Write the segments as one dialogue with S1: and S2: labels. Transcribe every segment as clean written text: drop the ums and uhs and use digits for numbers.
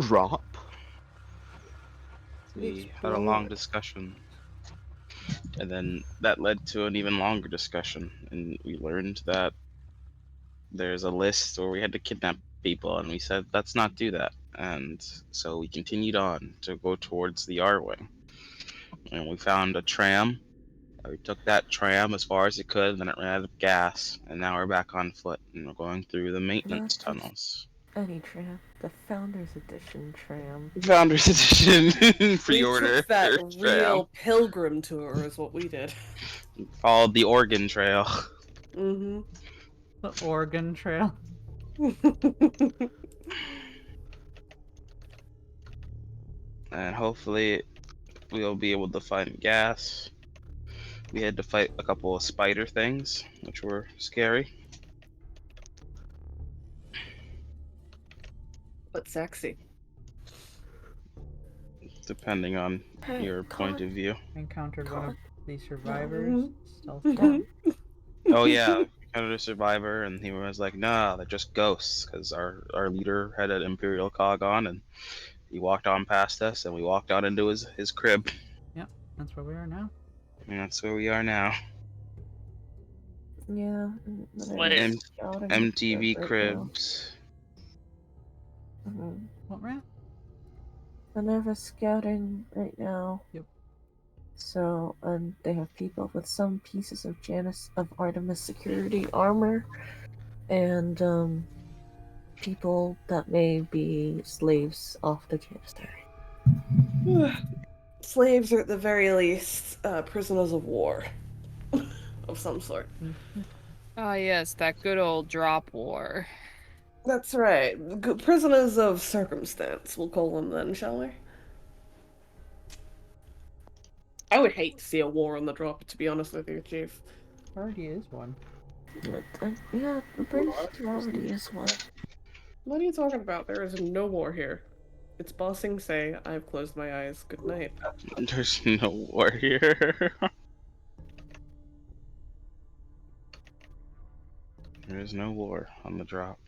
S1: Drop.
S2: We had a long discussion, and then that led to an even longer discussion, and we learned that there's a list where we had to kidnap people, and we said let's not do that. And so we continued on to go towards the R wing, and we found a tram. We took that tram as far as it could, and then it ran out of gas, and now we're back on foot, and we're going through the
S3: Not
S2: maintenance
S3: just
S2: tunnels.
S3: any tram, the Founders Edition tram.
S2: Founders Edition
S4: We
S2: pre-order
S4: took that
S2: tram.
S4: real pilgrim tour, is what we did.
S2: Followed the Oregon Trail.
S4: Mm-hmm.
S5: The Oregon Trail.
S2: And hopefully we'll be able to find gas. We had to fight a couple of spider things, which were scary.
S4: But sexy.
S2: Depending on
S3: Hey,
S2: your point of view.
S5: Encountered one of
S3: Colin.
S5: the survivors. Stealth
S3: Down.
S2: Oh yeah, Canada Survivor, and he was like, "Nah, they're just ghosts," because our leader had an Imperial cog on, and he walked on past us, and we walked on into his crib,
S5: Yep, that's where we are now.
S2: and that's where we are now.
S3: Yeah.
S2: M- MTV Cribs.
S3: Mm-hmm.
S5: What, Rat?
S3: Minerva's scouting right now.
S5: Yep.
S3: So, they have people with some pieces of Artemis security armor, and people that may be slaves off the Janistary.
S4: Slaves are at the very least prisoners of war of some sort.
S6: Ah, yes, that good old drop war.
S4: That's right. Prisoners of circumstance, we'll call them then, shall we? I would hate to see a war on the drop, to be honest with you, Chief.
S5: Already is one.
S3: Yeah, the British already is one.
S4: What are you talking about? There is no war here. It's bossing say, I've closed my eyes. Good night.
S2: There's no war here. There is no war on the drop.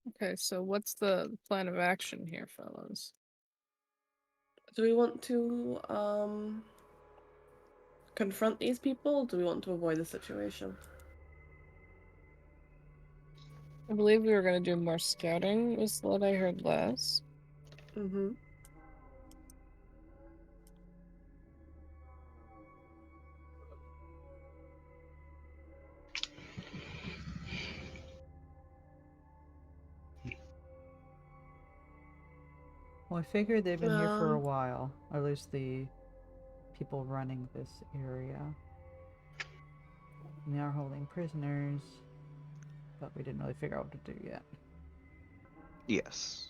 S6: Okay, so what's the plan of action here, fellas?
S4: Do we want to confront these people? Or do we want to avoid the situation?
S6: I believe we were gonna do more scouting, was what I heard last.
S4: Mm-hmm.
S5: Well, I figured they've been here for a while. Or at least the people running this area. And they are holding prisoners. But we didn't really figure out what to do yet.
S1: Yes.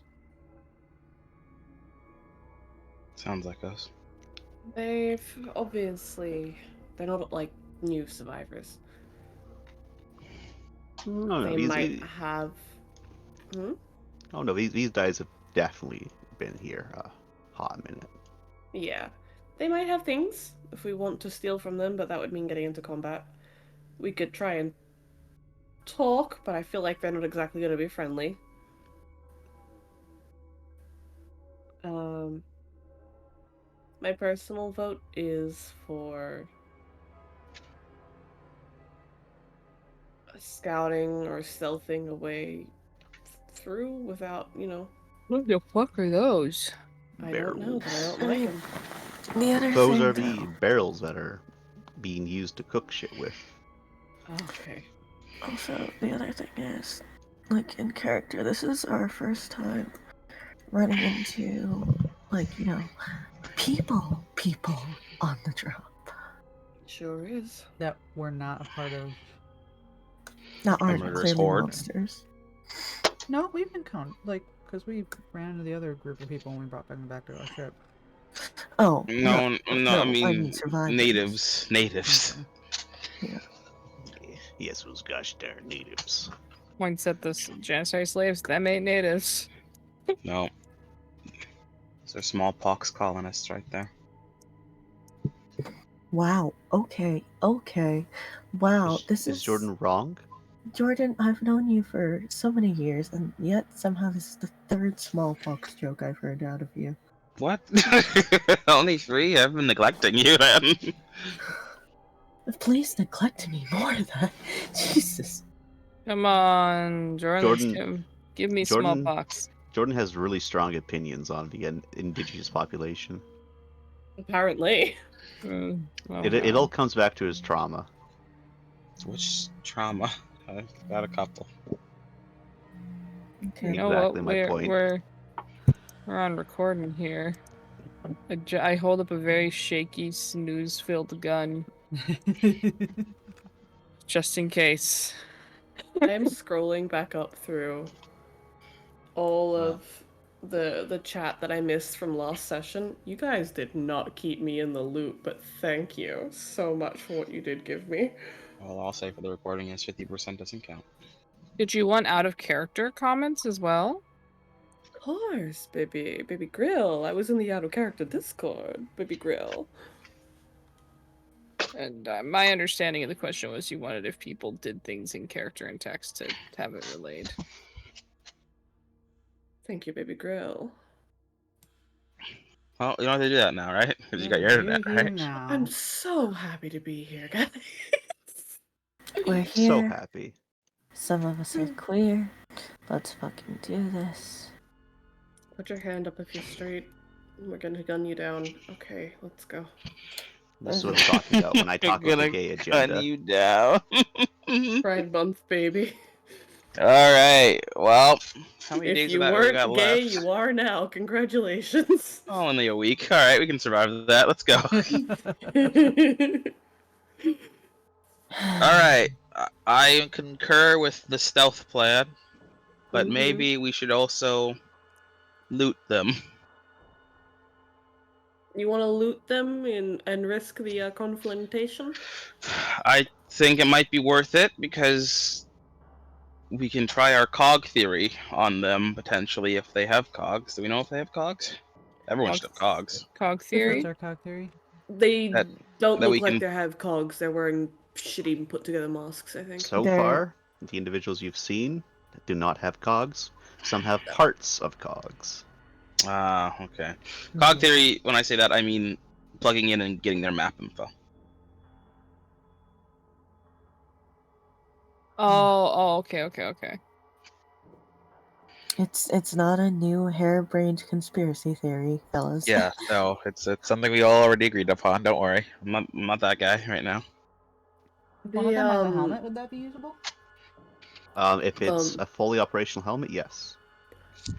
S2: Sounds like us.
S4: They're not like new survivors.
S1: No,
S4: They might have.
S1: Oh no, these guys have definitely been here a hot minute.
S4: Yeah. They might have things if we want to steal from them, but that would mean getting into combat. We could try and talk, but I feel like they're not exactly going to be friendly. My personal vote is for scouting or stealthing a way through without,
S6: What the fuck are those?
S4: I don't know, but I don't like them.
S3: The other
S1: Those
S3: thing,
S1: are the barrels that are being used to cook shit with.
S4: Okay.
S3: Also, the other thing is, like, in character, this is our first time running into, people on the drop.
S4: Sure is.
S5: That we're not a part of.
S3: Not
S2: A
S3: aren't
S2: murderous
S3: clearly
S2: horde.
S3: monsters.
S5: No, we've encountered, because we ran into the other group of people when we brought them back to our ship.
S3: Oh.
S2: No, I mean
S3: survivors.
S2: natives.
S3: Yeah.
S1: Yes, those gosh darn natives.
S6: Points at the Janissary slaves, them ain't natives.
S2: No. Those are smallpox colonists right there.
S3: Wow. Okay. Wow.
S1: Is Jordan wrong?
S3: Jordan, I've known you for so many years, and yet somehow this is the third smallpox joke I've heard out of you.
S2: What? Only 3? I've been neglecting you then.
S3: Please neglect me more than that. Jesus.
S6: Come on, Jordan.
S1: Jordan-
S6: Give me
S1: Jordan-
S6: smallpox.
S1: Jordan has really strong opinions on the indigenous population.
S4: Apparently.
S6: Oh,
S1: It all
S6: God.
S1: comes back to his trauma.
S2: Which trauma? I've got a couple.
S3: Okay.
S6: You know
S1: Exactly
S6: what?
S1: my point.
S6: We're on recording here. I hold up a very shaky, snooze-filled gun, just in case.
S4: I am scrolling back up through all of the chat that I missed from last session. You guys did not keep me in the loop, but thank you so much for what you did give me.
S2: Well, I'll say for the recording is 50% doesn't count.
S6: Did you want out-of-character comments as well?
S4: Of course, baby Grill. I was in the out of character Discord, baby Grill.
S6: And my understanding of the question was you wanted if people did things in character and text to have it relayed.
S4: Thank you, baby Grill.
S2: Well, you don't have to do that now, right? Because you got your
S5: You're
S2: internet,
S5: here
S2: right?
S5: now.
S4: I'm so happy to be here, guys.
S3: We're here.
S1: So happy.
S3: Some of us are queer. Let's fucking do this.
S4: Put your hand up if you're straight. We're gonna gun you down. Okay, let's go.
S1: This is what I'm talking about when I talk about the gay agenda.
S2: Gun you down.
S4: Pride month, baby.
S2: All right. Well, how many
S4: If
S2: days
S4: you
S2: of that we
S4: weren't
S2: got
S4: gay,
S2: left?
S4: you are now. Congratulations.
S2: Oh, only a week. All right, we can survive that. Let's go. All right. I concur with the stealth plan, but
S4: Mhm.
S2: maybe we should also loot them.
S4: You want to loot them and risk the confrontation?
S2: I think it might be worth it because we can try our cog theory on them potentially if they have cogs. Do we know if they have cogs? Everyone should have cogs.
S6: Cog
S5: What's
S6: theory?
S5: our cog theory?
S4: They
S2: That-
S4: don't
S2: that we
S4: look like
S2: can-
S4: they have cogs. They're wearing shitty put together masks, I think.
S1: So
S3: They're-
S1: far, the individuals you've seen do not have cogs. Some have parts of cogs.
S2: Ah, okay. Cog theory, when I say that, I mean plugging in and getting their map info.
S6: Oh, okay.
S3: It's not a new harebrained conspiracy theory, fellas.
S2: Yeah, no, it's something we all already agreed upon. Don't worry, I'm not that guy right now.
S5: One of them has a helmet. Would that be usable?
S1: If it's a fully operational helmet, yes.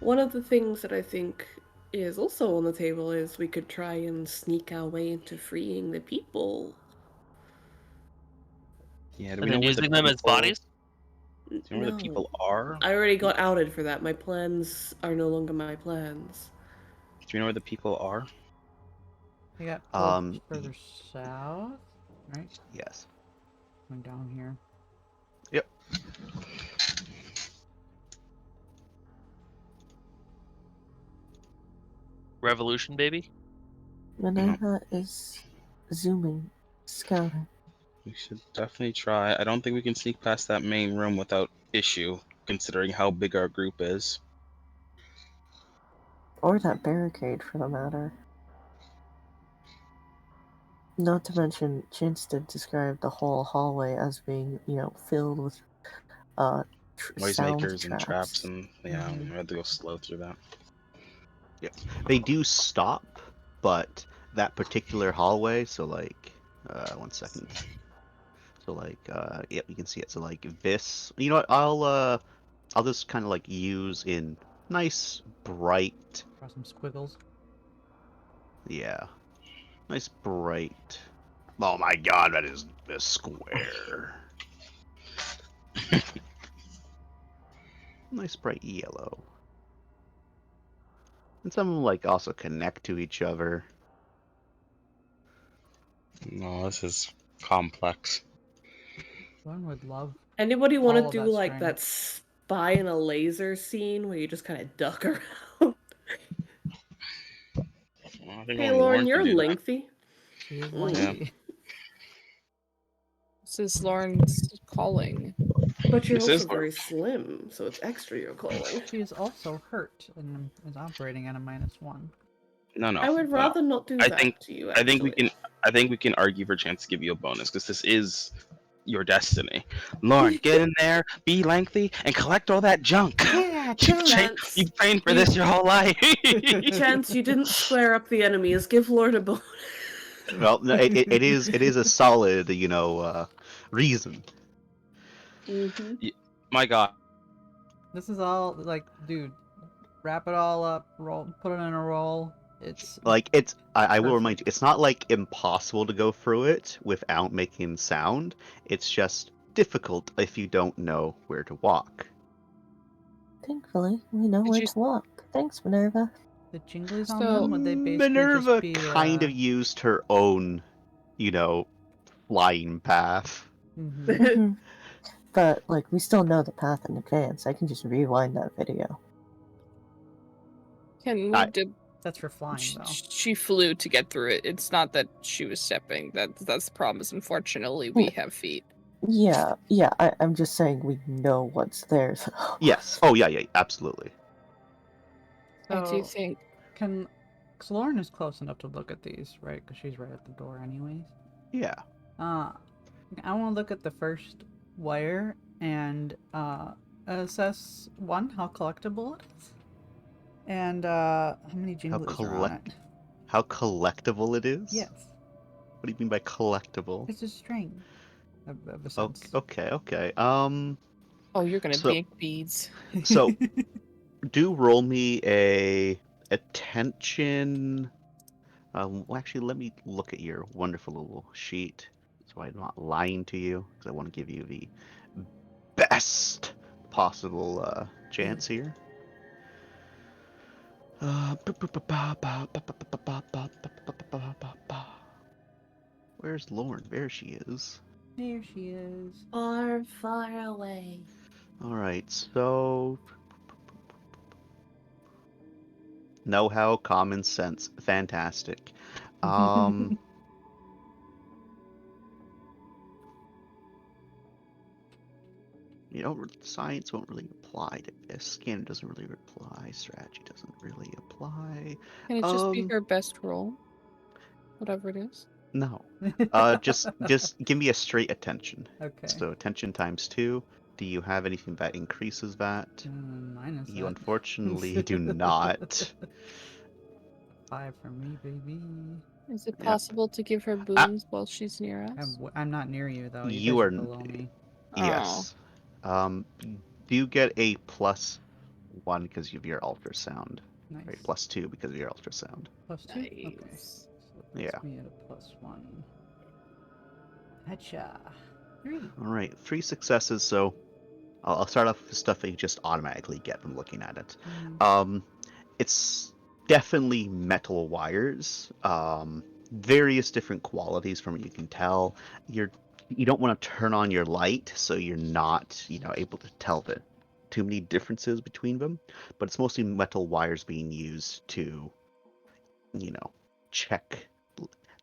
S4: One of the things that I think is also on the table is we could try and sneak our way into freeing the people.
S2: Yeah, do we
S7: And
S2: know
S7: then
S2: where
S7: using
S2: the
S7: them as
S2: people-
S7: bodies?
S2: Do you know where the
S4: No.
S2: people are?
S4: I already got outed for that. My plans are no longer my plans.
S2: Do you know where the people are?
S5: They got
S1: Um,
S5: further south, right?
S1: Yes.
S5: Going down here.
S1: Yep.
S7: Revolution, baby?
S3: Minerva is zooming, scouting.
S2: We should definitely try. I don't think we can sneak past that main room without issue, considering how big our group is.
S3: Or that barricade, for the matter. Not to mention, Chance did describe the whole hallway as being, filled with sound
S2: Noisemakers and
S3: traps.
S2: traps, and yeah, we had to go slow through that.
S1: They do stop, but that particular hallway, so like, 1 second. So like, yep, you can see it. So like this, you know what? I'll just kind of like use in nice bright,
S5: Draw some squiggles.
S1: yeah, nice bright. Oh my god, that is a square. Nice bright yellow. And some of them like also connect to each other.
S2: No, this is complex.
S5: One would love.
S4: Anybody want
S5: All
S4: to
S5: of
S4: do
S5: that
S4: like
S5: string.
S4: that spy in a laser scene where you just kind of duck around?
S2: I think
S4: Hey,
S2: only
S4: Lauren,
S2: can
S4: you're
S2: do that.
S4: lengthy.
S5: She is
S4: Mm.
S5: lengthy.
S6: This is Lauren's calling.
S4: But you're
S2: This is
S4: also very slim, so it's extra you're calling.
S5: She is also hurt and is operating at a -1.
S2: No.
S4: I would rather not do
S2: I
S4: that
S2: think-
S4: to you.
S2: I think we
S4: actually.
S2: can argue for a chance to give you a bonus because this is your destiny. Lauren, get in there, be lengthy, and collect all that junk.
S5: Yeah,
S4: Chance.
S2: You've trained for this your whole life.
S4: Chance, you didn't square up the enemies. Give Lauren a bonus.
S1: Well, no, it is a solid, reason.
S4: Mm-hmm.
S2: My God.
S5: This is all like, dude, wrap it all up, roll, put it in a roll. It's
S1: Like I will
S5: Perfect.
S1: remind you, it's not like impossible to go through it without making sound. It's just difficult if you don't know where to walk.
S3: Thankfully, we know
S6: Did
S3: where
S6: you-
S3: to walk. Thanks, Minerva.
S5: the jinglies on
S6: So,
S5: them. Would they basically
S1: Minerva
S5: just be
S1: kind of used her own, flying path.
S5: mhm.
S3: Mhm. But, like, we still know the path in advance. I can just rewind that video.
S6: Can we
S1: I-
S6: did
S5: That's for flying though.
S6: she flew to get through it. It's not that she was stepping. That's the problem. Is unfortunately we have feet.
S3: Yeah, I'm just saying we know what's there. though.
S1: Yes. Oh yeah, absolutely.
S6: I do
S5: So,
S6: think
S5: cause Lauren is close enough to look at these, right? Because she's right at the door, anyways.
S1: Yeah.
S5: I want to look at the first wire and assess one, how collectible it is, and how many jinglies are on it.
S1: How collectible it is?
S5: Yes,
S1: What do you mean by collectible?
S5: it's a string of a
S1: Oh,
S5: sense.
S1: okay.
S6: Oh, you're gonna
S1: So-
S6: make beads.
S1: So do roll me a attention. Well, actually, let me look at your wonderful little sheet, so I'm not lying to you, because I want to give you the best possible chance here. Where's Lauren? There she is.
S5: There she is.
S4: Far, far away.
S1: All right, so know-how, common sense, fantastic. Science won't really apply to this. Scan doesn't really apply. Strategy doesn't really apply.
S6: Can it just be
S1: Um,
S6: her best roll? Whatever it is.
S1: No. Just give me a straight attention.
S5: Okay.
S1: So attention times 2. Do you have anything that increases that?
S5: Minus
S1: You
S5: that.
S1: unfortunately do not.
S5: 5 for me, baby.
S6: Is it
S1: Yeah.
S6: possible to give her boons while she's near us?
S5: I'm not near you though.
S1: You
S5: guys
S1: are
S5: below me.
S1: Yes. Do you get a +1 because of your ultrasound?
S5: Nice.
S1: Right, +2 because of your ultrasound.
S5: +2. Okay.
S6: Nice.
S5: So that
S1: Yeah.
S5: puts me at a +1. Headshot. 3.
S1: All right, 3 successes. So I'll start off with stuff that you just automatically get from looking at it. It's definitely metal wires. Various different qualities from what you can tell. You don't want to turn on your light, so you're not, able to tell the too many differences between them. But it's mostly metal wires being used to, check,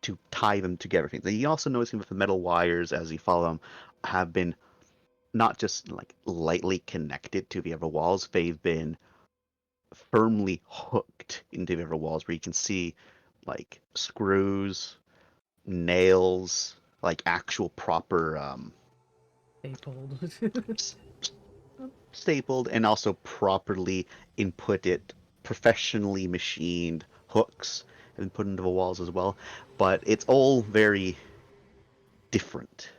S1: to tie them together. Things. And you also notice with the metal wires as you follow them have been not just like lightly connected to the other walls; they've been firmly hooked into the other walls, where you can see like screws, nails, like actual proper stapled and also properly inputted, professionally machined hooks have been put into the walls as well. But it's all very different.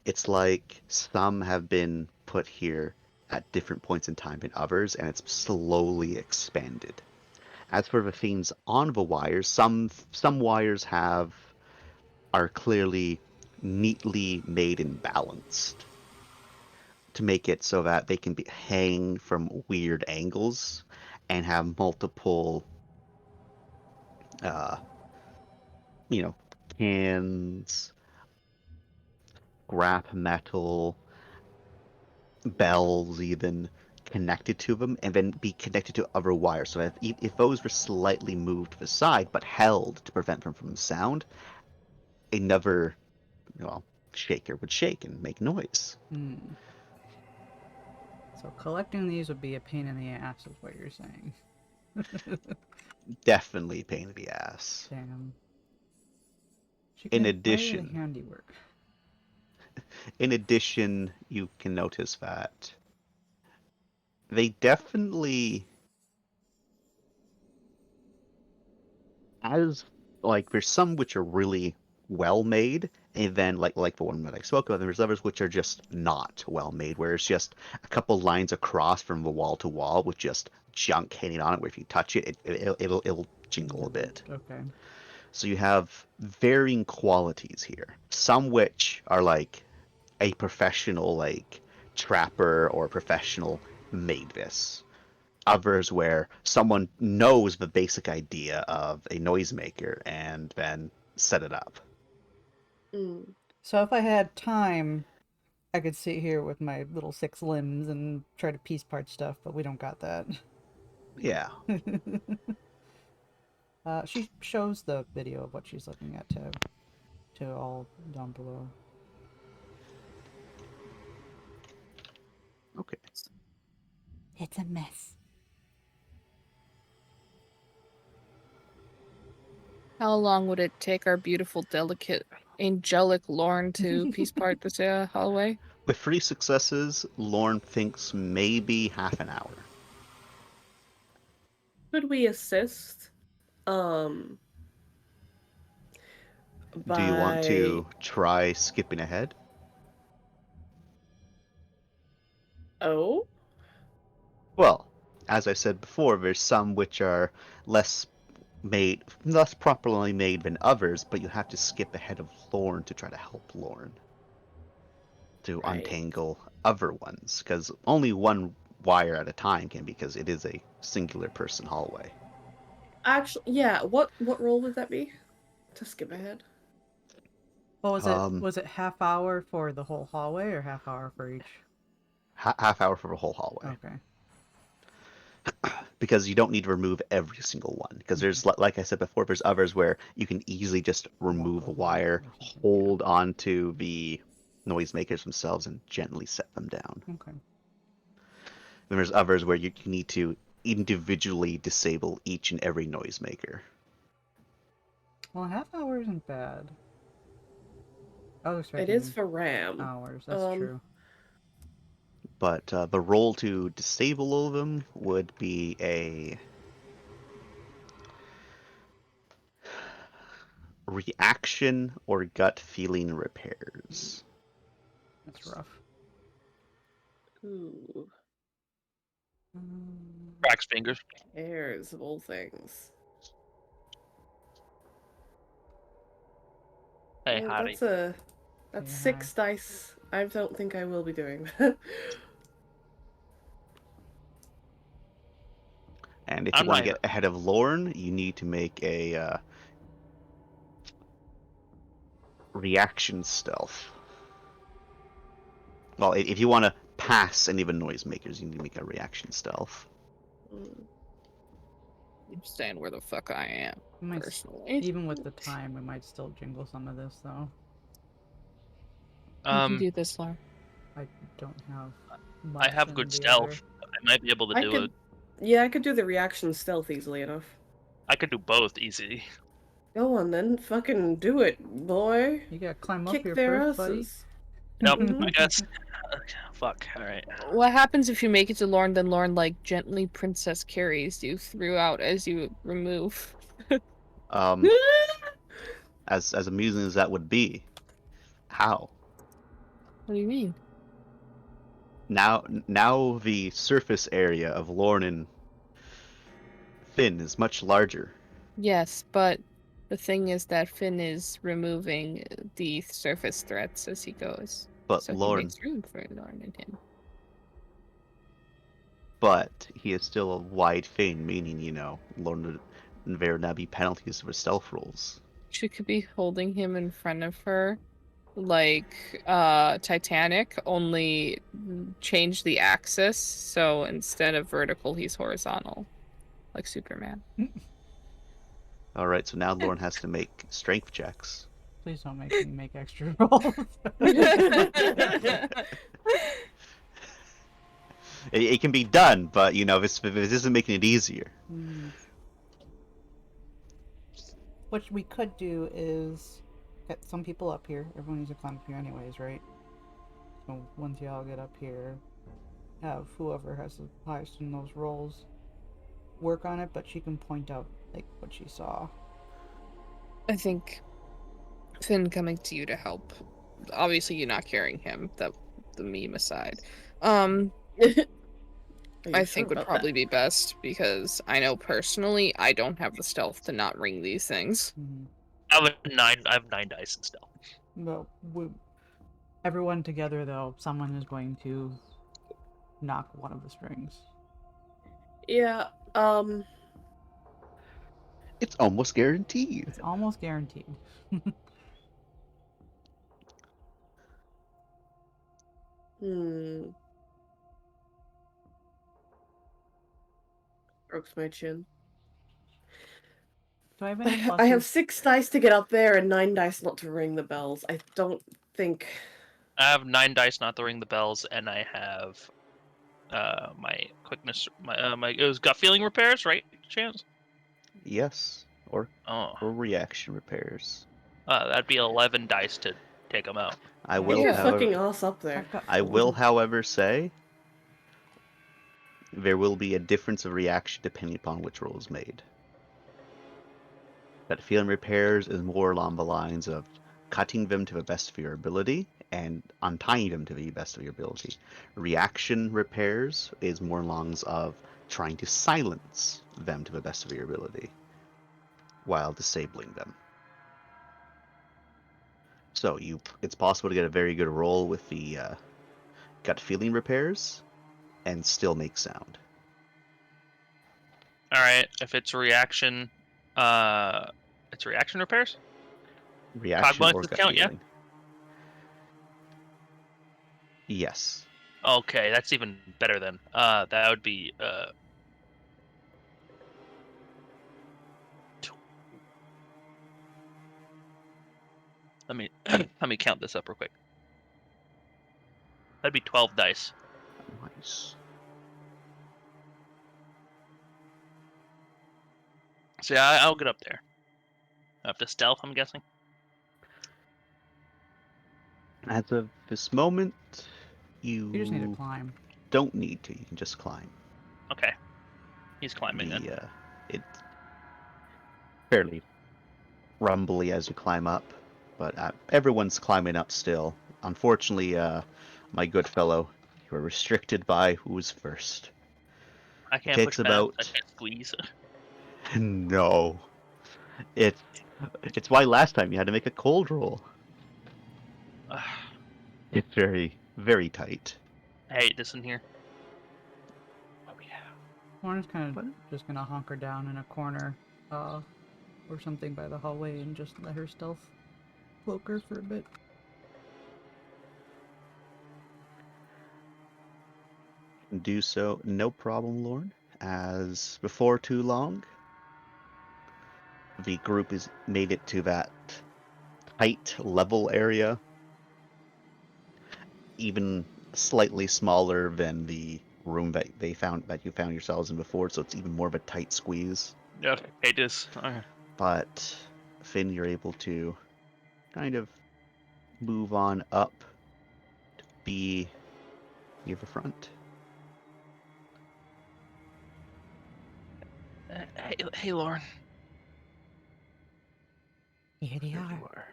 S1: It's like some have been put here at different points in time than others, and it's slowly expanded. As for the things on the wires, some wires are clearly neatly made and balanced to make it so that they can be hang from weird angles and have multiple cans, scrap metal, bells even connected to them, and then be connected to other wires. So if those were slightly moved to the side but held to prevent them from sound, another shaker would shake and make noise.
S5: Hmm. So collecting these would be a pain in the ass, is what you're saying.
S1: Definitely a pain in the ass.
S5: Damn. She
S1: In
S5: can play
S1: addition-
S5: the handiwork.
S1: In addition, you can notice that they definitely, as like, there's some which are really well made, and then like the one that I spoke of, there's others which are just not well made, where it's just a couple lines across from the wall to wall with just junk hanging on it, where if you touch it, it'll jingle a bit.
S5: Okay.
S1: So you have varying qualities here. Some which are like a professional like trapper or professional made this. Others where someone knows the basic idea of a noisemaker and then set it up.
S4: Mm.
S5: So if I had time, I could sit here with my little 6 limbs and try to piece part stuff, but we don't got that.
S1: Yeah.
S5: She shows the video of what she's looking at to all down below.
S1: Okay.
S5: It's a mess.
S6: How long would it take our beautiful, delicate, angelic Lorne to piece part this hallway?
S1: With 3 successes, Lorne thinks maybe half an hour.
S4: Could we assist?
S1: Do you want
S4: By...
S1: to try skipping ahead?
S4: Oh?
S1: Well, as I said before, there's some which are less properly made than others, but you have to skip ahead of Lorne to try to help Lorne to
S4: Right.
S1: untangle other ones, because only one wire at a time can, because it is a singular person hallway.
S4: Actually, yeah. What role would that be? To skip ahead.
S5: What was
S1: Um,
S5: it? Was it half hour for the whole hallway or half hour for each?
S1: Half hour for the whole hallway.
S5: Okay.
S1: Because you don't need to remove every single one. Because there's, like I said before, there's others where you can easily just remove a wire, hold onto the noisemakers themselves, and gently set them down.
S5: Okay.
S1: Then there's others where you need to individually disable each and every noisemaker.
S5: Well, half hour isn't bad. I was
S4: It
S5: expecting
S4: is for Ram.
S5: hours. That's true.
S1: But the roll to disable all of them would be a reaction or gut feeling repairs.
S5: That's rough.
S4: Ooh.
S7: Cracks fingers.
S4: Cares of all things.
S7: Hey,
S4: Well,
S7: Harry.
S4: that's
S5: Say
S4: 6 dice. I don't think I will be doing that.
S1: And if
S7: I'm
S1: you want
S7: not
S1: to get ahead of Lorne, you need to make a reaction stealth. Well, if you want to pass any of the noisemakers, you need to make a reaction stealth.
S6: Understand where the fuck I am,
S5: We might
S6: personally.
S5: even with the time, we might still jingle some of this, though.
S6: You can do this, Lorne.
S5: I don't have
S7: I
S5: much
S7: have
S5: in
S7: good
S5: the
S7: stealth.
S5: other.
S7: I might be able to
S4: I
S7: do
S4: could,
S7: it.
S4: yeah, I could do the reaction stealth easily enough.
S7: I could do both easy.
S4: Go on then, fucking do it, boy.
S5: You gotta climb up
S4: Kick
S5: here
S4: their
S5: first, buddy.
S4: asses.
S7: Nope,
S4: Mhm.
S7: I guess. Fuck, alright.
S6: What happens if you make it to Lorne, then Lorne, like, gently princess carries you throughout as you remove?
S1: As amusing as that would be, how?
S6: What do you mean?
S1: Now the surface area of Lorne and Finn is much larger.
S6: Yes, but the thing is that Finn is removing the surface threats as he goes.
S1: But
S6: So he
S1: Lorne,
S6: makes room for Lorne and him.
S1: but he is still a wide Finn, meaning, Lorne and there would now be penalties for stealth rolls.
S6: She could be holding him in front of her, like Titanic, only change the axis, so instead of vertical, he's horizontal, like Superman.
S1: Alright, so now Lorne has to make strength checks.
S5: Please don't make me make extra rolls.
S1: It can be done, but you know, if it isn't making it easier.
S5: What we could do is get some people up here. Everyone needs to climb up here anyways, right? So once y'all get up here, have whoever has the highest in those rolls work on it, but she can point out like what she saw.
S6: I think Finn coming to you to help. Obviously, you're not carrying him. The meme aside,
S4: Are you
S6: I
S4: sure
S6: think would
S4: about
S6: probably
S4: that?
S6: be best because I know personally I don't have the stealth to not ring these things.
S7: I have 9 dice and stealth.
S5: Well, everyone together though, someone is going to knock one of the strings.
S4: Yeah.
S1: It's almost guaranteed.
S5: It's almost guaranteed.
S4: Strokes my chin.
S5: Do I have any
S4: I have
S5: pluses?
S4: 6 dice to get up there and 9 dice not to ring the bells. I don't think.
S7: I have 9 dice not to ring the bells, and I have my quickness, my it was gut feeling repairs, right? Chance?
S1: Yes, or
S7: Oh,
S1: reaction repairs.
S7: that'd be 11 dice to take them out.
S1: I
S5: Get
S1: will,
S4: Get your
S5: however,
S4: fucking ass up there.
S5: I've got
S1: I
S5: 4.
S1: will, however, say there will be a difference of reaction depending upon which roll is made. That feeling repairs is more along the lines of cutting them to the best of your ability and untying them to the best of your ability. Reaction repairs is more along the lines of trying to silence them to the best of your ability while disabling them. So it's possible to get a very good roll with the gut feeling repairs and still make sound.
S7: All right, if it's reaction, it's reaction repairs.
S1: Reaction or
S7: bonuses
S1: gut
S7: count, yeah?
S1: feeling. Yes.
S7: Okay, that's even better then. That would be let me let me count this up real quick. That'd be 12 dice.
S1: Nice.
S7: So yeah, I'll get up there. Up to stealth, I'm guessing.
S1: As of this moment,
S5: You just need to climb.
S1: don't need to. You can just climb.
S7: Okay, he's climbing then.
S1: It's fairly rumbly as you climb up, but everyone's climbing up still. Unfortunately, my good fellow, you are restricted by who's first.
S7: I can't
S1: takes
S7: push about...
S1: about-
S7: I can't squeeze.
S1: No, it's why last time you had to make a cold roll. It's very, very tight.
S7: I hate this in here.
S1: Oh yeah.
S5: Lauren's kind of
S1: What?
S5: just gonna hunker down in a corner, or something by the hallway and just let her stealth cloak her for a bit.
S1: Do so, no problem, Lorne. As before too long, the group has made it to that tight level area, even slightly smaller than the room that you found yourselves in before, so it's even more of a tight squeeze.
S7: Yeah, hate this.
S1: But Finn, you're able to kind of move on up to be near the front.
S7: Hey, Lauren.
S5: Here they
S1: There
S5: are.
S1: you are.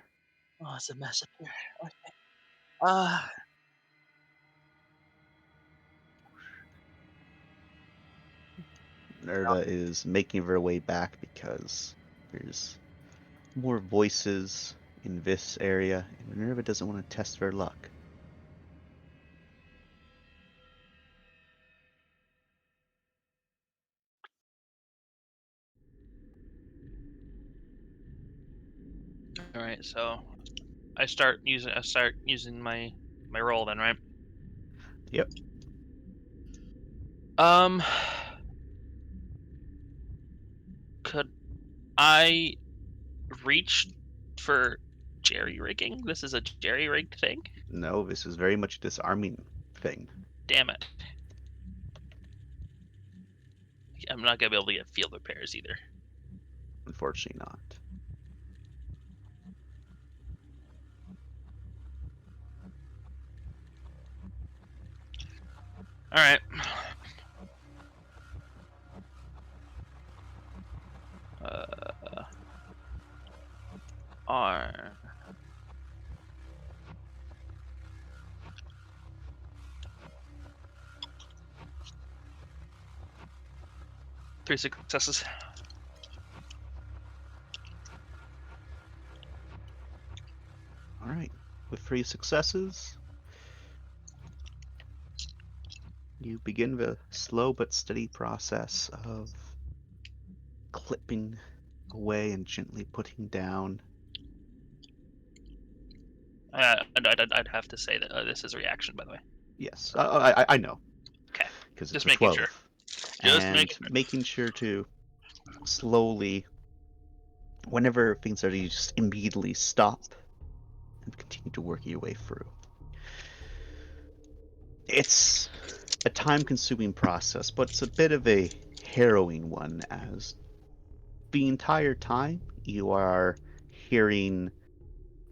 S7: Oh, it's a mess up here. Okay.
S1: Minerva is making her way back because there's more voices in this area, and Minerva doesn't want to test her luck.
S7: All right, so I start using my roll then, right?
S1: Yep.
S7: Could I reach for jerry rigging? This is a jerry rigged thing?
S1: No, this is very much a disarming thing.
S7: Damn it. I'm not gonna be able to get field repairs either.
S1: Unfortunately not.
S7: Alright. R. Three successes.
S1: All right, with 3 successes, you begin the slow but steady process of clipping away and gently putting down.
S7: I'd have to say that this is a reaction, by the way.
S1: Yes, I know.
S7: Okay.
S1: Because it's
S7: Just
S1: a
S7: making
S1: 12.
S7: sure. Just
S1: And
S7: making sure.
S1: making sure to slowly, whenever things are, you just immediately stop and continue to work your way through. It's a time-consuming process, but it's a bit of a harrowing one, as the entire time you are hearing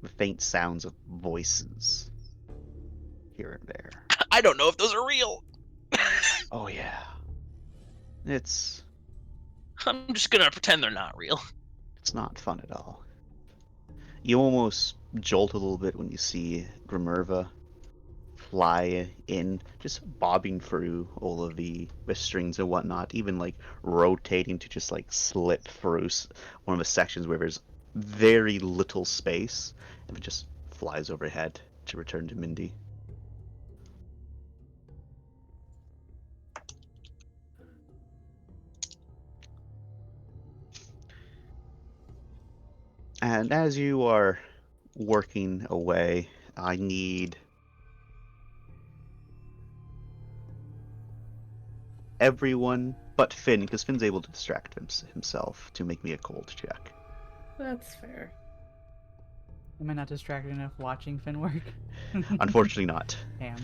S1: the faint sounds of voices here and there.
S7: I don't know if those are real.
S1: Oh yeah. It's
S7: I'm just gonna pretend they're not real.
S1: not fun at all. You almost jolt a little bit when you see Grimerva fly in, just bobbing through all of the strings and whatnot, even like rotating to just like slip through one of the sections where there's very little space, and it just flies overhead to return to Mindy. And as you are working away, I need everyone but Finn, because Finn's able to distract himself, to make me a cold check.
S4: That's fair.
S5: Am I not distracted enough watching Finn work?
S1: Unfortunately not.
S5: Damn.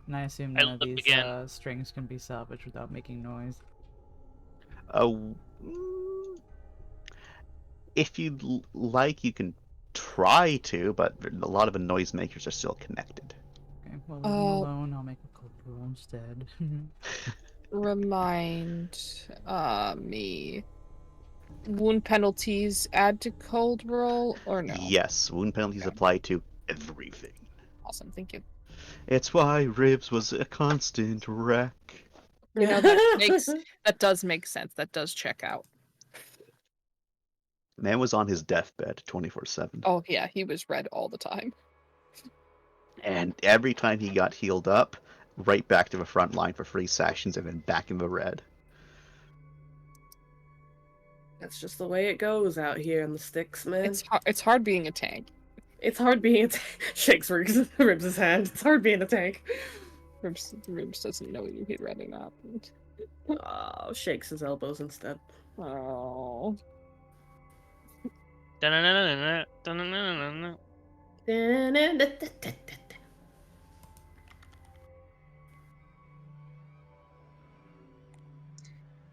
S5: And I assume
S7: I
S5: none of
S7: look
S5: these
S7: again.
S5: strings can be salvaged without making noise.
S1: Mm, if you'd like, you can try to, but a lot of the noisemakers are still connected.
S5: Okay, well, leave me alone. I'll make a cold brew instead.
S6: Remind me. Wound penalties add to cold roll or no?
S1: Yes, wound penalties
S6: Okay.
S1: apply to everything.
S6: Awesome, thank you.
S1: It's why Ribs was a constant wreck.
S6: You know, that does make sense. That does check out.
S1: Man was on his deathbed 24/7.
S6: Oh yeah, he was red all the time.
S1: And every time he got healed up, right back to the front line for 3 sessions and then back in the red.
S4: That's just the way it goes out here in the sticks, man.
S6: It's hard being a tank.
S4: It's hard being a tank. Shakes Ribs' hand. It's hard being a tank.
S6: Ribs doesn't know he'd rather not.
S4: Oh, shakes his elbows instead.
S6: Oh.
S7: Dun-dun-dun-dun-dun, dun-dun-dun-dun-dun.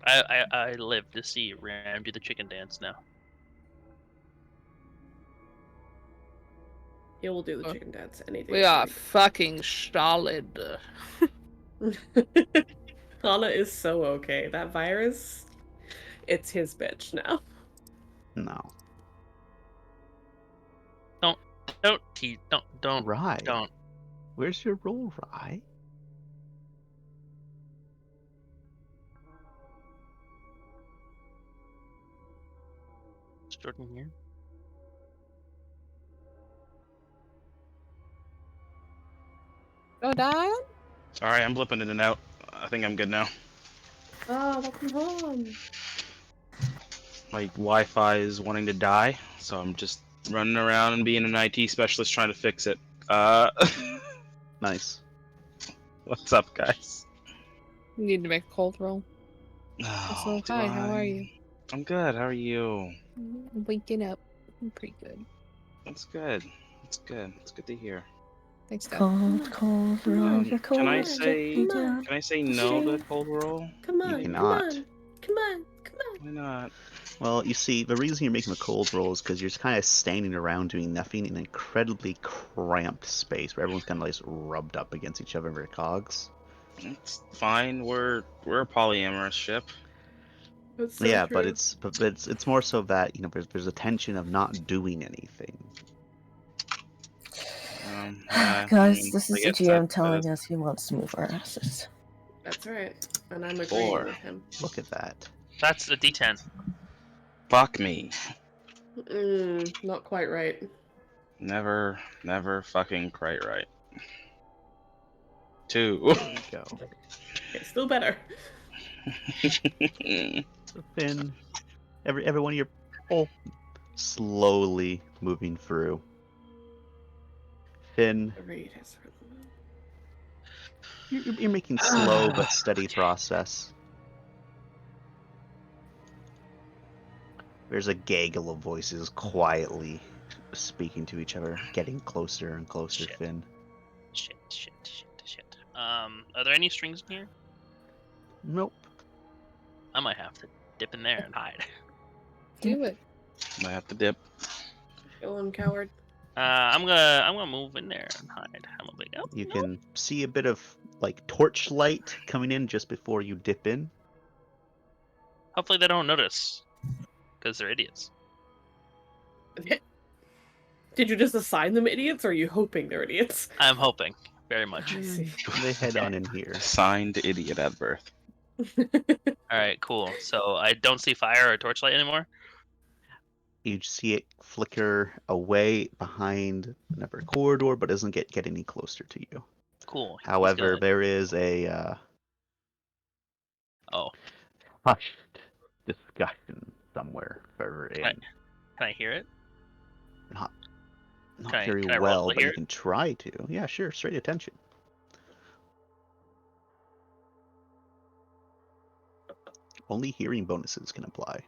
S7: I live to see Ram do the chicken dance now.
S4: He will do the chicken dance anything.
S6: We are fucking solid.
S4: Hana is so okay. That virus, it's his bitch now.
S1: No.
S7: Don't.
S1: Rye.
S7: Don't.
S1: Where's your roll, Rye?
S7: Is Jordan here?
S6: Go down?
S2: Sorry, I'm blipping in and out. I think I'm good now.
S4: Oh, welcome home.
S2: My Wi-Fi is wanting to die, so I'm just running around and being an IT specialist trying to fix it.
S1: Nice.
S2: What's up, guys?
S6: You need to make a cold roll.
S2: Oh,
S6: So,
S2: do
S6: hi, how are you?
S2: I'm good. How are you?
S6: I'm waking up. I'm pretty good.
S2: That's good. That's good. It's good to hear.
S6: Thanks, Dad.
S3: Cold, cold roller
S2: Can I
S3: cold,
S2: say
S3: me down.
S2: can I say no to cold roll?
S4: Come
S1: You
S4: on, come
S1: cannot.
S4: on, come on, come on.
S2: Why not?
S1: Well, you see, the reason you're making a cold roll is because you're just kind of standing around doing nothing in an incredibly cramped space where everyone's kind of like rubbed up against each other in their cogs.
S2: It's fine. We're a polyamorous ship.
S4: That's so
S1: Yeah,
S4: true.
S1: but it's more so that there's a tension of not doing anything.
S2: Yeah,
S3: Guys,
S2: I mean,
S3: this
S2: I
S3: is the
S2: guess that
S3: GM telling
S2: is
S3: us he wants to move our asses.
S4: That's right. And I'm agreeing
S2: 4.
S4: with him.
S1: Look at that.
S7: That's a D10.
S2: Fuck me.
S4: Not quite right.
S2: Never fucking quite right. 2.
S1: There we go.
S4: Okay, still better.
S1: So Finn, every one of your slowly moving through. Finn,
S4: The raid has
S1: you're making slow but steady process. There's a gaggle of voices quietly speaking to each other, getting closer and closer,
S7: Shit.
S1: Finn.
S7: Shit. Are there any strings in here?
S1: Nope.
S7: I might have to dip in there and hide.
S6: Do it.
S2: I have to dip.
S4: Kill him, coward.
S7: I'm gonna move in there and hide. I'm gonna be. Oh,
S1: You
S7: no.
S1: can see a bit of like torchlight coming in just before you dip in.
S7: Hopefully they don't notice, because they're idiots.
S4: Did you just assign them idiots, or are you hoping they're idiots?
S7: I'm hoping very much.
S4: I see.
S1: They head on in here.
S2: Signed idiot at birth.
S7: All right, cool. So I don't see fire or torchlight anymore.
S1: You see it flicker away behind another corridor, but doesn't get any closer to you.
S7: Cool. He's
S1: However,
S7: gonna-
S1: there is a
S7: Oh,
S1: hushed discussion somewhere further in.
S7: Can I hear it?
S1: Not
S7: Can I-
S1: very
S7: can I roll
S1: well,
S7: to
S1: but
S7: hear
S1: you
S7: it?
S1: can try to. Yeah, sure. Straight attention. Only hearing bonuses can apply.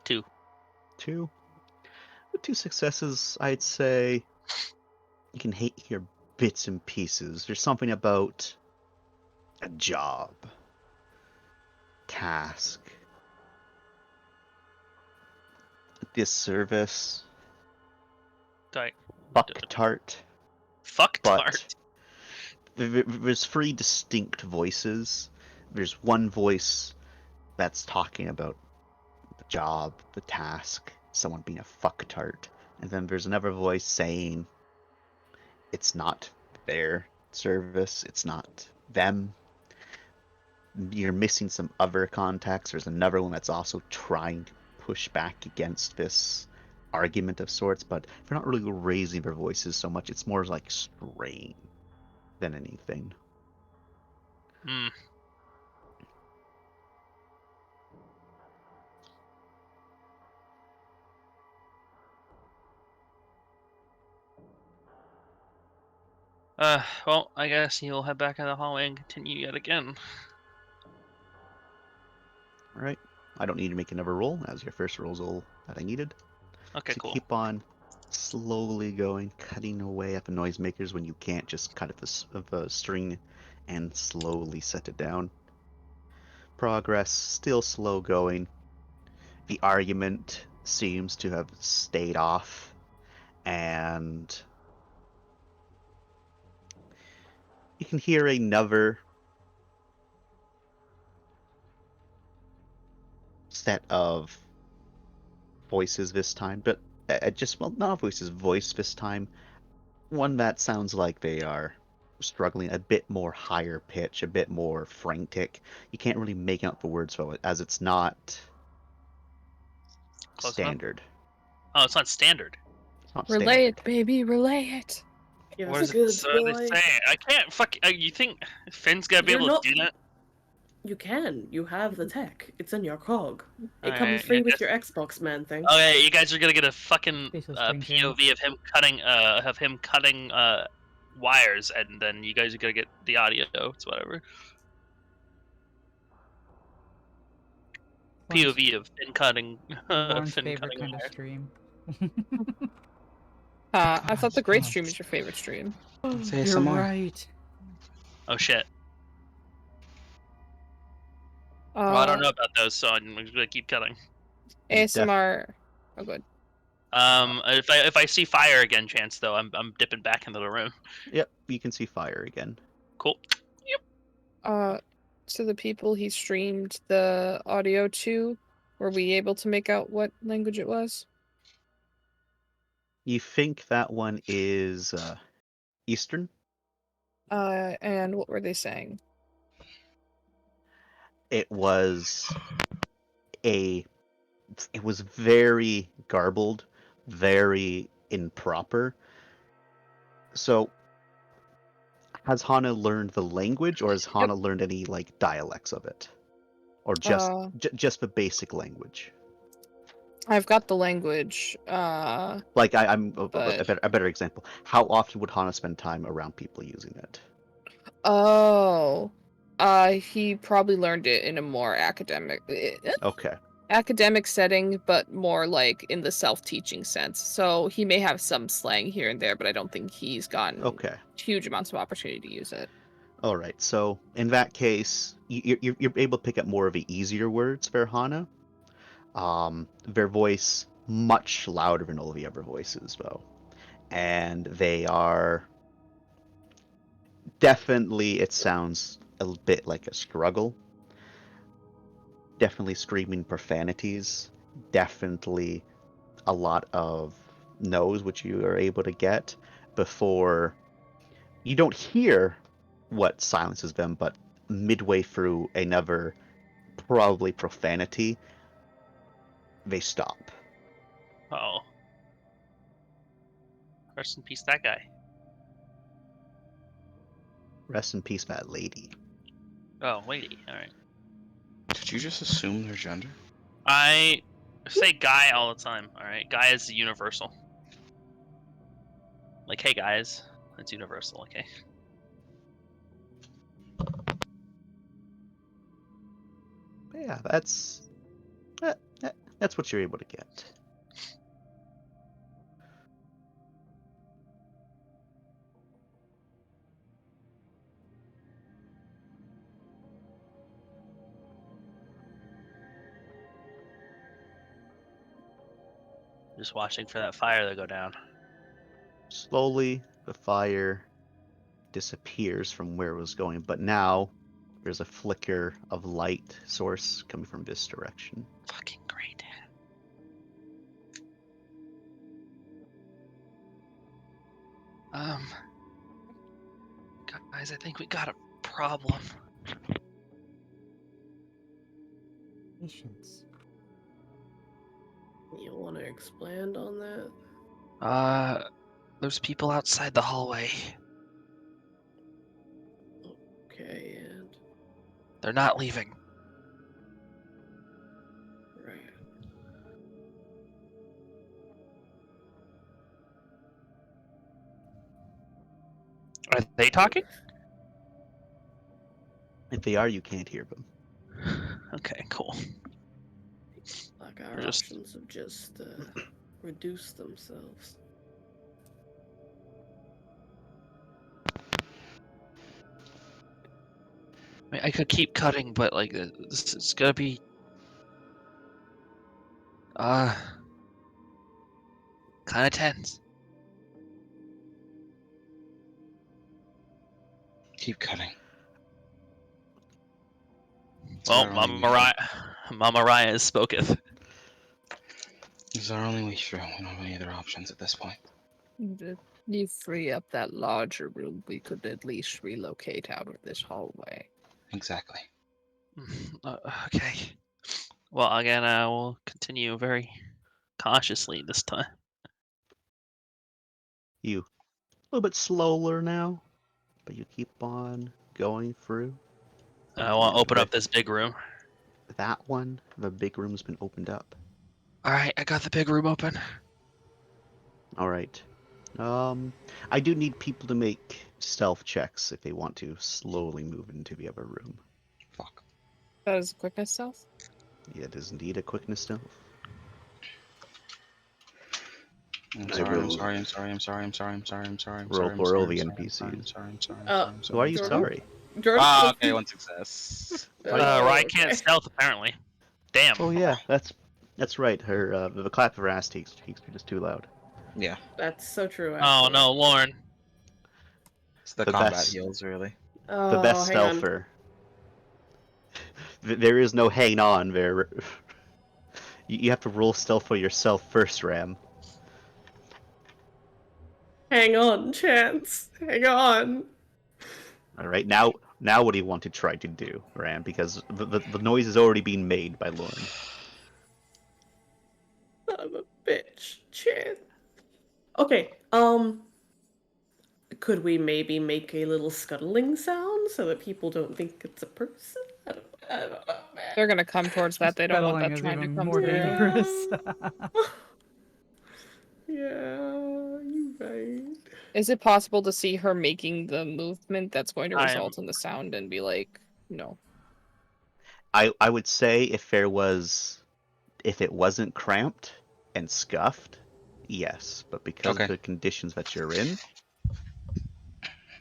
S7: 2.
S1: 2. With 2 successes, I'd say you can hear bits and pieces. There's something about a job, task, disservice,
S7: Sorry.
S1: buck tart.
S7: Fuck
S1: But
S7: tart.
S1: there's 3 distinct voices. There's one voice that's talking about the job, the task, someone being a fucktard. And then there's another voice saying it's not their service, it's not them. You're missing some other context. There's another one that's also trying to push back against this argument of sorts, but they're not really raising their voices so much. It's more like straying than anything.
S7: Hmm. Well, I guess you'll head back in the hallway and continue yet again.
S1: Alright. I don't need to make another roll, as your first roll's all that I needed.
S7: Okay,
S1: So
S7: cool.
S1: keep on slowly going, cutting away at the noisemakers when you can't just cut at the string and slowly set it down. Progress still slow going. The argument seems to have stayed off, and you can hear another set of voices this time, but not voices, voice this time. One that sounds like they are struggling a bit more higher pitch, a bit more frantic. You can't really make out the words for it, as it's not
S7: Close enough?
S1: standard.
S7: Oh, it's not standard.
S1: It's not
S6: Relay
S1: standard.
S6: it, baby. Relay it.
S4: Give
S7: What
S4: us
S7: is
S4: a
S7: it?
S4: good
S7: So they
S4: boy.
S7: say I can't fuck. You think Finn's gonna be
S4: You're
S7: able
S4: not-
S7: to do that?
S4: You can. You have the tech. It's in your cog. It
S7: Alright,
S4: comes free
S7: I
S4: with
S7: guess-
S4: your Xbox man thing.
S7: Okay, you guys are gonna get a fucking
S5: Face of string
S7: POV of him cutting wires, and then you guys are gonna get the audio. It's whatever.
S5: Lauren's-
S7: POV of Finn cutting.
S5: Lauren's
S7: Finn
S5: favorite
S7: cutting
S5: kind of
S7: wire.
S5: stream.
S6: I thought the Great
S5: God.
S6: Stream is your favorite stream.
S2: It's
S5: You're
S2: ASMR.
S5: right.
S7: Oh shit. Well, I don't
S6: Uh,
S7: know about those, so I'm gonna keep cutting.
S6: ASMR. Oh, good.
S7: If I see fire again, Chance, though, I'm dipping back into the room.
S1: Yep, you can see fire again.
S7: Cool.
S6: To the people he streamed the audio to, were we able to make out what language it was?
S1: You think that one is Eastern?
S6: And what were they saying?
S1: It was it was very garbled, very improper. So, has Hana learned the language, or has Hana learned any like dialects of it, or just just the basic language?
S6: I've got the language.
S1: Like I'm
S6: But-
S1: a better example. How often would Hana spend time around people using it?
S6: Oh. He probably learned it in a more
S1: Okay.
S6: academic setting, but more like in the self-teaching sense. So he may have some slang here and there, but I don't think he's gotten
S1: Okay.
S6: huge amounts of opportunity to use it.
S1: All right. So in that case, you're able to pick up more of the easier words for Hana. Their voice much louder than all the other voices, though, and they are definitely. It sounds a bit like a struggle. Definitely screaming profanities. Definitely a lot of no's, which you are able to get before you don't hear what silences them, but midway through another probably profanity, they stop.
S7: Oh. Rest in peace, that guy.
S1: Rest in peace, that lady.
S7: Oh, lady. All right.
S2: Did you just assume their gender?
S7: I say guy all the time. All right, guy is universal. Like, hey guys, that's universal. Okay.
S1: But yeah, that's what you're able to get.
S7: Just watching for that fire to go down.
S1: Slowly, the fire disappears from where it was going, but now there's a flicker of light source coming from this direction.
S7: Fucking great. Guys, I think we got a problem.
S5: Patience.
S4: You want to expand on that?
S7: There's people outside the hallway.
S4: Okay, and
S7: They're not leaving.
S4: right.
S7: Are they talking?
S1: If they are, you can't hear them.
S7: Okay, cool.
S4: Like our
S7: Or just-
S4: options have just reduced themselves.
S7: I mean, I could keep cutting, but like this is gonna be kind of tense.
S2: Keep cutting.
S7: Well,
S2: our only
S7: Mama
S2: way-
S7: Raya has spoketh.
S2: This is our only way through. We don't have any other options at this point.
S6: If you free up that larger room, we could at least relocate out of this hallway.
S2: Exactly.
S7: Okay. Well, again, I will continue very cautiously this time.
S1: You a little bit slower now, but you keep on going through.
S7: I want to open up
S1: Okay.
S7: this big room.
S1: That one, the big room's been opened up.
S7: All right, I got the big room open.
S1: All right. I do need people to make stealth checks if they want to slowly move into the other room.
S2: Fuck.
S6: That is quickness stealth?
S1: It is indeed a quickness stealth.
S2: I'm
S1: I
S2: sorry, I'm
S1: will
S2: sorry, I'm sorry, I'm sorry, I'm sorry, I'm sorry, I'm sorry, I'm
S1: roll
S2: sorry, I'm
S1: for all
S2: sorry,
S1: the
S2: I'm sorry, I'm
S1: NPCs.
S2: sorry, I'm sorry, I'm sorry, I'm
S4: Uh,
S2: sorry, I'm
S1: Who are you
S2: sorry.
S1: sorry?
S4: Jordan.
S2: Ah, okay, one success.
S7: Rye
S4: Oh,
S7: can't
S4: okay.
S7: stealth apparently. Damn.
S1: Oh yeah, that's right. Her the clap of her ass cheeks is too loud.
S8: Yeah,
S4: That's so true.
S7: Oh
S4: Actually.
S7: no, Lauren.
S8: it's the
S1: The
S8: combat
S1: best-
S8: heals, really.
S4: Oh,
S1: The best
S4: hang on.
S1: stealther. There is no hang on there. You have to roll stealth for yourself first, Ram.
S4: Hang on, Chance. Hang on.
S1: All right, now what do you want to try to do, Ram? Because the noise is already being made by Lauren.
S4: Son of a bitch, Chance. Okay. Could we maybe make a little scuttling sound so that people don't think it's a person? I don't know, man.
S6: They're gonna come towards that. They don't want
S5: Scuttling
S6: that
S5: is
S6: trying to
S5: even
S6: come
S5: more
S6: through.
S5: dangerous.
S4: Yeah, you right.
S6: Is it possible to see her making the movement that's going to
S7: I am-
S6: result in the sound and be like, no?
S1: I would say if it wasn't cramped and scuffed, yes, but because
S8: Okay.
S1: of the conditions that you're in,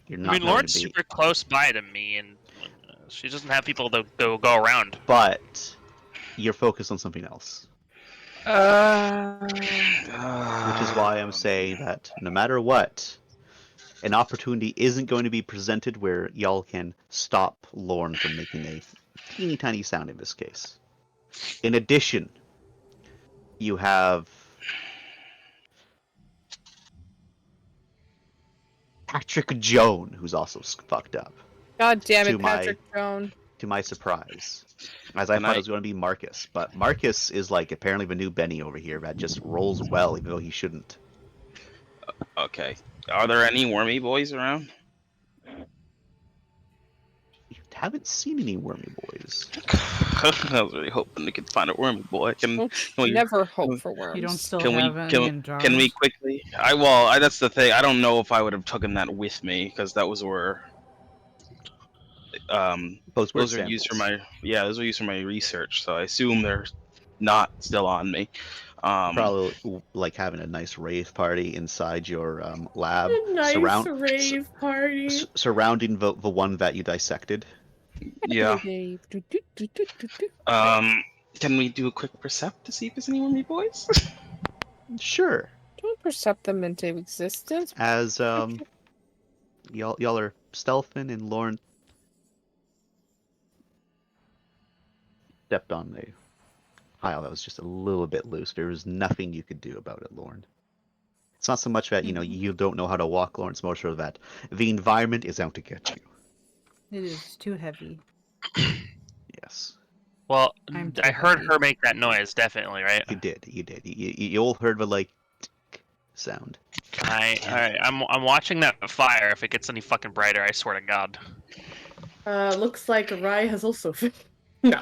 S1: you're not
S7: I mean,
S1: going
S7: Lauren's
S1: to be.
S7: super close by to me, and she doesn't have people to go around.
S1: But you're focused on something else, which is why I'm saying that no matter what, an opportunity isn't going to be presented where y'all can stop Lorne from making a teeny tiny sound in this case. In addition, you have Patrick Joan, who's also fucked up.
S6: God damn
S1: To
S6: it,
S1: my-
S6: Patrick Joan.
S1: To my surprise, as I
S2: And
S1: thought
S2: I-
S1: it was going to be Marcus, but Marcus is like apparently the new Benny over here that just rolls well, even though he shouldn't.
S2: Okay. Are there any wormy boys around?
S1: You haven't seen any wormy boys.
S2: I was really hoping we could find a wormy boy. Can we
S6: Never hope for worms.
S5: You don't still
S2: Can we-
S5: have any
S2: can-
S5: in jars?
S2: can we quickly? That's the thing. I don't know if I would have taken that with me because that was where
S1: Those were
S2: those are used for
S1: samples.
S2: those are used for my research. So I assume they're not still on me.
S1: Probably like having a nice rave party inside your lab,
S4: A nice rave party.
S1: surrounding the one that you dissected.
S2: Yeah.
S6: Babe.
S2: Can we do a quick percept to see if there's any wormy boys?
S1: Sure.
S6: Don't percept them into existence.
S1: As y'all are stealthing and Lauren stepped on the pile that was just a little bit loose. There was nothing you could do about it, Lauren. It's not so much that you don't know how to walk, Lauren. It's more so that the environment is out to get you.
S5: It is too heavy.
S1: Yes,
S7: Well,
S5: I'm
S7: I
S5: too
S7: heard
S5: happy.
S7: her make that noise, definitely, right?
S1: you did. You all heard the like tick sound.
S7: Alright, I'm watching that fire. If it gets any fucking brighter, I swear to God.
S4: Looks like Rai has also. No.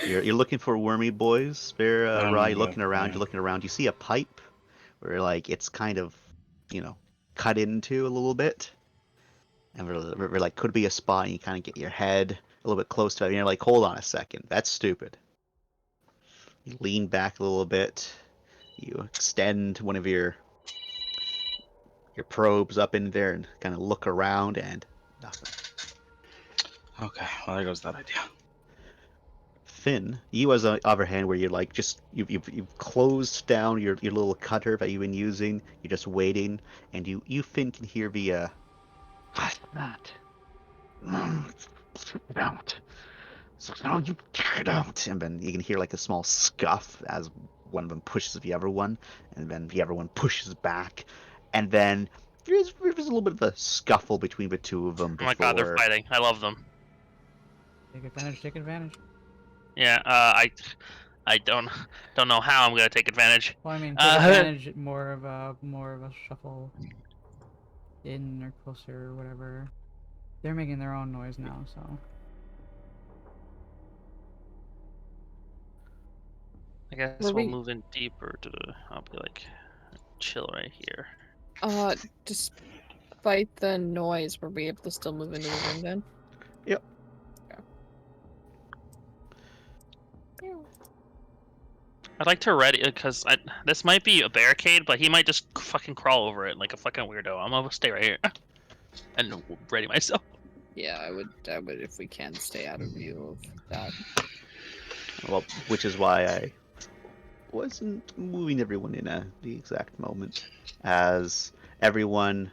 S1: You're looking for wormy boys. There, Rye. You're looking around.
S2: yeah.
S1: You're looking around. You see a pipe where like it's kind of, cut into a little bit, and we're like could be a spot. And you kind of get your head a little bit close to it. And you're like, hold on a second, that's stupid. You lean back a little bit. You extend one of your probes up in there and kind of look around, and nothing.
S2: Okay, well there goes that idea.
S1: Finn, you as on the other hand, where you're like just you've closed down your little cutter that you've been using. You're just waiting, and you Finn can hear the what's that? And then you can hear like a small scuff as one of them pushes the other one, and then the other one pushes back, and then there's a little bit of a scuffle between the two of them
S7: Oh
S1: before.
S7: my God, they're fighting. I love them.
S5: Take advantage, take advantage.
S7: Yeah, I don't know how I'm gonna take advantage.
S5: Well, I mean, take advantage, more of a shuffle in or closer or whatever. They're making their own noise now, so.
S7: I guess
S6: Were
S7: we'll
S6: we-
S7: move in deeper to. I'll be like, chill right here.
S6: Despite the noise, were we able to still move into the room then?
S1: Yep.
S6: Yeah.
S7: I'd like to ready because this might be a barricade, but he might just fucking crawl over it like a fucking weirdo. I'm gonna stay right here and ready myself.
S6: Yeah, I would if we can stay out of view of that.
S1: Well, which is why I wasn't moving everyone in at the exact moment, as everyone,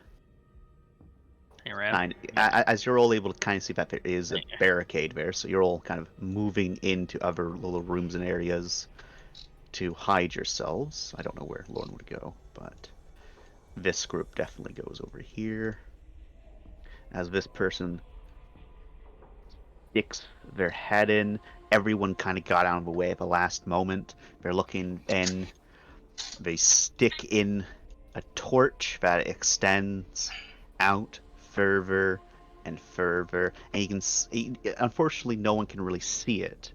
S7: Hey, Ram.
S1: as you're all able to kind of see that there is a barricade there, so you're all kind of moving into other little rooms and areas to hide yourselves. I don't know where Lorne would go, but this group definitely goes over here. As this person sticks their head in, everyone kind of got out of the way at the last moment. They're looking in. They stick in a torch that extends out further and further, and you can see, unfortunately no one can really see it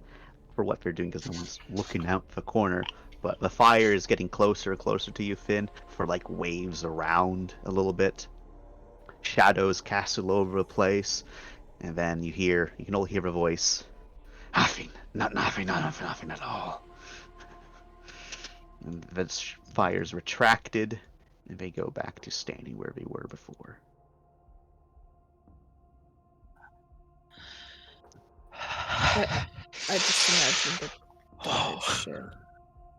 S1: for what they're doing because no one's looking out the corner, but the fire is getting closer and closer to you, Finn, for like waves around a little bit. Shadows cast all over the place, and then you can all hear a voice. Nothing at all. And the fire's retracted, and they go back to standing where they were before.
S6: I just imagined it. Oh shit!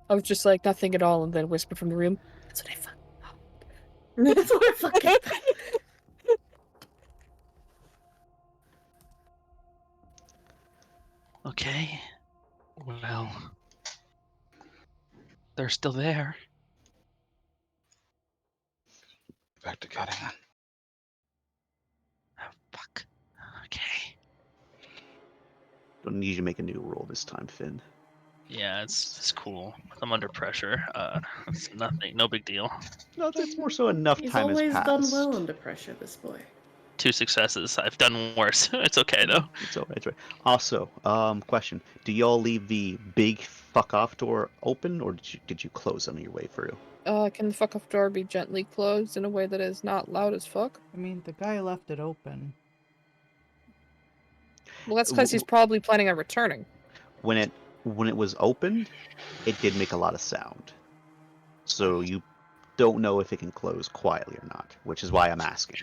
S6: I was just like nothing at all, and then whisper from the room. That's what I fucking thought. That's what I fucking thought.
S7: Okay. Well, they're still there.
S2: Back to cutting.
S7: Oh, fuck. Okay.
S1: Don't need you to make a new roll this time, Finn.
S7: Yeah, it's cool. I'm under pressure. It's nothing. No big deal.
S1: No, that's more so enough
S4: He's
S1: time has
S4: always
S1: passed.
S4: done well under pressure, this boy.
S7: 2 successes. I've done worse. It's okay though.
S1: It's alright. It's right. Also, question: do y'all leave the big fuck off door open, or did you close on your way through?
S6: Can the fuck off door be gently closed in a way that is not loud as fuck?
S5: I mean, the guy left it open.
S6: Well, that's because he's probably planning on returning.
S1: When it was opened, it did make a lot of sound. So you don't know if it can close quietly or not, which is why I'm asking.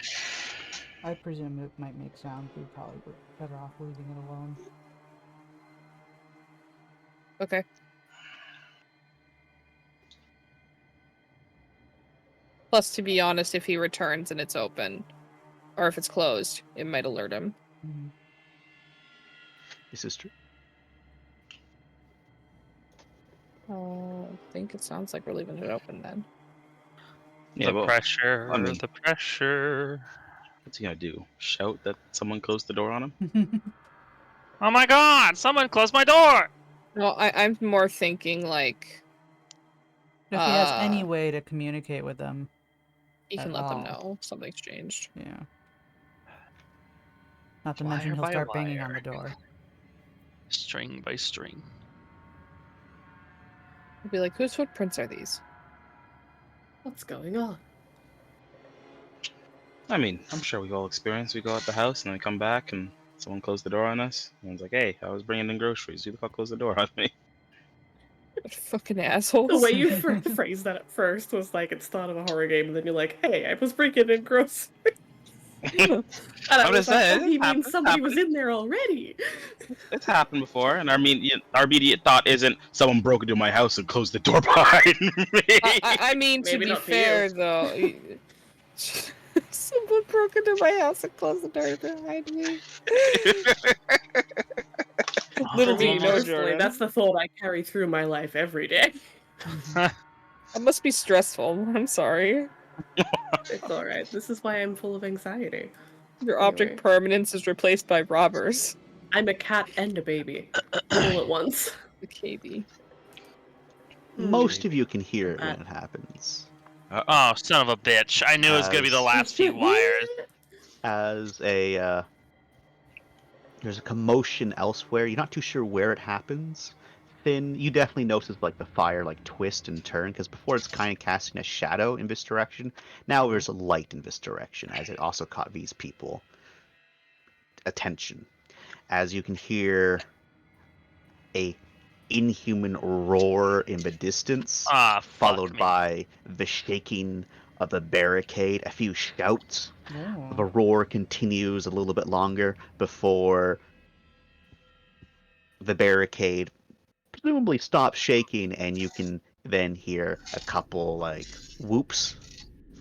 S5: I presume it might make sound. We'd probably be better off leaving it alone.
S6: Okay. Plus, to be honest, if he returns and it's open, or if it's closed, it might alert him.
S5: Mm-hmm.
S1: This is true.
S6: I think it sounds like we're leaving it open then.
S2: Yeah,
S7: The
S2: well,
S7: pressure.
S2: I mean-
S7: The pressure.
S2: what's he gonna do? Shout that someone closed the door on him?
S7: Oh my god! Someone closed my door!
S6: No, I'm more thinking like
S5: If he has any way to communicate with them,
S6: he can
S5: at
S6: let them
S5: all.
S6: know something's changed.
S5: yeah. Not to
S7: Wire
S5: mention he'll
S7: by
S5: start banging on
S7: wire.
S5: the door.
S7: String by string.
S6: He'll be like, whose footprints are these?
S4: What's going on?
S2: I mean, I'm sure we've all experienced. We go out the house and then we come back and someone closed the door on us. Someone's like, "Hey, I was bringing in groceries. Who the fuck closed the door on me?"
S6: What fucking assholes.
S4: The way you phrased that at first was like it's not of a horror game, and then you're like, "Hey, I was bringing in groceries." And I
S2: I'm
S4: was
S2: just
S4: like,
S2: saying,
S4: "Oh, he
S2: happens,
S4: means somebody was
S2: happens.
S4: in there already."
S2: It's happened before, and our immediate thought isn't someone broke into my house and closed the door behind me.
S6: I mean, to
S4: Maybe
S6: be
S4: not for
S6: fair,
S4: you.
S6: though, someone broke into my house and closed the door behind me. Little
S4: For
S6: do
S4: me,
S6: you know,
S4: personally,
S6: Jordan.
S4: that's the thought I carry through my life every day.
S6: That must be stressful. I'm sorry.
S4: It's all right. This is why I'm full of anxiety.
S6: Your object
S4: Anyway.
S6: permanence is replaced by robbers.
S4: I'm a cat and a baby, all at once.
S6: The KB.
S1: Most of you can hear it when it happens.
S7: Oh, son of a bitch. I knew it was gonna be the
S1: As-
S7: last few wires.
S1: As there's a commotion elsewhere. You're not too sure where it happens. Finn, you definitely notice like the fire like twist and turn, because before it's kind of casting a shadow in this direction. Now there's a light in this direction, as it also caught these people attention. As you can hear a inhuman roar in the distance,
S7: Ah, fuck
S1: followed
S7: me.
S1: by the shaking of the barricade, a few shouts.
S5: Oh.
S1: The roar continues a little bit longer before the barricade presumably stops shaking, and you can then hear a couple like whoops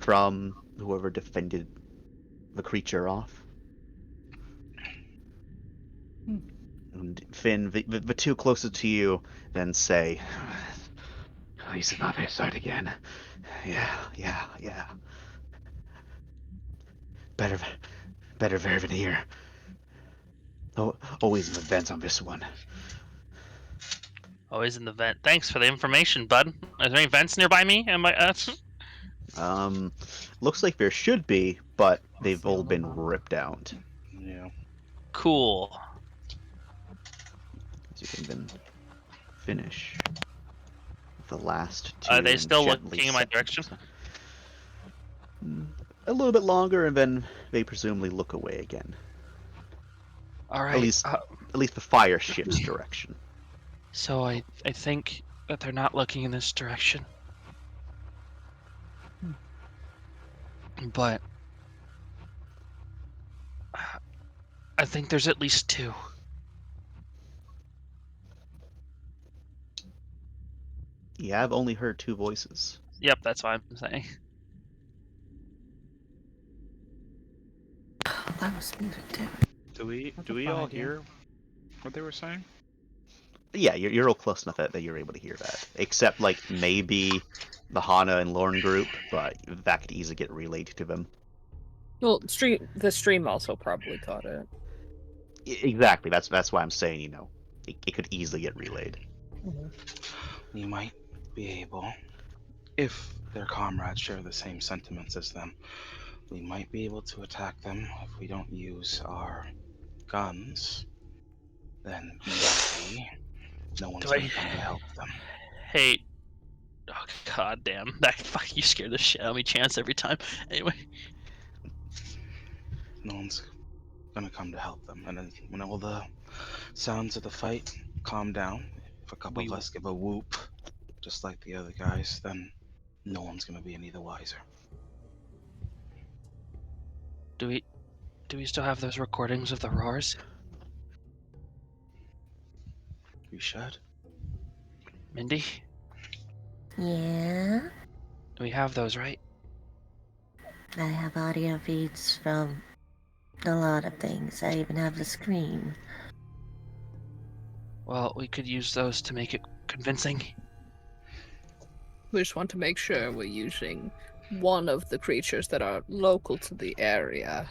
S1: from whoever defended the creature off.
S5: Hmm.
S1: And Finn, the two closest to you then say, "He's on their side again. Yeah. Better Vervin here. Oh, always in the vents on this one."
S7: Always in the vent. Thanks for the information, bud. Are there any vents nearby me? Am I?
S1: Looks like there should be, but they've
S5: See all
S1: all
S5: the
S1: been
S5: hot-
S1: ripped out.
S2: Yeah.
S7: Cool.
S1: So you can then finish the last two.
S7: Are they
S1: and
S7: still
S1: gently
S7: looking in my
S1: set them
S7: direction?
S1: aside. A little bit longer, and then they presumably look away again.
S7: All right.
S1: At least the fire shifts direction.
S7: So I think that they're not looking in this direction. But I think there's at least two.
S1: Yeah, I've only heard two voices.
S7: Yep, that's what I'm saying.
S3: That was muted too.
S5: That's
S8: Do
S5: a
S8: we
S5: fun
S8: all
S5: idea.
S8: hear what they were saying?
S1: Yeah, you're all close enough that you're able to hear that. Except, like, maybe the Hana and Lorne group, but that could easily get relayed to them.
S6: Well, the stream also probably caught it.
S1: Exactly, that's why I'm saying, it could easily get relayed.
S2: We might be able, if their comrades share the same sentiments as them, we might be able to attack them if we don't use our guns. Then maybe no one's
S7: Do
S2: going
S7: I-
S2: to come to help them.
S7: Hey. Oh, god damn. That fuck, you scare the shit out of me, Chance, every time. Anyway.
S2: No one's going to come to help them. And then when all the sounds of the fight calm down, if a couple of us give a whoop, just like the other guys, then no one's going to be any the wiser.
S7: Do we still have those recordings of the roars?
S2: We should.
S7: Mindy?
S3: Yeah,
S7: We have those, right?
S3: I have audio feeds from a lot of things. I even have the screen.
S7: Well, we could use those to make it convincing.
S6: We just want to make sure we're using one of the creatures that are local to the area.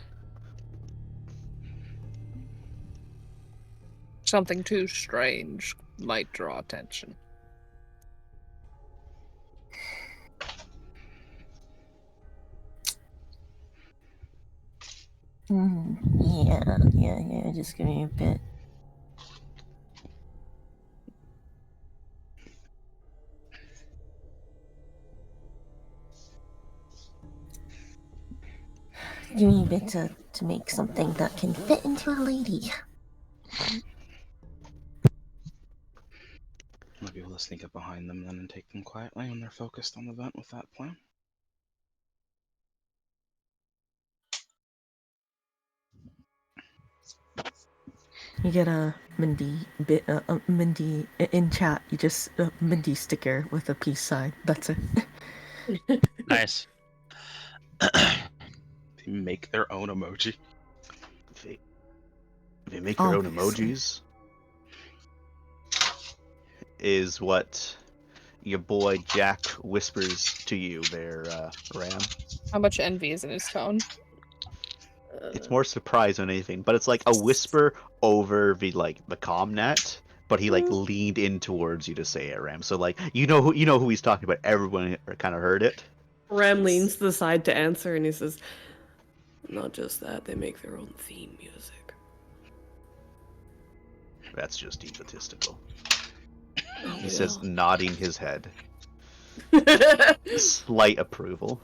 S6: Something too strange might draw attention.
S3: Yeah. Just give me a bit. Give me a bit to make something that can fit into a lady.
S2: Might be able to sneak up behind them then and take them quietly when they're focused on the vent with that plan.
S3: You get a Mindy Mindy in chat. You just a Mindy sticker with a peace sign. That's it.
S7: Nice.
S2: They make their own emoji.
S1: They make their own
S3: Obviously.
S1: emojis. Is what your boy Jack whispers to you there, Ram.
S6: How much envy is in his tone?
S1: It's more surprise than anything, but it's like a whisper over the comnet, but he leaned in towards you to say it, Ram. So you know who he's talking about. Everyone kind of heard it.
S4: Ram leans to the side to answer, and he says, "Not just that, they make their own theme music."
S1: That's just egotistical.
S4: Oh,
S1: He says,
S4: well.
S1: nodding his head, slight approval.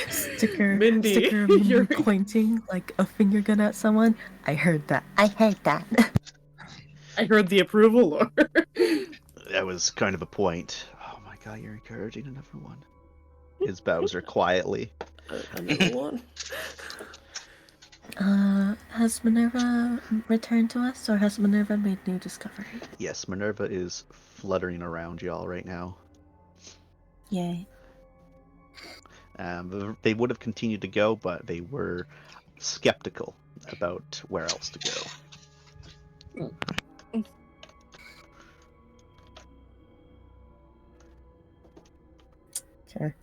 S3: Sticker
S4: Mindy,
S3: sticker of Mindy
S4: you're-
S3: pointing like a finger gun at someone. I heard that.
S4: I heard the approval, Lord.
S1: That was kind of a point. Oh my god, you're encouraging another one. His Bowser quietly.
S4: Another one.
S3: Has Minerva returned to us, or has Minerva made new discovery?
S1: Yes, Minerva is fluttering around y'all right now.
S3: Yay.
S1: They would have continued to go, but they were skeptical about where else to go.
S3: Sure.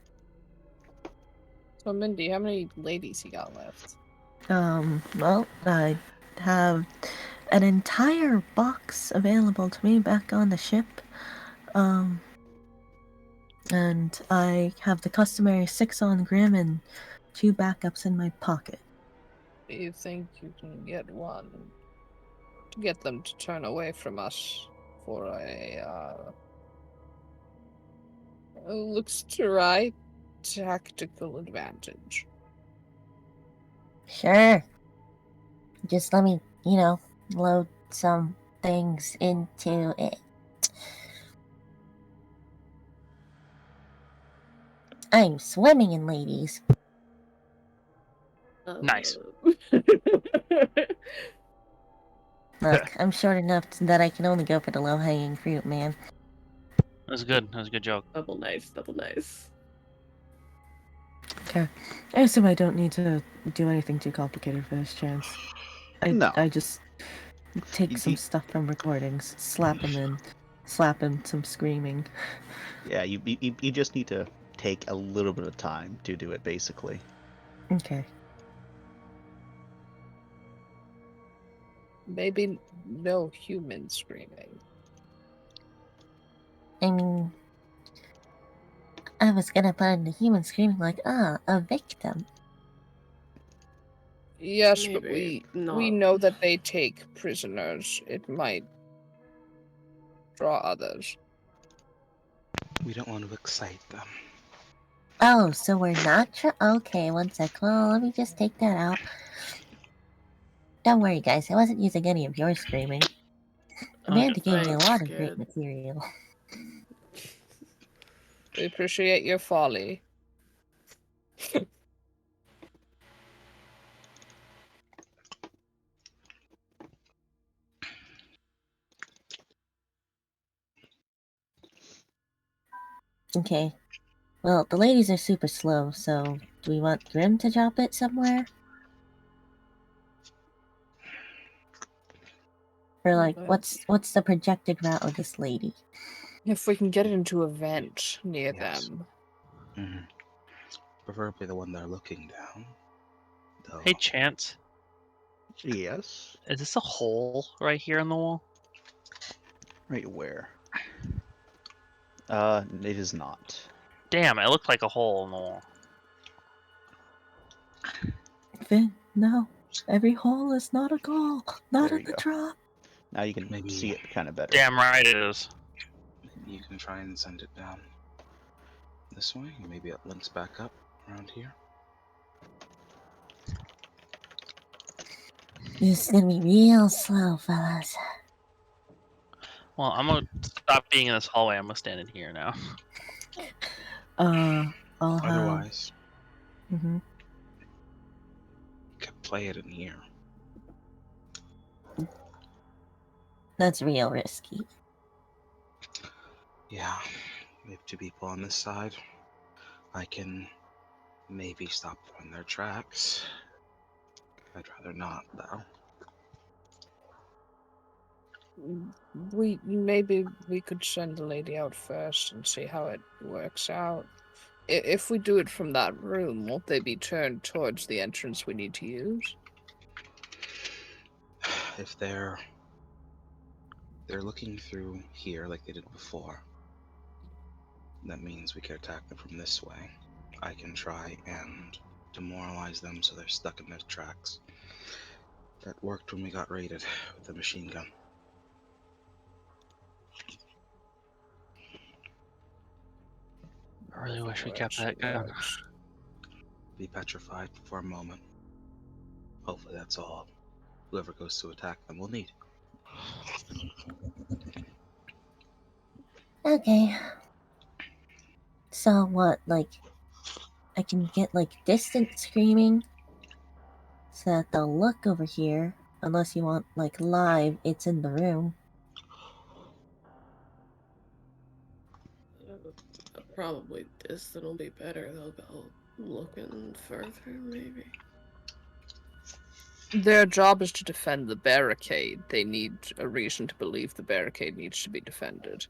S6: So Mindy, how many ladies you got left?
S3: Well, I have an entire box available to me back on the ship. And I have the customary 6 on Grim and 2 backups in my pocket.
S6: Do you think you can get one to get them to turn away from us for a looks to right tactical advantage?
S9: Sure. Just let me, load some things into it. I'm swimming in ladies.
S7: Nice.
S9: Look, I'm short enough that I can only go for the low-hanging fruit, man.
S7: That was good. That was a good joke.
S4: Double nice, double nice.
S3: Okay. I assume I don't need to do anything too complicated for this chance.
S1: No.
S3: I just take some stuff from recordings, slap them in, slap in some screaming.
S1: Yeah, you just need to take a little bit of time to do it, basically.
S3: Okay.
S6: Maybe no human screaming.
S9: I mean, I was gonna put in the human screaming like, a victim.
S6: Yes, but
S4: Maybe
S6: we
S4: not.
S6: know that they take prisoners. It might draw others.
S2: We don't want to excite them.
S9: Oh, so we're not okay, one sec. Well, let me just take that out. Don't worry, guys. I wasn't using any of your screaming. Amanda gave me a lot of great material.
S6: We appreciate your folly.
S9: Okay. Well, the ladies are super slow, so do we want Grim to drop it somewhere? Or like, what's the projected route of this lady?
S6: If we can get into a vent near
S2: Yes.
S6: them.
S2: Mm-hmm. Preferably the one they're looking down. Though.
S7: Hey, Chance.
S1: Yes.
S7: Is this a hole right here in the wall?
S1: Right where? It is not.
S7: Damn, it looked like a hole in the wall.
S3: Finn, no. Every hole is not a goal. Not
S1: There
S3: in
S1: you
S3: the
S1: go.
S3: drop.
S1: Now you can
S2: Maybe-
S1: see it kind of better.
S7: Damn right it is.
S2: Maybe you can try and send it down this way. Maybe it links back up around here.
S9: This is gonna be real slow, fellas.
S7: Well, I'm gonna stop being in this hallway. I'm gonna stand in here now.
S3: I'll have...
S2: Otherwise,
S3: Mm-hmm.
S2: you could play it in here.
S9: That's real risky.
S2: Yeah, we have 2 people on this side. I can maybe stop them in their tracks. I'd rather not, though.
S6: Maybe we could send the lady out first and see how it works out. If we do it from that room, won't they be turned towards the entrance we need to use?
S2: If they're looking through here like they did before, that means we can attack them from this way. I can try and demoralize them so they're stuck in their tracks. That worked when we got raided with the machine gun.
S7: I really wish we kept that gun.
S2: Be petrified for a moment. Hopefully that's all whoever goes to attack them will need.
S9: Okay. So what, like, I can get, like, distant screaming so that they'll look over here. Unless you want, like, live, it's in the room.
S4: Probably this will be better. They'll go looking further, maybe.
S6: Their job is to defend the barricade. They need a reason to believe the barricade needs to be defended.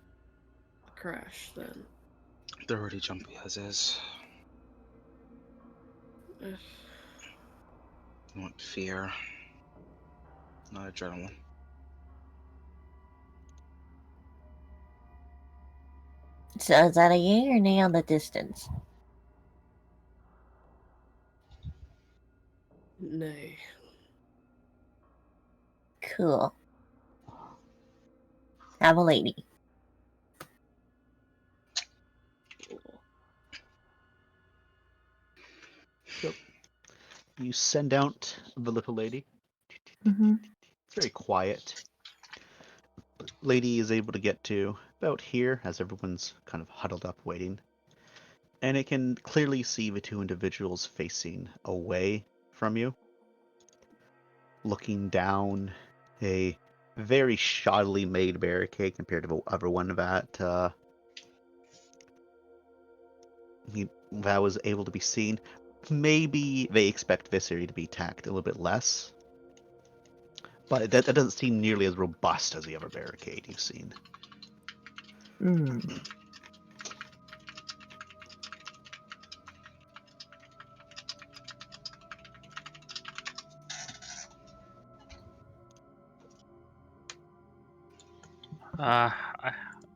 S4: Crash then.
S2: They're already jumpy as is.
S4: Ugh.
S2: I want fear, not adrenaline.
S9: So is that a yay or nay on the distance?
S4: Nay.
S9: Cool. Have a lady.
S1: You send out the little lady.
S9: Mm-hmm.
S1: It's very quiet. Lady is able to get to about here as everyone's kind of huddled up waiting. And it can clearly see the two individuals facing away from you. Looking down a very shoddily made barricade compared to the other one that that was able to be seen. Maybe they expect this area to be attacked a little bit less. But that doesn't seem nearly as robust as the other barricade you've seen.
S9: Hmm.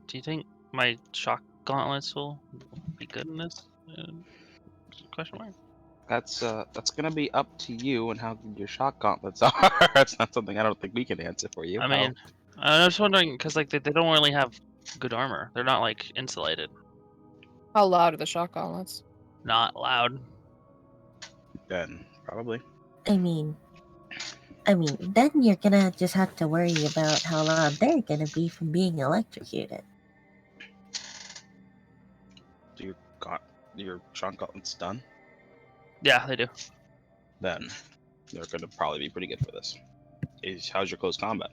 S7: Do you think my shock gauntlets will be good in this? Question mark.
S2: That's gonna be up to you and how good your shock gauntlets are. That's not something I don't think we can answer for you.
S7: I mean, I'm just wondering because like they don't really have good armor. They're not like insulated.
S6: How loud are the shock gauntlets?
S7: Not loud.
S2: Then probably.
S9: I mean, then you're gonna just have to worry about how loud they're gonna be from being electrocuted.
S2: Do your shock gauntlets done?
S7: Yeah, they do.
S2: Then they're gonna probably be pretty good for this. How's your close combat?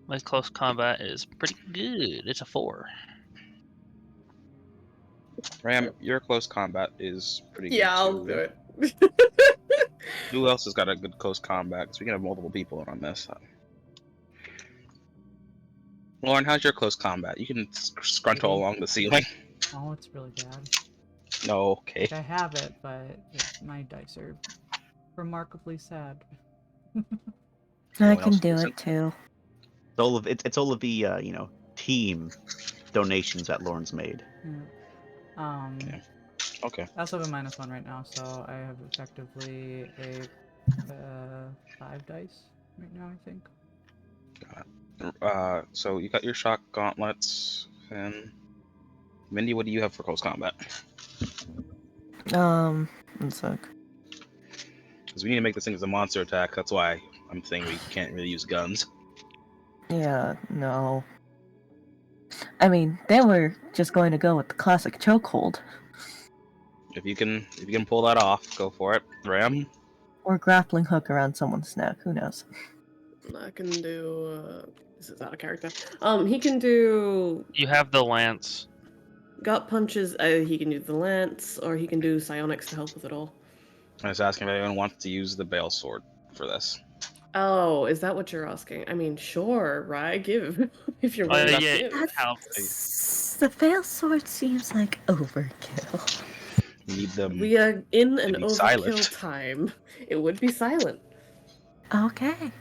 S7: My close combat is pretty good. It's a 4.
S2: Ram, your close combat is pretty good.
S4: Yeah, I'll
S2: too.
S4: do it.
S2: Who else has got a good close combat? Because we can have multiple people in on this. Lauren, how's your close combat? You can scruntle along the ceiling.
S5: Oh, it's really bad.
S2: No, okay.
S5: Like, I have it, but my dice are remarkably sad.
S9: I can do it too.
S1: It's all of the team donations that Lauren's made.
S5: Yeah.
S2: Yeah. Okay.
S5: I also have a -1 right now, so I have effectively a 5 dice right now, I think.
S2: So you got your shock gauntlets, and Mindy, what do you have for close combat?
S9: One sec.
S2: Because we need to make this thing as a monster attack. That's why I'm saying we can't really use guns.
S9: Yeah, no. I mean, they were just going to go with the classic chokehold.
S2: If you can pull that off, go for it. Ram.
S9: Or grappling hook around someone's neck, who knows?
S4: I can do. This is out of character. He can do
S7: You have the lance.
S4: gut punches. He can do the lance, or he can do psionics to help with it all.
S2: I was asking if anyone wants to use the Bale Sword for this.
S4: Oh, is that what you're asking? I mean, sure, right? Give if you're willing to
S7: Yeah,
S4: give.
S7: how?
S9: The veil sword seems like overkill.
S2: Need them.
S4: We are in an
S2: be
S4: overkill
S2: silent.
S4: time. It would be silent.
S9: Okay.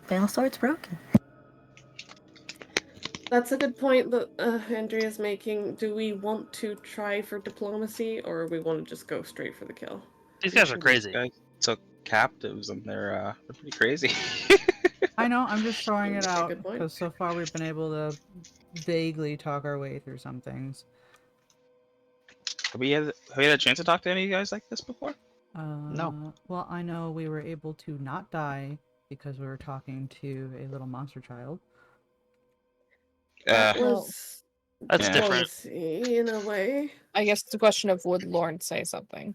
S9: Veil sword's broken.
S4: That's a good point that Andrea's making. Do we want to try for diplomacy, or we want to just go straight for the kill?
S7: These guys are crazy.
S2: These guys took captives, and they're pretty crazy.
S5: I know, I'm just throwing it
S4: That's a
S5: out,
S4: good point.
S5: because so far we've been able to vaguely talk our way through some things.
S2: Have we had a chance to talk to any of you guys like this before?
S1: No.
S5: Well, I know we were able to not die because we were talking to a little monster child.
S4: That
S2: Well,
S4: was
S7: That's
S2: Yeah.
S7: different.
S4: diplomacy in a way.
S6: I guess it's a question of would Lauren say something?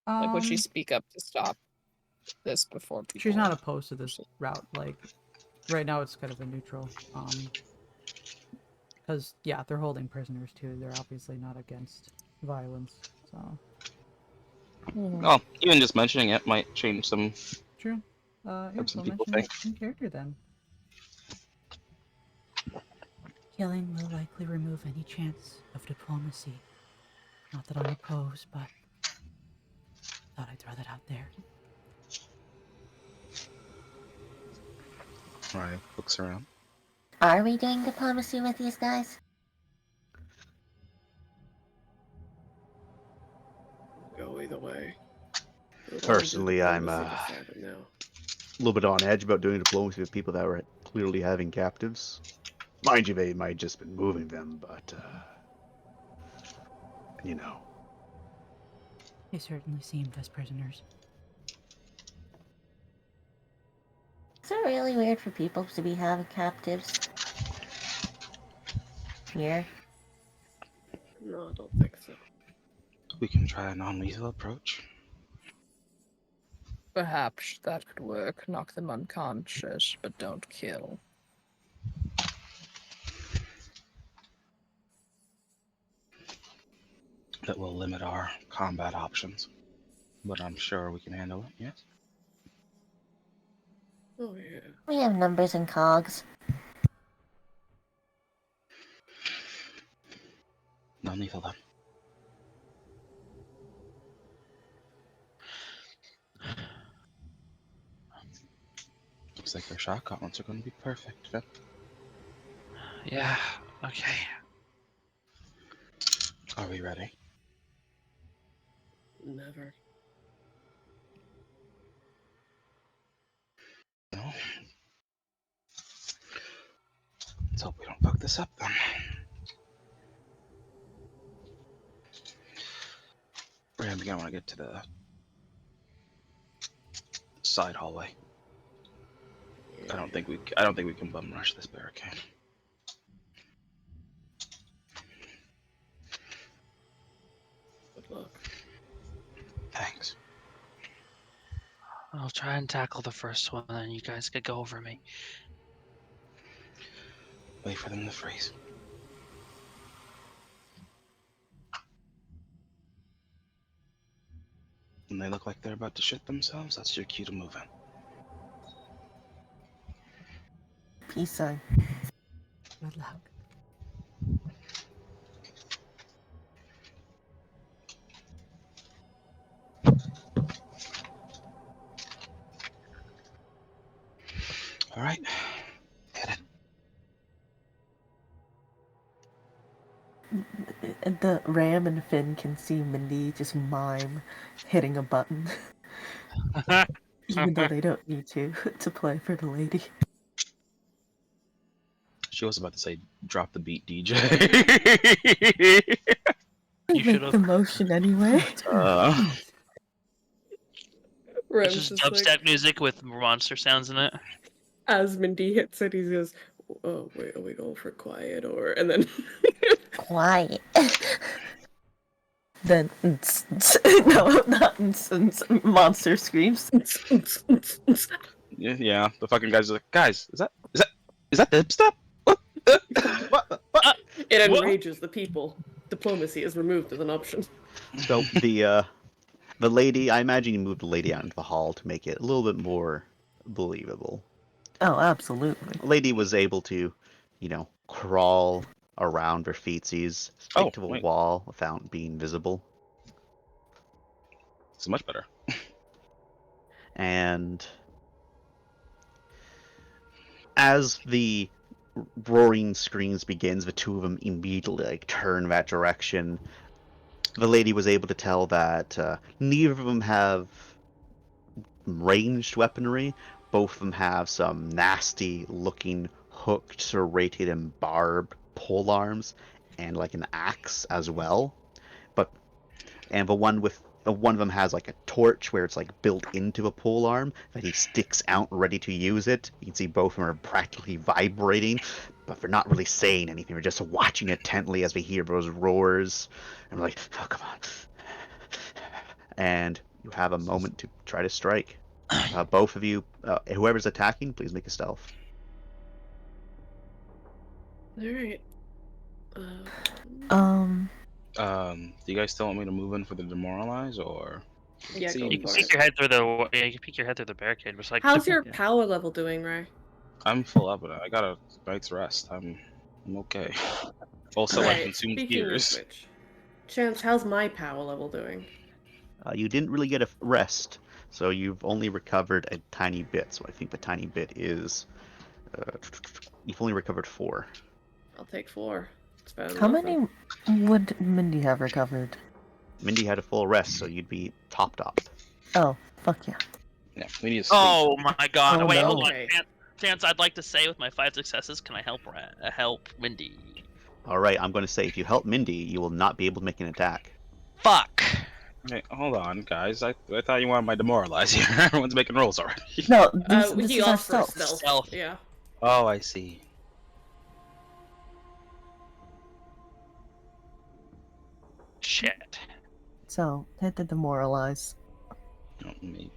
S6: Like, would she speak up to stop this before people?
S5: She's not opposed to this route. Like, right now it's kind of a neutral. Because yeah, they're holding prisoners too. They're obviously not against violence. So
S2: well, even just mentioning it might change some.
S5: true. Yeah,
S2: Have some
S5: so
S2: people
S5: mention it in character then. Killing will likely remove any chance of diplomacy. Not that I'm opposed, but thought I'd throw that out there.
S2: Right, looks around.
S9: Are we doing diplomacy with these guys?
S4: Go either way. We're going to
S1: Personally, I'm
S4: diplomacy to start it now.
S1: a little bit on edge about doing diplomacy with people that were clearly having captives. Mind you, they might just been moving them, but you know.
S5: They certainly seemed as prisoners.
S9: Is it really weird for people to be having captives? Here?
S4: No, I don't think so.
S2: We can try a non-lethal approach.
S6: Perhaps that could work. Knock them unconscious, but don't kill.
S2: That will limit our combat options, but I'm sure we can handle it. Yes.
S4: Oh yeah.
S9: We have numbers and cogs.
S2: Non-lethal then. Looks like our shot gauntlets are going to be perfect, Finn.
S7: Yeah. Okay.
S2: Are we ready?
S4: Never.
S2: No. Let's hope we don't fuck this up then. I think I want to get to the side hallway. I don't think we can bum rush this barricade.
S4: Good luck.
S2: Thanks.
S7: I'll try and tackle the first one, and you guys could go over me.
S2: Wait for them to freeze. When they look like they're about to shit themselves, that's your cue to move in.
S3: Peace sign.
S5: Good luck.
S2: All right, hit it.
S3: The Ram and Finn can see Mindy just mime hitting a button. Even though they don't need to play for the lady.
S2: She was about to say, "Drop the beat, DJ."
S3: They
S7: You
S3: make
S7: should've.
S3: the motion anyway.
S4: Rem's
S7: Just
S4: just like,
S7: dubstep music with monster sounds in it.
S4: as Mindy hits it, he goes, "Oh wait, are we going for quiet or?" And then
S9: Quiet.
S3: Then no, not monster screams.
S2: Yeah, the fucking guys are like, guys, is that dubstep? What?
S4: it enrages the people. Diplomacy is removed as an option.
S1: So the lady, I imagine you moved the lady out into the hall to make it a little bit more believable.
S3: Oh, absolutely.
S1: The lady was able to, crawl around her feetsies, stick to a
S2: wait.
S1: wall without being visible.
S2: It's much better.
S1: And as the roaring screams begins, the two of them immediately turn that direction. The lady was able to tell that neither of them have ranged weaponry. Both of them have some nasty looking hooked, serrated, and barbed polearms, and like an axe as well. And the one with one of them has like a torch where it's like built into a pole arm that he sticks out ready to use it. You can see both of them are practically vibrating, but they're not really saying anything. We're just watching intently as we hear those roars, and we're like, oh, come on. And you have a moment to try to strike. Both of you, whoever's attacking, please make a stealth.
S4: Alright.
S2: Do you guys still want me to move in for the demoralize, or?
S4: Yeah,
S2: See,
S4: go
S7: You can
S4: for
S7: peek
S4: it.
S7: your head through the you can peek your head through the barricade. It's like
S4: How's your
S7: yeah.
S4: power level doing, Ray?
S2: I'm full up, but I got a night's rest. I'm okay. Also, I
S4: Alright,
S2: consumed
S4: speaking of
S2: gears.
S4: which. Chance, how's my power level doing?
S1: You didn't really get a rest, so you've only recovered a tiny bit. So I think the tiny bit is you've only recovered 4.
S4: I'll take 4. It's better than
S3: How
S4: nothing.
S3: many would Mindy have recovered?
S1: Mindy had a full rest, so you'd be topped up.
S3: Oh, fuck yeah.
S2: Yeah, we need to sleep.
S7: Oh my god!
S3: Oh,
S7: Wait,
S3: no.
S7: hold on.
S4: Okay.
S7: Chance, I'd like to say with my 5 successes, can I help help Mindy?
S1: All right, I'm going to say if you help Mindy, you will not be able to make an attack.
S7: Fuck.
S2: Hey, hold on, guys. I thought you wanted my demoralize here. Everyone's making rolls already.
S3: No, this
S4: He
S3: is our
S4: offers
S3: stealth.
S7: Stealth.
S4: Yeah.
S2: Oh, I see.
S7: Shit.
S3: So, hit the demoralize.
S2: Oh, maybe.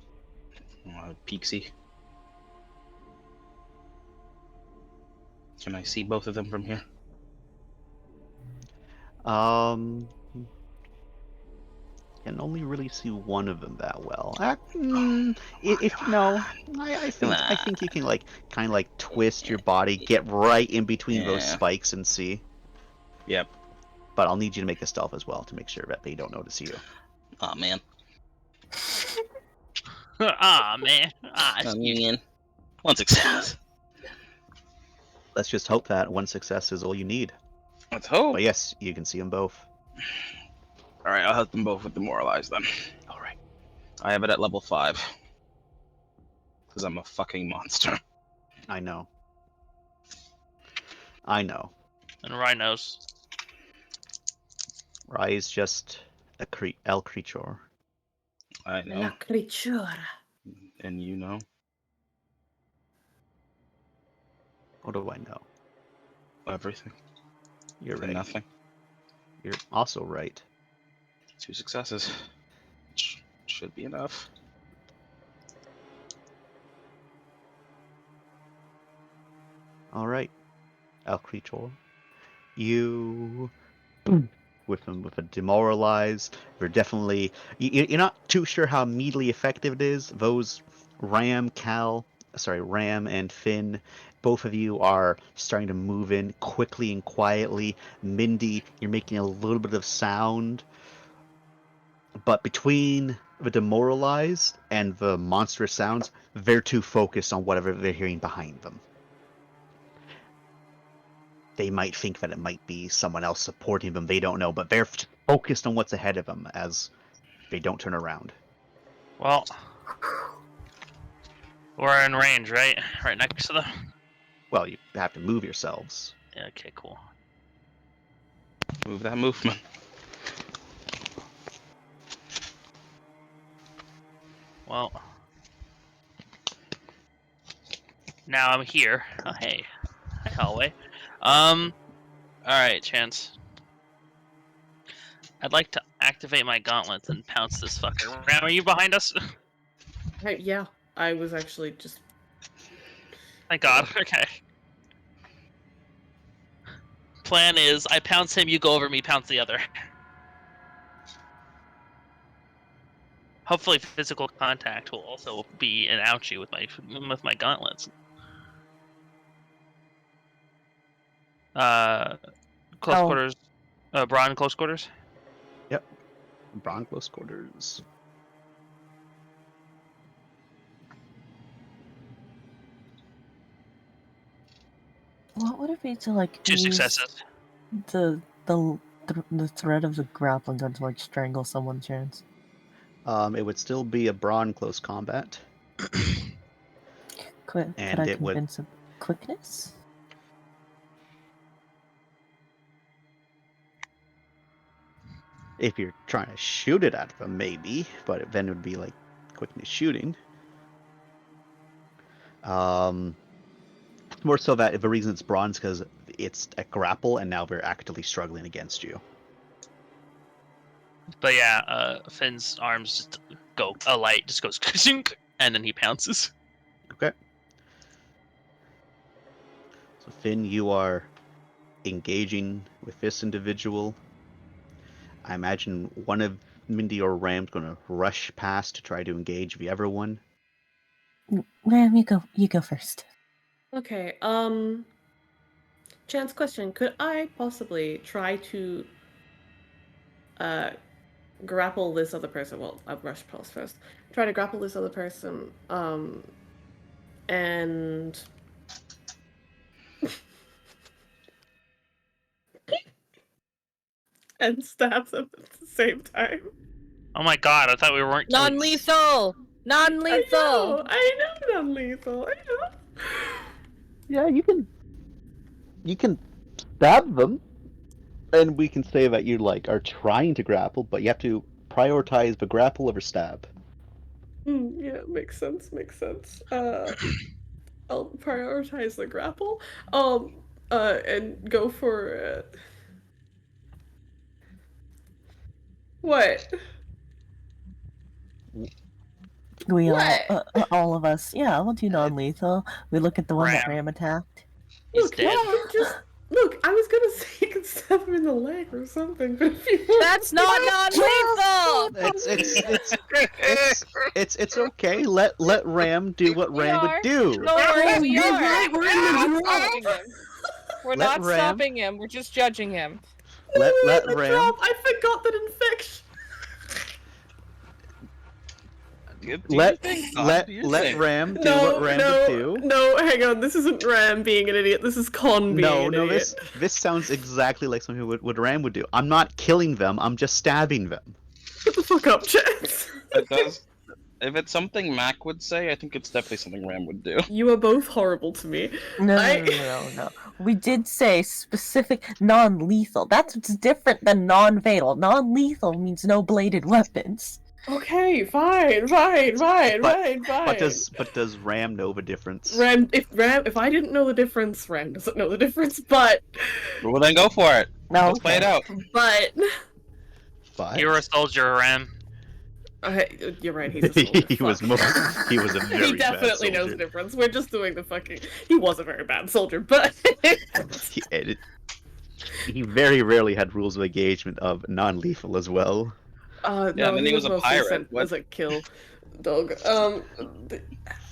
S2: Peaksy. Can I see both of them from here?
S1: Can only really see one of them that well. I think you can kind of like twist your body, get right in between those
S2: Yeah.
S1: spikes and see.
S2: Yep.
S1: But I'll need you to make a stealth as well to make sure that they don't notice you.
S2: Oh man.
S7: Ah man.
S2: Man. One success.
S1: Let's just hope that one success is all you need.
S2: Let's hope.
S1: But yes, you can see them both.
S2: All right, I'll help them both with demoralize then.
S1: All right.
S2: I have it at level 5. Because I'm a fucking monster.
S1: I know.
S7: And rhinos.
S1: Rai is just a El creature.
S2: I know.
S4: La creatura.
S2: And you know.
S1: What do I know?
S2: Everything.
S1: You're
S2: And
S1: right.
S2: nothing.
S1: You're also right.
S2: 2 successes. Should be enough.
S1: All right, El creature. You with a demoralized. You're definitely you're not too sure how immediately effective it is. Those Ram and Finn, both of you are starting to move in quickly and quietly. Mindy, you're making a little bit of sound, but between the demoralized and the monstrous sounds, they're too focused on whatever they're hearing behind them. They might think that it might be someone else supporting them. They don't know, but they're focused on what's ahead of them as they don't turn around.
S7: Well, we're in range, right? Right next to them.
S1: Well, you have to move yourselves.
S7: Yeah, okay, cool.
S2: Move that movement.
S7: Well, now I'm here. Oh, hey. Hi, hallway. Alright, Chance. I'd like to activate my gauntlets and pounce this fucker. Ram, are you behind us?
S4: Hey, yeah, I was actually just.
S7: Thank God. Okay. Plan is, I pounce him, you go over me, pounce the other. Hopefully physical contact will also be an ouchie with my gauntlets. Close quarters. Braun, close quarters.
S1: Yep. Braun close quarters.
S3: What would it be to like
S7: 2
S3: use
S7: successes.
S3: the thread of the grappling gun to like strangle someone, Chance?
S1: It would still be a Braun close combat.
S3: Could
S1: And
S3: I
S1: it would-
S3: convince him? Quickness?
S1: If you're trying to shoot it at them, maybe, but then it would be like quickness shooting. More so that the reason it's bronze because it's a grapple, and now they're actively struggling against you.
S7: But yeah, Finn's arms just go, a light just goes, and then he pounces.
S1: Okay. So Finn, you are engaging with this individual. I imagine one of Mindy or Ram's going to rush past to try to engage the other one.
S9: Ram, you go first.
S4: Okay, chance question. Could I possibly try to grapple this other person? Well, I'll rush past first. Try to grapple this other person, and and stab them at the same time.
S7: Oh my god, I thought we weren't killing-
S6: Non-lethal! Non-lethal!
S4: I know non-lethal. I know.
S1: Yeah, you can stab them, and we can say that you are trying to grapple, but you have to prioritize the grapple over stab.
S4: Yeah, makes sense. Makes sense. I'll prioritize the grapple. And go for what?
S9: We
S4: What?
S9: all of us, yeah, we'll do non-lethal. We look at the one that
S7: Ram.
S9: Ram attacked.
S7: He's
S4: Look,
S7: dead.
S4: look. I was gonna say you could stab him in the leg or something, but if you
S6: That's not non-lethal!
S1: It's okay. Let Ram do what
S6: We
S1: Ram
S6: are.
S1: would do.
S6: No worries, we
S4: you're
S6: are.
S4: right, we're in the
S6: We're not stopping him. We're
S1: Let
S6: not
S1: Ram-
S6: stopping him. We're just judging him.
S1: Let
S4: the
S1: Ram.
S4: drop. I forgot that infection.
S1: Let
S2: Ram.
S1: Ram do what Ram would do.
S4: No, hang on. This isn't Ram being an idiot. This is Con being an idiot.
S1: This sounds exactly like something what Ram would do. I'm not killing them. I'm just stabbing them.
S4: Shut the fuck up, Chance.
S2: It does. If it's something Mac would say, I think it's definitely something Ram would do.
S4: You are both horrible to me.
S9: No. We did say specific non-lethal. That's what's different than non-fatal. Non-lethal means no bladed weapons.
S4: Okay, fine.
S1: But does Ram know the difference?
S4: If I didn't know the difference, Ram doesn't know the difference, but
S2: Well, then go for it.
S9: No,
S2: Let's play it out.
S4: but
S1: But
S7: You're a soldier, Ram.
S4: you're right, he's a soldier.
S1: he was a very
S4: He definitely
S1: bad
S4: knows the
S1: soldier.
S4: difference. We're just doing the fucking. He was a very bad soldier, but
S1: He very rarely had rules of engagement of non-lethal as well.
S2: Yeah,
S4: no,
S2: and then he was a
S4: mostly
S2: pirate.
S4: sent
S2: What?
S4: as a kill dog.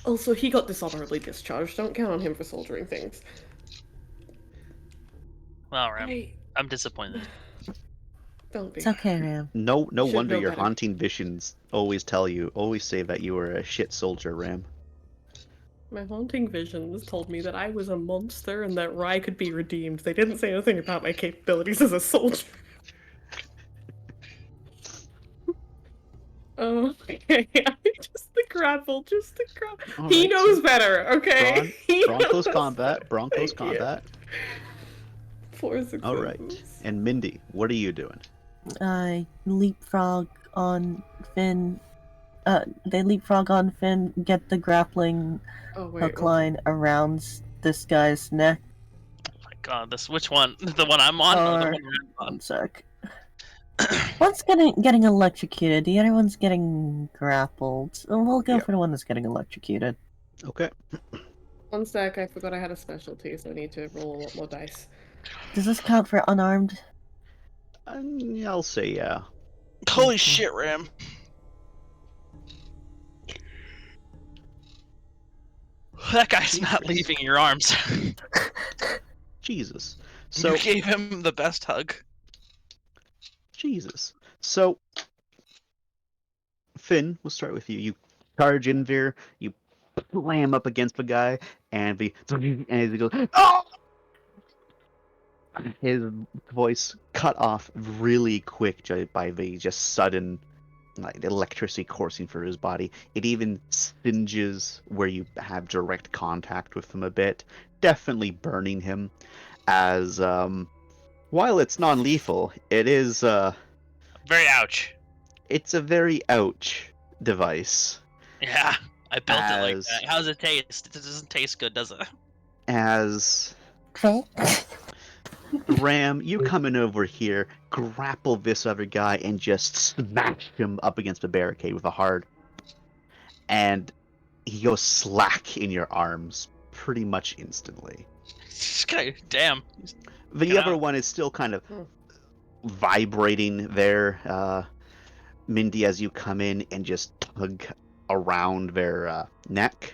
S4: Also, he got dishonorably discharged. Don't count on him for soldiering things.
S7: Well, Ram, I'm disappointed.
S4: Don't be.
S9: it's okay, Ram.
S1: No
S4: Should
S1: wonder
S4: know
S1: your
S4: better.
S1: haunting visions always say that you were a shit soldier, Ram.
S4: My haunting visions told me that I was a monster and that Rai could be redeemed. They didn't say anything about my capabilities as a soldier. Okay, just the grapple.
S1: All
S4: He
S1: right,
S4: knows
S1: so
S4: better, okay? He
S1: Broncos
S4: knows
S1: combat. Broncos
S4: Thank you.
S1: combat.
S4: 4 successes.
S1: All right. And Mindy, what are you doing?
S9: I leapfrog on Finn. They leapfrog on Finn, get the grappling
S4: Oh, wait.
S9: hook line around this guy's neck.
S7: Oh my god, which one? The one I'm on? Or the
S9: Or-
S7: one Ram's on?
S9: One sec. One's getting electrocuted, the other one's getting grappled. We'll go
S1: Yeah.
S9: for the one that's getting electrocuted.
S1: Okay.
S4: One sec, I forgot I had a specialty, so I need to roll a lot more dice.
S9: Does this count for unarmed?
S1: I'll say yeah.
S2: Holy shit, Ram.
S7: That guy's not leaving your arms.
S1: Jesus. So
S7: You gave him the best hug.
S1: Jesus. So Finn, we'll start with you. You charge in there, you slam up against the guy, and he goes, "Oh!" His voice cut off really quick by the just sudden electricity coursing through his body. It even singes where you have direct contact with him a bit, definitely burning him. As while it's non-lethal, it is
S7: Very ouch.
S1: It's a very ouch device.
S7: Yeah, I built it like
S1: As-
S7: that. How does it taste? It doesn't taste good, does it?
S1: As
S9: Fake.
S1: Ram, you coming over here, grapple this other guy, and just smash him up against the barricade with a hard. And he goes slack in your arms pretty much instantly.
S7: This guy, damn.
S1: The
S7: Get
S1: other
S7: out.
S1: one is still kind of vibrating there, Mindy, as you come in and just tug around their neck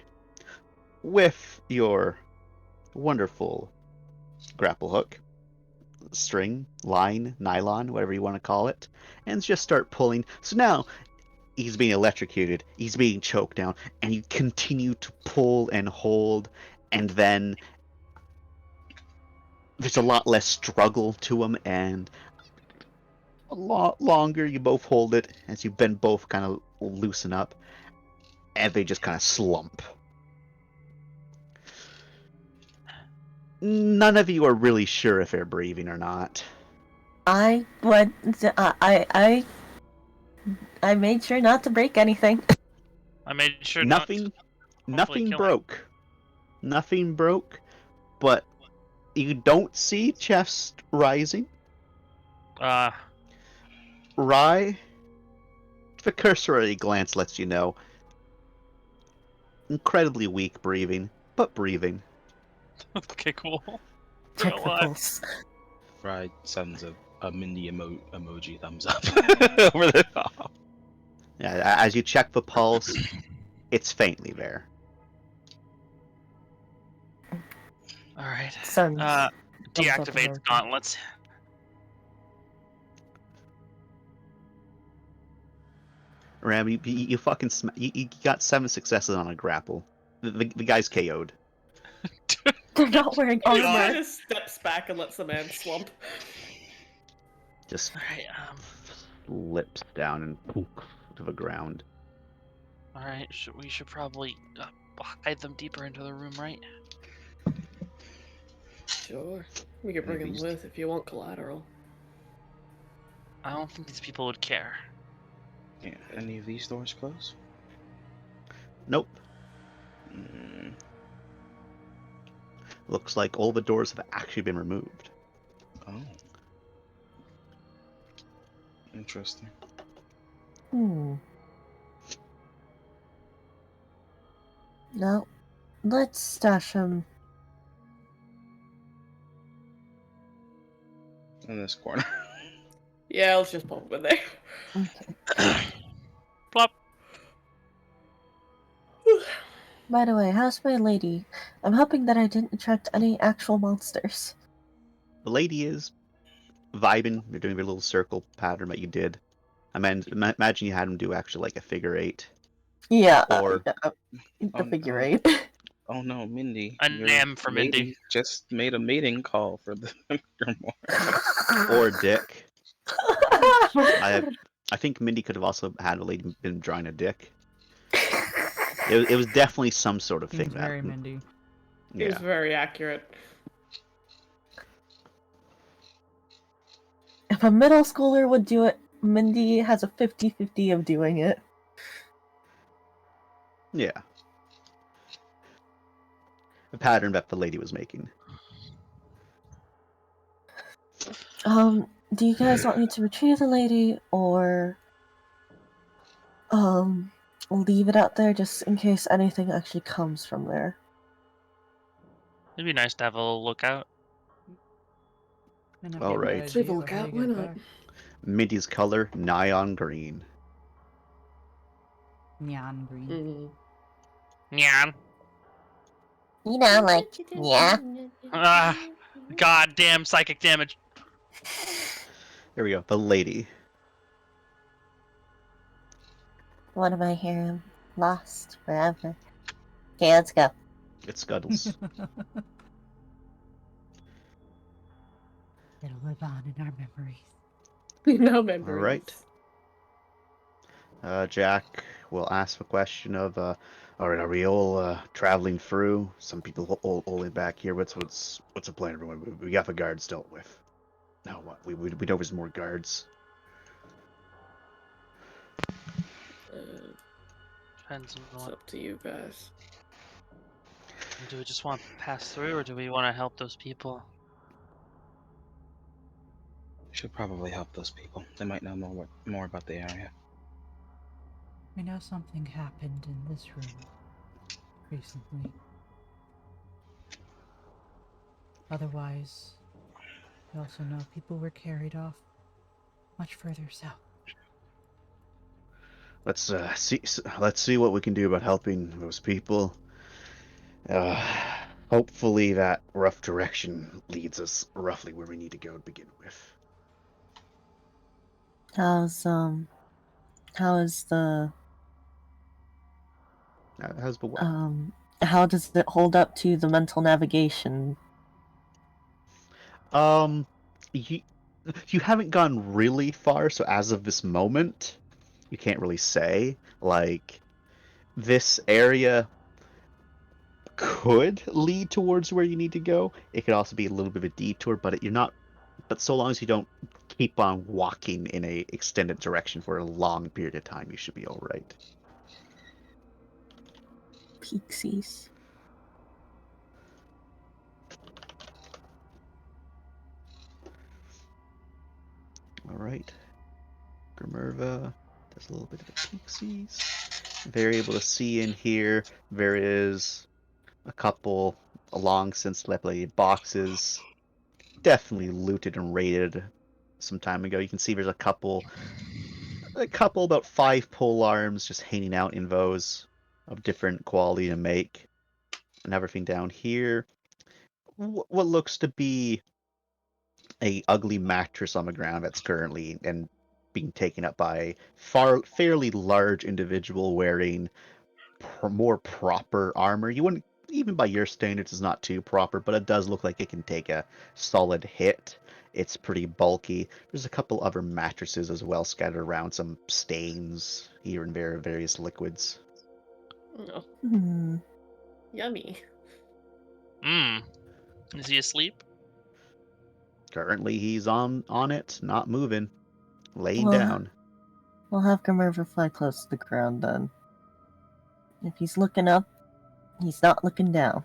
S1: with your wonderful grapple hook, string, line, nylon, whatever you want to call it, and just start pulling. So now he's being electrocuted, he's being choked down, and you continue to pull and hold, and then there's a lot less struggle to him, and a lot longer you both hold it as you then both kind of loosen up, and they just kind of slump. None of you are really sure if they're breathing or not.
S3: I would. I made sure not to break anything.
S7: I made sure
S1: Nothing
S7: kill him.
S1: broke. Nothing broke, but you don't see chest rising. Rye, the cursory glance lets you know. Incredibly weak breathing, but breathing.
S7: Okay, cool.
S3: Check
S7: Real
S3: the
S7: life.
S3: pulse.
S2: Right, sends a Mindy emoji thumbs up over the top.
S1: Yeah, as you check the pulse, it's faintly there.
S7: Alright.
S3: Sons. Thumbs up
S7: Deactivate the
S3: America.
S7: gauntlets.
S1: Ram, you fucking you got 7 successes on a grapple. The guy's KO'd.
S3: They're not wearing
S4: He
S3: armor.
S4: just steps back and lets the man slump.
S1: Just
S7: Alright,
S1: slips down and poof to the ground.
S7: alright, we should probably hide them deeper into the room, right?
S4: Sure. We could bring him with if you want collateral.
S7: I don't think these people would care.
S2: Yeah, any of these doors close?
S1: Nope.
S2: Mm,
S1: Looks like all the doors have actually been removed.
S2: oh. Interesting.
S3: No. Let's stash him.
S2: In this corner.
S4: Yeah, let's just pop him in there.
S3: Okay.
S7: Plop.
S3: By the way, how's my lady? I'm hoping that I didn't attract any actual monsters.
S1: The lady is vibing. They're doing their little circle pattern that you did. I mean, imagine you had them do actually like a figure 8.
S3: Yeah.
S1: Or-
S3: The
S2: Oh,
S3: figure
S2: no.
S3: 8.
S2: Oh no, Mindy.
S7: A
S2: your
S7: name for Mindy.
S2: lady just made a mating call for the
S1: Or Dick. I think Mindy could have also had a lady been drawing a dick. It was definitely some sort of thing.
S5: Seems very Mindy.
S4: He was
S1: Yeah.
S4: very accurate.
S3: If a middle schooler would do it, Mindy has a 50-50 of doing it.
S1: Yeah. The pattern that the lady was making.
S3: Do you guys want me to retrieve the lady or leave it out there just in case anything actually comes from there?
S7: It'd be nice to have a little lookout.
S5: Might not
S1: All
S5: be a bad
S1: right.
S5: idea,
S4: Leave a
S5: but how
S4: lookout,
S5: do you
S4: why
S5: get it
S4: not?
S5: back?
S1: Mindy's color, neon green.
S5: Neon green.
S4: Mm-hmm.
S7: Nyan.
S9: You know, like, yeah.
S7: Ah, goddamn psychic damage.
S1: There we go. The lady.
S9: What am I here? Lost forever. Okay, let's go.
S1: It scuttles.
S5: It'll live on in our memories.
S4: No memories.
S1: Alright. Jack will ask the question of, alright, are we all traveling through? Some people all back here. What's the plan, everyone? We got the guards dealt with. Now what? We know there's more guards.
S7: Depends on
S4: It's
S7: what.
S4: up to you guys.
S7: Do we just want to pass through, or do we want to help those people?
S2: Should probably help those people. They might know more about the area.
S5: We know something happened in this room recently. Otherwise, we also know people were carried off much further south.
S1: Let's see what we can do about helping those people. Hopefully that rough direction leads us roughly where we need to go to begin with.
S3: How is the
S1: How's the what?
S3: how does it hold up to the mental navigation?
S1: You haven't gone really far, so as of this moment, you can't really say. Like, this area could lead towards where you need to go. It could also be a little bit of a detour, but you're not. But so long as you don't keep on walking in a extended direction for a long period of time, you should be all right.
S3: Pixies.
S1: All right. Grimmerva does a little bit of a pixies. They're able to see in here. There is a couple long since dilapidated boxes, definitely looted and raided some time ago. You can see there's a couple about 5 pole arms just hanging out in those of different quality and make. And everything down here, what looks to be a ugly mattress on the ground that's currently and being taken up by a fairly large individual wearing more proper armor. You wouldn't, even by your standards, is not too proper, but it does look like it can take a solid hit. It's pretty bulky. There's a couple other mattresses as well scattered around, some stains here and there, various liquids.
S4: Oh,
S3: Hmm.
S4: yummy.
S7: Is he asleep?
S1: Currently, he's on it, not moving, laying
S3: Well,
S1: down.
S3: We'll have Grimmerva fly close to the ground then. If he's looking up, he's not looking down.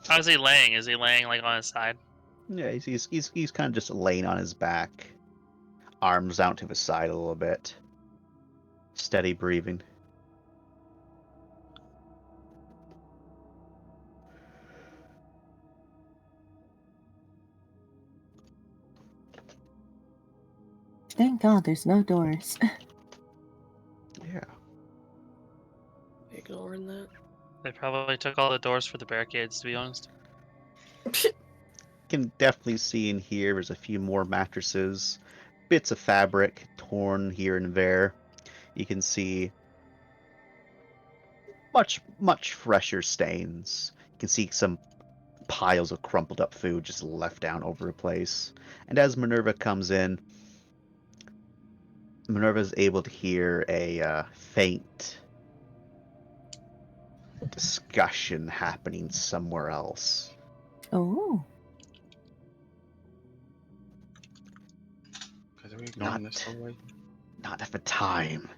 S7: How's he laying? Is he laying like on his side?
S1: Yeah, he's kind of just laying on his back, arms out to the side a little bit, steady breathing.
S3: Thank God there's no doors.
S1: Yeah.
S4: Ignoring that.
S7: They probably took all the doors for the barricades, to be honest.
S1: Can definitely see in here there's a few more mattresses, bits of fabric torn here and there. You can see much fresher stains. You can see some piles of crumpled up food just left down over the place. And as Minerva comes in, Minerva's able to hear a faint discussion happening somewhere else.
S3: Oh.
S2: Because are we going this way?
S1: Not at the time.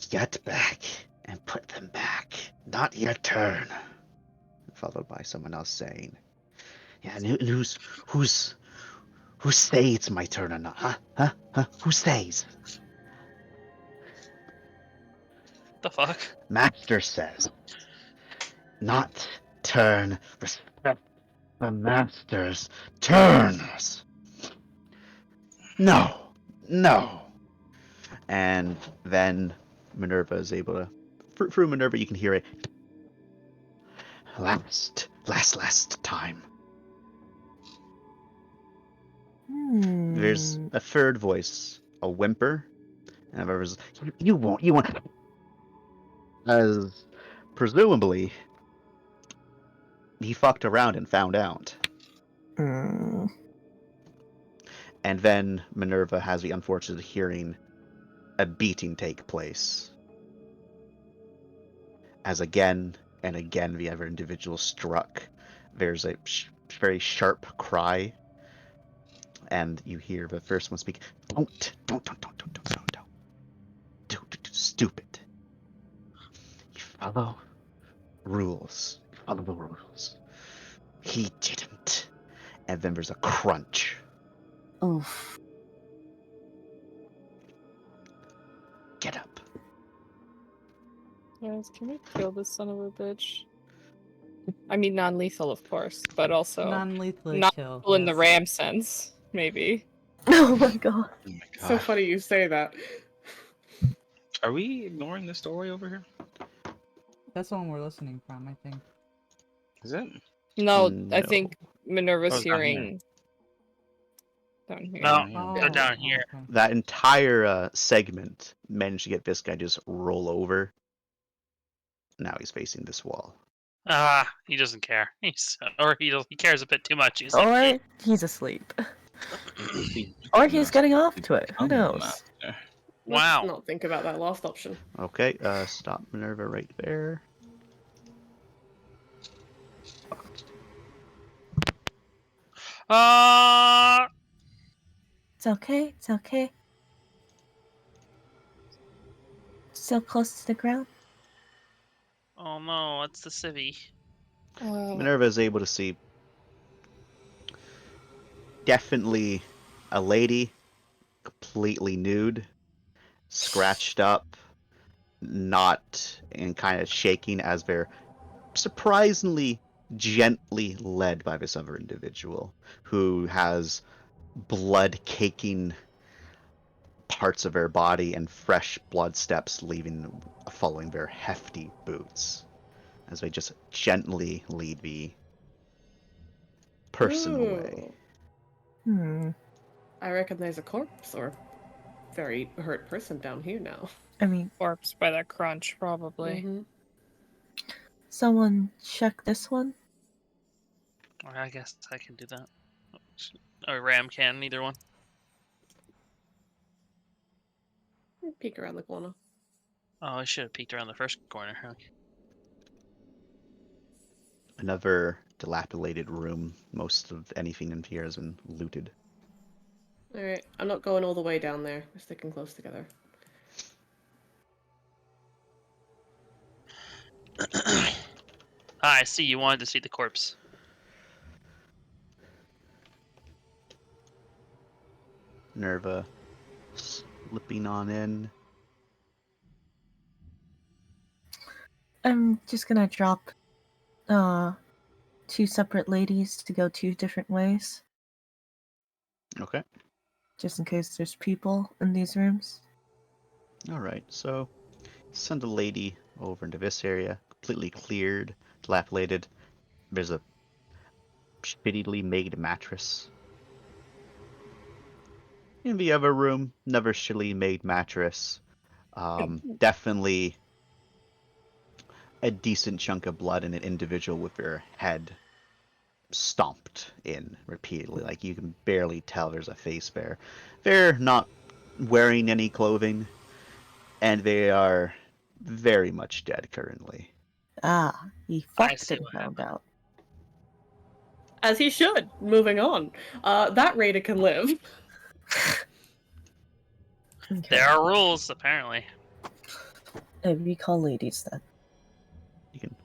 S1: Get back and put them back. Not your turn. Followed by someone else saying, "Yeah, and who says it's my turn or not? Huh? Who says?"
S7: The fuck?
S1: Master says, "Not turn. Respect the master's turns." No. And then Minerva is able to, through Minerva, you can hear it. Last time. There's a third voice, a whimper, and there's, you won't. As presumably, he fucked around and found out.
S3: Hmm.
S1: And then Minerva has the unfortunate hearing a beating take place. As again and again the other individual struck, there's a very sharp cry, and you hear the first one speak, Don't. stupid. You follow rules. You follow the rules. He didn't. And then there's a crunch.
S3: Oof.
S1: Get up.
S6: Guys, can we kill this son of a bitch? I mean, non-lethal, of course, but also
S5: Non-lethally
S6: not
S5: kill.
S6: lethal in the
S5: yes.
S6: ram sense, maybe.
S3: Oh my god.
S2: Oh my
S4: So
S2: god.
S4: funny you say that.
S2: Are we ignoring the story over here?
S5: That's the one we're listening from, I think.
S2: Is it?
S6: No, I
S1: No.
S6: think Minerva's
S2: Oh, it's down here.
S6: hearing down here.
S7: No,
S2: Yeah.
S7: they're down here.
S5: Okay.
S1: That entire segment managed to get this guy to just roll over. Now he's facing this wall.
S7: Ah, he doesn't care. He cares a bit too much. He's
S3: Or
S7: like,
S3: he's asleep. Or he's getting off to it. Who
S2: I'm the
S3: knows?
S2: master.
S7: Wow.
S4: Let's not think about that last option.
S1: Okay, stop Minerva right there.
S3: It's okay. It's okay. So close to the ground.
S7: oh no, it's the civvy.
S1: Minerva is able to see definitely a lady, completely nude, scratched up, not and kind of shaking as they're surprisingly gently led by this other individual who has blood caking parts of her body and fresh blood steps following their hefty boots as they just gently lead the person away.
S3: Hmm.
S4: I recognize a corpse or very hurt person down here now.
S3: I mean,
S6: Corpse by that crunch, probably.
S4: Mhm.
S3: someone check this one.
S7: I guess I can do that. Or Ram can, either one.
S4: Peek around the corner.
S7: Oh, I should have peeked around the first corner. Okay.
S1: Another dilapidated room. Most of anything in here has been looted.
S4: Alright, I'm not going all the way down there. We're sticking close together.
S7: I see. You wanted to see the corpse.
S1: Nerva slipping on in.
S3: I'm just gonna drop two separate ladies to go two different ways,
S1: Okay.
S3: just in case there's people in these rooms.
S1: Alright, so send a lady over into this area, completely cleared, dilapidated. There's a shittily made mattress. In the other room, another shittily made mattress. Definitely a decent chunk of blood and an individual with their head stomped in repeatedly. Like you can barely tell there's a face there. They're not wearing any clothing, and they are very much dead currently.
S3: Ah, he
S7: I
S3: fucked
S7: see
S3: and
S7: what
S3: found out.
S4: As he should. Moving on. That raider can live.
S3: Okay.
S7: There are rules, apparently.
S3: We call ladies then.
S1: You can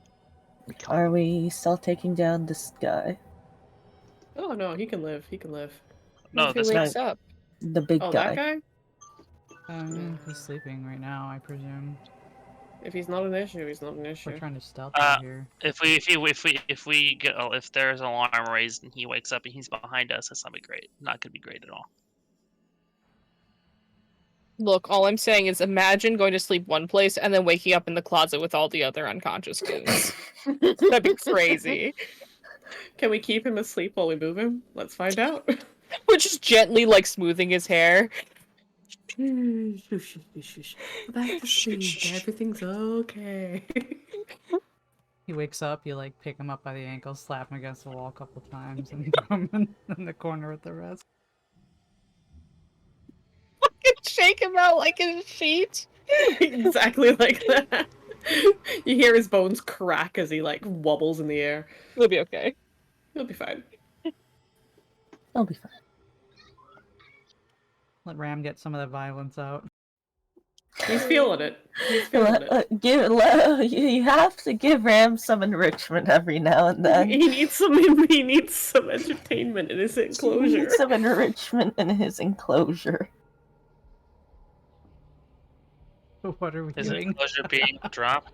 S1: recall.
S3: Are we still taking down this guy?
S4: Oh no, he can live. He can live.
S7: No,
S6: If he
S7: this
S6: wakes
S7: guy.
S6: up.
S3: The big
S4: Oh,
S3: guy.
S4: that guy?
S5: He's sleeping right now, I presume.
S4: If he's not an issue, he's not an issue.
S5: We're trying to stealth here.
S7: If there's an alarm raised and he wakes up and he's behind us, that's not be great. Not gonna be great at all.
S6: Look, all I'm saying is imagine going to sleep one place and then waking up in the closet with all the other unconscious goons. That'd be crazy.
S4: Can we keep him asleep while we move him? Let's find out.
S6: We're just gently, like, smoothing his hair.
S4: Back to sleep. Everything's okay.
S5: He wakes up, you like pick him up by the ankle, slap him against the wall a couple times, and throw him in the corner with the rest.
S6: Shake him out like a sheet.
S4: Exactly like that. You hear his bones crack as he like wobbles in the air.
S6: It'll be okay.
S4: He'll be fine.
S3: I'll be fine.
S5: Let Ram get some of the violence out.
S4: He's feeling it. He's feeling it.
S3: You have to give Ram some enrichment every now and then.
S4: He needs some entertainment in his
S3: He
S4: enclosure.
S3: needs some enrichment in his enclosure.
S5: What are we
S7: His
S5: doing?
S7: enclosure being a drop.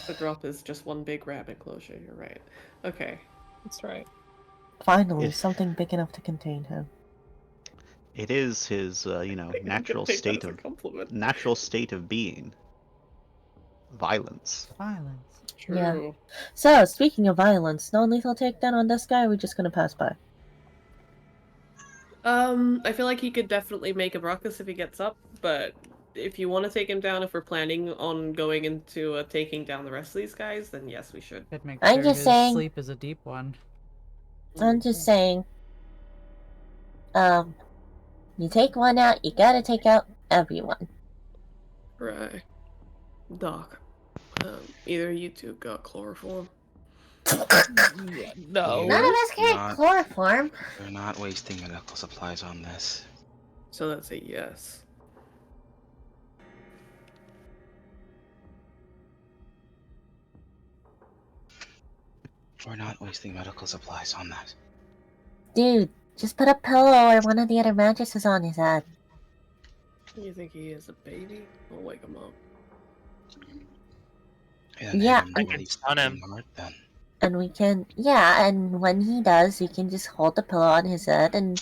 S4: The drop is just one big rat enclosure. You're right. Okay.
S6: That's right.
S3: Finally,
S1: Yes.
S3: something big enough to contain him.
S1: It is his, natural state of being. Violence.
S5: Violence.
S4: True.
S3: Yeah. So, speaking of violence, non-lethal takedown on this guy, or are we just gonna pass by?
S4: I feel like he could definitely make a ruckus if he gets up, but if you want to take him down, if we're planning on going into taking down the rest of these guys, then yes, we should.
S5: Could make
S3: I'm
S5: sure
S3: just
S5: his
S3: saying-
S5: sleep is a deep one.
S3: I'm just saying. You take one out, you gotta take out everyone.
S4: Right. Doc, either you two got chloroform.
S6: No.
S3: None of us get
S2: Not-
S3: chloroform.
S2: We're not wasting medical supplies on this.
S4: So that's a yes.
S2: We're not wasting medical supplies on that.
S3: Dude, just put a pillow or one of the other mattresses on his head.
S4: You think he is a baby? I'll wake him up.
S2: And
S3: Yeah,
S2: then
S7: I
S2: when
S7: can
S2: he's
S7: stun him.
S2: hard, then.
S3: And we can, yeah, and when he does, you can just hold the pillow on his head and,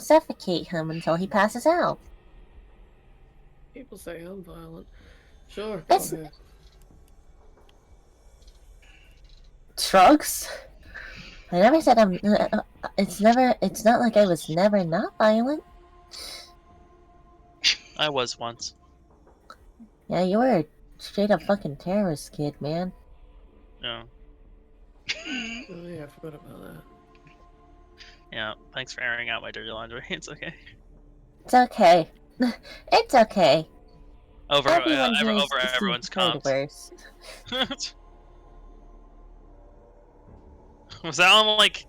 S3: suffocate him until he passes out.
S4: People say I'm violent. Sure, go
S3: It's-
S4: ahead.
S3: Shrugs. I never said I'm. It's not like I was never not violent.
S7: I was once.
S3: Yeah, you were a straight up fucking terrorist kid, man.
S7: Yeah.
S4: Oh yeah, I forgot about that.
S7: Yeah. Thanks for airing out my dirty laundry. It's okay.
S3: It's okay. It's okay.
S7: Over
S3: Everyone hears
S7: over
S3: the
S7: everyone's
S3: heard
S7: comms.
S3: worse.
S7: Was that on like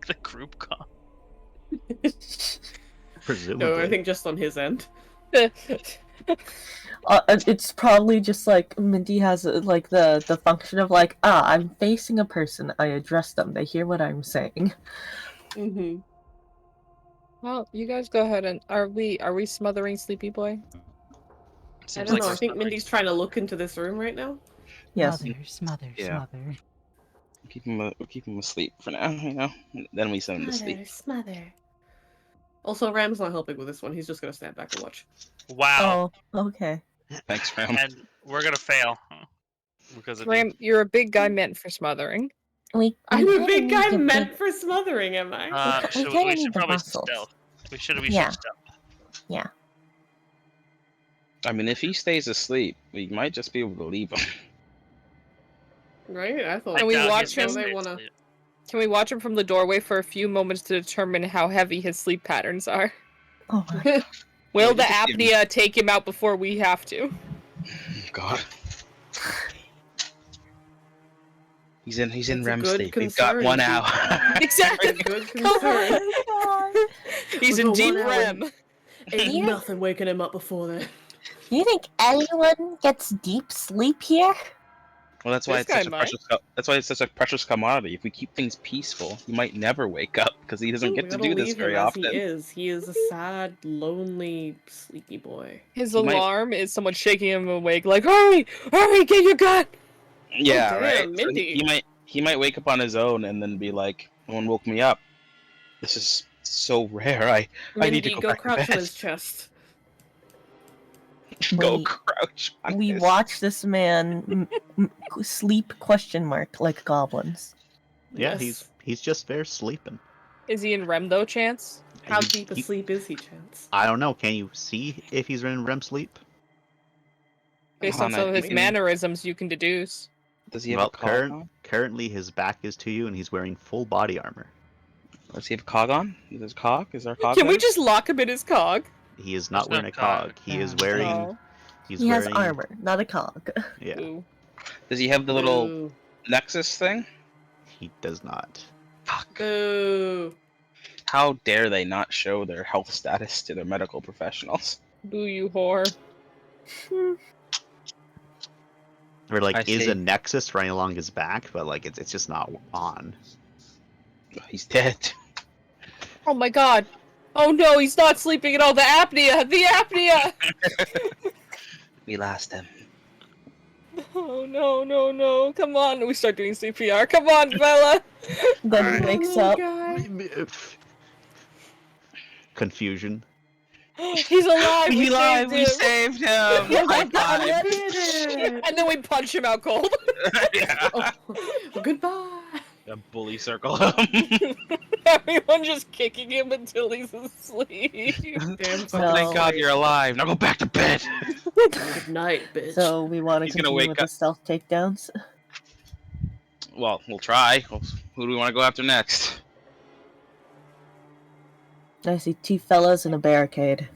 S7: the group com?
S1: Presumably.
S4: No, I think just on his end.
S3: It's probably just like Mindy has the function of I'm facing a person, I address them, they hear what I'm saying.
S4: Mm-hmm.
S6: Well, you guys go ahead and are we smothering Sleepy Boy?
S4: I
S7: Seems
S4: don't know.
S7: we're
S4: I think
S7: smothering.
S4: Mindy's trying to look into this room right now.
S3: Yes.
S5: Smother.
S2: Yeah. We'll keep him asleep for now, Then we send him to sleep.
S4: Smother. Also, Ram's not helping with this one. He's just gonna stand back and watch.
S7: Wow.
S3: Oh, okay.
S2: Thanks, Ram.
S7: And we're gonna fail because of
S6: Ram, you're a big guy meant for smothering.
S3: We
S4: I'm a
S3: kinda
S4: big
S3: need
S4: guy
S3: to
S4: meant for smothering, am I?
S7: you.
S3: we kinda
S7: We
S3: need
S7: should
S3: the
S7: probably
S3: muscles.
S7: stealth. We should
S3: Yeah.
S7: stealth.
S2: I mean, if he stays asleep, we might just be able to leave him.
S4: Right? I thought.
S6: Can we
S7: doubt
S6: watch
S7: he's gonna
S6: him?
S4: They
S7: stay
S4: wanna.
S7: asleep.
S6: Can we watch him from the doorway for a few moments to determine how heavy his sleep patterns are?
S3: Oh my
S6: Will
S2: you
S6: the
S2: just give him-
S6: apnea take him out before we have to?
S2: God. He's in
S4: That's a
S2: REM
S4: good
S2: sleep. We've got
S4: concern.
S2: 1 hour.
S6: Exactly.
S4: Good concern.
S6: He's
S4: We've
S6: in
S4: got
S6: deep
S4: 1 hour.
S6: REM.
S4: Ain't
S3: Yeah.
S4: nothing waking him up before then.
S3: Do you think anyone gets deep sleep here?
S2: Well, that's why
S6: This
S2: it's such
S6: guy
S2: a
S6: might.
S2: precious. That's why it's such a precious commodity. If we keep things peaceful, he might never wake up because he doesn't
S4: We
S2: get to
S4: gotta
S2: do this
S4: leave
S2: very
S4: him as
S2: often.
S4: He is. He is a sad, lonely, sleepy boy.
S6: His
S2: He might-
S6: alarm is someone shaking him awake, like, hurry, get your gun.
S2: Yeah,
S4: Oh,
S2: right.
S4: damn,
S2: So
S4: Mindy.
S2: he might wake up on his own and then be like, "No one woke me up. This is so rare. I
S4: Mindy,
S2: need to go back to
S4: crouch
S2: bed."
S4: on his chest.
S2: Go
S3: We-
S2: crouch. On
S3: We
S2: his-
S3: watch this man sleep ? Like goblins.
S1: Yeah,
S4: Yes.
S1: he's just there sleeping.
S6: Is he in REM though, Chance?
S4: How
S1: You-
S4: deep
S1: you-
S4: asleep is he, Chance?
S1: I don't know. Can you see if he's in REM sleep?
S6: Based
S2: Hold
S6: on
S2: on,
S6: some of
S2: I
S6: his
S2: think-
S6: mannerisms, you can deduce.
S2: Does he have
S1: Well,
S2: a cog on?
S1: currently his back is to you, and he's wearing full body armor.
S2: Does he have a cog on? Is there a cog? Is there a cog?
S6: Can we
S2: there?
S6: just lock him in his cog?
S1: He is not
S7: There's no
S1: wearing a cog. He is wearing.
S6: Oh,
S1: He's
S3: He has
S1: wearing.
S3: armor, not a cog.
S1: Yeah,
S6: ooh.
S2: Does he have the little
S4: Boo.
S2: Nexus thing?
S1: he does not.
S2: Fuck.
S4: Boo.
S2: How dare they not show their health status to their medical professionals?
S6: Boo, you whore.
S1: Or like
S2: I
S1: is
S2: see.
S1: a nexus running along his back, but like it's just not on.
S2: He's dead.
S6: Oh my god. Oh no, he's not sleeping at all. The apnea! The apnea!
S2: We lost him.
S6: Oh no, no, no. Come on. We start doing CPR. Come on, Bella.
S3: Then
S2: Alright.
S3: he wakes
S4: Oh,
S3: up.
S4: God.
S1: Confusion.
S6: He's alive.
S2: He's alive. We
S6: saved
S2: saved him. High five.
S6: him. And then we punch him out cold.
S2: Yeah.
S4: Oh, goodbye.
S2: A bully circle him.
S6: Everyone just kicking him until he's asleep.
S4: Damn
S3: So-
S4: fucking
S2: Thank God you're alive. Now go back to bed.
S4: Good night, bitch.
S3: So we want to
S2: He's gonna
S3: continue
S2: wake
S3: with
S2: up.
S3: the stealth takedowns.
S2: Well, we'll try. Who do we want to go after next?
S3: I see two fellows in a barricade.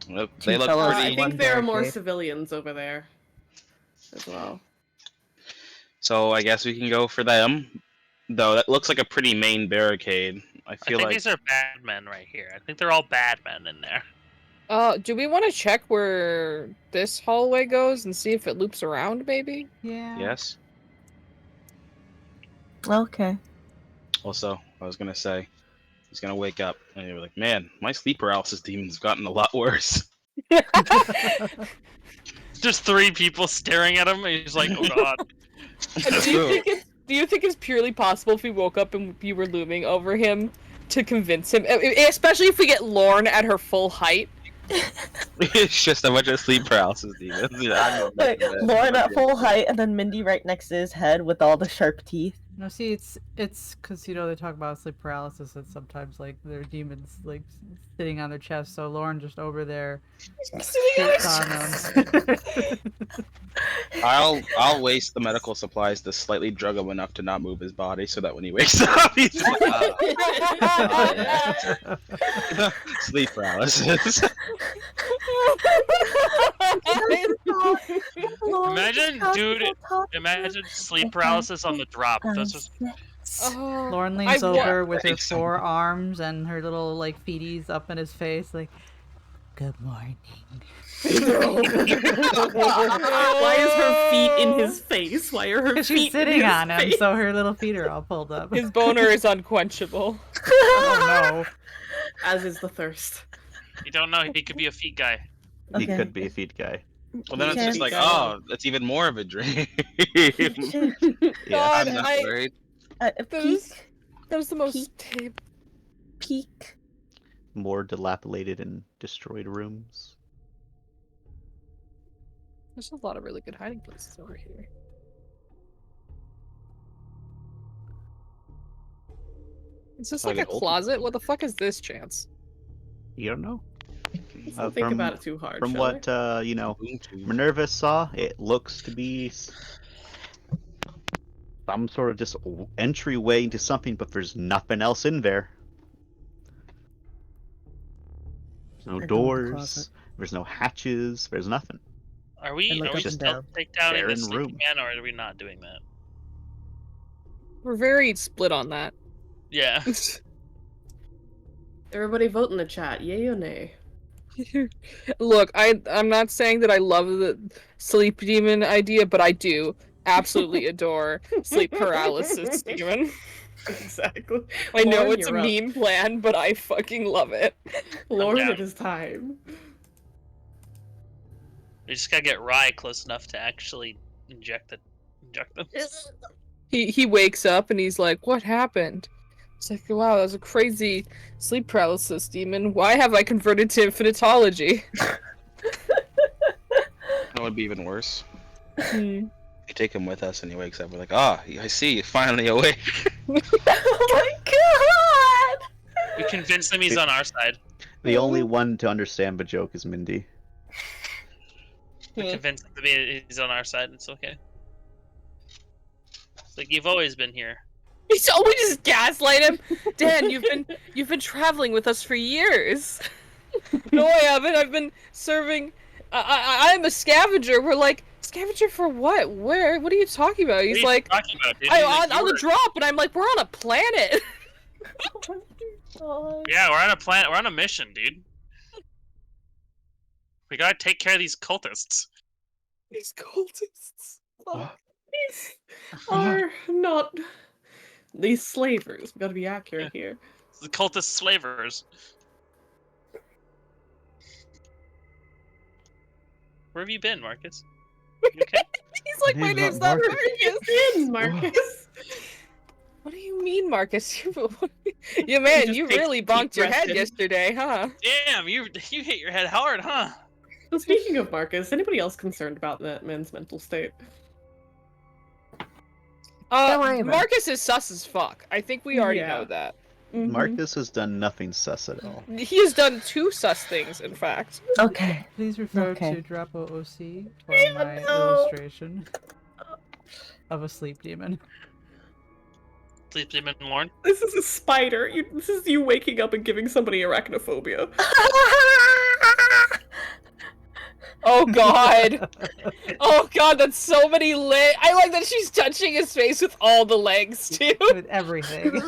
S2: Well,
S3: Two
S2: they look
S3: fellows.
S4: I
S2: pretty.
S3: One
S4: think there are more
S3: barricade.
S4: civilians over there as well.
S2: So I guess we can go for them. Though that looks like a pretty main barricade. I
S7: I
S2: feel
S7: think
S2: like
S7: these are bad men right here. I think they're all bad men in there.
S6: Do we want to check where this hallway goes and see if it loops around, maybe?
S5: Yeah.
S2: yes.
S3: Okay.
S2: Also, I was gonna say he's gonna wake up and he'll be like, "Man, my sleep paralysis demon's gotten a lot worse."
S7: Just 3 people staring at him, and he's like, "Oh God."
S6: Do you think it's purely possible if we woke up and you were looming over him to convince him, especially if we get Lorne at her full height?
S2: It's just a bunch of sleep paralysis demons. Yeah,
S3: Like, Lauren at full height, and then Mindy right next to his head with all the sharp teeth.
S5: No, see, it's because they talk about sleep paralysis and sometimes like their demons like sitting on their chest. So Lauren just over there sits on them.
S2: I'll waste the medical supplies to slightly drug him enough to not move his body, so that when he wakes up, he's just like, "Ah." Sleep paralysis.
S7: Imagine, dude, Imagine sleep paralysis on the drop. That's just
S5: Lauren leans
S6: I wa-
S5: over with her
S2: think so.
S5: forearms and her little like feeties up in his face, like, "Good morning."
S4: Why is her feet in his face? Why are her feet
S5: Because she's
S4: in
S5: sitting
S4: his
S5: on him,
S4: face?
S5: so her little feet are all pulled up.
S6: His boner is unquenchable.
S5: Oh
S4: As is the thirst.
S7: you don't know. He could be a feet guy.
S1: He
S3: Okay.
S1: could be a feed guy.
S2: Well, then it's
S3: Okay.
S2: just like,
S4: Yeah.
S2: oh, that's even more of a dream.
S1: Yeah.
S6: God,
S2: I'm not
S6: I-
S2: worried.
S3: Peek.
S6: That was the most tape.
S3: Peek.
S1: More dilapidated and destroyed rooms.
S6: There's a lot of really good hiding places over here. Is this
S2: Like
S6: like a
S2: an old-
S6: closet? What the fuck is this, Chance?
S1: You don't know.
S4: Don't think
S1: from
S4: about it too hard.
S1: from
S4: shall
S1: what Minerva saw, it looks to be some sort of just entryway into something, but there's nothing else in there. There's no
S3: I go to the
S1: doors.
S3: closet.
S1: There's no hatches. There's nothing.
S7: Are we?
S3: And look
S7: Are we
S3: up and
S7: stealth
S3: down.
S7: takedown in
S1: Barren
S7: the sleeping
S1: room.
S7: man, or are we not doing that?
S6: We're very split on that.
S7: Yeah.
S4: Everybody vote in the chat, yay or nay?
S6: Look, I'm not saying that I love the sleep demon idea, but I do absolutely adore sleep paralysis demon.
S4: Exactly.
S6: I know
S4: Lauren,
S6: it's a
S4: you're up.
S6: mean plan, but I fucking love it.
S4: Lauren,
S7: down.
S4: it is time.
S7: We just gotta get Rye close enough to actually inject them.
S6: He wakes up and he's like, "What happened?" It's like, "Wow, that was a crazy sleep paralysis demon. Why have I converted to infinitology?"
S2: That would be even worse.
S6: Hmm.
S2: We take him with us and he wakes up. We're like, ah, I see, you're finally awake.
S3: Oh my god!
S7: We convince him he's on our side.
S1: The only one to understand the joke is Mindy.
S7: We convince him to be he's on our side. It's okay. It's like you've always been here.
S6: So we just gaslight him. Dan, you've been traveling with us for years. No, I haven't. I've been serving. I'm a scavenger. We're like, scavenger for what? Where? What are you talking about? He's
S7: What are you
S6: like,
S7: talking about, dude? He's like,
S6: on the
S7: "You
S6: drop, and I'm like, we're on a planet.
S7: Yeah, we're on a planet. We're on a mission, dude. We gotta take care of these cultists.
S4: These cultists. Fuck. These are not these slavers. We gotta be accurate here.
S7: The cultist slavers. Where have you been, Marcus? You okay?
S4: He's like, my name's not Marcus.
S6: What do you mean, Marcus? Yeah, man,
S4: just
S6: you
S4: takes
S6: really
S4: deep
S6: bonked your
S4: breath
S6: head
S4: in.
S6: yesterday, huh?
S7: Damn, you hit your head hard, huh?
S4: So speaking of Marcus, anybody else concerned about that man's mental state?
S3: Don't worry about it.
S6: Marcus is sus as fuck. I think we already
S4: Yeah.
S6: know that.
S4: Mhm.
S1: Marcus has done nothing sus at all.
S6: He has done 2 sus things, in fact.
S3: Okay.
S5: Please refer
S3: Okay.
S5: to Drapo OC for my illustration of a sleep demon.
S7: Sleep demon Lorne.
S4: This is a spider. This is you waking up and giving somebody arachnophobia.
S6: Oh god. Oh god, that's so many legs. I like that she's touching his face with all the legs, too.
S5: With everything.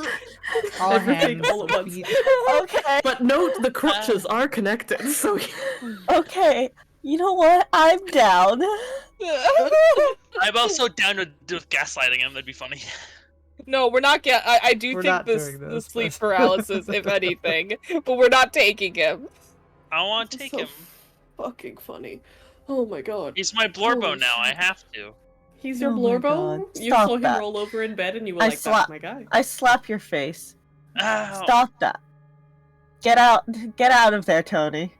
S5: All
S4: Everything
S5: hands,
S4: all at once.
S5: feet.
S3: Okay.
S4: But note the crutches are connected, so
S3: Okay. You know what? I'm down.
S7: I'm also down to do with gaslighting him. That'd be funny.
S6: No, we're not I do
S5: We're
S6: think
S5: not
S6: this
S5: doing
S6: the
S5: this,
S6: sleep
S5: but-
S6: paralysis, if anything. But we're not taking him.
S7: I want to
S4: This is
S7: take
S4: so
S7: him.
S4: fucking funny. Oh my god.
S7: He's my Blorbo
S4: Holy
S7: now. I
S4: shit.
S7: have to.
S4: He's your
S3: Oh my
S4: Blorbo?
S3: God.
S4: You
S3: Stop
S4: saw him
S3: that.
S4: roll over in bed and you were
S3: I
S4: like,
S3: slap-
S4: that's my guy.
S3: I slap your face.
S7: Ow.
S3: Stop that. Get out. Get out of there, Tony.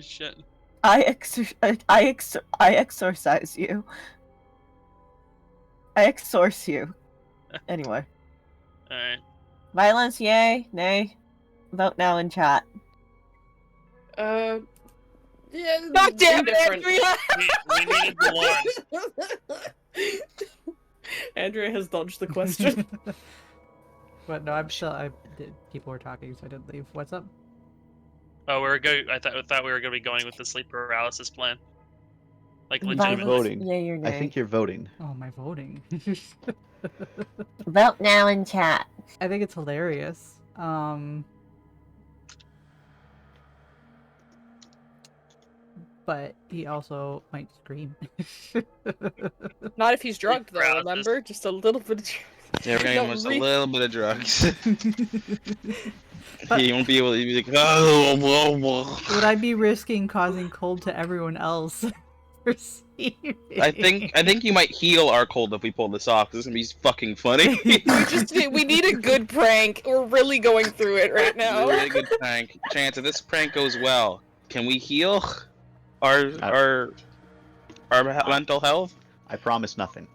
S7: Shit.
S3: I exorcise you. I exorcise you. Anyway.
S7: Alright.
S3: Violence, yay, nay. Vote now in chat.
S4: Yeah.
S6: God damn it,
S4: indifferent.
S6: Andrea!
S7: We needed the Lorne.
S4: Andrea has dodged the question.
S5: But no, people were talking, so I didn't leave. What's up?
S7: Oh, we were going. I thought we were going to be going with the sleep paralysis plan. Like
S3: Violence,
S7: legitimately.
S1: voting.
S3: yay or nay.
S1: I think you're voting.
S5: Oh, my voting.
S9: Vote now in chat.
S5: I think it's hilarious. But he also might scream.
S6: Not if he's drugged, though,
S7: Paralysis.
S6: remember? Just a little bit of...
S2: Yeah, we're gonna
S6: No,
S2: give him just a
S6: re-
S2: little bit of drugs.
S5: But-
S2: He won't be able to be like, oh, whoa, whoa.
S5: Would I be risking causing cold to everyone else? For sleeping?
S2: I think you might heal our cold if we pull this off. This is gonna be fucking funny.
S6: we need a good prank. We're really going through it right now.
S2: Really good prank. Chance, if this prank goes well, can we heal our mental health?
S1: I promise nothing.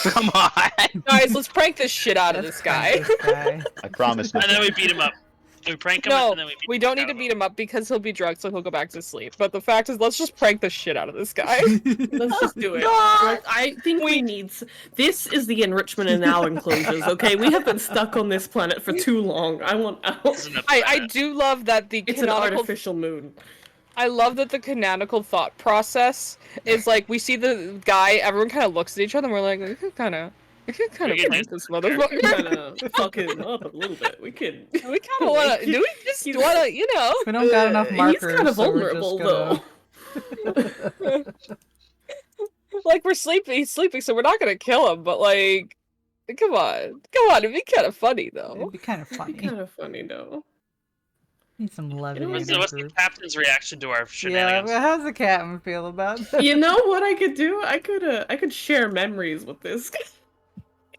S2: Come on.
S6: Guys, let's prank the shit out of
S5: Let's
S6: this guy.
S5: prank this guy.
S1: I promise
S7: And then
S1: nothing.
S7: we beat him up. We prank him
S6: No,
S7: and then we beat
S6: we
S7: the
S6: don't
S7: shit
S6: need to
S7: out
S6: beat him up because he'll be drugged, so he'll go back to sleep. But the fact is, let's just prank the shit out of this guy.
S4: Let's just do it. I think we need. This is the enrichment in our enclosures, okay? We have been stuck on this planet for too long. I want out.
S7: This isn't a
S6: I
S7: planet.
S6: do love that the
S4: It's an
S6: canonical.
S4: artificial moon.
S6: I love that the canonical thought process is like we see the guy. Everyone kind of looks at each other, and we're like, we could kind of
S7: We can
S6: prank this motherfucker.
S4: Kind of fuck him up a little bit. We could.
S6: We kind of want to. Do we just want to? You know.
S5: We don't got enough markers.
S4: He's kind of
S5: so we're
S4: vulnerable,
S5: just gonna...
S4: though.
S6: Like we're sleeping. He's sleeping, so we're not gonna kill him. But like, come on. It'd be kind of funny though.
S5: It'd be kind of
S4: It'd
S5: funny.
S4: be kind of funny, though.
S5: Need some levity
S4: what?
S5: in
S7: So
S5: the
S7: what's the
S5: group.
S7: captain's reaction to our
S5: Yeah,
S7: shenanigans?
S5: but how's the captain feel about that?
S4: You know what I could do? I could share memories with this guy.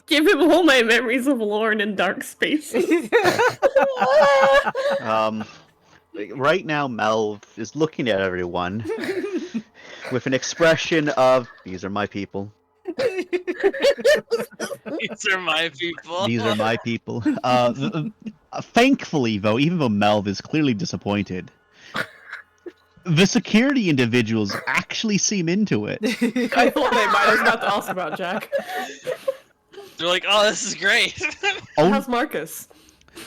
S4: Give him all my memories of Lorne in dark spaces.
S1: Right now, Melv is looking at everyone with an expression of, these are my people.
S7: These are my people.
S1: These are my people. Thankfully, though, even though Melv is clearly disappointed, the security individuals actually seem into it.
S4: I thought they might. I was about to ask about Jack.
S7: They're like, oh, this is great.
S4: How's Marcus?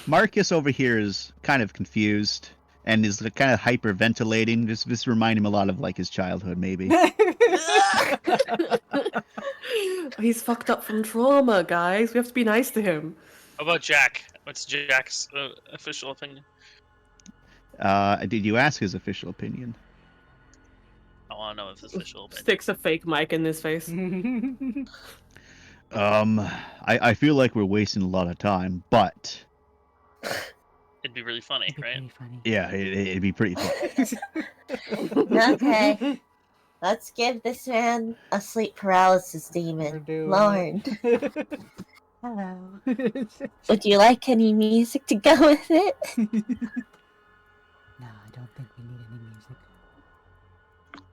S1: Marcus over here is kind of confused and is kind of hyperventilating. This reminds him a lot of like his childhood, maybe.
S4: He's fucked up from trauma, guys. We have to be nice to him.
S7: How about Jack? What's Jack's official opinion?
S1: Did you ask his official opinion?
S7: I want to know his official opinion.
S4: Sticks a fake mic in his face.
S1: I feel like we're wasting a lot of time, but
S7: It'd be really funny, right?
S5: Pretty funny.
S1: yeah, it'd be pretty fun.
S9: Okay. Let's give this man a sleep paralysis demon. Lauren,
S5: Hello.
S9: would you like any music to go with it?
S5: No, I don't think we need any music.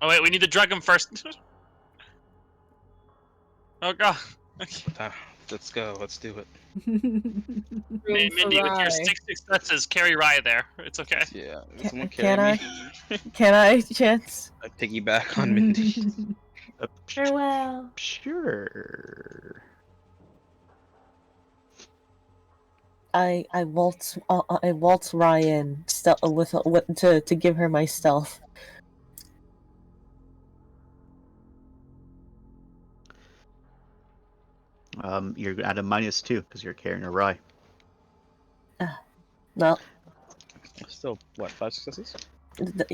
S7: Oh wait, we need to drug him first. Oh god. Okay.
S2: Let's go. Let's do it.
S7: Mindy, with your 6 successes, carry Rye there. It's okay.
S2: Yeah.
S3: Can
S2: Someone carry me.
S3: Can I, Chance?
S2: I piggyback on Mindy.
S3: Farewell.
S1: Sure.
S3: I waltz Ryan to give her my stealth.
S1: You're at a -2 because you're carrying a Rye.
S3: No,
S2: Still, what, 5 successes?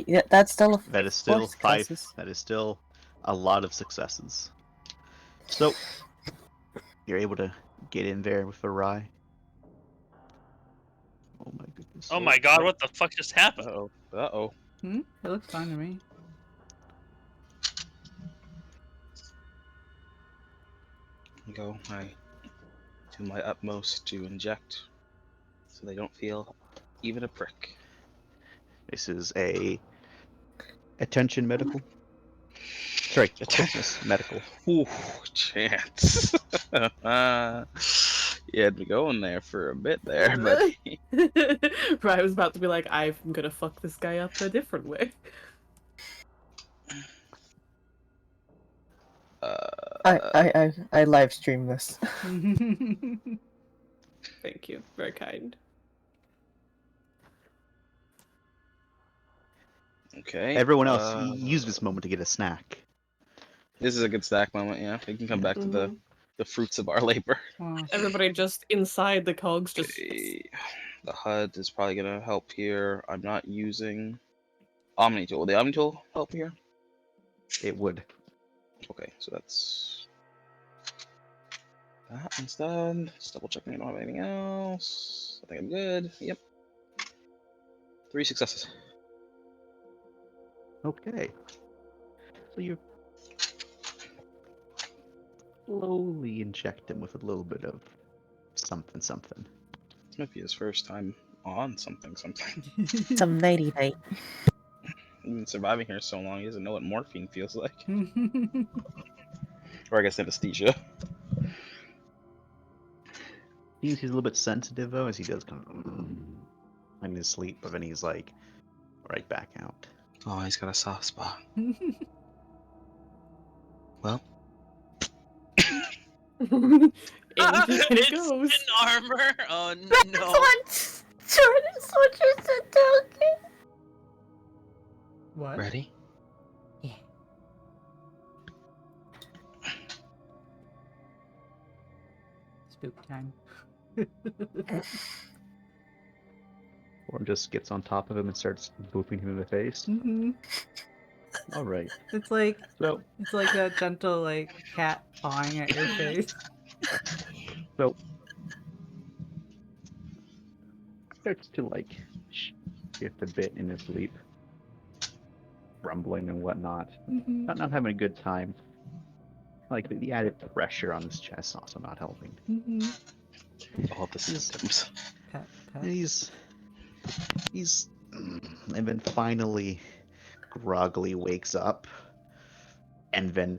S3: yeah, that's still a
S1: That is still
S3: four
S1: 5.
S3: successes.
S1: That is still a lot of successes. So you're able to get in there with a Rye. Oh my goodness.
S7: Oh my god, what the fuck just happened?
S2: Uh-oh. Uh-oh.
S5: It looks fine to me.
S2: Go. I do my utmost to inject so they don't feel even a prick.
S1: This is a attention medical. Sorry, quickness medical.
S2: Ooh, chance. You had me going there for a bit there, but
S4: Ryan was about to be like, I'm gonna fuck this guy up a different way.
S3: I live stream this.
S4: Thank you. Very kind.
S2: okay.
S1: Everyone else, use this moment to get a snack.
S2: This is a good stack moment, yeah. We can come back to the fruits of our labor.
S5: Well,
S4: Everybody just inside the cogs, just
S2: Okay. The HUD is probably gonna help here. I'm not using Omni Tool. Will the Omni Tool help here?
S1: It would.
S2: Okay, so that's that one's done. Just double checking I don't have anything else. I think I'm good. Yep. 3 successes.
S1: Okay. So you slowly inject him with a little bit of something.
S2: This might be his first time on something.
S3: Some nighty night.
S2: He's been surviving here so long, he doesn't know what morphine feels like. Or I guess anesthesia.
S1: He's a little bit sensitive though, as he does kind of in his sleep, but then he's like right back out.
S2: Oh, he's got a soft spot. Well,
S4: in
S7: It's
S4: it goes.
S7: in armor. Oh no.
S9: What? Jordan Soldiers are talking.
S5: what?
S2: ready?
S5: Yeah. Spook time.
S1: Or just gets on top of him and starts booping him in the face. All right.
S5: It's like
S1: So
S5: that gentle like cat pawing at your face.
S1: starts to like shift a bit in his sleep, rumbling and whatnot. Not having a good time. Like the added pressure on his chest also not helping.
S2: All the symptoms.
S5: Pet,
S1: And he's and then finally groggily wakes up and then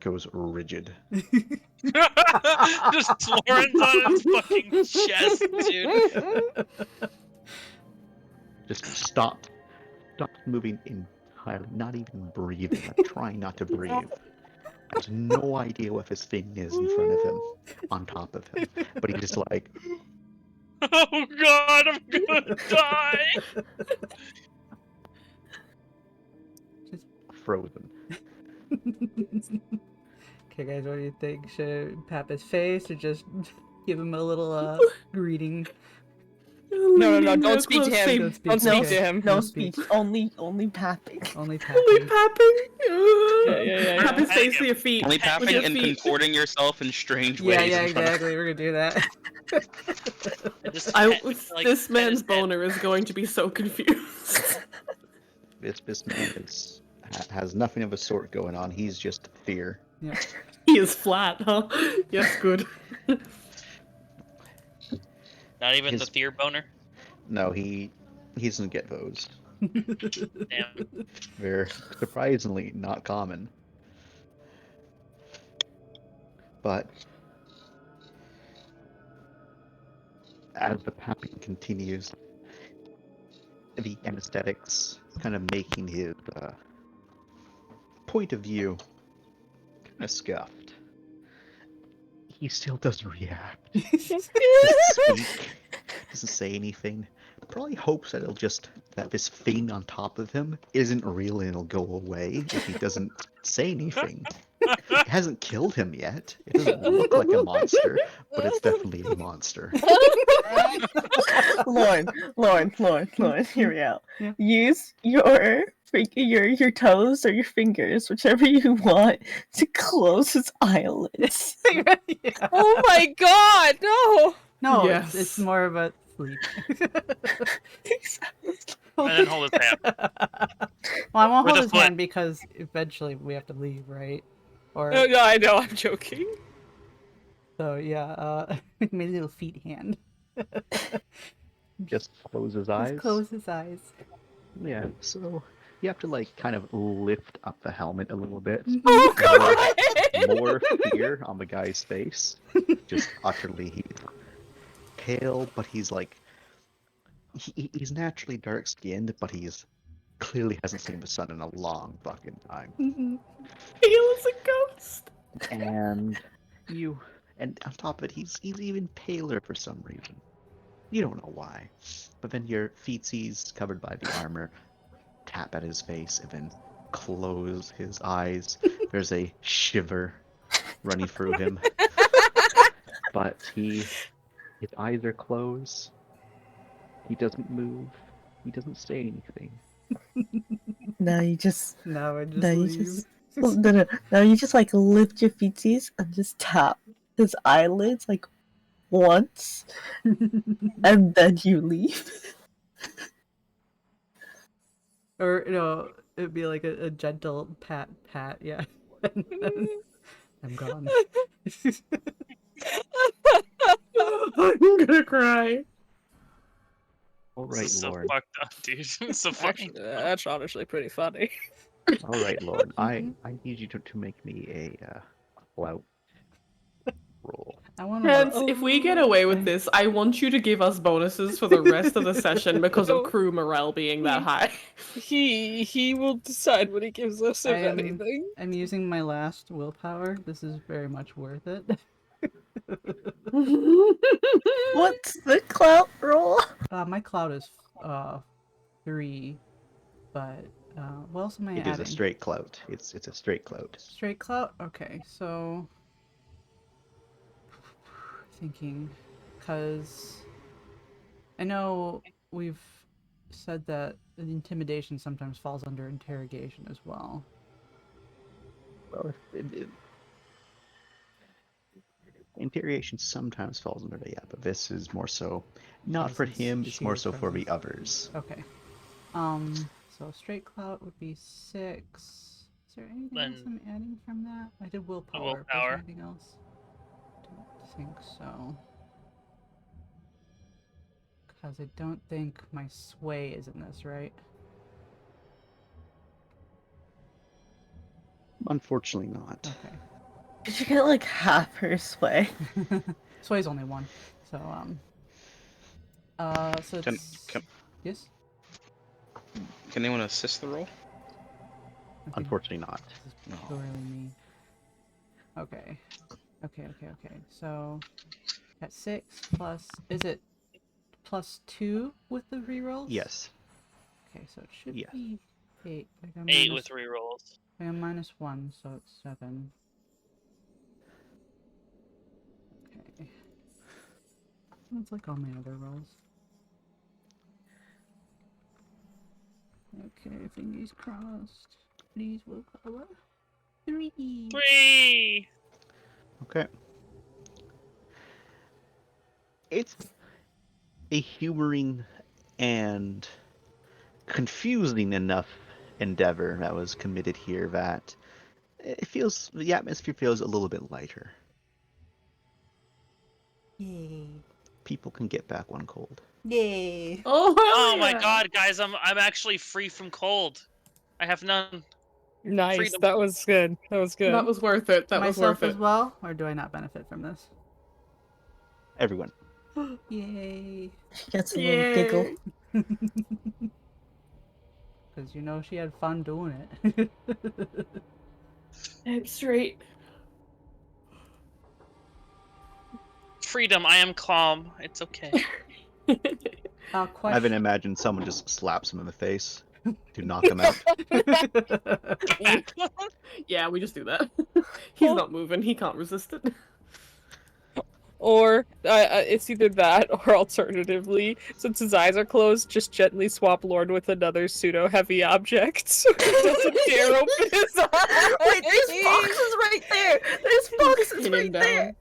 S1: goes rigid.
S7: Just Lawrence on his fucking chest, dude.
S1: Just stop moving entirely, not even breathing. I'm trying not to breathe. Has no idea what this thing is in front of him, on top of him. But he's just like,
S7: Oh god, I'm gonna die.
S1: frozen.
S5: guys, what do you think? Should pap his face or just give him a little greeting?
S6: No,
S4: Lean in
S6: don't
S4: real
S6: speak to
S4: close,
S6: him.
S4: say,
S5: Don't speak,
S6: Don't speak
S5: okay.
S6: to him.
S3: No
S5: No
S3: speech.
S5: speech.
S3: Only papping.
S5: Only
S4: Only
S5: papping.
S4: papping.
S6: Yeah.
S4: Tap his
S7: Pat
S4: face
S7: him.
S4: to your feet.
S2: Only
S4: with
S2: papping
S4: your
S2: and
S4: feet.
S2: contorting yourself in strange
S5: Yeah,
S2: ways.
S5: yeah,
S2: in front of-
S5: exactly. We're gonna do that.
S7: And just
S4: I,
S7: pet- like,
S4: this
S7: pet his
S4: man's
S7: head.
S4: boner is going to be so confused.
S1: This man has nothing of a sort going on. He's just fear.
S5: Yeah.
S4: He is flat, huh? Yes, good.
S7: Not even the
S1: His-
S7: Thier boner.
S1: No, he doesn't get those.
S7: Damn.
S1: They're surprisingly not common. But as the papping continues, the anesthetics kind of making his point of view kind of scuffed. He still doesn't react. Doesn't speak. Doesn't say anything. Probably hopes that that this thing on top of him isn't real and it'll go away if he doesn't say anything. It hasn't killed him yet. It doesn't look like a monster, but it's definitely a monster.
S3: Lauren, hear me out.
S5: Yeah.
S3: Use your toes or your fingers, whichever you want, to close his eyelids.
S5: Yeah.
S6: Oh my god, no!
S5: No,
S4: Yes.
S5: it's more of a sleep.
S7: And then hold his hand.
S5: Well, I won't
S7: With
S5: hold
S7: a
S5: his
S7: foot.
S5: hand because eventually we have to leave, right? Or
S6: No, I know, I'm joking.
S5: so yeah, my little feet hand.
S1: Just close his
S5: Just
S1: eyes.
S5: close his eyes.
S1: Yeah, so you have to like kind of lift up the helmet a little bit.
S6: Oh god!
S1: More fear on the guy's face. Just utterly he's pale, but he's like he's naturally dark skinned, but he's clearly hasn't seen the sun in a long fucking time.
S4: Pale as a ghost.
S1: And on top of it, he's even paler for some reason. You don't know why. But then your feetsies covered by the armor tap at his face and then close his eyes. There's a shiver running through him. But his eyes are closed. He doesn't move. He doesn't say anything.
S3: Now you just
S5: Now I just
S3: No, you
S5: leave.
S3: just- no, you just like lift your feetsies and just tap his eyelids like once, and then you leave.
S5: Or no, it'd be like a gentle pat, yeah. And then I'm gone.
S4: I'm gonna cry.
S1: All
S7: This
S1: right,
S7: is so
S1: Lord.
S7: fucked up, dude. It's so fucking.
S6: Actually, that's honestly pretty funny.
S1: All right, Lord. I need you to make me a clout roll.
S5: I want
S4: Hence,
S5: to.
S4: if we get away with this, I want you to give us bonuses for the rest of the session because of crew morale being that high.
S6: He will decide what he gives us, if
S5: I am-
S6: anything.
S5: I'm using my last willpower. This is very much worth it.
S3: What's the clout roll?
S5: My cloud is 3, but what else am I
S1: It
S5: adding?
S1: is a straight clout. It's a straight clout.
S5: Straight clout? Okay, so thinking, because I know we've said that intimidation sometimes falls under interrogation as well.
S1: Well, interrogation sometimes falls under the but this is more so not for
S5: Presence,
S1: him. It's more
S5: sheer
S1: so for the
S5: presence.
S1: others.
S5: Okay. So straight clout would be 6. Is there anything else
S7: Then-
S5: I'm adding from that? I did willpower. but is
S7: willpower.
S5: there anything else? Don't think so. Because I don't think my sway is in this, right?
S1: Unfortunately, not.
S5: Okay.
S3: Did you get like half her sway?
S5: Sway's only 1. So so
S2: Can-
S5: it's...
S2: can-
S5: Yes?
S2: Can anyone assist the roll?
S5: I think
S1: Unfortunately, not.
S5: this is purely me. Okay. Okay. So at 6 plus, is it +2 with the rerolls?
S1: Yes.
S5: Okay, so it should
S1: Yes.
S5: be 8. I got
S7: 8
S5: minus-
S7: with rerolls.
S5: I got -1, so it's 7. It's like all my other rolls. Okay, fingers crossed. Please will cover. 3.
S7: 3.
S1: Okay. It's a humoring and confusing enough endeavor that was committed here that the atmosphere feels a little bit lighter.
S5: Yay.
S1: People can get back one cold.
S5: Yay.
S4: Oh,
S7: Oh my
S4: yeah.
S7: god, guys, I'm actually free from cold. I have none.
S6: Nice.
S7: Freedom.
S6: That was good. That was good.
S4: That was worth it. That was
S5: Myself
S4: worth
S5: as
S4: it.
S5: well, or do I not benefit from this?
S1: Everyone.
S5: Yay.
S3: She gets a little giggle.
S5: Because you know she had fun doing it.
S4: I'm straight.
S7: Freedom, I am calm. It's okay.
S1: I
S5: Question.
S1: haven't imagined someone just slaps him in the face to knock him out.
S4: Yeah, we just do that. He's not moving. He can't resist it.
S6: Or it's either that, or alternatively, since his eyes are closed, just gently swap Lord with another pseudo-heavy object so he doesn't dare open his eyes.
S3: Wait, there's boxes right there! There's boxes
S4: Pin him
S3: right
S4: down.
S3: there!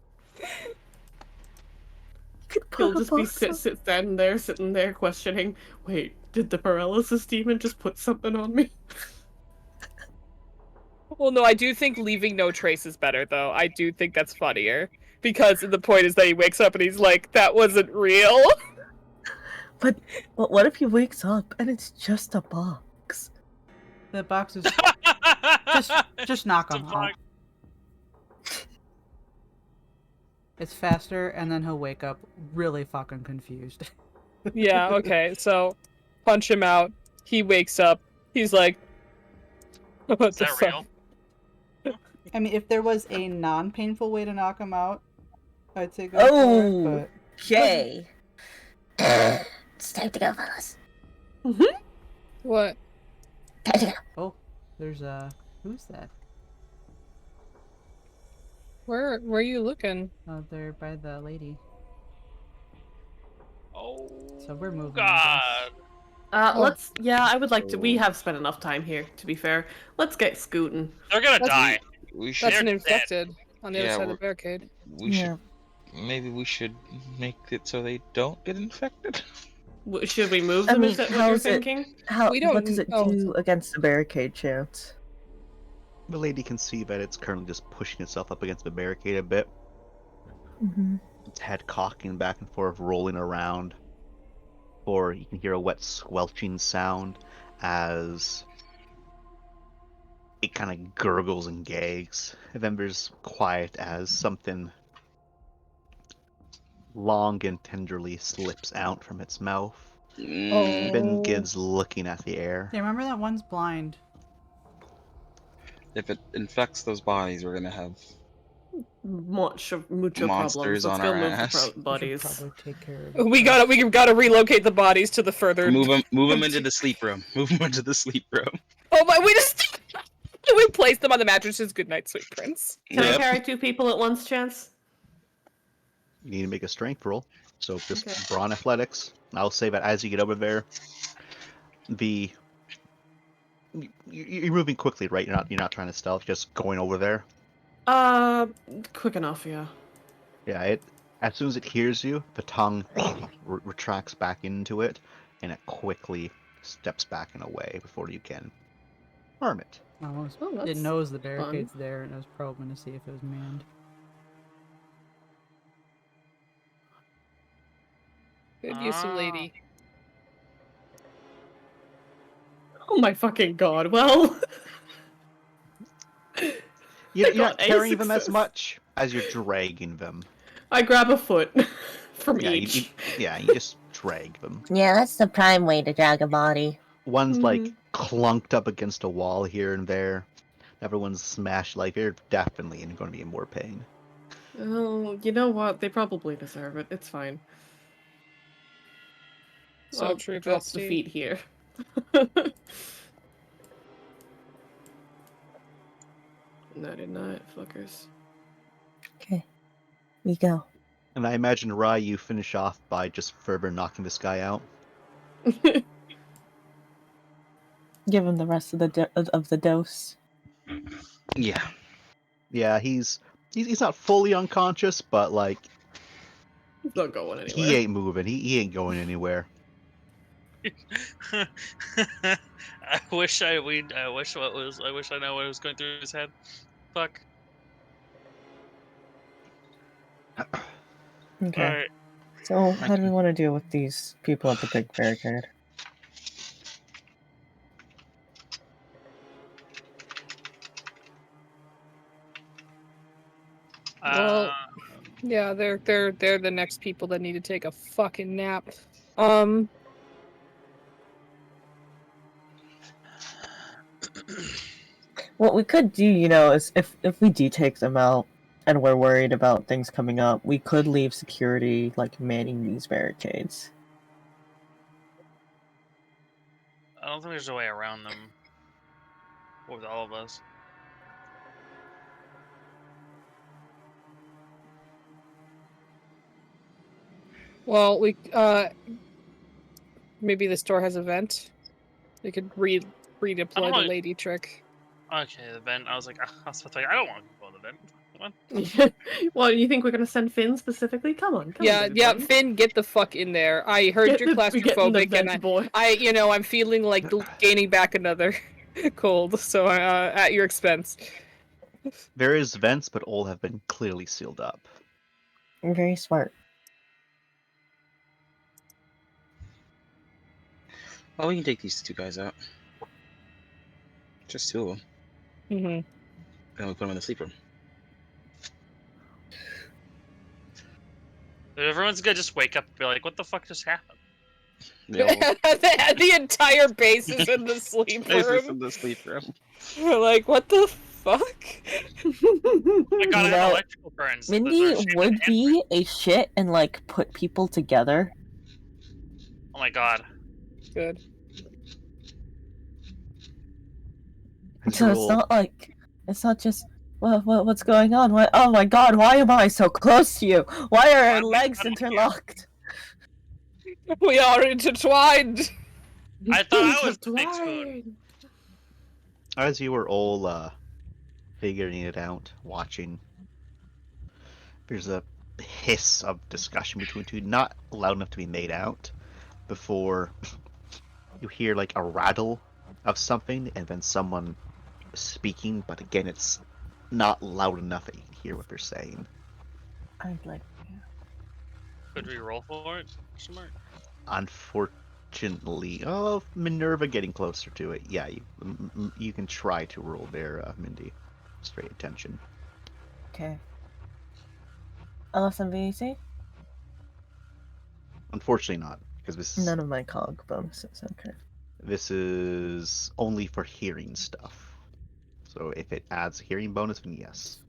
S4: He'll just be sitting there questioning, wait, did the paralysis demon just put something on me?
S6: Well, no, I do think leaving no trace is better, though. I do think that's funnier. Because the point is that he wakes up and he's like, that wasn't real.
S3: But what if he wakes up and it's just a box?
S5: The box is just knock him out. It's faster, and then he'll wake up really fucking confused.
S6: Yeah, okay, so punch him out. He wakes up. He's like, what
S7: Is
S6: the
S7: that
S6: fuck?
S7: real?
S5: I mean, if there was a non-painful way to knock him out, I'd say go
S3: Oh.
S5: for it,
S3: Okay.
S9: It's time to go, fellas.
S6: What?
S9: Time to go.
S5: but... Oh, there's who's that?
S6: Where are you looking?
S5: Oh, they're by the lady.
S7: Oh,
S5: So we're moving, I
S7: God.
S4: I would like to, we have spent enough time here, to be fair. Let's get scooting.
S7: They're gonna
S6: That's-
S7: die.
S2: We should.
S6: That's
S7: They're
S6: an
S7: dead.
S6: infected on the other
S2: Yeah,
S6: side of the
S2: we're-
S6: barricade.
S2: We should. Maybe we should make it so they don't get infected.
S4: Should we move
S3: I
S4: them?
S3: mean,
S4: Is that what
S3: how
S4: you're
S3: is it-
S4: thinking?
S6: We don't
S3: What does it
S6: know.
S3: do against the barricade, Chance?
S1: The lady can see that it's currently just pushing itself up against the barricade a bit.
S3: Mm-hmm.
S1: Its head cocking back and forth, rolling around. Or you can hear a wet squelching sound as it kind of gurgles and gags. And then there's quiet as something long and tenderly slips out from its mouth.
S2: Mm,
S1: Then begins looking at the air.
S5: Yeah, remember that one's blind.
S2: If it infects those bodies, we're gonna have.
S4: Mucho
S2: Monsters
S4: problems. Let's
S2: on
S4: go
S2: our
S4: move
S2: ass.
S4: the
S5: We should
S4: bodies.
S5: probably take care of it.
S6: We gotta relocate the bodies to the further.
S2: Move them into the sleep room. Move them into the sleep room.
S6: Oh my! We placed them on the mattresses. Good night, sweet prince.
S4: Can I
S2: Yep.
S4: carry 2 people at once, Chance?
S1: You need to make a strength roll. So just
S4: Okay.
S1: brawn athletics. I'll say that as you get over there, you're moving quickly, right? You're not trying to stealth, just going over there.
S4: Quick enough, yeah.
S1: Yeah, as soon as it hears you, the tongue retracts back into it, and it quickly steps back and away before you can harm it.
S5: Oh,
S4: Oh,
S5: it
S4: that's
S5: knows the barricade's there, and it was probing to see if it was manned.
S6: Good use, lady.
S4: Oh my fucking god, well...
S1: You're
S4: got
S1: not
S4: a
S1: carrying them as
S4: success.
S1: much as you're dragging them.
S4: I grab a foot from
S1: Yeah,
S4: each.
S1: you just drag them.
S9: Yeah, that's the prime way to drag a body.
S1: One's like clunked up against a wall here and there. Everyone's smashed. Like they're definitely going to be in more pain.
S4: Oh, you know what? They probably deserve it. It's fine.
S6: So
S4: I'll
S6: true,
S4: drop the
S6: bestie.
S4: feet here. Nighty night, fuckers.
S3: Okay. We go.
S1: And I imagine, Rai, you finish off by just Ferber knocking this guy out.
S3: Give him the rest of the dose.
S2: Yeah.
S1: Yeah, he's not fully unconscious, but like
S4: He's not going anywhere.
S1: he ain't moving. He ain't going anywhere.
S7: I wish I know what was going through his head. Fuck.
S3: Okay.
S7: Alright.
S3: So, how do we want to deal with these people at the big barricade?
S6: Well, yeah, they're the next people that need to take a fucking nap. What
S3: we could do, is if we do take them out and we're worried about things coming up, we could leave security manning these barricades.
S7: I don't think there's a way around them with all of us.
S6: Well, maybe the store has a vent. We could redeploy the lady trick.
S7: Okay, the vent. I was like, I don't want to go to the vent. Come on.
S4: Well, you think we're gonna send Finn specifically? Come on.
S6: Yeah, Finn, get the fuck in there. I heard you're claustrophobic, and I'm feeling like gaining back another cold. So at your expense.
S1: There is vents, but all have been clearly sealed up.
S3: Very smart.
S2: Well, we can take these two guys out. Just two of them.
S6: Mm-hmm.
S2: And we put them in the sleep room.
S7: Everyone's gonna just wake up and be like, "What the fuck just happened?"
S6: The entire base is in the sleep room.
S2: In the sleep room.
S6: We're like, what the fuck?
S7: I got electrical burns.
S3: Mindy would be a shit and put people together.
S7: Oh my god.
S6: Good.
S3: So it's not just what's going on? Why? Oh my god! Why am I so close to you? Why are our legs interlocked?
S6: We are intertwined.
S7: I thought I was Big Spoon.
S1: As you were all figuring it out, watching, there's a hiss of discussion between two, not loud enough to be made out, before you hear a rattle of something, and then someone speaking, but again, it's not loud enough that you can hear what they're saying.
S3: I'd like.
S7: Could we roll for it? Smart.
S1: Unfortunately, Minerva getting closer to it. Yeah, you can try to roll there, Mindy. Straight attention.
S3: Okay. LSMVC?
S1: Unfortunately not, because this is...
S3: None of my cog bonuses, okay.
S1: This is only for hearing stuff. So if it adds a hearing bonus, then yes.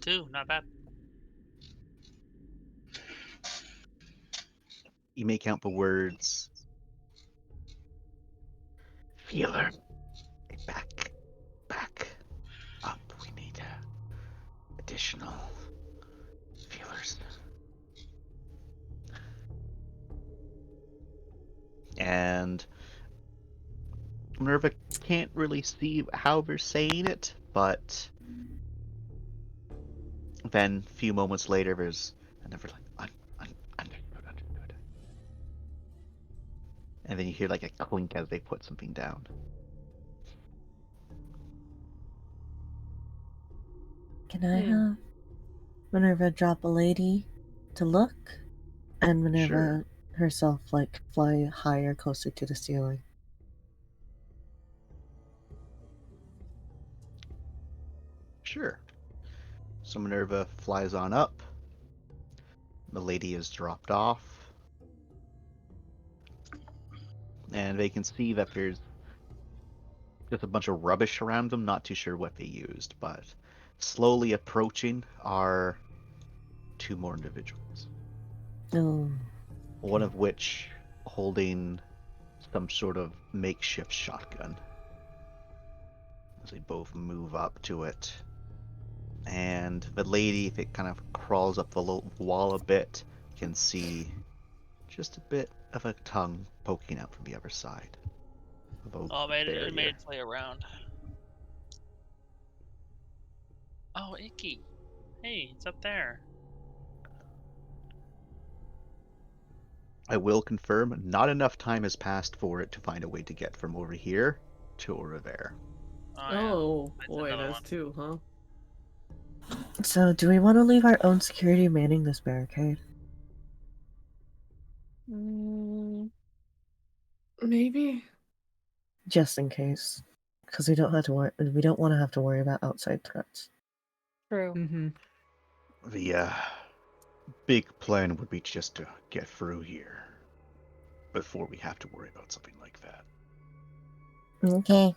S7: 2, not bad.
S1: You may count the words. Feeler. Back up. We need additional feelers. And Minerva can't really see how they're saying it, but then a few moments later, there's another understood. And then you hear a clink as they put something down.
S3: Can I have Minerva drop a lady to look, and Minerva herself fly higher, closer to the ceiling?
S1: Sure. So Minerva flies on up. The lady is dropped off. And they can see that there's just a bunch of rubbish around them, not too sure what they used, but slowly approaching are 2 more individuals.
S3: Oh.
S1: One of which holding some sort of makeshift shotgun. As they both move up to it, And the lady, if it kind of crawls up the wall a bit, can see just a bit of a tongue poking out from the other side.
S7: Oh, it made its way around. Oh, Icky. Hey, it's up there.
S1: I will confirm, not enough time has passed for it to find a way to get from over here to over there.
S4: Oh,
S7: It's
S4: boy,
S7: another
S4: there's
S7: one.
S4: two, huh?
S3: So, do we want to leave our own security manning this barricade?
S4: Maybe.
S3: Just in case. Because we don't have to worry. We don't want to have to worry about outside threats.
S6: True.
S5: Mm-hmm.
S1: The big plan would be just to get through here before we have to worry about something like that.
S9: Okay.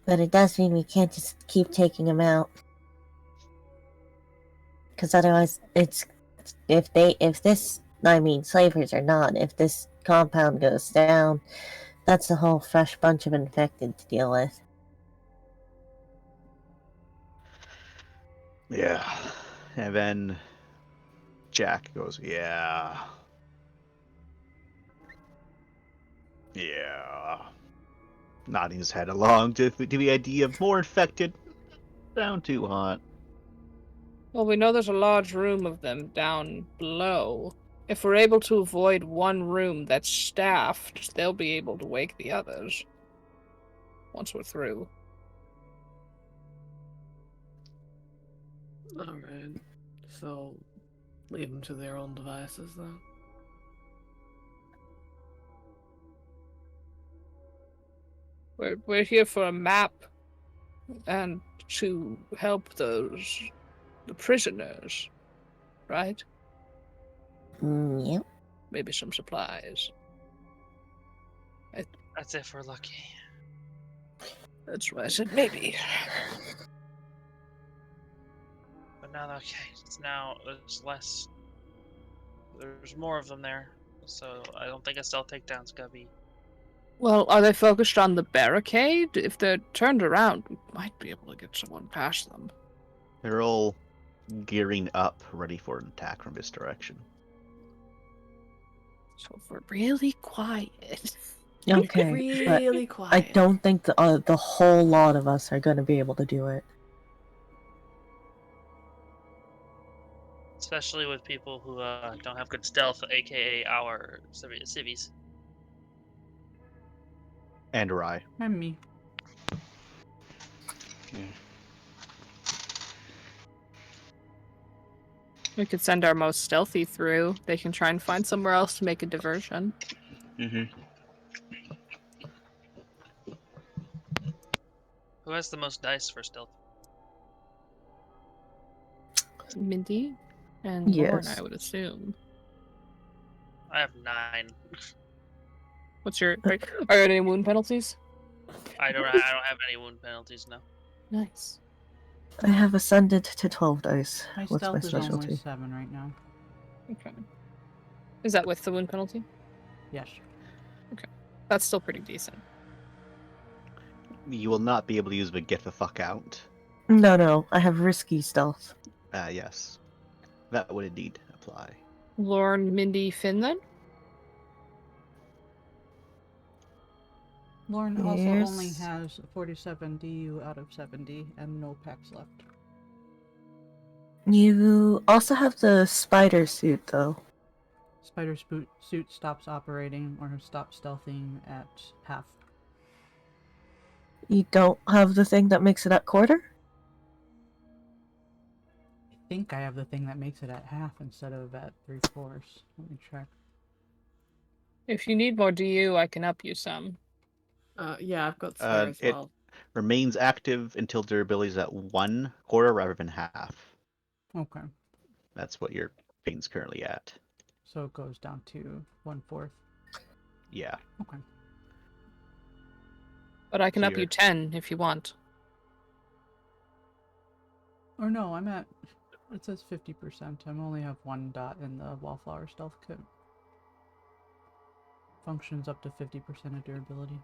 S9: But it does mean we can't just keep taking them out. Because otherwise, if slavers or not, if this compound goes down, that's a whole fresh bunch of infected to deal with.
S1: Yeah. And then Jack goes, yeah. Yeah. Nodding his head along to the idea of more infected. Down too hot.
S6: Well, we know there's a large room of them down below. If we're able to avoid one room that's staffed, they'll be able to wake the others. Once we're through.
S4: Alright. So, leave them to their own devices then.
S6: We're here for a map and to help the prisoners, right?
S9: Yep.
S6: Maybe some supplies.
S7: That's if we're lucky.
S6: That's why I said maybe.
S7: But now, okay, it's now there's less. There's more of them there, so I don't think a stealth takedown's gonna be.
S6: Well, are they focused on the barricade? If they're turned around, we might be able to get someone past them.
S1: They're all gearing up, ready for an attack from this direction.
S6: So if we're really quiet.
S3: Okay,
S4: Really
S3: but
S4: quiet.
S3: I don't think the whole lot of us are going to be able to do it.
S7: Especially with people who don't have good stealth, aka our civvies.
S1: And Rai.
S5: And me.
S6: We could send our most stealthy through. They can try and find somewhere else to make a diversion.
S2: Mm-hmm.
S7: Who has the most dice for stealth?
S6: Mindy and Lauren,
S3: Yes.
S6: I would assume.
S7: I have 9.
S6: What's your? Are there any wound penalties?
S7: I don't have any wound penalties now.
S6: Nice.
S3: I have ascended to 12 dice.
S5: My
S3: What's my
S5: stealth is only
S3: specialty?
S5: 7 right now.
S6: Okay. Is that with the wound penalty?
S5: Yes.
S6: That's still pretty decent.
S1: You will not be able to use the get the fuck out.
S3: No, I have risky stealth.
S1: Yes. That would indeed apply.
S6: Lauren, Mindy, Finn then?
S5: Lauren also only
S3: Yes.
S5: has 47 DU out of 70 and no packs left.
S3: You also have the spider suit, though.
S5: Spider suit stops operating or stops stealthing at half.
S3: You don't have the thing that makes it at quarter?
S5: I think I have the thing that makes it at half instead of at 3/4. Let me check.
S6: If you need more DU, I can up you some.
S4: Yeah, I've got spare as
S1: It
S4: well.
S1: remains active until durability is at 1/4 rather than half.
S5: Okay.
S1: That's what your pain's currently at.
S5: So it goes down to 1/4.
S1: Yeah.
S5: Okay.
S6: But I can up
S1: Here.
S6: you 10 if you want.
S5: Or no, I'm at... It says 50%. I only have 1 dot in the Wallflower Stealth Kit. Functions up to 50% of durability.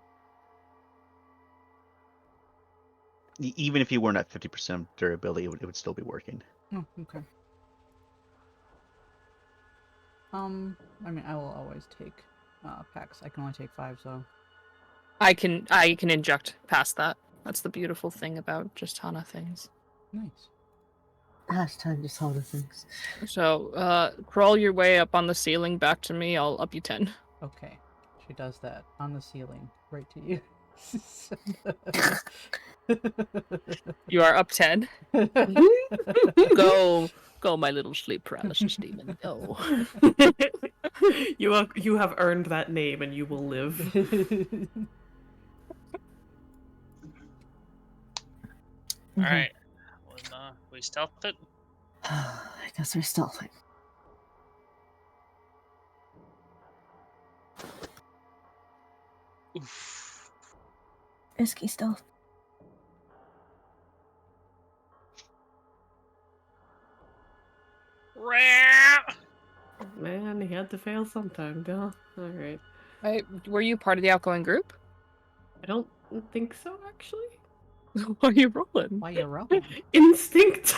S1: Even if you weren't at 50% durability, it would still be working.
S5: Oh, okay. I mean, I will always take packs. I can only take 5, so.
S6: I can inject past that. That's the beautiful thing about just Hana things.
S5: Nice.
S3: Hashtag just all the things.
S6: So, crawl your way up on the ceiling back to me. I'll up you 10.
S5: Okay. She does that on the ceiling, right to you.
S6: You are up 10. Go, my little sleep paralysis demon. Go.
S4: You have earned that name, and you will live.
S7: All right. We stealthed it.
S3: I guess we're stealthing.
S7: Oof.
S3: Risky stealth.
S4: Man, he had to fail sometime, Bill. Alright.
S6: Were you part of the outgoing group?
S4: I don't think so, actually.
S6: Why are you rolling?
S5: Why you rolling?
S4: Instinct!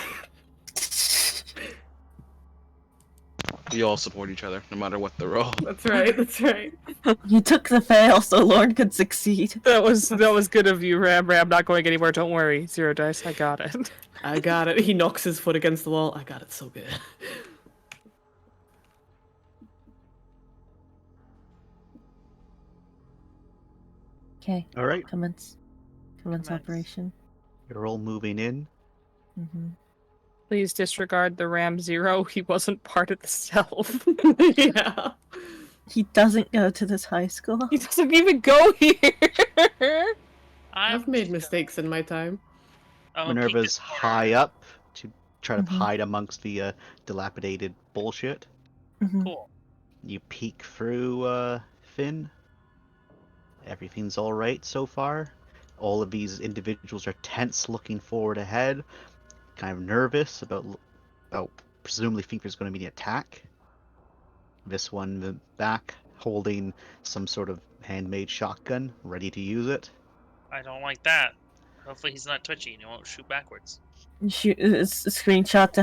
S2: We all support each other, no matter what the role.
S4: That's right, that's right.
S3: You took the fail so Lorne could succeed.
S6: That was good of you, Ram. Not going anywhere. Don't worry. 0 dice. I got it.
S4: I got it. He knocks his foot against the wall. I got it so good.
S3: Okay,
S1: All right,
S3: commence operation.
S1: you're all moving in.
S3: Mm-hmm.
S6: Please disregard the Ram 0. He wasn't part of the stealth.
S4: Yeah.
S3: He doesn't go to this high school.
S6: He doesn't even go here.
S4: I've made mistakes in my time.
S1: Minerva's high up to try to
S3: Mhm.
S1: hide amongst the dilapidated bullshit.
S3: Mm-hmm.
S7: Cool.
S1: You peek through, Finn. Everything's all right so far. All of these individuals are tense, looking forward ahead, kind of nervous about presumably think there's going to be an attack. This one in the back holding some sort of handmade shotgun, ready to use it.
S7: I don't like that. Hopefully he's not twitchy and he won't shoot backwards.
S3: Shoot, screenshots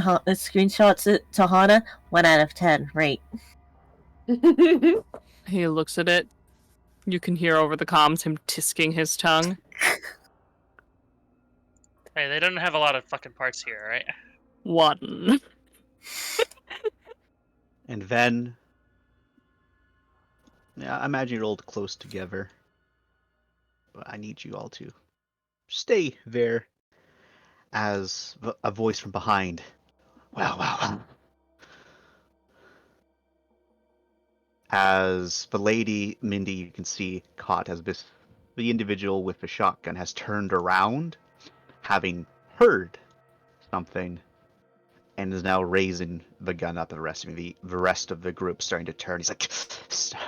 S3: it to Hana. 1 out of 10. Right.
S6: He looks at it. You can hear over the comms him tisking his tongue.
S7: Hey, they don't have a lot of fucking parts here, right?
S6: 1.
S1: And then, yeah, I imagine you're all close together. But I need you all to stay there. As a voice from behind. Wow. As the lady, Mindy, you can see caught as this, the individual with the shotgun has turned around, having heard something, and is now raising the gun up at the rest of the rest of the group starting to turn. He's like,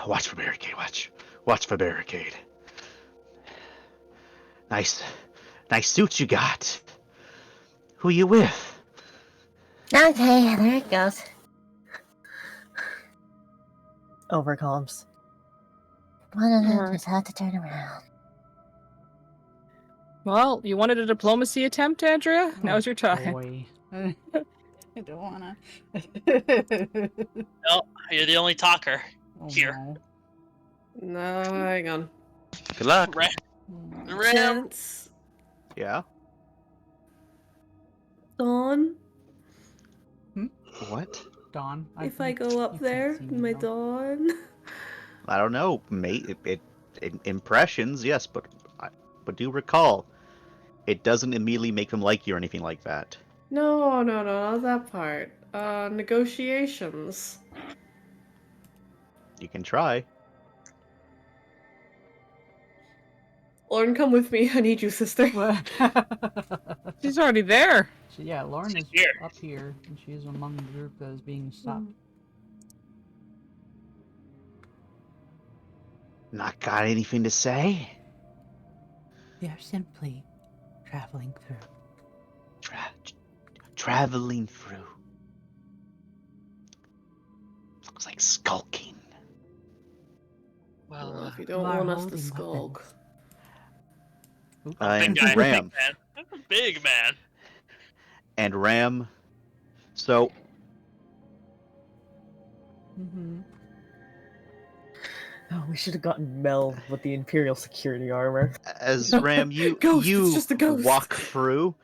S1: watch for barricade, watch for barricade. Nice suit you got. Who you with?
S9: Okay, there it goes.
S3: Overcoms.
S9: One of them
S6: Alright.
S9: just had to turn around.
S6: Well, you wanted a diplomacy attempt, Andrea? Now's your time.
S5: Boy. I don't wanna.
S7: No, you're the only talker.
S5: Oh,
S7: Here.
S5: no.
S4: No, hang on.
S2: Good luck.
S7: Ram.
S5: Mm.
S7: Ram.
S4: Chance.
S1: Yeah.
S4: Dawn.
S1: What?
S5: Dawn.
S4: If I go up
S5: you can't
S4: there,
S5: see me,
S4: my
S5: though.
S4: Dawn.
S1: I don't know. Impressions, yes, but do recall, it doesn't immediately make them like you or anything like that.
S4: No, not that part. Negotiations.
S1: You can try.
S4: Lauren, come with me. I need you, sister.
S6: She's already there.
S5: So, yeah, Lauren is
S7: Here.
S5: up here, and she's among the group that is being stopped.
S1: Not got anything to say?
S5: They are simply traveling through.
S1: Traveling through. Looks like skulking.
S7: Well,
S4: If you don't
S5: Our
S4: want us to
S5: holding
S4: skulk.
S5: weapons.
S7: big
S1: And
S7: guy,
S1: Ram,
S7: big Big man.
S1: And Ram. So
S5: Mm-hmm.
S10: Oh, we should have gotten Mel with the Imperial security armor.
S1: as Ram, you
S4: Ghost, it's
S1: you
S4: just a ghost.
S1: walk through.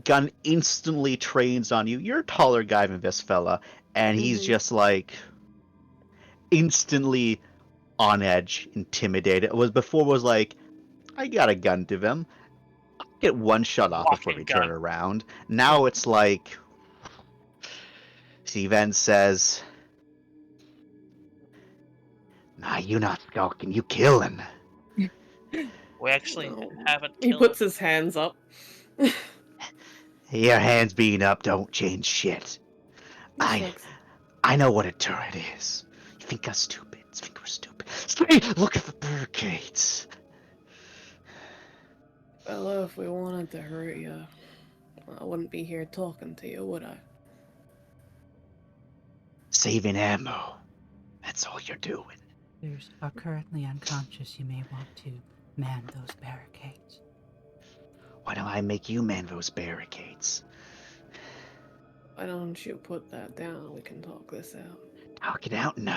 S1: Gun instantly trains on you. You're a taller guy than this fella, and he's
S4: Mhm.
S1: just like instantly on edge, intimidated. It was before was like, I got a gun to them. I'll get one shot off before
S7: Walking
S1: they turn
S7: gun.
S1: around. Now it's like, he then says, "Nah, you not skulking, you killing."
S7: We actually
S4: No.
S7: haven't
S4: He
S7: killed
S4: puts
S7: him.
S4: his hands up.
S1: Your hands being up don't change shit. I
S4: Shrugs.
S1: I know what a turret is. You think us stupid? You think we're stupid? Stay, look at the barricades.
S4: Fella, if we wanted to hurt you, I wouldn't be here talking to you, would I?
S1: Saving ammo. That's all you're doing.
S5: There's are currently unconscious. You may want to man those barricades.
S1: Why don't I make you man those barricades?
S4: Why don't you put that down? We can talk this out.
S1: Talk it out? No.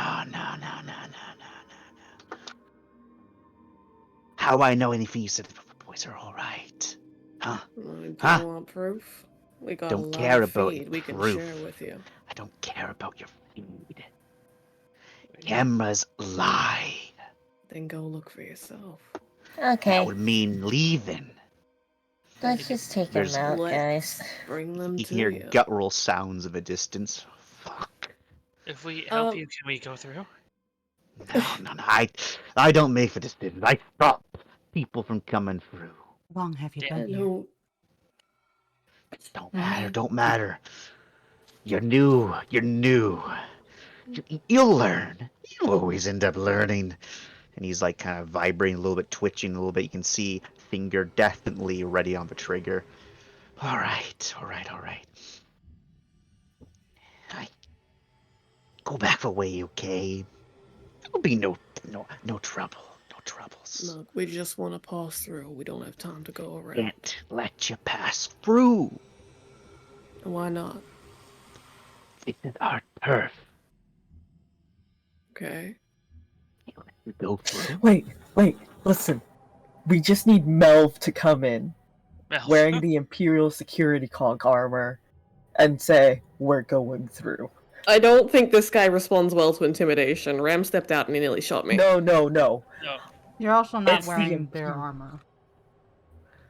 S1: How I know anything you said? The boys are all right, huh?
S4: Do you
S1: Huh?
S4: want proof? We got
S1: Don't
S4: a
S1: care
S4: live
S1: about
S4: feed we can
S1: proof.
S4: share with you.
S1: I don't care about your feed. Cameras lie.
S4: Then go look for yourself.
S9: Okay,
S1: That would mean leaving.
S9: let's just take him
S1: There's-
S9: out,
S4: Let's
S9: guys.
S4: bring them
S1: You
S4: to
S1: hear
S4: you.
S1: guttural sounds in the distance. Fuck.
S7: If we help
S4: Um,
S7: you, can we go through?
S1: No. I don't make the decisions. I stop people from coming through.
S5: How long have you
S7: Yeah.
S5: been here?
S4: No,
S1: Don't matter. You're new. You'll learn. You always end up learning. And he's like kind of vibrating a little bit, twitching a little bit. You can see finger definitely ready on the trigger. All right. I go back the way you came. There'll be no trouble. No troubles.
S4: look, we just want to pass through. We don't have time to go around.
S1: Can't let you pass through.
S4: Why not?
S1: This is our turf.
S4: Okay.
S1: You go through.
S10: Wait, listen. We just need Melv to come in,
S7: Well,
S10: wearing the Imperial security conch armor, and say, "We're going through."
S4: I don't think this guy responds well to intimidation. Ram stepped out and he nearly shot me.
S10: No.
S7: no.
S5: You're also not
S10: It's the
S5: wearing their
S10: Imperial.
S5: armor.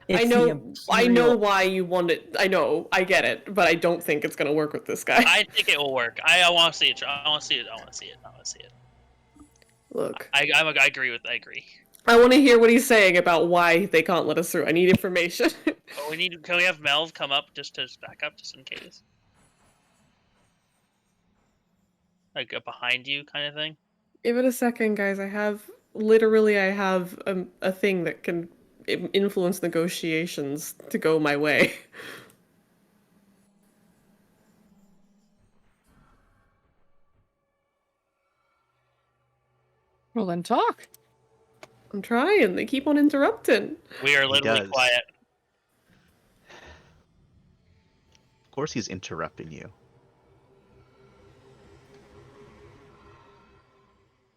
S10: It's
S4: I
S10: the
S4: know
S10: Imperial-
S4: why you want it. I know, I get it, but I don't think it's gonna work with this guy.
S7: I think it will work. I want to see it. I want to see it.
S4: Look,
S7: I agree.
S4: I want to hear what he's saying about why they can't let us through. I need information.
S7: But can we have Melv come up just to back up, just in case? Like a behind you kind of thing?
S4: Give it a second, guys. I have a thing that can influence negotiations to go my way.
S6: Well, then talk.
S4: I'm trying. They keep on interrupting.
S7: We are literally
S1: does.
S7: quiet.
S1: Of course he's interrupting you.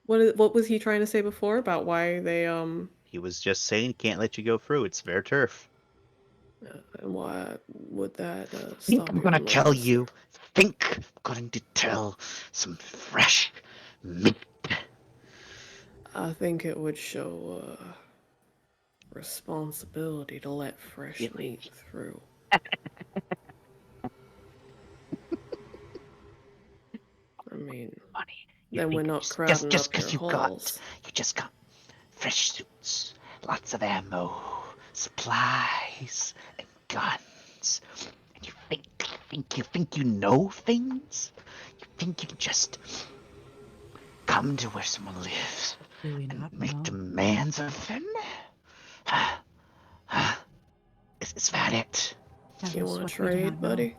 S4: What was he trying to say before about why they
S1: He was just saying can't let you go through. It's their turf.
S4: and why would that
S1: Think
S4: stop
S1: I'm
S4: you
S1: gonna
S4: from
S1: tell
S4: letting us-
S1: you. Think I'm going to tell some fresh meat.
S4: I think it would show responsibility to let fresh
S1: Yeah.
S4: meat through. I mean,
S1: Money. You
S4: then we're
S1: think
S4: not
S1: just
S4: crowding
S1: just
S4: up
S1: because
S4: your
S1: you
S4: halls.
S1: just got fresh suits, lots of ammo, supplies, and guns. And you think you know things? You think you can just come to where someone lives
S5: Do we
S1: and
S5: not
S1: make
S5: know?
S1: demands of them? Is that it?
S5: That
S4: You
S5: is
S4: want
S5: what
S4: to
S5: we do
S4: trade,
S5: not know.
S4: buddy?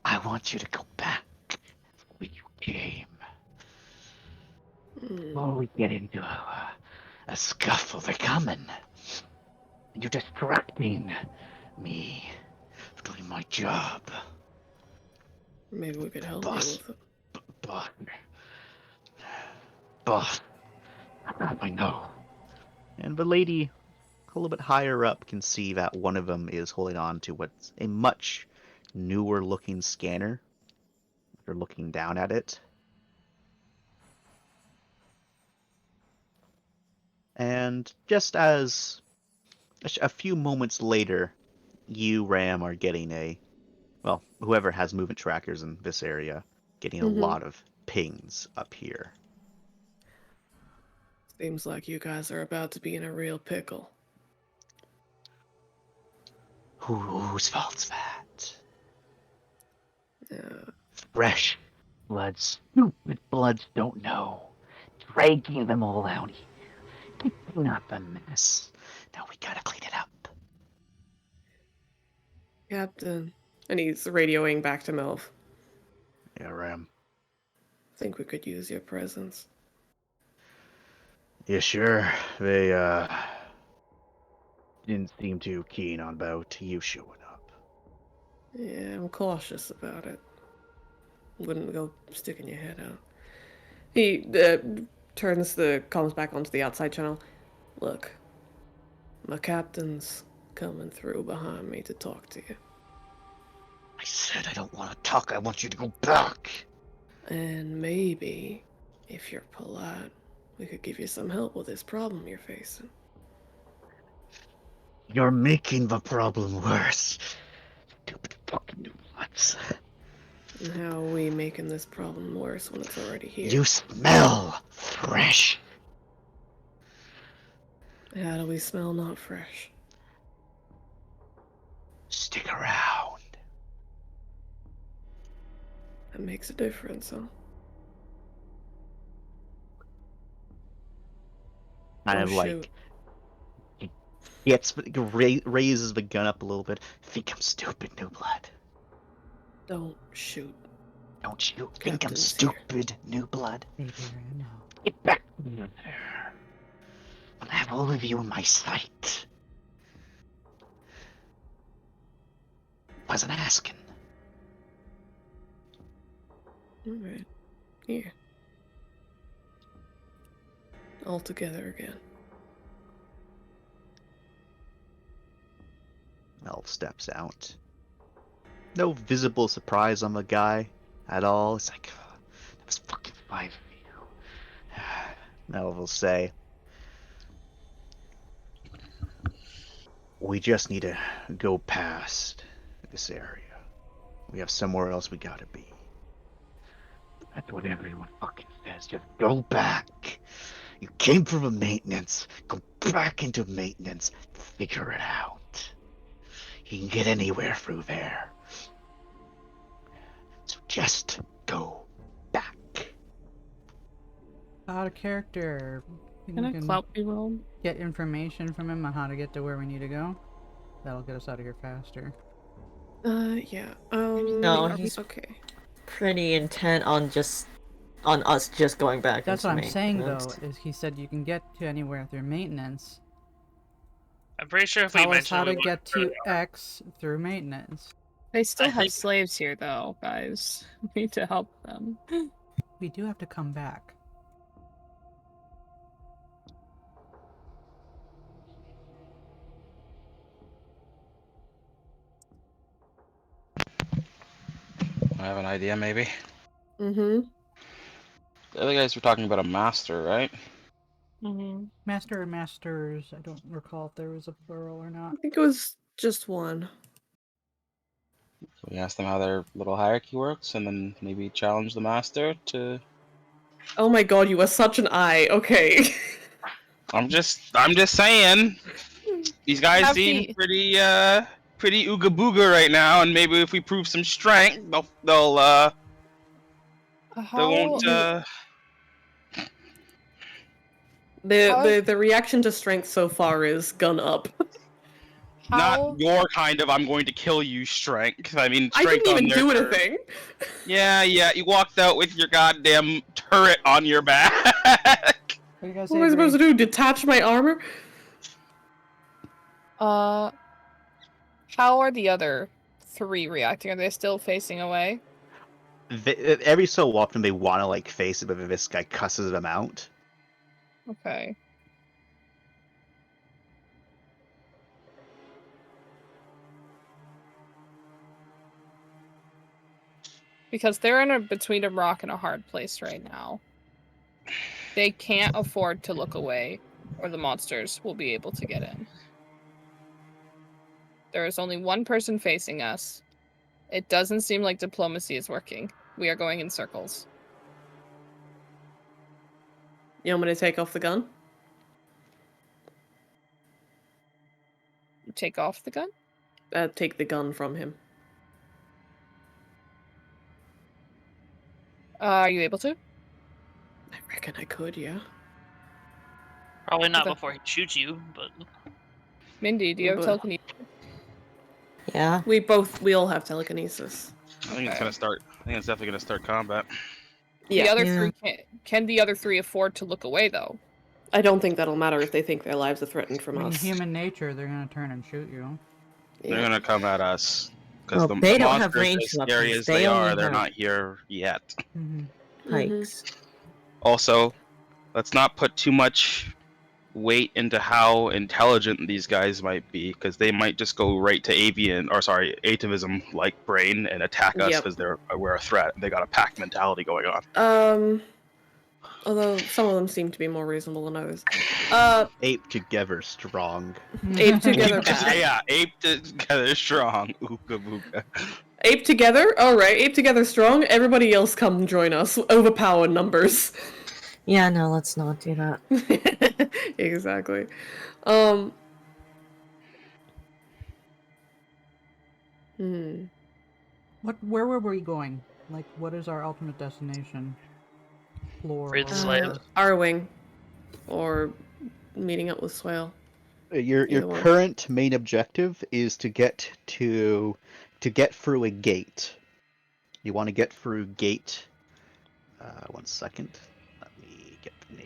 S1: I want you to go back where you came.
S4: Hmm.
S1: Before we get into a scuffle, they're coming. You're distracting me from doing my job.
S4: Maybe we could help you
S1: Boss.
S4: with it.
S1: Boss. I know. And the lady a little bit higher up can see that one of them is holding on to what's a much newer looking scanner. They're looking down at it. And just as a few moments later, you, Ram, are getting well, whoever has movement trackers in this area, getting a lot of pings up here.
S4: Seems like you guys are about to be in a real pickle.
S1: Whose fault's that?
S4: Yeah.
S1: Fresh bloods, stupid bloods don't know. Dragging them all out here. Keeping up a mess. Now we gotta clean it up.
S4: Captain. And he's radioing back to Melv.
S1: Yeah, Ram.
S4: Think we could use your presence.
S1: Yeah, sure. They, didn't seem too keen on about you showing up.
S4: Yeah, I'm cautious about it. Wouldn't go sticking your head out. He turns the comms back onto the outside channel. Look, my captain's coming through behind me to talk to you.
S1: I said I don't want to talk. I want you to go back.
S4: And maybe, if you're polite, we could give you some help with this problem you're facing.
S1: You're making the problem worse. Stupid fucking nuts.
S4: And how are we making this problem worse when it's already here?
S1: You smell fresh.
S4: How do we smell not fresh?
S1: Stick around.
S4: That makes a difference, huh?
S1: Kind of like
S4: shoot.
S1: raises the gun up a little bit. Think I'm stupid, New Blood.
S4: Don't shoot.
S1: Don't you think I'm
S4: Captain's
S1: stupid, New Blood?
S5: Maybe right now.
S1: Get back there. I have all of you in my sight. Wasn't asking.
S4: Alright. Here. All together again.
S1: Elf steps out. No visible surprise on the guy at all. It's like, oh, that was fucking 5 of you. Elf will say, we just need to go past this area. We have somewhere else we gotta be. That's what everyone fucking says. Just go back. You came from a maintenance. Go back into maintenance. Figure it out. You can get anywhere through there. So just go back.
S5: Out of character.
S6: Can I clout be rolled?
S5: Get information from him on how to get to where we need to go. That'll get us out of here faster.
S4: Yeah.
S10: No, he's
S4: okay.
S10: pretty intent on us just going back.
S5: That's
S10: into
S5: what I'm saying, though,
S10: maintenance.
S5: is he said you can get to anywhere through maintenance.
S7: I'm pretty sure if we
S5: Tell us
S7: mentioned
S5: how
S7: we
S5: to
S7: went
S5: get to
S7: further-
S5: X through maintenance.
S6: They still
S7: I
S6: have
S7: think-
S6: slaves here, though, guys. We need to help them.
S5: We do have to come back.
S2: I have an idea, maybe.
S4: Mm-hmm.
S2: The other guys were talking about a master, right?
S6: Mm-hmm.
S5: Master or masters, I don't recall if there was a plural or not.
S4: I think it was just one.
S2: So we asked them how their little hierarchy works, and then maybe challenge the master to.
S4: Oh my god, you are such an eye. Okay.
S2: I'm just saying. These guys
S6: Have
S2: seem
S6: the-
S2: pretty ooga booga right now, and maybe if we prove some strength, they'll they won't.
S4: The reaction to strength so far is gun up.
S2: Not your kind of I'm going to kill you strength. I mean,
S4: I
S2: strength
S4: didn't
S2: on
S4: even
S2: their
S4: do
S2: turn.
S4: anything.
S2: Yeah, you walked out with your goddamn turret on your back.
S5: What do you guys
S4: What am I supposed to do? Detach my armor?
S6: How are the other 3 reacting? Are they still facing away?
S1: Every so often they want to like face it, but this guy cusses them out.
S6: Okay. Because they're in between a rock and a hard place right now. They can't afford to look away, or the monsters will be able to get in. There is only one person facing us. It doesn't seem like diplomacy is working. We are going in circles.
S4: You want me to take off the gun?
S6: Take off the gun?
S4: Take the gun from him.
S6: Are you able to?
S4: I reckon I could, yeah.
S7: Probably not
S6: Okay.
S7: before he shoots you, but
S6: Mindy, do you have
S4: But-
S6: telekinesis?
S9: Yeah.
S4: We all have telekinesis.
S2: I think it's gonna start. I think it's definitely gonna start combat.
S4: Yeah.
S6: The other
S9: Yeah.
S6: 3 can the other 3 afford to look away though?
S4: I don't think that'll matter if they think their lives are threatened
S5: I
S4: from
S5: mean,
S4: us.
S5: human nature, they're gonna turn and shoot you.
S2: They're
S4: Yeah.
S2: gonna come at us because
S10: Well,
S2: the
S10: they don't have
S2: monsters,
S10: ranged
S2: as scary
S10: weapons,
S2: as
S10: they
S2: they are,
S10: only
S2: they're
S10: have-
S2: not here yet.
S10: Pikes.
S2: Also, let's not put too much weight into how intelligent these guys might be, because they might just go right to atavism like brain and attack us
S4: Yep.
S2: because we're a threat. They got a pack mentality going on.
S4: Although some of them seem to be more reasonable than others.
S1: Ape together strong.
S4: Ape together
S2: Just-
S4: bad.
S2: yeah, ape together strong. Ooga booga.
S4: Ape together? Alright, ape together strong. Everybody else come join us. Overpower numbers.
S9: Yeah, no, let's not do that.
S4: Exactly.
S5: Where were we going? Like, what is our ultimate destination? Floor.
S7: Free the
S5: or-
S7: slave.
S4: Arwing. Or meeting up with Swale.
S1: Your
S4: Either one.
S1: current main objective is to get through a gate. You want to get through gate. 1 second. Let me get the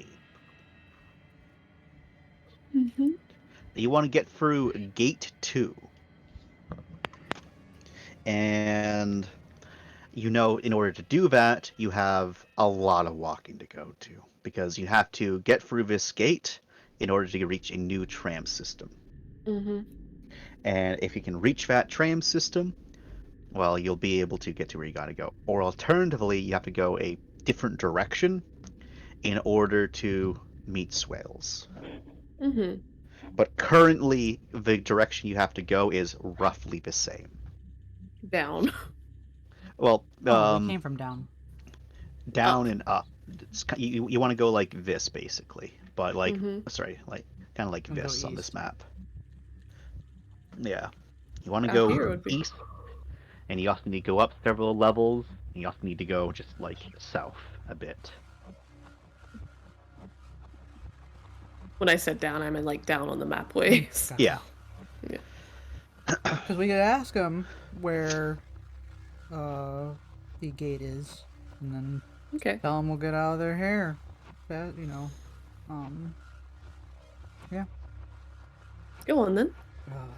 S1: name. You want to get through gate 2. And in order to do that, you have a lot of walking to go to, because you have to get through this gate in order to reach a new tram system. And if you can reach that tram system, well, you'll be able to get to where you gotta go. Or alternatively, you have to go a different direction in order to meet Swales. But currently, the direction you have to go is roughly the same.
S4: Down.
S1: Well,
S5: Oh, we came from down.
S1: down and up. You want to go like this, basically. But like, sorry, like kind of like
S5: And go
S1: this on this
S5: east.
S1: map. Yeah. You want to
S4: Out here
S1: go
S4: would be-
S1: east, and you also need to go up several levels, and you also need to go just like south a bit.
S4: When I said down, I meant like down on the map ways.
S5: Gotcha.
S1: Yeah.
S5: Because we could ask them where the gate is, and then
S4: Okay.
S5: tell them we'll get out of their hair. That, yeah.
S4: Go on then.
S5: Well,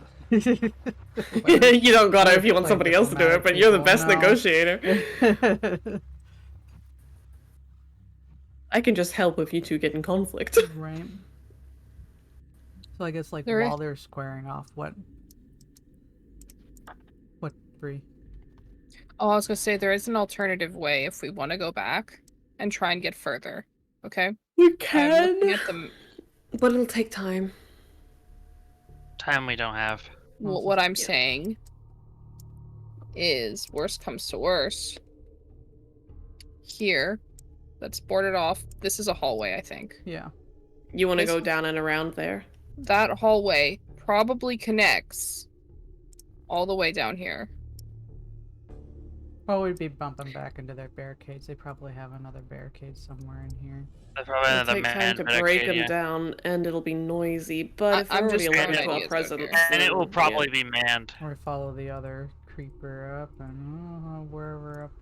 S4: You don't gotta if you want
S5: play
S4: somebody else to do it,
S5: diplomatic
S4: but you're the
S5: people,
S4: best
S5: no.
S4: negotiator. I can just help if you two get in conflict.
S5: Right. So I guess like
S6: There is-
S5: while they're squaring off, what free?
S6: Oh, I was gonna say there is an alternative way if we want to go back and try and get further. Okay.
S4: You
S6: I'm looking at the
S4: but it'll take time.
S7: time we don't have.
S6: what I'm
S4: Yeah.
S6: saying is, worst comes to worst. Here, let's board it off. This is a hallway, I think.
S5: Yeah.
S4: You want to
S6: This-
S4: go down and around there?
S6: That hallway probably connects all the way down here.
S5: Well, we'd be bumping back into their barricades. They probably have another barricade somewhere in here.
S7: There's probably
S4: It'll
S7: another
S4: take time
S7: man
S4: to
S7: barricade,
S4: break them
S7: yeah.
S4: down, and it'll be noisy. But if they're
S6: I'm
S4: already
S6: just
S4: alerted
S7: throwing
S4: to our
S6: ideas out
S4: presence,
S6: here.
S7: And it will
S4: then,
S7: probably be manned.
S5: Or we follow the other creeper up and wherever up.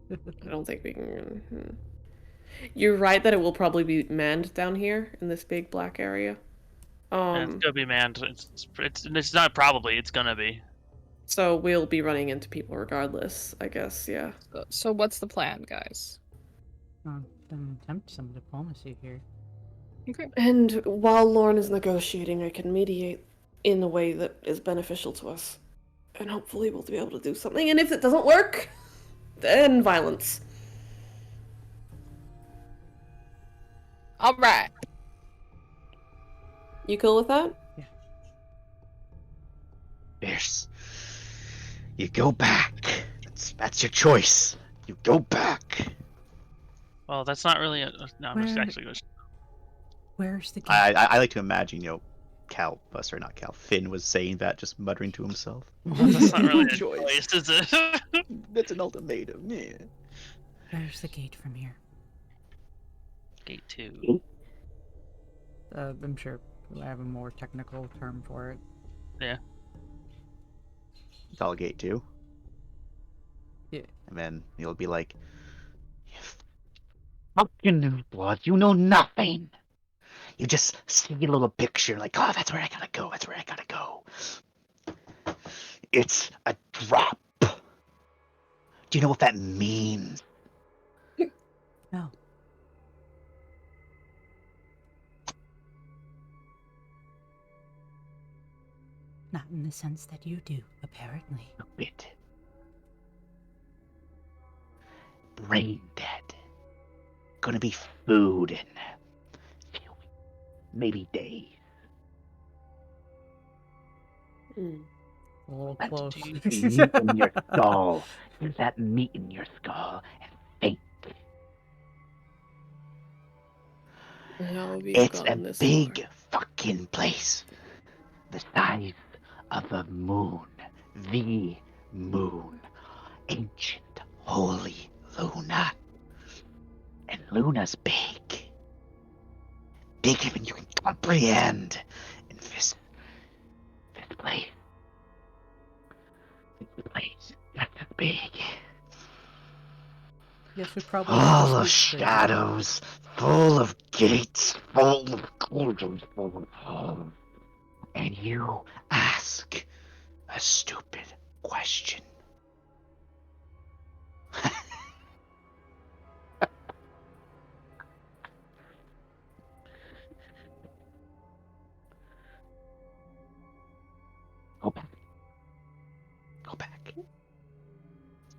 S4: I don't think we can. You're right that it will probably be manned down here in this big black area.
S7: Yeah, it's gonna be manned. It's not probably. It's gonna be.
S4: So we'll be running into people regardless, I guess. Yeah.
S6: So what's the plan, guys?
S5: Then attempt some diplomacy here.
S6: Okay.
S4: And while Lorne is negotiating, I can mediate in a way that is beneficial to us, and hopefully we'll be able to do something. And if it doesn't work, then violence.
S6: All right.
S4: You cool with that?
S5: Yeah.
S1: Fierce. You go back. That's your choice. You go back.
S7: Well, that's not really. No, I'm just
S5: Where-
S7: actually going.
S5: Where's the gate?
S1: I like to imagine, Finn was saying that, just muttering to himself.
S7: That's not really a
S1: Choice.
S7: choice, is it?
S1: That's an ultimatum, yeah.
S5: Where's the gate from here?
S7: Gate 2.
S5: I'm sure I have a more technical term for it.
S7: Yeah.
S1: It's all gate 2.
S5: Yeah.
S1: And then you'll be like, "You fucking newsblood, you know nothing. You just see a little picture like, oh, that's where I gotta go, that's where I gotta go. It's a drop. Do you know what that means?
S5: No. Not in the sense that you do, apparently.
S1: A bit. Brain dead. Gonna be food in a few weeks, maybe days.
S4: Mm.
S5: A little
S1: Let's
S5: close.
S1: do meat in your skull. Use that meat in your skull and faint.
S4: How have you
S1: It's a
S4: gotten this
S1: big
S4: far?
S1: fucking place. The size of a moon. The moon. Ancient, holy Luna. And Luna's big. Bigger than you can comprehend. And this place. This place. That's as big.
S5: Yes, we probably
S1: All
S5: have
S1: of
S5: to scoot through.
S1: shadows, full of gates, full of corridors, full of halls. And you ask a stupid question. Go back. Go back.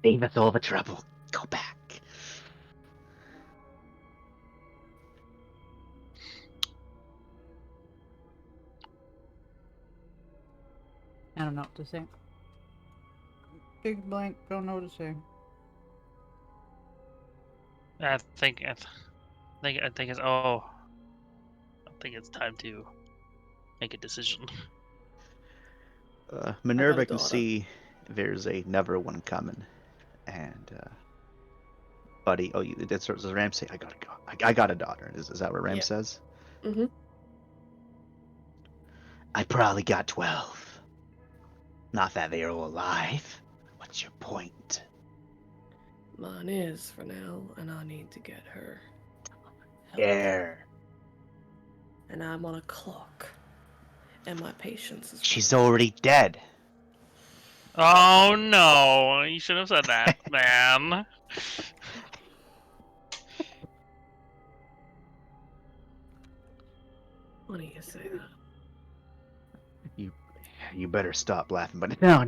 S1: Save us all the trouble. Go back.
S5: I don't know what to say. Big blank, don't know what to say.
S7: I think it's. I think it's time to make a decision.
S1: Minerva can
S4: daughter.
S1: see there's another one coming. And, buddy, does Ram say, I gotta go. I got a daughter. Is that what Ram
S4: Yeah.
S1: says?
S4: Mm-hmm.
S1: I probably got 12. Not that they're all alive. What's your point?
S4: Mine is for now, and I need to get her.
S1: There.
S4: And I'm on a clock. And my patience is.
S1: She's already dead.
S7: Oh no! You should have said that, man.
S4: Funny you say that.
S1: You better stop laughing, but no. He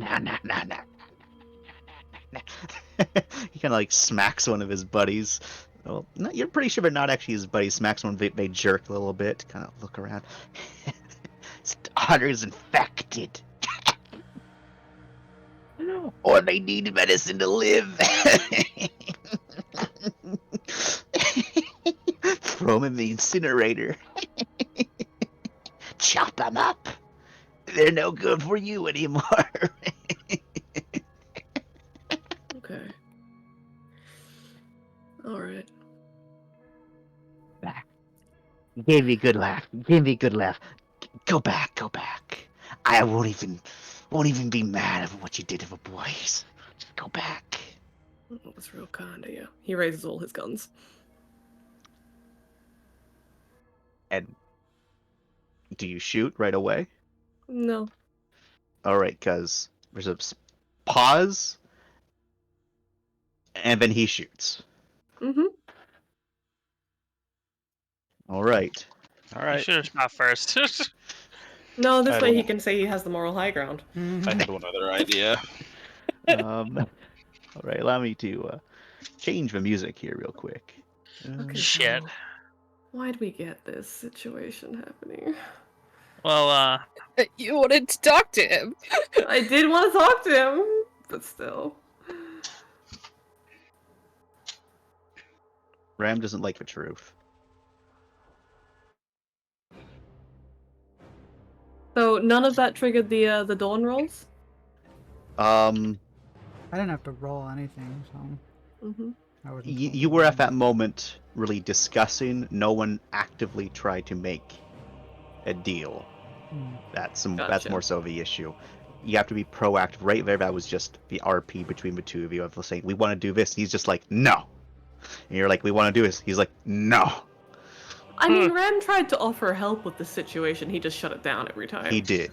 S1: kind of like smacks one of his buddies. Well, no, you're pretty sure they're not actually his buddies. Smacks one, they jerk a little bit, kind of look around. His daughter's infected. Or they need medicine to live. Throw them in the incinerator. Chop them up. They're no good for you anymore.
S4: Okay. Alright.
S1: Back. You gave me a good laugh. Go back. I won't even be mad at what you did to the boys. Just go back.
S4: Oh, that's real kind of you. He raises all his guns.
S1: And Do you shoot right away?
S4: No.
S1: All right, because there's a pause, and then he shoots.
S4: Mm-hmm.
S1: All right.
S8: All
S7: You
S8: right.
S7: should have shot first.
S4: No, this
S8: I
S4: way
S8: don't
S4: he
S8: know.
S4: can say he has the moral high ground.
S8: I had one other idea.
S1: All right. Allow me to change the music here real quick.
S4: Okay,
S7: Shit.
S4: so why'd we get this situation happening?
S7: Well,
S6: You wanted to talk to him.
S4: I did want to talk to him, but still.
S1: Ram doesn't like the truth.
S4: So none of that triggered the dawn rolls?
S5: I didn't have to roll anything, so
S4: Mm-hmm.
S5: I wasn't.
S1: You were at that moment really discussing. No one actively tried to make a deal. That's
S4: Gotcha.
S1: more so the issue. You have to be proactive. Right there, that was just the RP between the two of you. Of saying, we want to do this. And he's just like, no. And you're like, we want to do this. He's like, no.
S4: I mean, Ram tried to offer help with the situation. He just shut it down every time.
S1: He did.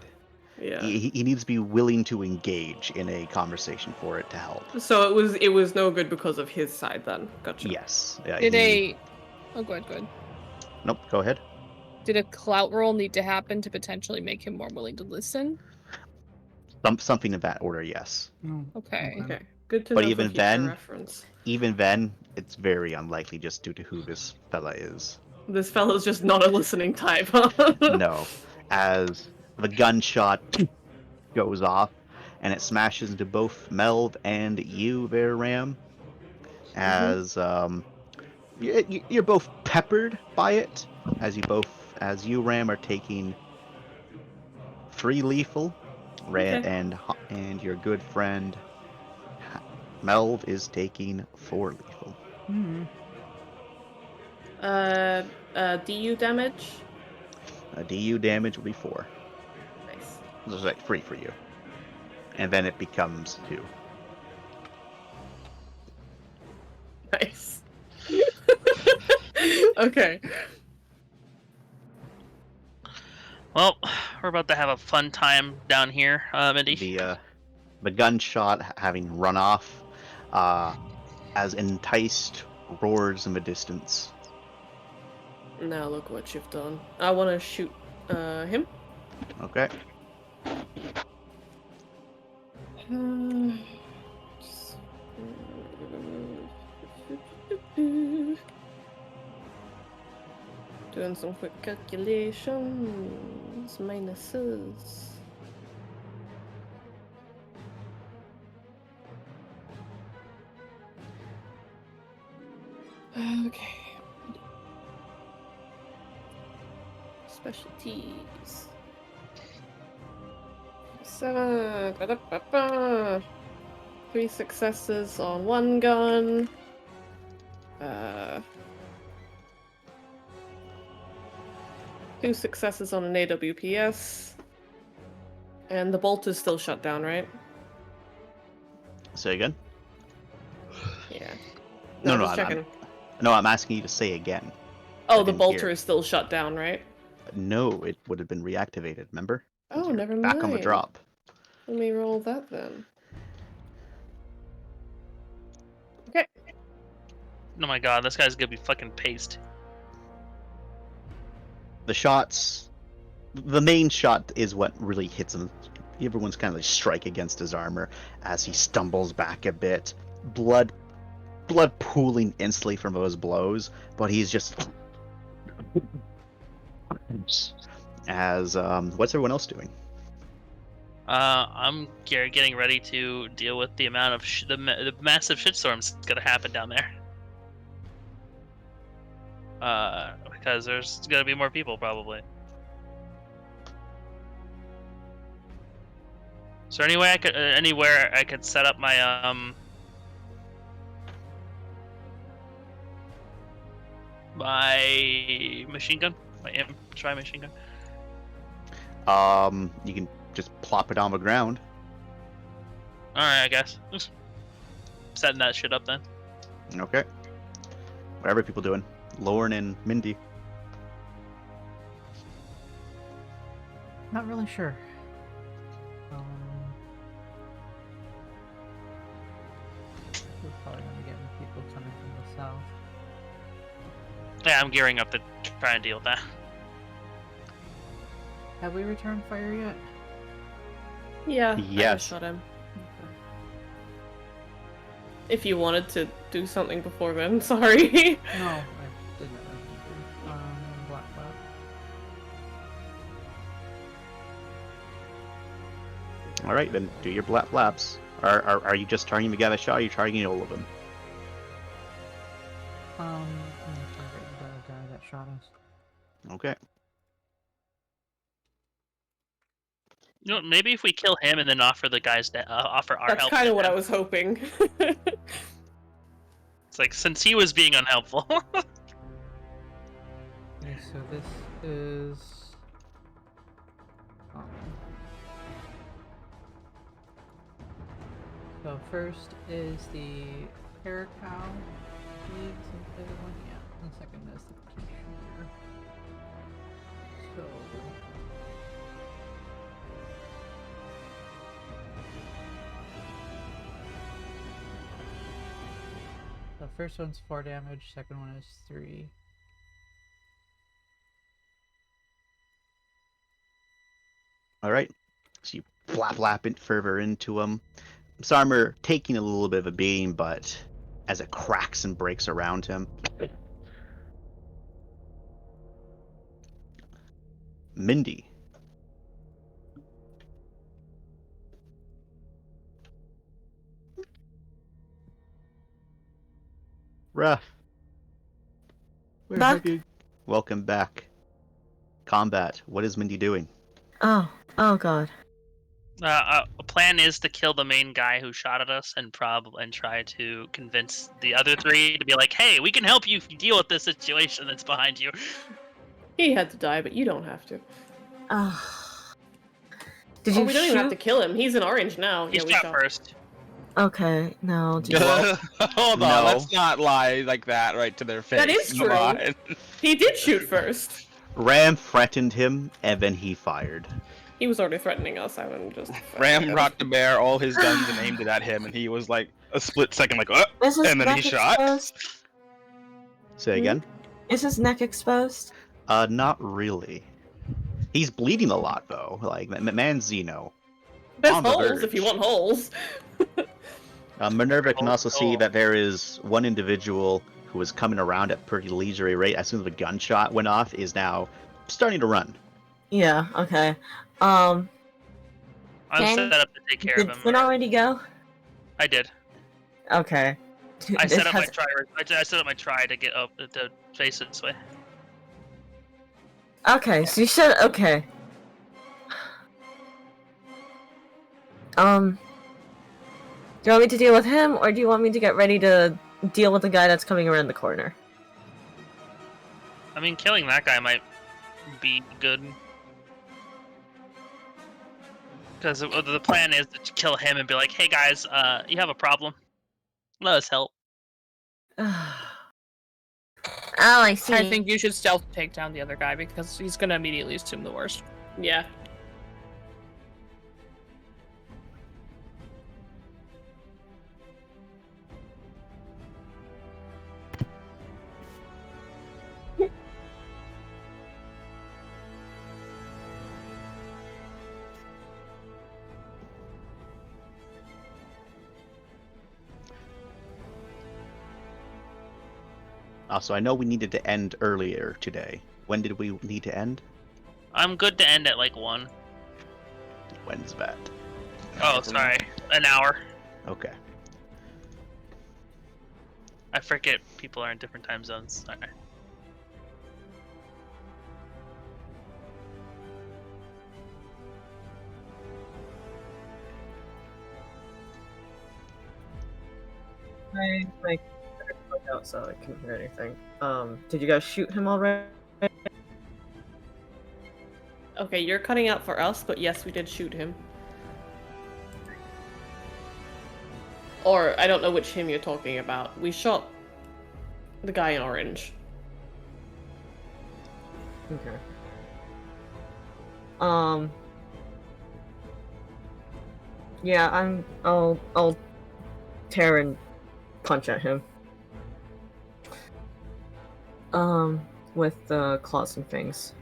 S4: Yeah.
S1: He needs to be willing to engage in a conversation for it to help.
S4: So it was no good because of his side then. Gotcha.
S1: Yes. Yeah,
S6: Oh, good, good.
S1: Nope, go ahead.
S6: Did a clout roll need to happen to potentially make him more willing to listen?
S1: Something of that order, yes.
S6: Okay.
S4: Okay. Good to
S1: But
S4: know
S1: even
S4: for future
S1: then-
S4: reference.
S1: Even then, it's very unlikely just due to who this fella is.
S4: This fellow's just not a listening type.
S1: No. As the gunshot goes off, and it smashes into both Melv and you there, Ram. As you're both peppered by it, as you Ram are taking 3 lethal, Ram and your good friend Melv is taking 4 lethal.
S4: DU damage?
S1: DU damage will be 4.
S4: Nice.
S1: There's like 3 for you. And then it becomes 2.
S4: Nice. Okay.
S7: well, we're about to have a fun time down here, Mindy.
S1: The gunshot having run off, as enticed roars in the distance.
S4: Now look what you've done. I want to shoot him.
S1: Okay.
S4: Doing some quick calculations. Minuses. Okay. Specialties. 7. Ba-da-ba-ba. 3 successes on one gun. 2 successes on an AWPS. And the bolt is still shut down, right?
S1: Say again?
S4: Yeah.
S1: No,
S4: just
S1: I'm
S4: checking.
S1: I'm asking you to say again.
S4: Oh,
S1: I
S4: the
S1: didn't
S4: bolter
S1: hear.
S4: is still shut down, right?
S1: No, it would have been reactivated, remember?
S4: Oh,
S1: You're
S4: never
S1: back on the
S4: mind.
S1: drop.
S4: Let me roll that then. Okay.
S7: Oh my god, this guy's gonna be fucking paced.
S1: The shots, the main shot is what really hits him. Everyone's kind of like strike against his armor as he stumbles back a bit. Blood pooling instantly from those blows, but he's just as what's everyone else doing?
S7: I'm getting ready to deal with the amount of the massive shitstorms that's gonna happen down there. Because there's gonna be more people probably. Is there any way anywhere I could set up my my machine gun, my try machine gun?
S1: You can just plop it on the ground.
S7: All right, I guess. Setting that shit up then.
S1: Okay. Whatever people doing. Lauren and Mindy.
S5: Not really sure. We're probably gonna get people coming from the south.
S7: Yeah, I'm gearing up to try and deal with that.
S5: Have we returned fire yet?
S4: Yeah. I
S1: Yes.
S4: shot him. If you wanted to do something before then, sorry.
S5: No, I didn't. Black Flap.
S1: All right, then do your black flaps. Are you just targeting the guy that shot? Or are you targeting all of them?
S5: I'm gonna target the guy that shot us.
S1: Okay.
S7: You know, maybe if we kill him and then offer the guys to offer our
S4: That's
S7: help.
S4: kind
S7: to
S4: of what I
S7: them.
S4: was hoping.
S7: It's like since he was being unhelpful.
S5: Okay, so this is. So first is the Paracow. Leads and the other one, yeah. And second is the Shooter. So. The first one's 4 damage, second one is 3.
S1: All right. So you flap it further into him. His armor taking a little bit of a beating, but as it cracks and breaks around him. Mindy. Ruff. Where
S9: Buck?
S1: have you? Welcome back. Combat. What is Mindy doing?
S9: Oh god.
S7: A plan is to kill the main guy who shot at us and try to convince the other 3 to be like, "Hey, we can help you deal with this situation that's behind you."
S4: He had to die, but you don't have to.
S9: Did you
S4: We don't even have to
S9: shoot?
S4: kill him. He's in orange now.
S7: He
S4: Yeah, we
S7: shot
S4: shot.
S7: first.
S9: Okay, no. Did you...
S8: Hold on,
S1: No.
S8: let's not lie like that right to their face.
S4: That is
S8: Come
S4: true.
S8: on.
S4: He did shoot first.
S1: Ram threatened him, and then he fired.
S4: He was already threatening us. I wouldn't just.
S8: Ram rocked the bear, all his guns, and aimed it at him, and he was like a split second, like,
S9: Is his
S8: and then he
S9: neck
S8: shot.
S9: exposed?
S1: Say again?
S9: Is his neck exposed?
S1: Not really. He's bleeding a lot though. Like man's Xeno.
S4: There's
S1: On the
S4: holes
S1: verge.
S4: if you want holes.
S1: Minerva can
S7: Oh,
S1: also see
S7: cool.
S1: that there is one individual who was coming around at pretty leisurely rate. As soon as the gunshot went off, is now starting to run.
S9: Yeah. Okay.
S7: I'm
S9: Jen,
S7: set up to take care
S9: Did
S7: of him.
S9: Finn already go?
S7: I did.
S9: Okay.
S7: I set up my
S9: Has-
S7: try. I set up my try to get up to face it this way.
S9: Okay, so you should. Okay. Do you want me to deal with him, or do you want me to get ready to deal with the guy that's coming around the corner?
S7: I mean, killing that guy might be good. Because the plan is to kill him and be like, "Hey guys, you have a problem? Let us help."
S9: Oh, I see.
S6: I think you should stealth take down the other guy because he's gonna immediately assume the worst.
S4: Yeah.
S1: Also, I know we needed to end earlier today. When did we need to end?
S7: I'm good to end at like 1.
S1: When's that?
S7: Oh, sorry, an hour.
S1: Okay.
S7: I forget people are in different time zones. Sorry.
S10: I like look out so I couldn't hear anything. Did you guys shoot him already?
S4: Okay, you're cutting out for us, but yes, we did shoot him. Or I don't know which him you're talking about. We shot the guy in orange.
S10: Okay. Yeah, I'll tear and punch at him. With the claws and fangs.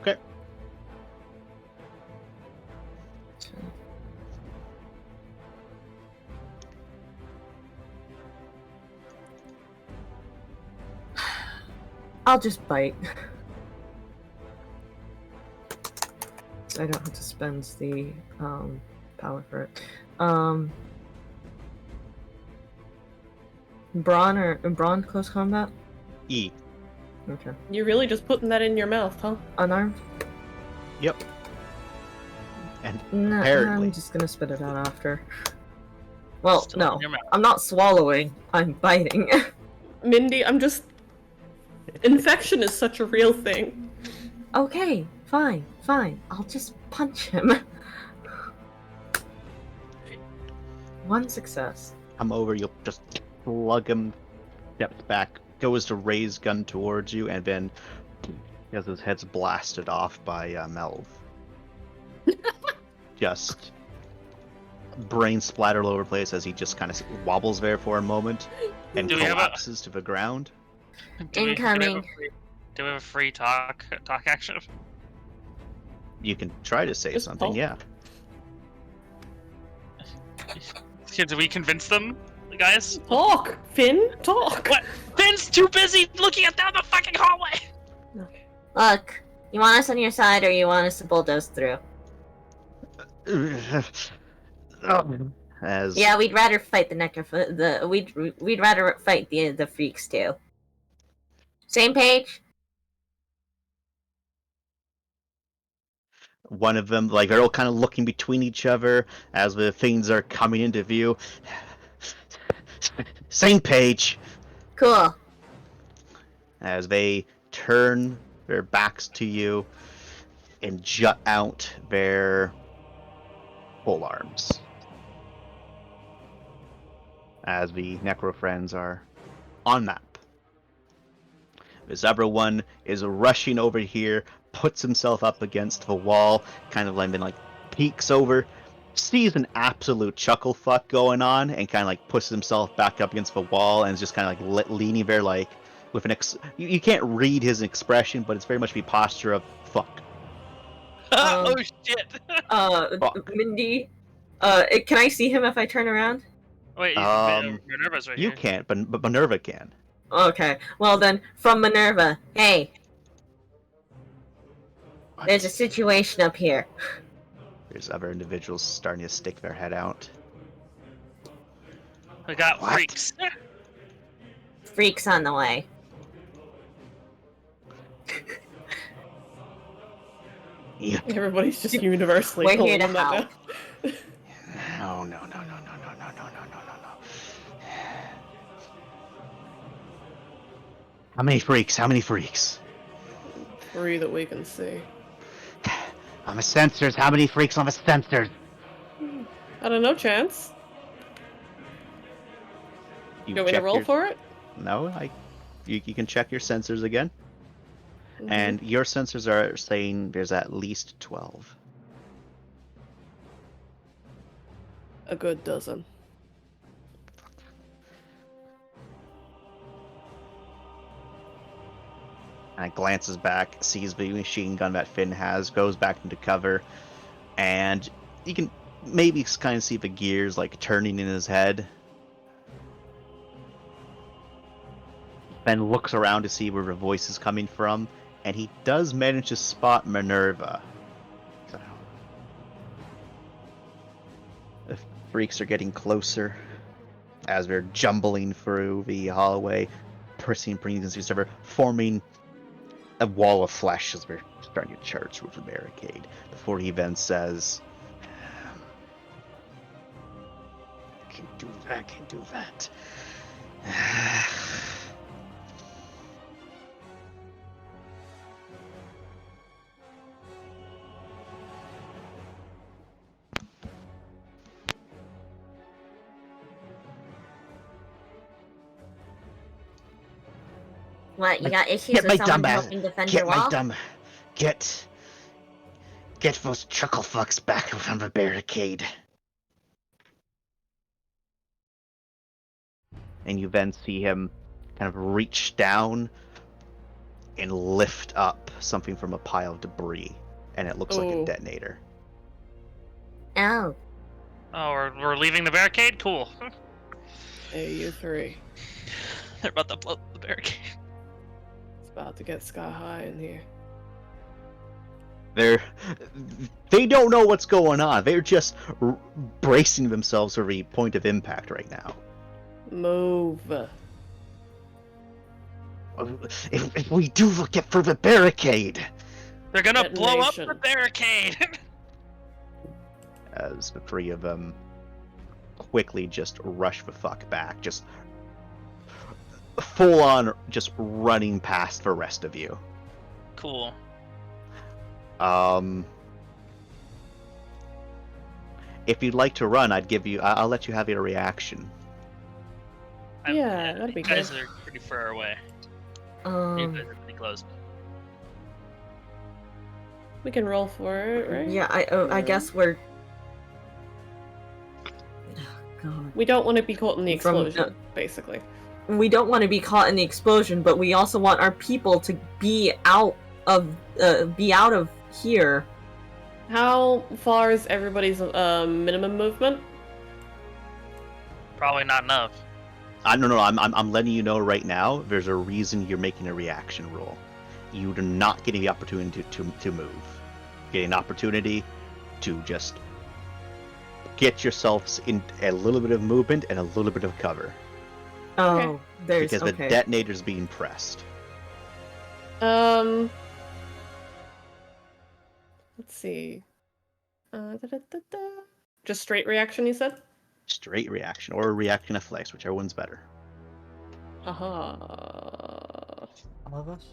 S1: Okay.
S10: I'll just bite. So I don't have to spend the power for it. Brawn close combat?
S1: E.
S10: Okay.
S4: You're really just putting that in your mouth, huh?
S10: Unarmed?
S1: Yep. And
S10: No,
S1: apparently.
S10: I'm just gonna spit it out after. Well,
S7: Still
S10: no.
S7: in your mouth.
S10: I'm not swallowing. I'm biting.
S4: Mindy, I'm just. Infection is such a real thing.
S10: Okay, fine. I'll just punch him. One success.
S1: Come over, you'll just slug him, steps back, goes to raise gun towards you, and then he has his head's blasted off by Melv. Just brain splattered all over the place as he just kind of wobbles there for a moment and
S7: Do we have a-
S1: collapses to the ground.
S7: Do we
S9: Incoming.
S7: have a free talk action?
S1: You can try to say
S4: Just
S1: something,
S4: talk.
S1: yeah.
S7: Do we convince them, guys?
S4: Talk! Finn, talk!
S7: What? Finn's too busy looking at down the fucking hallway!
S4: Okay.
S9: Look, you want us on your side or you want us to bulldoze through?
S1: As
S9: Yeah, we'd rather fight we'd rather fight the freaks too. Same page?
S1: one of them, like, they're all kind of looking between each other as the things are coming into view. Same page.
S9: Cool.
S1: As they turn their backs to you and jut out their pole arms. As the Necro Friends are on map. This other one is rushing over here, puts himself up against the wall, kind of like peeks over, sees an absolute chuckle fuck going on, and kind of like puts himself back up against the wall and is just kind of like leaning there, like with an you can't read his expression, but it's very much the posture of fuck.
S7: Oh shit!
S1: Fuck.
S10: Mindy, can I see him if I turn around?
S7: Wait, Minerva's right
S1: You
S7: here.
S1: can't, but Minerva can.
S10: Okay, well then, from Minerva.
S9: Hey,
S1: What?
S9: there's a situation up here.
S1: There's other individuals starting to stick their head out.
S7: We got
S1: What?
S7: freaks.
S9: Freaks on the way.
S1: Yeah.
S4: Everybody's just universally
S9: We're
S4: calling
S9: here to
S4: him that
S9: help.
S1: No. How many freaks?
S4: now. 3 that we can see.
S1: On the sensors, how many freaks on the sensors?
S4: I don't know, Chance. You want me to
S1: check
S4: roll
S1: your-
S4: for it?
S1: No, you can check your sensors again.
S4: Mhm.
S1: And your sensors are saying there's at least 12.
S4: A good dozen.
S1: And glances back, sees the machine gun that Finn has, goes back into cover, and you can maybe kind of see the gears like turning in his head. Then looks around to see where the voice is coming from, and he does manage to spot Minerva. So, the freaks are getting closer as they're jumbling through the hallway, pressing against each other, forming a wall of flesh as we're starting to charge with the barricade. Before he then says, I can do that.
S9: What, you got issues
S1: Get
S9: with
S1: my
S9: someone
S1: dumb ass.
S9: helping defend
S1: Get
S9: your
S1: my
S9: wall?
S1: dumb. Get those chuckle fucks back from the barricade. And you then see him kind of reach down and lift up something from a pile of debris, and it looks like a
S4: Oh.
S1: detonator.
S9: Oh,
S7: Oh, we're leaving the barricade? Cool.
S4: Hey, you three.
S7: They're about to blow the barricade.
S4: It's about to get sky high in here.
S1: They don't know what's going on. They're just bracing themselves for the point of impact right now.
S4: Move.
S1: If we do get through the barricade,
S7: They're gonna blow up the
S4: Detonation.
S7: barricade.
S1: as the three of them quickly just rush the fuck back, just full on, just running past the rest of you.
S7: Cool.
S1: If you'd like to run, I'll let you have your reaction.
S4: Yeah, that'd be
S7: you guys
S4: good.
S7: are pretty far away. You guys are pretty close.
S4: We can roll for it, right?
S10: Yeah, I guess we're. God.
S4: We don't want to be caught in the
S10: From-
S4: explosion, basically.
S10: We don't want to be caught in the explosion, but we also want our people to be out of here.
S4: How far is everybody's minimum movement?
S7: Probably not enough.
S1: No, I'm letting you know right now. There's a reason you're making a reaction roll. You're not getting the opportunity to move. Getting an opportunity to just get yourselves in a little bit of movement and a little bit of cover.
S10: Oh,
S4: Okay.
S10: there's
S1: Because the
S10: okay.
S1: detonator's being pressed.
S4: Let's see. Just straight reaction, you said?
S1: Straight reaction or reaction athletics, whichever one's better.
S4: Haha.
S5: All of us?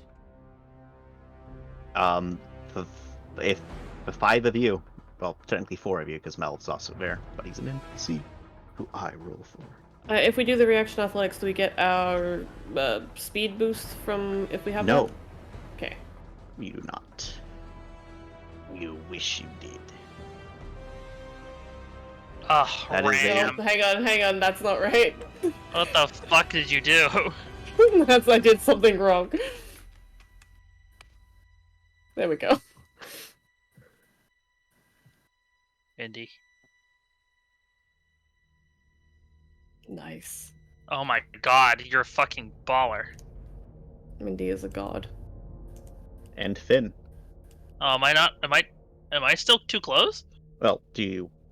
S1: If the five of you, well, technically four of you, because Mel's also there, but he's an NPC who I roll for.
S4: If we do the reaction athletics, do we get our speed boost from if we have
S1: No,
S4: that? Okay.
S1: you do not. You wish you did.
S7: Oh,
S1: That is a-
S7: Ram.
S4: Oh, hang on, that's not right.
S7: What the fuck did you do?
S4: I did something wrong. There we go.
S7: Indy.
S4: Nice.
S7: Oh my god, you're a fucking baller.
S4: Mindy is a god.
S1: And Finn.
S7: Oh, am I not? Am I still too close?
S1: Well,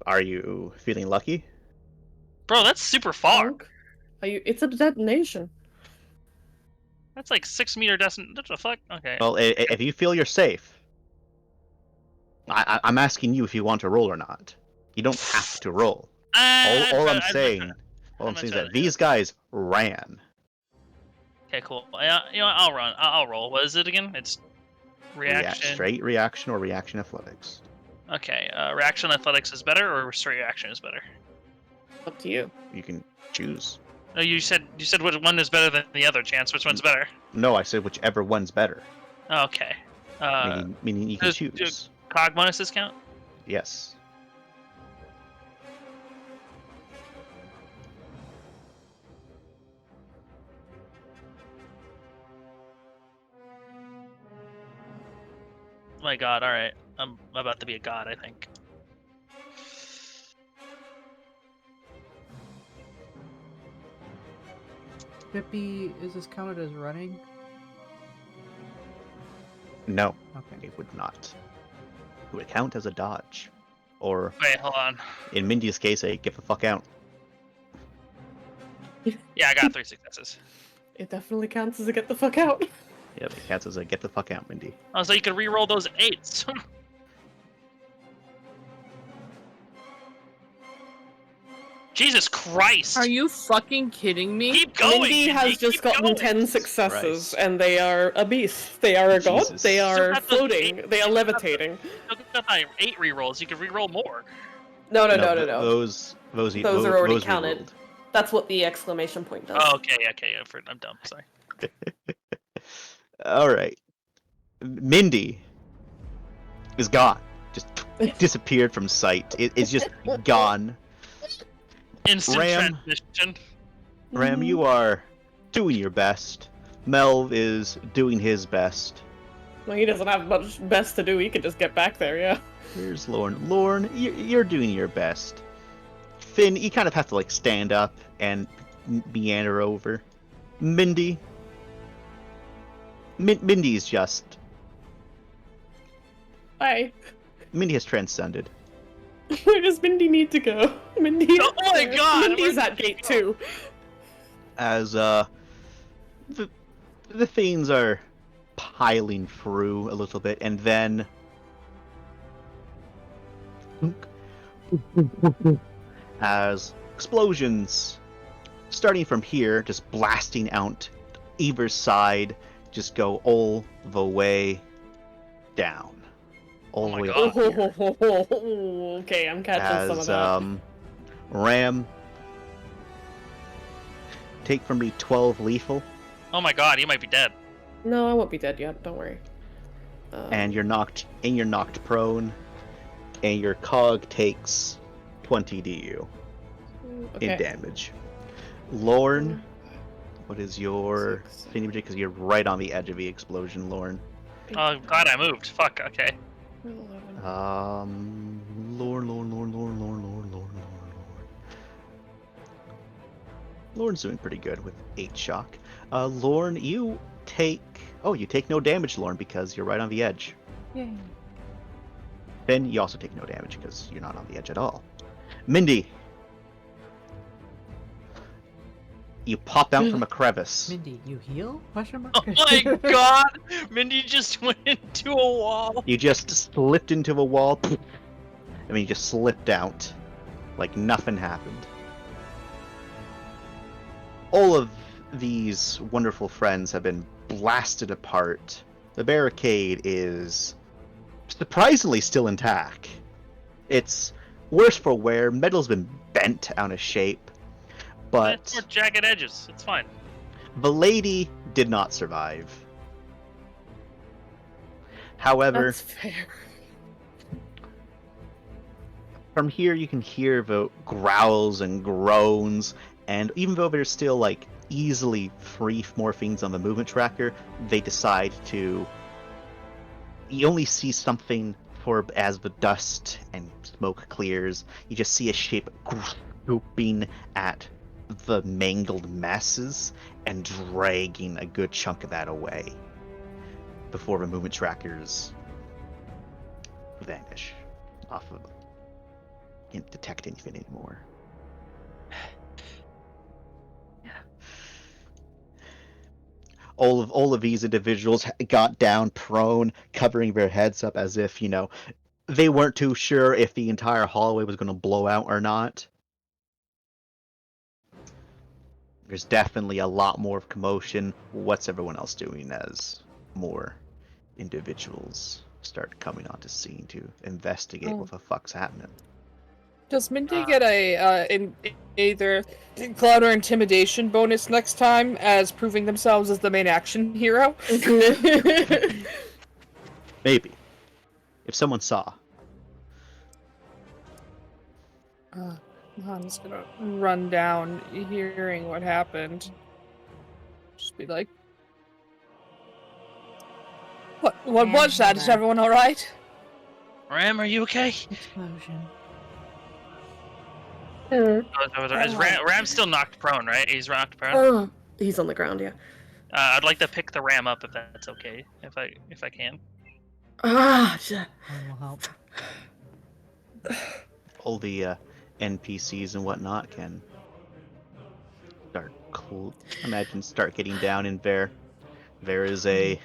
S1: are you feeling lucky?
S7: Bro, that's super far.
S4: Punk? It's a detonation.
S7: That's like 6 meter descent. What the fuck? Okay.
S1: Well, if you feel you're safe, I'm asking you if you want to roll or not. You don't have to roll. All I'm saying is that these guys ran.
S7: Okay, cool. You know what? I'll run. I'll roll. What is it again? It's reaction.
S1: Straight reaction or reaction athletics.
S7: Okay. Reaction athletics is better, or straight reaction is better.
S4: Up to you.
S1: You can choose.
S7: No, you said which one is better than the other. Chance, which one's better?
S1: No, I said whichever one's better.
S7: Okay.
S1: Meaning you can
S7: does-
S1: choose.
S7: Cog bonuses count?
S1: Yes.
S7: My god, alright. I'm about to be a god, I think.
S5: Pippi, is this counted as running?
S1: No,
S5: Okay.
S1: it would not. It would count as a dodge. Or,
S7: Wait, hold on.
S1: in Mindy's case, a get the fuck out.
S7: Yeah, I got 3 successes.
S4: It definitely counts as a get the fuck out.
S1: Yep, it counts as a get the fuck out, Mindy.
S7: Oh, so you could re-roll those 8s. Jesus Christ!
S6: Are you fucking kidding me?
S7: Keep going!
S4: Mindy has just
S7: keep
S4: gotten
S7: going.
S4: 10 successes,
S1: Christ.
S4: and they are a beast. They are a god.
S1: Jesus.
S4: They
S7: Still
S4: are
S7: got the
S4: floating.
S7: eight-
S4: They are levitating.
S7: Look at my 8 re-rolls. You could re-roll more.
S4: No.
S1: Those
S4: Those are already
S1: those
S4: counted.
S1: re-rolled.
S4: That's what the exclamation point does.
S7: Oh, okay. I'm dumb. Sorry.
S1: All right. Mindy is gone. Just disappeared from sight. It's just gone.
S7: Instant
S1: Ram.
S7: transition.
S1: Ram, you are doing your best. Melv is doing his best.
S4: Well, he doesn't have much best to do. He could just get back there, yeah.
S1: Here's Lorne. Lorne, you're doing your best. Finn, you kind of have to like stand up and meander over. Mindy. Mindy's just.
S4: Hi.
S1: Mindy has transcended.
S4: Where does Mindy need to go? Mindy.
S7: Oh my god!
S4: Mindy's at gate 2.
S1: As the things are piling through a little bit, and then as explosions starting from here, just blasting out either side, just go all the way down. All the way up here.
S4: Okay, I'm catching some of that.
S1: Ram, take from me 12 lethal,
S7: Oh my god, he might be dead.
S4: No, I won't be dead yet. Don't worry.
S1: and you're knocked prone, and your cog takes 20 DU
S4: okay.
S1: in damage. Lorne, what is your thing? Because you're right on the edge of the explosion, Lorne.
S7: Oh, glad I moved. Fuck, okay.
S4: 11.
S1: Lorne. Lorne's doing pretty good with 8 shock. Lorne, you take no damage, Lorne, because you're right on the edge.
S5: Yay.
S1: Ben, you also take no damage because you're not on the edge at all. Mindy, you pop out from a crevice.
S5: Mindy, you heal? Question mark?
S7: Oh my god! Mindy just went into a wall.
S1: You just slipped into the wall. I mean, you just slipped out like nothing happened. All of these wonderful friends have been blasted apart. The barricade is surprisingly still intact. It's worse for wear. Metal's been bent out of shape, but
S7: It's more jagged edges. It's fine.
S1: the lady did not survive. However,
S4: That's fair.
S1: from here you can hear the growls and groans, and even though there's still like easily free morphines on the movement tracker, they decide to. You only see something for as the dust and smoke clears. You just see a shape grouping at the mangled masses and dragging a good chunk of that away before the movement trackers vanish off of. Can't detect anything anymore. All of these individuals got down prone, covering their heads up as if, they weren't too sure if the entire hallway was going to blow out or not. There's definitely a lot more commotion. What's everyone else doing as more individuals start coming onto scene to investigate what the fuck's happening?
S6: Does Mindy get either cloud or intimidation bonus next time as proving themselves as the main action hero?
S1: Maybe. If someone saw.
S6: I'm just gonna run down, hearing what happened. Just be like, What was that? Is everyone alright?
S7: Ram, are you okay?
S5: Explosion.
S7: Is Ram's still knocked prone, right? He's knocked prone.
S4: He's on the ground, yeah.
S7: I'd like to pick the Ram up if that's okay, if I can.
S10: Ah,
S5: I will help.
S1: All the NPCs and whatnot can start getting down in there. There is a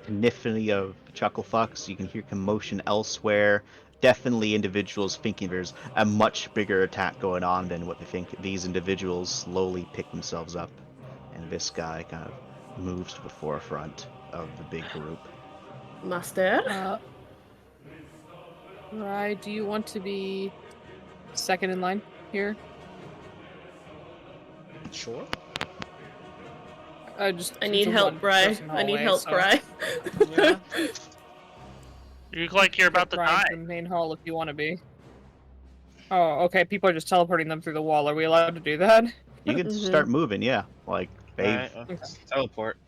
S1: cacophony of chucklefucks. You can hear commotion elsewhere. Definitely individuals thinking there's a much bigger attack going on than what they think. These individuals slowly pick themselves up, and this guy kind of moves to the forefront of the big group.
S4: Master?
S6: Right, do you want to be second in line here?
S8: Sure.
S4: I need
S6: it's a
S4: help, Bry.
S6: one-person
S4: I need
S6: hallway,
S4: help,
S6: so-
S4: Bry.
S6: Yeah.
S7: You look like you're about to
S6: Ryan
S7: die.
S6: to the main hall if you want to be. Oh, okay. People are just teleporting them through the wall. Are we allowed to do that?
S1: You can start moving, yeah. Like they've
S2: Alright, let's teleport.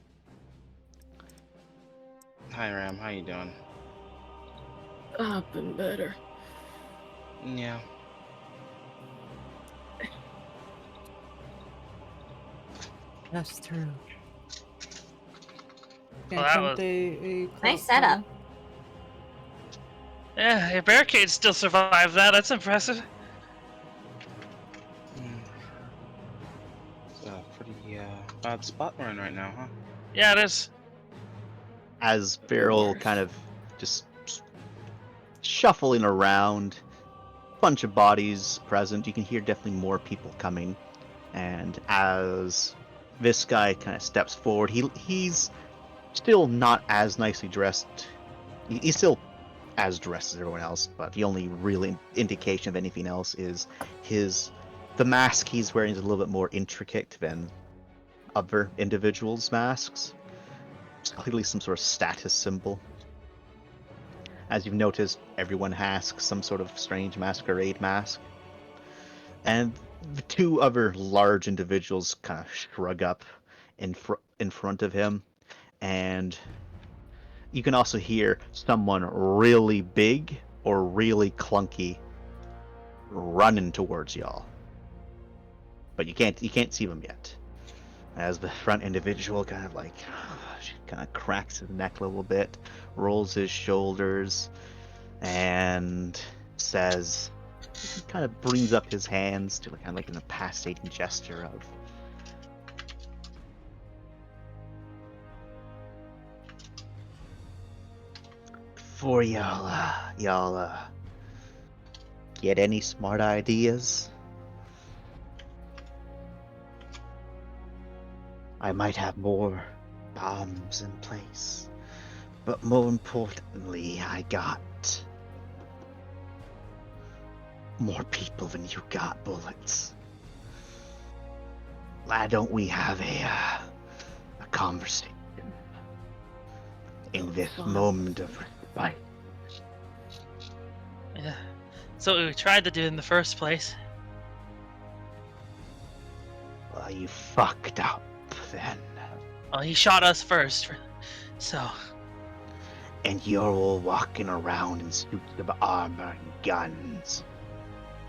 S2: Hi, Ram. How you doing?
S4: I've been better.
S2: Yeah.
S5: That's true.
S7: Well, that was-
S9: Nice setup.
S7: Yeah, your barricade still survived that. That's impressive.
S2: It's a pretty bad spot we're in right now, huh?
S7: Yeah, it is.
S1: as Beryl kind of just shuffling around, bunch of bodies present. You can hear definitely more people coming, and as this guy kind of steps forward, he's still not as nicely dressed. He's still as dressed as everyone else, but the only real indication of anything else is the mask he's wearing is a little bit more intricate than other individuals' masks. It's clearly some sort of status symbol. As you've noticed, everyone has some sort of strange masquerade mask. And the two other large individuals kind of shrug up in front of him, and you can also hear someone really big or really clunky running towards y'all. But you can't see them yet. As the front individual kind of cracks his neck a little bit, rolls his shoulders, and says, he kind of brings up his hands to kind of like an incapacitating gesture of, before y'all get any smart ideas, I might have more bombs in place, but more importantly, I got more people than you got bullets. Why don't we have a conversation in this moment of respite?
S7: Yeah. So we tried to do in the first place.
S1: Well, you fucked up then.
S7: Well, he shot us first, so.
S1: And you're all walking around in suits of armor and guns.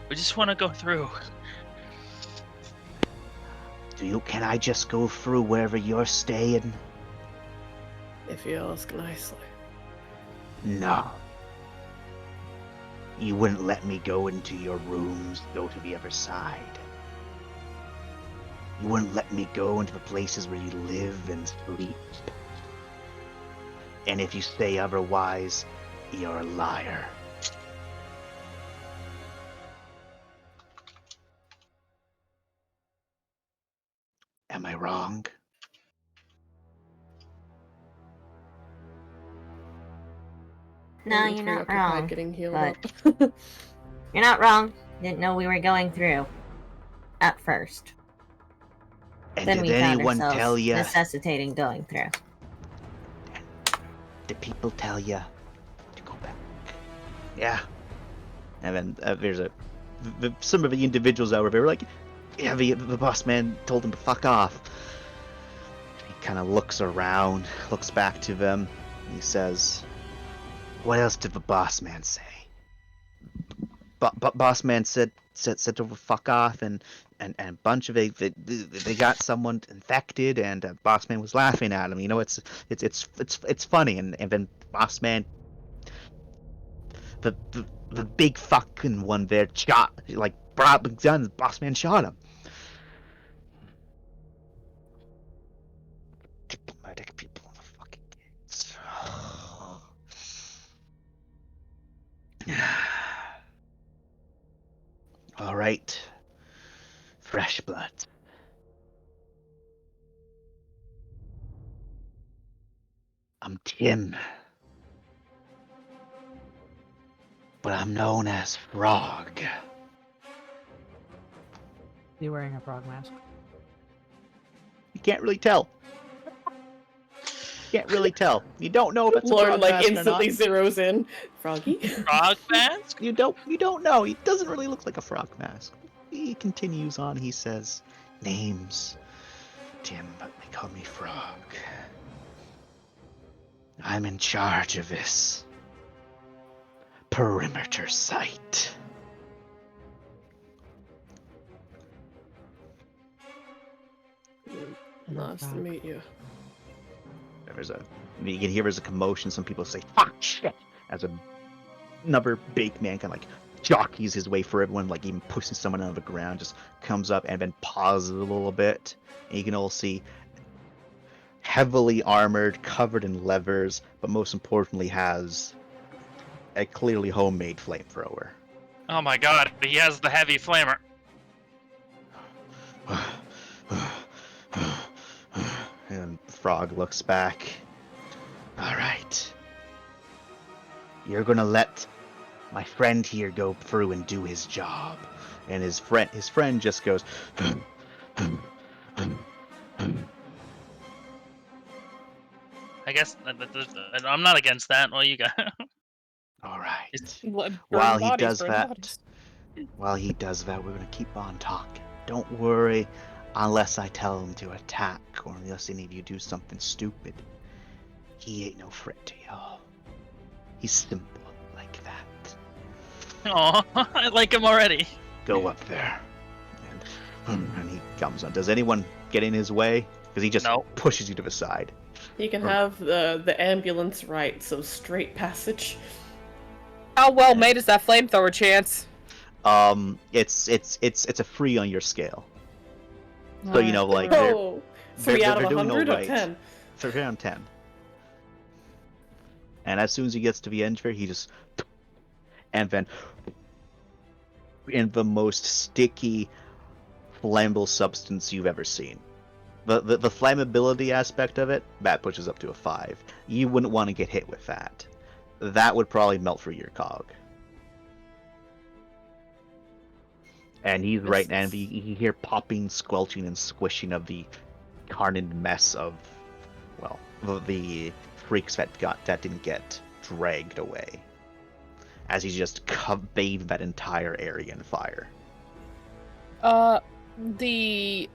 S7: We just want to go through.
S1: Can I just go through wherever you're staying?
S4: If you ask nicely.
S1: No. You wouldn't let me go into your rooms, go to the other side. You wouldn't let me go into the places where you live and sleep. And if you say otherwise, you're a liar. Am I wrong?
S9: No,
S4: Being
S9: you're not
S4: preoccupied
S9: wrong.
S4: Getting healed
S9: but-
S4: up.
S9: You're not wrong. Didn't know we were going through. At first.
S1: And
S9: Then
S1: did
S9: we found
S1: anyone
S9: ourselves
S1: tell you?
S9: necessitating going through.
S1: Did people tell you to go back? Yeah. And then there's some of the individuals over there were like, yeah, the boss man told him to fuck off. He kind of looks around, looks back to them, and he says, "What else did the boss man say?" Boss man said to fuck off, and a bunch of they got someone infected, and boss man was laughing at him. You know, it's funny, and then boss man, the big fucking one there shot, like brought the gun. Boss man shot him. Diplomatic people in the fucking gates. All right, fresh blood. I'm Tim, but I'm known as Frog.
S5: You wearing a frog mask?
S1: You can't really tell. can't really tell. You don't know if it's a
S4: Lauren
S1: frog
S4: like
S1: mask or
S4: instantly
S1: not.
S4: zeroes in. Froggy?
S7: Frog mask?
S1: You don't know. He doesn't really look like a frog mask. He continues on. He says, "Name's Tim, but they call me Frog. I'm in charge of this perimeter site."
S4: Nice to meet you.
S1: You can hear there's a commotion. Some people say, "Fuck, shit," as another big man kind of like jockeys his way for everyone, like even pushing someone out of the ground, just comes up and then pauses a little bit. And you can all see heavily armored, covered in levers, but most importantly has a clearly homemade flamethrower.
S7: Oh my god, he has the heavy flamer.
S1: And Frog looks back. All right. You're gonna let my friend here go through and do his job. And his friend just goes.
S7: I guess I'm not against that. Well, you got.
S1: All right.
S6: Blood,
S1: While
S6: burn
S1: he
S6: bodies,
S1: does
S6: burn
S1: that,
S6: bodies.
S1: we're gonna keep on talking. Don't worry, unless I tell him to attack, or unless any of you do something stupid. He ain't no threat to y'all. He's simple like that.
S7: Oh, I like him already.
S1: Go up there. And he comes on. Does anyone get in his way? Because he just pushes you to the side.
S4: You can have the ambulance right, so straight passage.
S6: How well made is that flamethrower, Chance?
S1: It's a 3 on your scale. So you know, like
S4: Oh, 3 out of
S1: they're doing
S4: 100
S1: all
S4: or
S1: right.
S4: 10?
S1: 3 on 10. And as soon as he gets to the end here, he just, and then in the most sticky, flammable substance you've ever seen. The flammability aspect of it, that pushes up to a 5. You wouldn't want to get hit with that. That would probably melt through your cog. And he's right now, you hear popping, squelching, and squishing of the carnage mess of, well, the freaks that didn't get dragged away. As he's just bathed that entire area in fire.
S6: The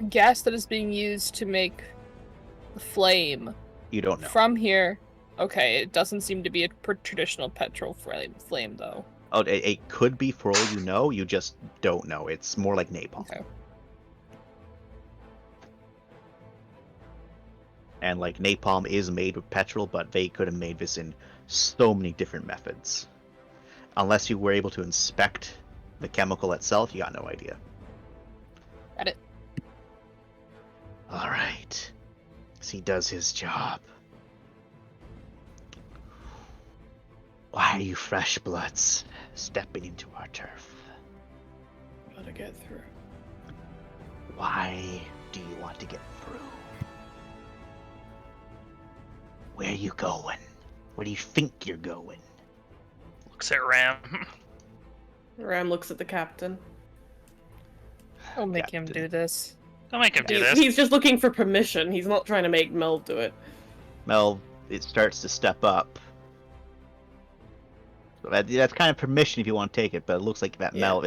S6: gas that is being used to make the flame.
S1: You don't know.
S6: From here, okay, it doesn't seem to be a traditional petrol flame though.
S1: Oh, it could be for all you know. You just don't know. It's more like napalm.
S6: Okay.
S1: And like napalm is made with petrol, but they could have made this in so many different methods. Unless you were able to inspect the chemical itself, you got no idea.
S6: Got it.
S1: All right. So he does his job. Why are you fresh bloods stepping into our turf?
S4: Gotta get through.
S1: Why do you want to get through? Where are you going? Where do you think you're going?
S7: Looks at Ram.
S4: Ram looks at the captain.
S6: Don't make him do this.
S7: Don't make him do this.
S4: He's just looking for permission. He's not trying to make Mel do it.
S1: Mel, it starts to step up. So that's kind of permission if you want to take it, but it looks like that Mel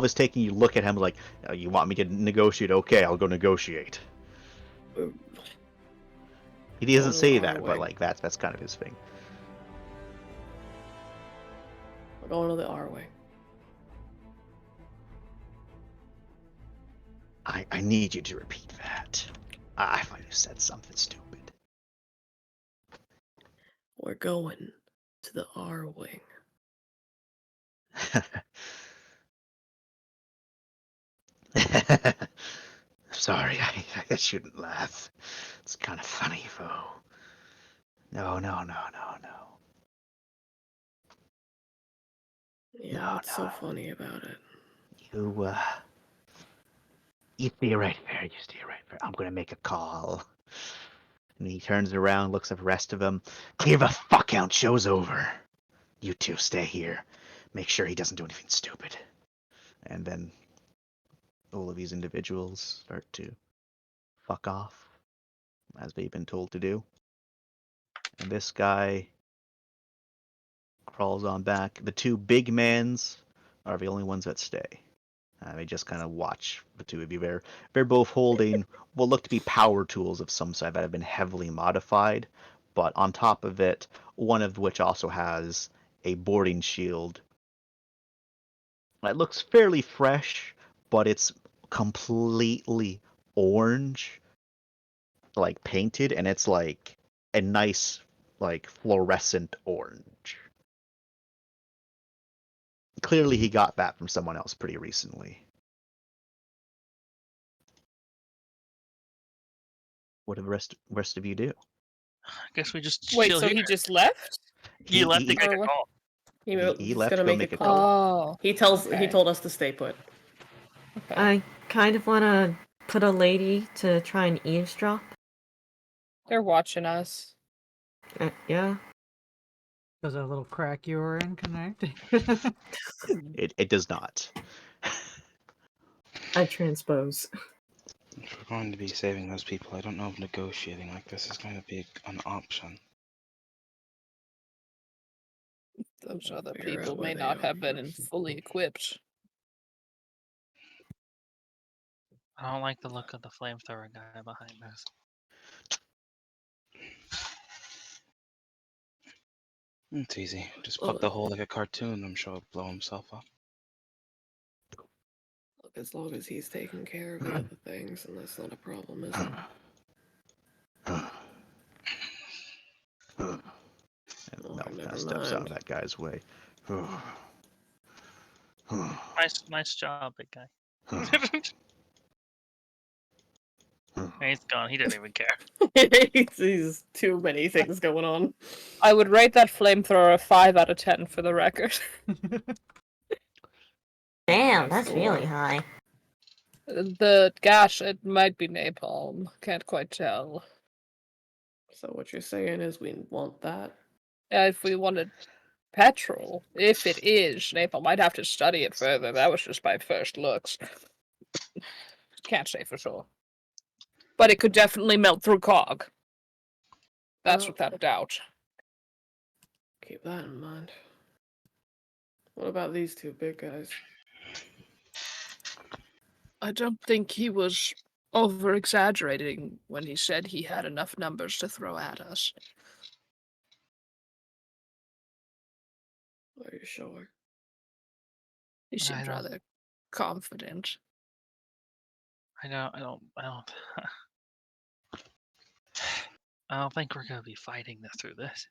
S1: is taking you, look at him like, oh, you want me to negotiate? Okay, I'll go negotiate. He doesn't say that, but like that's kind of his thing.
S4: We're going to the R way.
S1: I need you to repeat that. I thought you said something stupid.
S4: We're going to the R wing.
S1: Sorry, I shouldn't laugh. It's kind of funny, though. No.
S4: Yeah, what's so funny about it?
S1: You stay right there. I'm gonna make a call. And he turns around, looks at the rest of them. Clear the fuck out. Show's over. You two stay here. Make sure he doesn't do anything stupid. And then all of these individuals start to fuck off. as they've been told to do. And this guy crawls on back. The two big mans are the only ones that stay. They just kind of watch the two of you. They're both holding what look to be power tools of some sort that have been heavily modified, but on top of it, one of which also has a boarding shield. It looks fairly fresh, but it's completely orange, like painted, and it's like a nice, like fluorescent orange. Clearly, he got that from someone else pretty recently. What do the rest of you do?
S7: I guess we just
S4: Wait,
S7: chill
S4: so
S7: here.
S4: he just left?
S7: He left to
S1: he-
S7: make a
S4: Or what?
S7: call.
S1: He
S4: He's
S1: left
S4: gonna
S1: to go
S4: make a
S1: make a
S4: call.
S6: Oh.
S4: He
S6: Okay.
S4: told us to stay put.
S6: Okay.
S10: I kind of want to put a lady to try and eavesdrop.
S6: They're watching us.
S10: Yeah.
S5: Does that little crack you were in connect?
S1: It does not.
S10: I transpose.
S8: If we're going to be saving those people, I don't know if negotiating like this is going to be an option.
S6: Those other
S4: Figure out
S6: people
S4: where
S6: may
S4: they
S6: not
S4: are
S6: have been
S4: first.
S6: fully equipped.
S7: I don't like the look of the flamethrower guy behind us.
S8: It's easy. Just plug the hole like a cartoon. I'm sure it'll blow himself up.
S4: Look, as long as he's taking care of the other things, and that's not a problem, is it?
S1: And
S4: Oh,
S1: Mel kind
S4: never
S1: of steps out of
S4: mind.
S1: that guy's way.
S7: Nice job, big guy. He's gone. He didn't even care.
S4: He's too many things going on.
S6: I would rate that flamethrower a 5 out of 10 for the record.
S10: Damn, that's
S4: Score.
S10: really high.
S6: Gosh, it might be napalm. Can't quite tell.
S4: So what you're saying is we want that?
S6: If we wanted petrol, if it is napalm, I'd have to study it further. That was just my first looks. Can't say for sure. But it could definitely melt through cog. That's
S4: Oh.
S6: without a doubt.
S4: Keep that in mind. What about these two big guys?
S6: I don't think he was over exaggerating when he said he had enough numbers to throw at us.
S4: Are you sure?
S6: He seemed
S7: don't-
S6: rather confident.
S7: I don't I don't think we're gonna be fighting through this.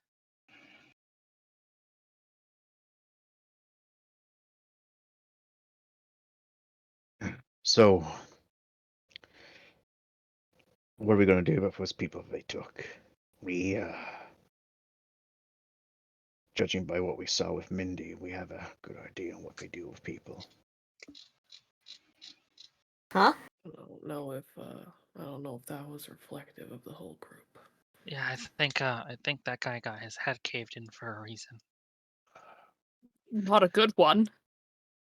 S1: So, what are we going to do about those people they took? We, judging by what we saw with Mindy, we have a good idea on what they do with people.
S10: Huh?
S4: I don't know if that was reflective of the whole group.
S7: Yeah, I think that guy got his head caved in for a reason.
S6: Not a good one.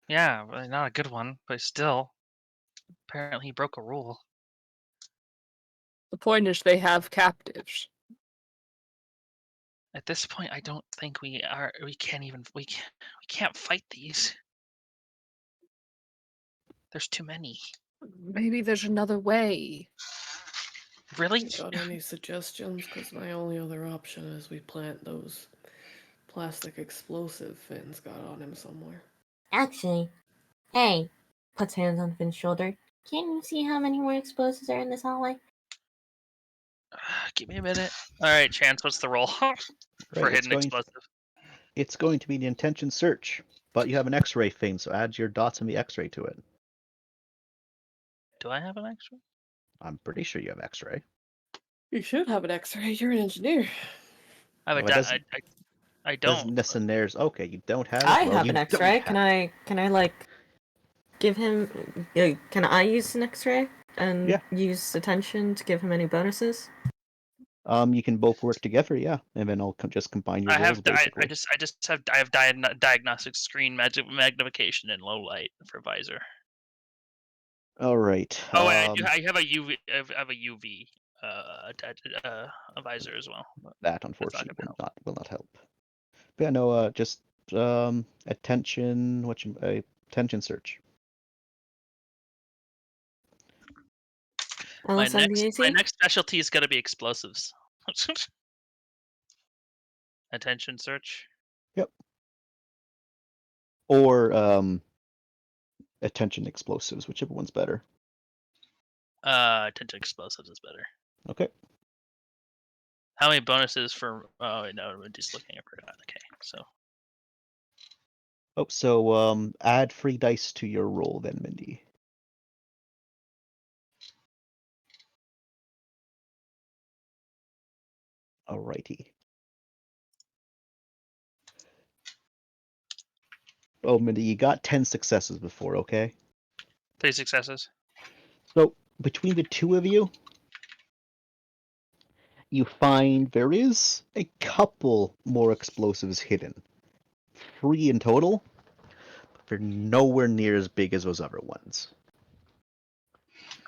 S7: Yeah, well, not a good one, but still, apparently he broke a rule.
S6: The point is they have captives.
S7: At this point, I don't think we can't fight these. There's too many.
S6: Maybe there's another way.
S7: Really?
S4: Got any suggestions? Because my only other option is we plant those plastic explosive Finn's got on him somewhere.
S9: Actually, hey, puts hands on Finn's shoulder. Can't you see how many more explosives are in this hallway?
S7: Give me a minute. All right, Chance, what's the roll for
S1: Right,
S7: hidden explosive?
S1: It's going to be the intention search, but you have an X-ray thing, so add your dots in the X-ray to it.
S7: Do I have an extra?
S1: I'm pretty sure you have X-ray.
S4: You should have an X-ray. You're an engineer.
S7: I have
S1: Well, it doesn't-
S7: I
S1: Doesn't
S7: don't.
S1: necessarily. Okay, you don't have it.
S10: I
S1: Well,
S10: have
S1: you
S10: an
S1: don't
S10: X-ray.
S1: have
S10: Can I like give him? Can I use an X-ray and
S1: Yeah.
S10: use attention to give him any bonuses?
S1: You can both work together, yeah, and then I'll just combine your
S7: I
S1: rolls
S7: have
S1: basically.
S7: I have diagnostic screen magnification and low light for visor.
S1: All right.
S7: Oh, and I have a UV. I have a UV a visor as well. But
S1: That
S7: that's not
S1: unfortunately
S7: gonna help.
S1: will not help. But yeah, no, just attention. Attention search.
S7: My
S10: LSMDAC?
S7: next specialty is gonna be explosives. Attention search.
S1: Yep. Or attention explosives, whichever one's better.
S7: Attention explosives is better.
S1: Okay.
S7: How many bonuses for? Oh no, we're just looking at that. Okay, so
S1: Oh, so add 3 dice to your roll then, Mindy. Alrighty. Oh, Mindy, you got 10 successes before, okay?
S7: 3 successes.
S1: So between the two of you, you find there is a couple more explosives hidden. 3 in total, but they're nowhere near as big as those other ones.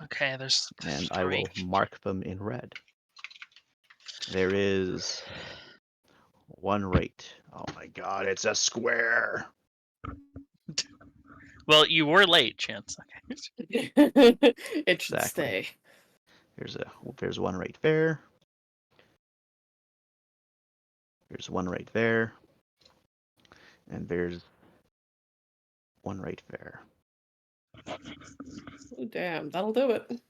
S7: Okay, there's
S1: And
S7: 3.
S1: I will mark them in red. There is one right. Oh my god, it's a square.
S7: Well, you were late, Chance. Okay.
S4: It should
S1: Exactly.
S4: stay.
S1: There's one right there. There's one right there. And there's one right there.
S4: Oh, damn, that'll do it.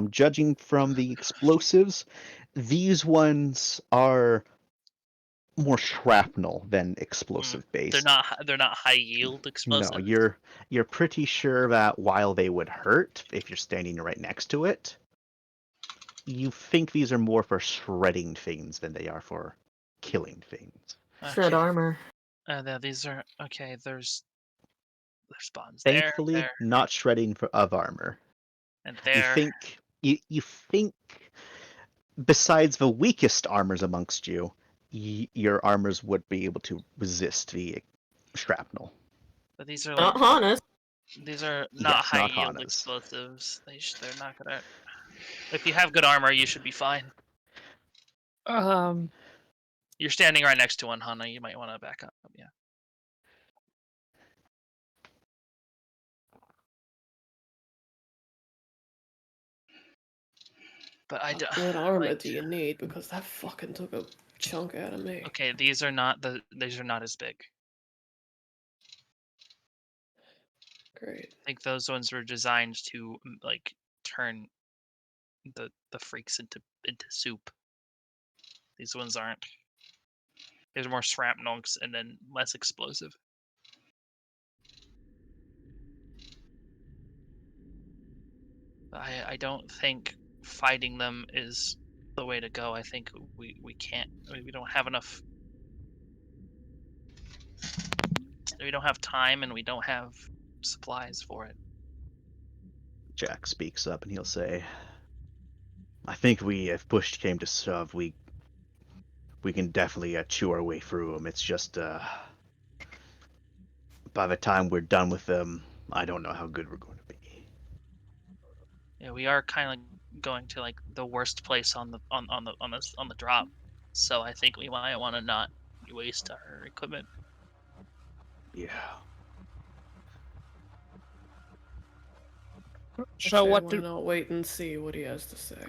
S1: Judging from the explosives, these ones are more shrapnel than explosive based.
S7: They're not high yield explosives.
S1: No, you're pretty sure that while they would hurt if you're standing right next to it, you think these are more for shredding things than they are for killing things.
S10: Shred armor.
S7: These are okay. There's buttons
S1: Thankfully,
S7: there,
S1: not shredding of armor.
S7: and there.
S1: You think besides the weakest armors amongst you, your armors would be able to resist the shrapnel.
S7: But these are
S10: Not
S7: like
S10: Hanas.
S7: these are not
S1: Yes,
S7: high
S1: not
S7: yield
S1: Hanas.
S7: explosives. They're not gonna. If you have good armor, you should be fine. You're standing right next to one, Hana. You might want to back up. Yeah. But I don't.
S4: What armor
S7: like-
S4: do you need? Because that fucking took a chunk out of me.
S7: Okay, these are not as big.
S4: Great.
S7: I think those ones were designed to like turn the freaks into soup. These ones aren't. There's more shrapnels and then less explosive. I don't think fighting them is the way to go. I think we can't. We don't have enough. We don't have time and we don't have supplies for it.
S1: Jack speaks up and he'll say, I think if push came to shove, we can definitely chew our way through them. It's just, by the time we're done with them, I don't know how good we're going to be.
S7: Yeah, we are kind of going to like the worst place on the drop, so I think we might want to not waste our equipment.
S1: Yeah.
S4: So why not wait and see what he has to say?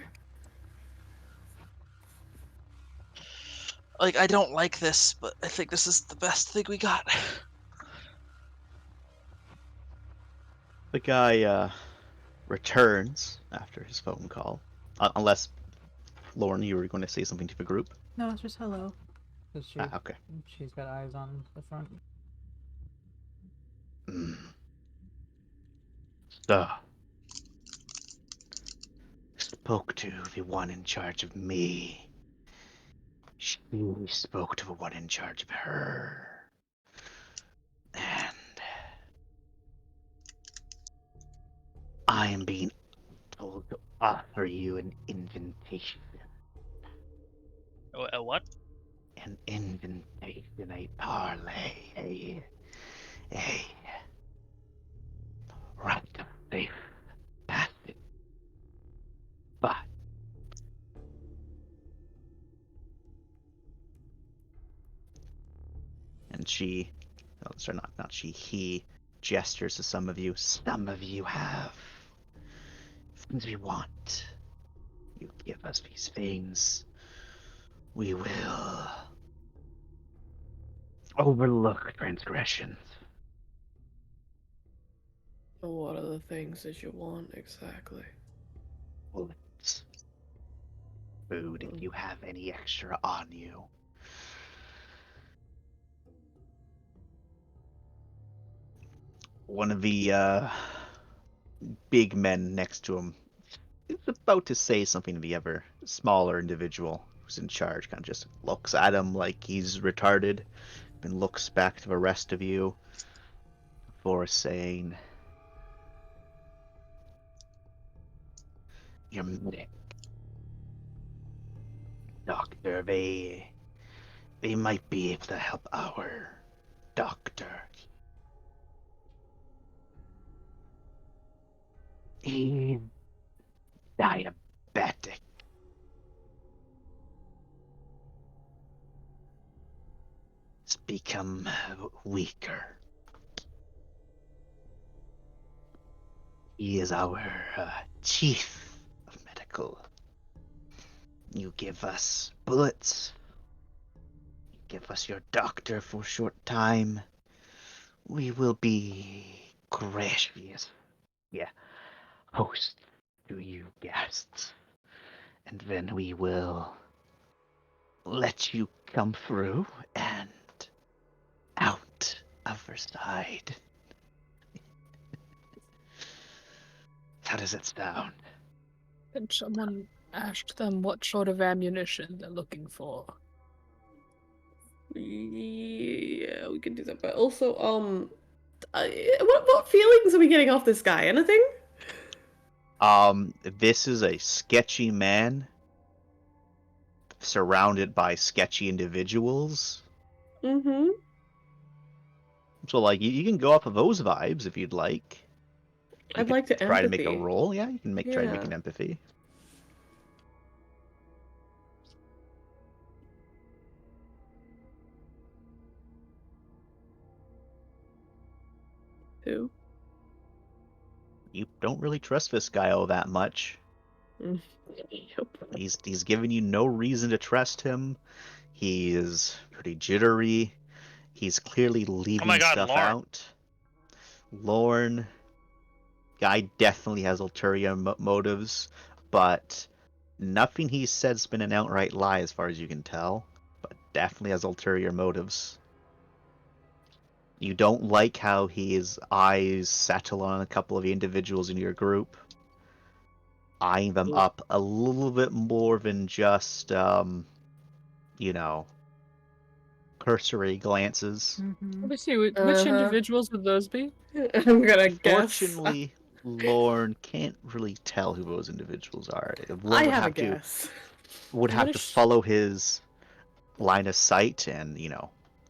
S7: Like, I don't like this, but I think this is the best thing we got.
S1: The guy returns after his phone call, unless Lauren, you were going to say something to the group.
S5: No, it's just hello. 'Cause
S1: Okay.
S5: She's got eyes on the front.
S1: Spoke to the one in charge of me. She spoke to the one in charge of her. And I am being told to offer you an invitation.
S7: A what?
S1: An invitation, a parlay, a right of safe passage. she, oh, sorry, not she, he gestures to some of you. Some of you have things we want. You give us these things, we will overlook transgressions.
S4: What are the things that you want exactly?
S1: Bullets, food, if you have any extra on you. One of the big men next to him is about to say something to the other smaller individual who's in charge. Kind of just looks at him like he's retarded, and looks back to the rest of you before saying, "Your medic, doctor, they might be able to help our doctor. He's diabetic. It's become weaker. He is our chief of medical. You give us bullets. You give us your doctor for a short time. We will be gracious. Yeah. Host to you guests. And then we will let you come through and out other side. How does it sound?
S6: Can someone ask them what sort of ammunition they're looking for?
S4: Yeah, we can do that. But also, what feelings are we getting off this guy? Anything?
S1: This is a sketchy man surrounded by sketchy individuals.
S4: Mm-hmm.
S1: So, like, you can go off of those vibes if you'd like. You
S4: I'd
S1: could
S4: like to
S1: try to make a
S4: empathy.
S1: roll. Yeah, you can try to make
S4: Yeah.
S1: an empathy.
S4: Who?
S1: You don't really trust this guy all that much.
S4: Yep.
S1: He's given you no reason to trust him. He is pretty jittery. He's clearly leaving
S7: God,
S1: stuff
S7: Lorne.
S1: out. Lorne, guy definitely has ulterior motives, but nothing he said's been an outright lie as far as you can tell. But definitely has ulterior motives. You don't like how his eyes settle on a couple of the individuals in your group, eyeing them up a little bit more than just, cursory glances.
S6: Let me see, which
S4: Uh-huh.
S6: individuals would those be?
S4: I'm gonna guess.
S1: Fortunately, Lorne can't really tell who those individuals are. Lorne
S4: I
S1: would
S4: have a
S1: have to
S4: guess.
S1: have to follow his line of sight, and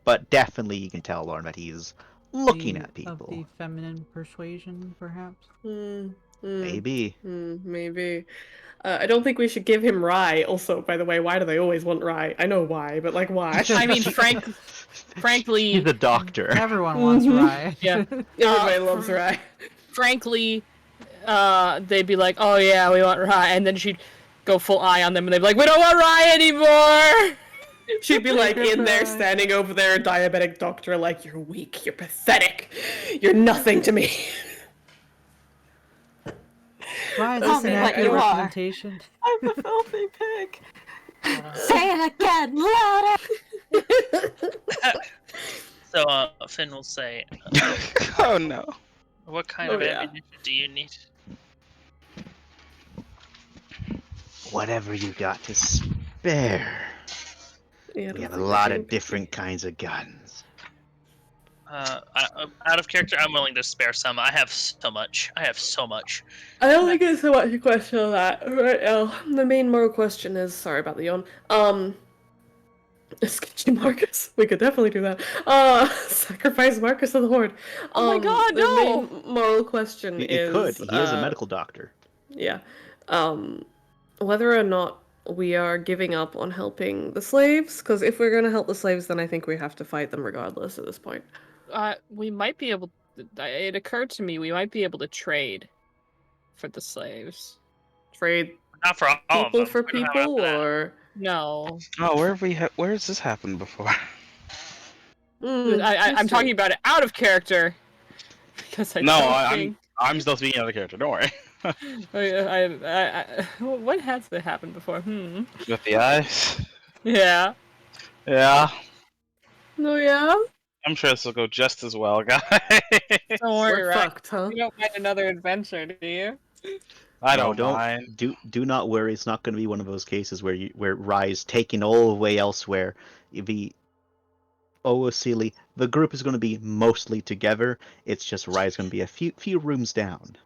S1: but definitely you can tell Lorne that he's looking at
S5: Of
S1: people.
S5: the feminine persuasion, perhaps?
S1: Maybe.
S4: Maybe. I don't think we should give him rye. Also, by the way, why do they always want rye? I know why, but like, why?
S6: I mean, frankly,
S1: He's a doctor.
S5: Everyone wants rye.
S6: yeah.
S4: Everybody loves rye.
S6: Frankly, they'd be like, "Oh yeah, we want rye," and then she'd go full eye on them, and they'd be like, "We don't want rye anymore."
S4: She'd be like in there, standing over there, a diabetic doctor, like, "You're weak, you're pathetic, you're nothing to me."
S5: Why is
S9: Tell
S5: this
S9: me
S5: an
S9: what
S5: accurate
S9: you are.
S5: representation?
S10: I'm a filthy pig.
S9: Say it again, louder.
S7: So Finn will say,
S8: Oh no.
S7: "What kind
S4: Oh,
S7: of
S4: yeah.
S7: ammunition do you need?"
S1: Whatever you got to spare.
S4: Yeah,
S1: We have a lot of different kinds of guns.
S7: Out of character, I'm willing to spare some. I have so much. I
S4: I don't think it's so much a question of that right now. The main moral question is, sorry about the yawn. Sketchy Marcus. We could definitely do that. Sacrifice Marcus of the Horde.
S6: Oh my God,
S4: the
S6: no!
S4: main moral question
S1: You
S4: is,
S1: could. He is a medical doctor.
S4: Yeah. Whether or not we are giving up on helping the slaves, because if we're gonna help the slaves, then I think we have to fight them regardless at this point.
S6: We might be able. It occurred to me we might be able to trade for the slaves.
S4: Trade
S7: Not for all of
S4: people
S7: them.
S4: for
S7: We don't have enough
S4: people,
S7: of that.
S4: or
S6: No,
S8: Oh, where has this happened before?
S6: I'm talking about it out of character because I
S8: No,
S6: don't think.
S8: I'm still speaking out of character. Don't worry.
S6: What has that happened before?
S8: With the eyes.
S6: Yeah.
S8: Yeah,
S4: No, yeah.
S8: I'm sure this will go just as well, guys.
S6: Don't worry,
S4: We're
S6: right?
S4: fucked, huh?
S6: You don't mind another adventure, do you?
S8: I
S1: No,
S8: don't mind.
S1: Do not worry. It's not going to be one of those cases where Rye's taken all the way elsewhere. Silly. The group is going to be mostly together. It's just Rye's going to be a few rooms down.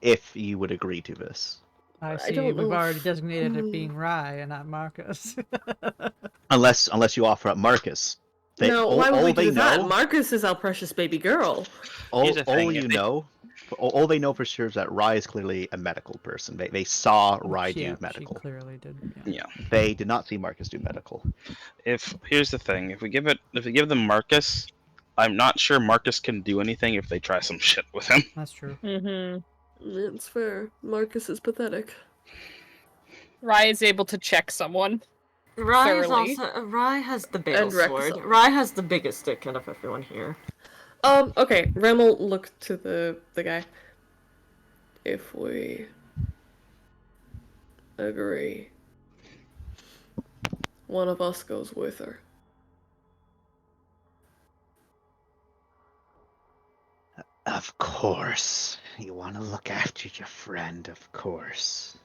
S1: If you would agree to this.
S5: I see.
S4: don't
S5: We've
S4: know
S5: already
S4: if-
S5: designated it being Rye and not Marcus.
S1: Unless you offer up Marcus.
S4: No, why would we do that?
S1: Know,
S4: Marcus is our precious baby girl.
S8: Here's the thing,
S1: all they know for sure is that Rye is clearly a medical person. They saw Rye
S5: Yeah,
S1: do medical.
S5: She clearly did.
S8: Yeah.
S1: They did not see Marcus do medical.
S8: Here's the thing, if we give them Marcus, I'm not sure Marcus can do anything if they try some shit with him.
S5: That's true.
S6: Mm-hmm.
S4: It's fair. Marcus is pathetic.
S6: Rye is able to check someone.
S10: Rye is
S6: thoroughly.
S10: also Rye has the bale
S4: And Rex
S10: sword.
S4: also.
S10: Rye has the biggest stick out of everyone here.
S4: Okay. Remmel looked to the guy. If we agree, one of us goes with her.
S1: Of course. You want to look after your friend, of course.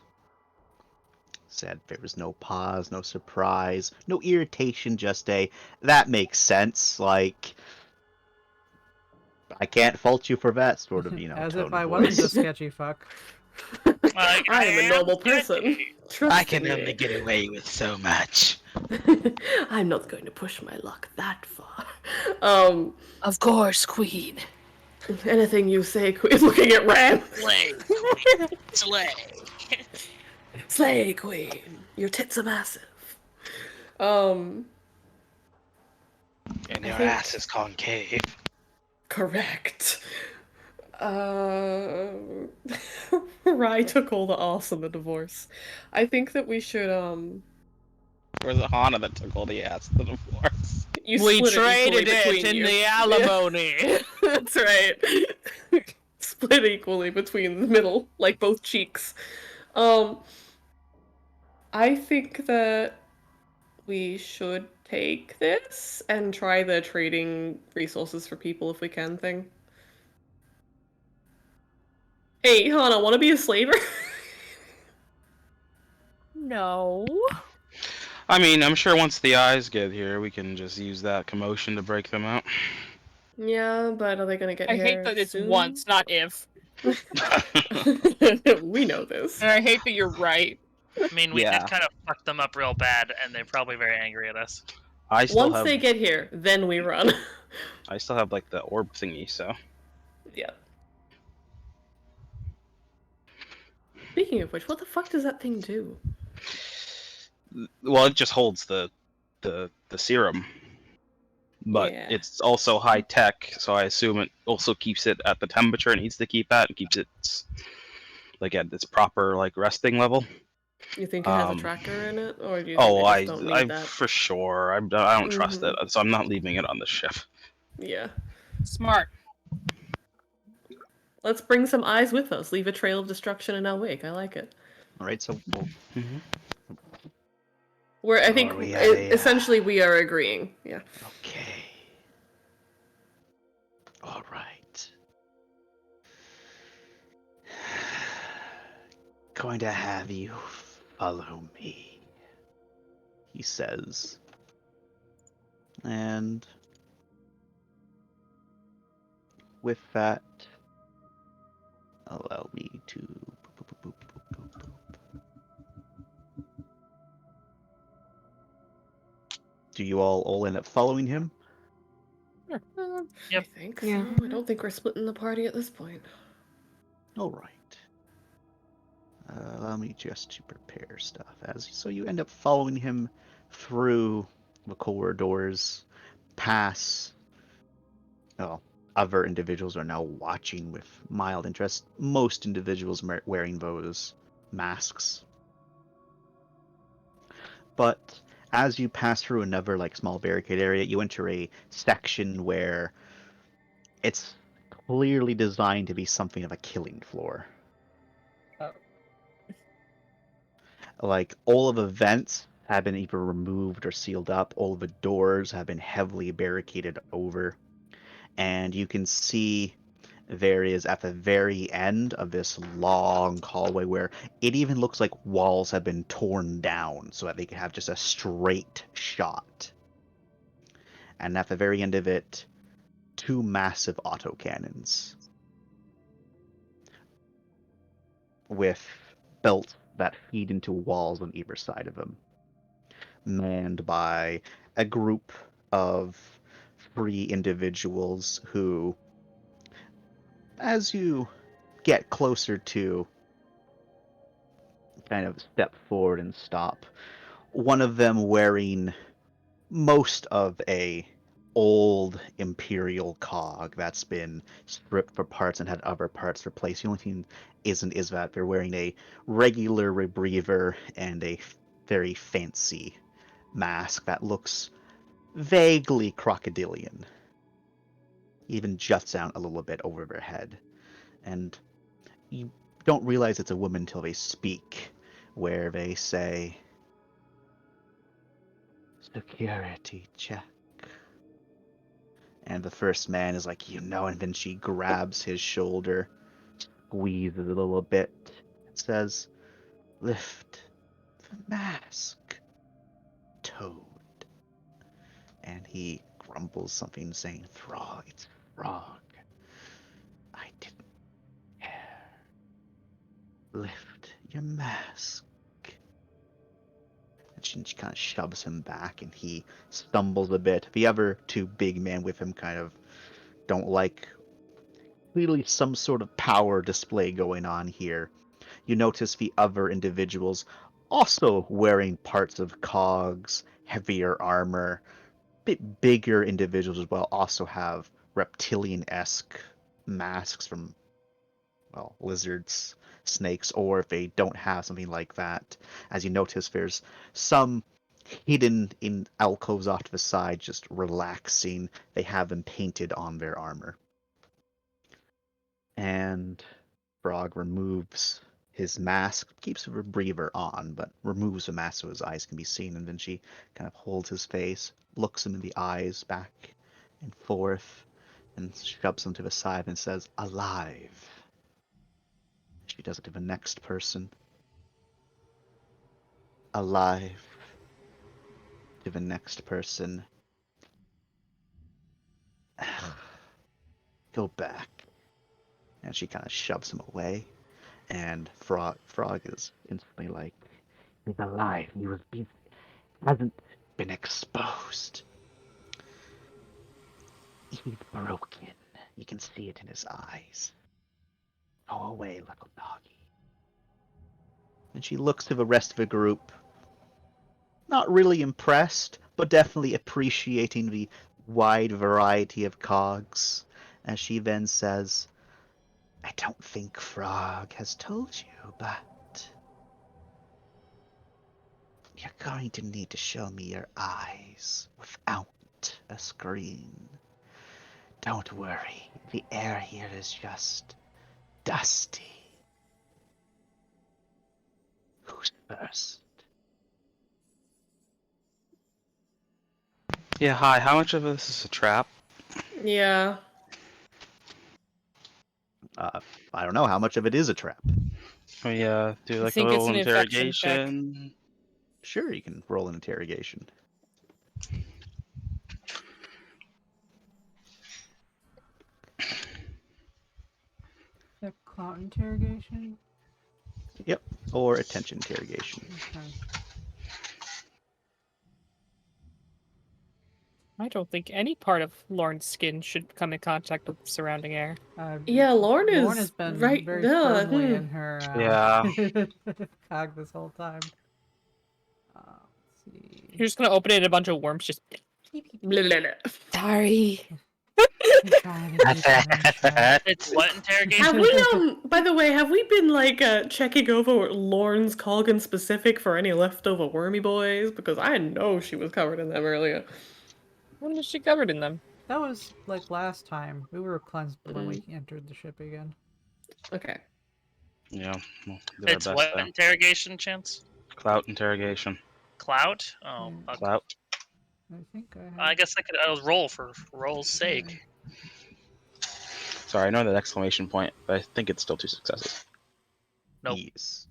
S1: Said there was no pause, no surprise, no irritation, just that makes sense, like, I can't fault you for that sort of,
S5: As
S1: tone
S5: if I
S1: of
S5: wasn't a
S1: voice.
S5: sketchy fuck.
S7: Like,
S4: I am a normal person.
S7: sketchy.
S4: Trust
S8: I can
S4: me.
S8: only get away with so much.
S4: I'm not going to push my luck that far.
S6: Of course, Queen.
S4: Anything you say, Queen. Looking at Ram.
S7: Slay. Slay.
S4: Slay, Queen. Your tits are massive.
S8: And
S4: I
S8: your
S4: think-
S8: ass is concave.
S4: Correct. Rye took all the arse in the divorce. I think that we should,
S8: Or the Hana that took all the ass to the divorce.
S4: you
S6: We
S4: split
S6: traded
S4: it, equally
S6: it
S4: between
S6: in
S4: you.
S6: the alimony.
S4: Yeah, that's right. Split equally between the middle, like both cheeks. I think that we should take this and try the trading resources for people if we can thing. Hey, Hana, wanna be a slaver?
S6: No.
S8: I mean, I'm sure once the eyes get here, we can just use that commotion to break them out.
S4: Yeah, but are they gonna get
S6: I
S4: here
S6: hate that it's
S4: soon?
S6: once, not if.
S4: We know this.
S6: And I hate that you're right.
S7: I mean, we
S8: Yeah.
S7: did kind of fuck them up real bad, and they're probably very angry at us.
S8: I still
S4: Once
S8: have
S4: they get here, then we run.
S8: like the orb thingy, so
S4: Yeah. Speaking of which, what the fuck does that thing do?
S8: well, it just holds the serum. But
S4: Yeah.
S8: it's also high tech, so I assume it also keeps it at the temperature it needs to keep at, and keeps it like at its proper like resting level.
S4: You think it has a
S8: Um,
S4: tracker in it, or do you think
S8: Oh,
S4: they just don't need
S8: I
S4: that?
S8: for sure. I don't trust
S4: Mhm.
S8: it, so I'm not leaving it on the ship.
S4: Yeah.
S6: Smart.
S4: Let's bring some eyes with us. Leave a trail of destruction in our wake. I like it.
S1: Alright, so
S4: I think
S1: we at a,
S4: essentially we are agreeing. Yeah.
S1: okay. Alright. Going to have you follow me, he says. And with that, allow me to do you all end up following him?
S7: Yep.
S4: I think
S10: Yeah.
S4: so. I don't think we're splitting the party at this point.
S1: All right. Allow me just to prepare stuff. So you end up following him through the corridors, past. Well, other individuals are now watching with mild interest. Most individuals wearing those masks. But as you pass through another small barricade area, you enter a section where it's clearly designed to be something of a killing floor.
S6: Oh.
S1: All of the vents have been either removed or sealed up. All of the doors have been heavily barricaded over. And you can see there is at the very end of this long hallway where it even looks like walls have been torn down so that they can have just a straight shot. And at the very end of it, 2 massive autocannons with belts that feed into walls on either side of them, manned by a group of 3 individuals who, as you get closer to kind of step forward and stop, one of them wearing most of a old Imperial cog that's been stripped for parts and had other parts replaced. The only thing is that they're wearing a regular rebreather and a very fancy mask that looks vaguely crocodilian. Even juts out a little bit over their head. And you don't realize it's a woman until they speak, where they say, "Security check." And the first man is like, and then she grabs his shoulder, squeezes a little bit, and says, "Lift the mask, Toad." And he grumbles something saying, "Throg, it's Throg. I didn't care. Lift your mask." And she kind of shoves him back, and he stumbles a bit. The other 2 big men with him kind of don't like clearly some sort of power display going on here. You notice the other individuals also wearing parts of cogs, heavier armor. Bit bigger individuals as well also have reptilian-esque masks from, lizards, snakes, or if they don't have something like that, as you notice, there's some hidden in alcoves off to the side, just relaxing. They have them painted on their armor. And Frog removes his mask, keeps the rebreather on, but removes the mask so his eyes can be seen, and then she kind of holds his face, looks him in the eyes back and forth, and shoves him to the side and says, "Alive." She does it to the next person. "Alive." To the next person. "Go back." And she kind of shoves him away. And Frog is instantly like, "He's alive. He hasn't been exposed. He's broken. You can see it in his eyes. Go away, little doggy." And she looks to the rest of the group, not really impressed, but definitely appreciating the wide variety of cogs, as she then says, "I don't think Frog has told you, but you're going to need to show me your eyes without a screen. Don't worry, the air here is just dusty. Who's first?"
S8: Yeah, hi. How much of this is a trap?
S4: Yeah.
S1: I don't know how much of it is a trap.
S8: Oh yeah, do
S6: I
S8: like a
S6: think it's
S8: little
S6: an infection check.
S8: interrogation.
S1: Sure, you can roll an interrogation.
S5: The clout interrogation?
S1: Yep, or attention interrogation.
S5: Okay.
S6: I don't think any part of Lauren's skin should come in contact with surrounding air.
S4: Yeah, Lauren
S5: Lauren
S4: is
S5: has been
S4: right.
S5: very
S4: Yeah,
S5: firmly in her cog this whole time. Let's see.
S6: You're just gonna open it and a bunch of worms just.
S4: Blah, blah, blah.
S6: Sorry.
S7: It's what interrogation?
S4: Have we by the way, have we been like checking over Lauren's Colgan specific for any leftover wormy boys? Because I know she was covered in them earlier.
S6: When was she covered in them?
S5: That was like last time. We were cleansed when we entered the ship again.
S4: Okay.
S8: Yeah. We'll do our
S7: It's
S8: best
S7: what
S8: there.
S7: interrogation, Chance?
S8: Clout interrogation.
S7: Cloud? Oh,
S8: Mm.
S7: fuck.
S8: Clout.
S5: I think I have.
S7: I guess I could roll for roll's sake.
S8: Sorry, I know that exclamation point, but I think it's still 2 successes.
S7: Nope.
S1: Yes.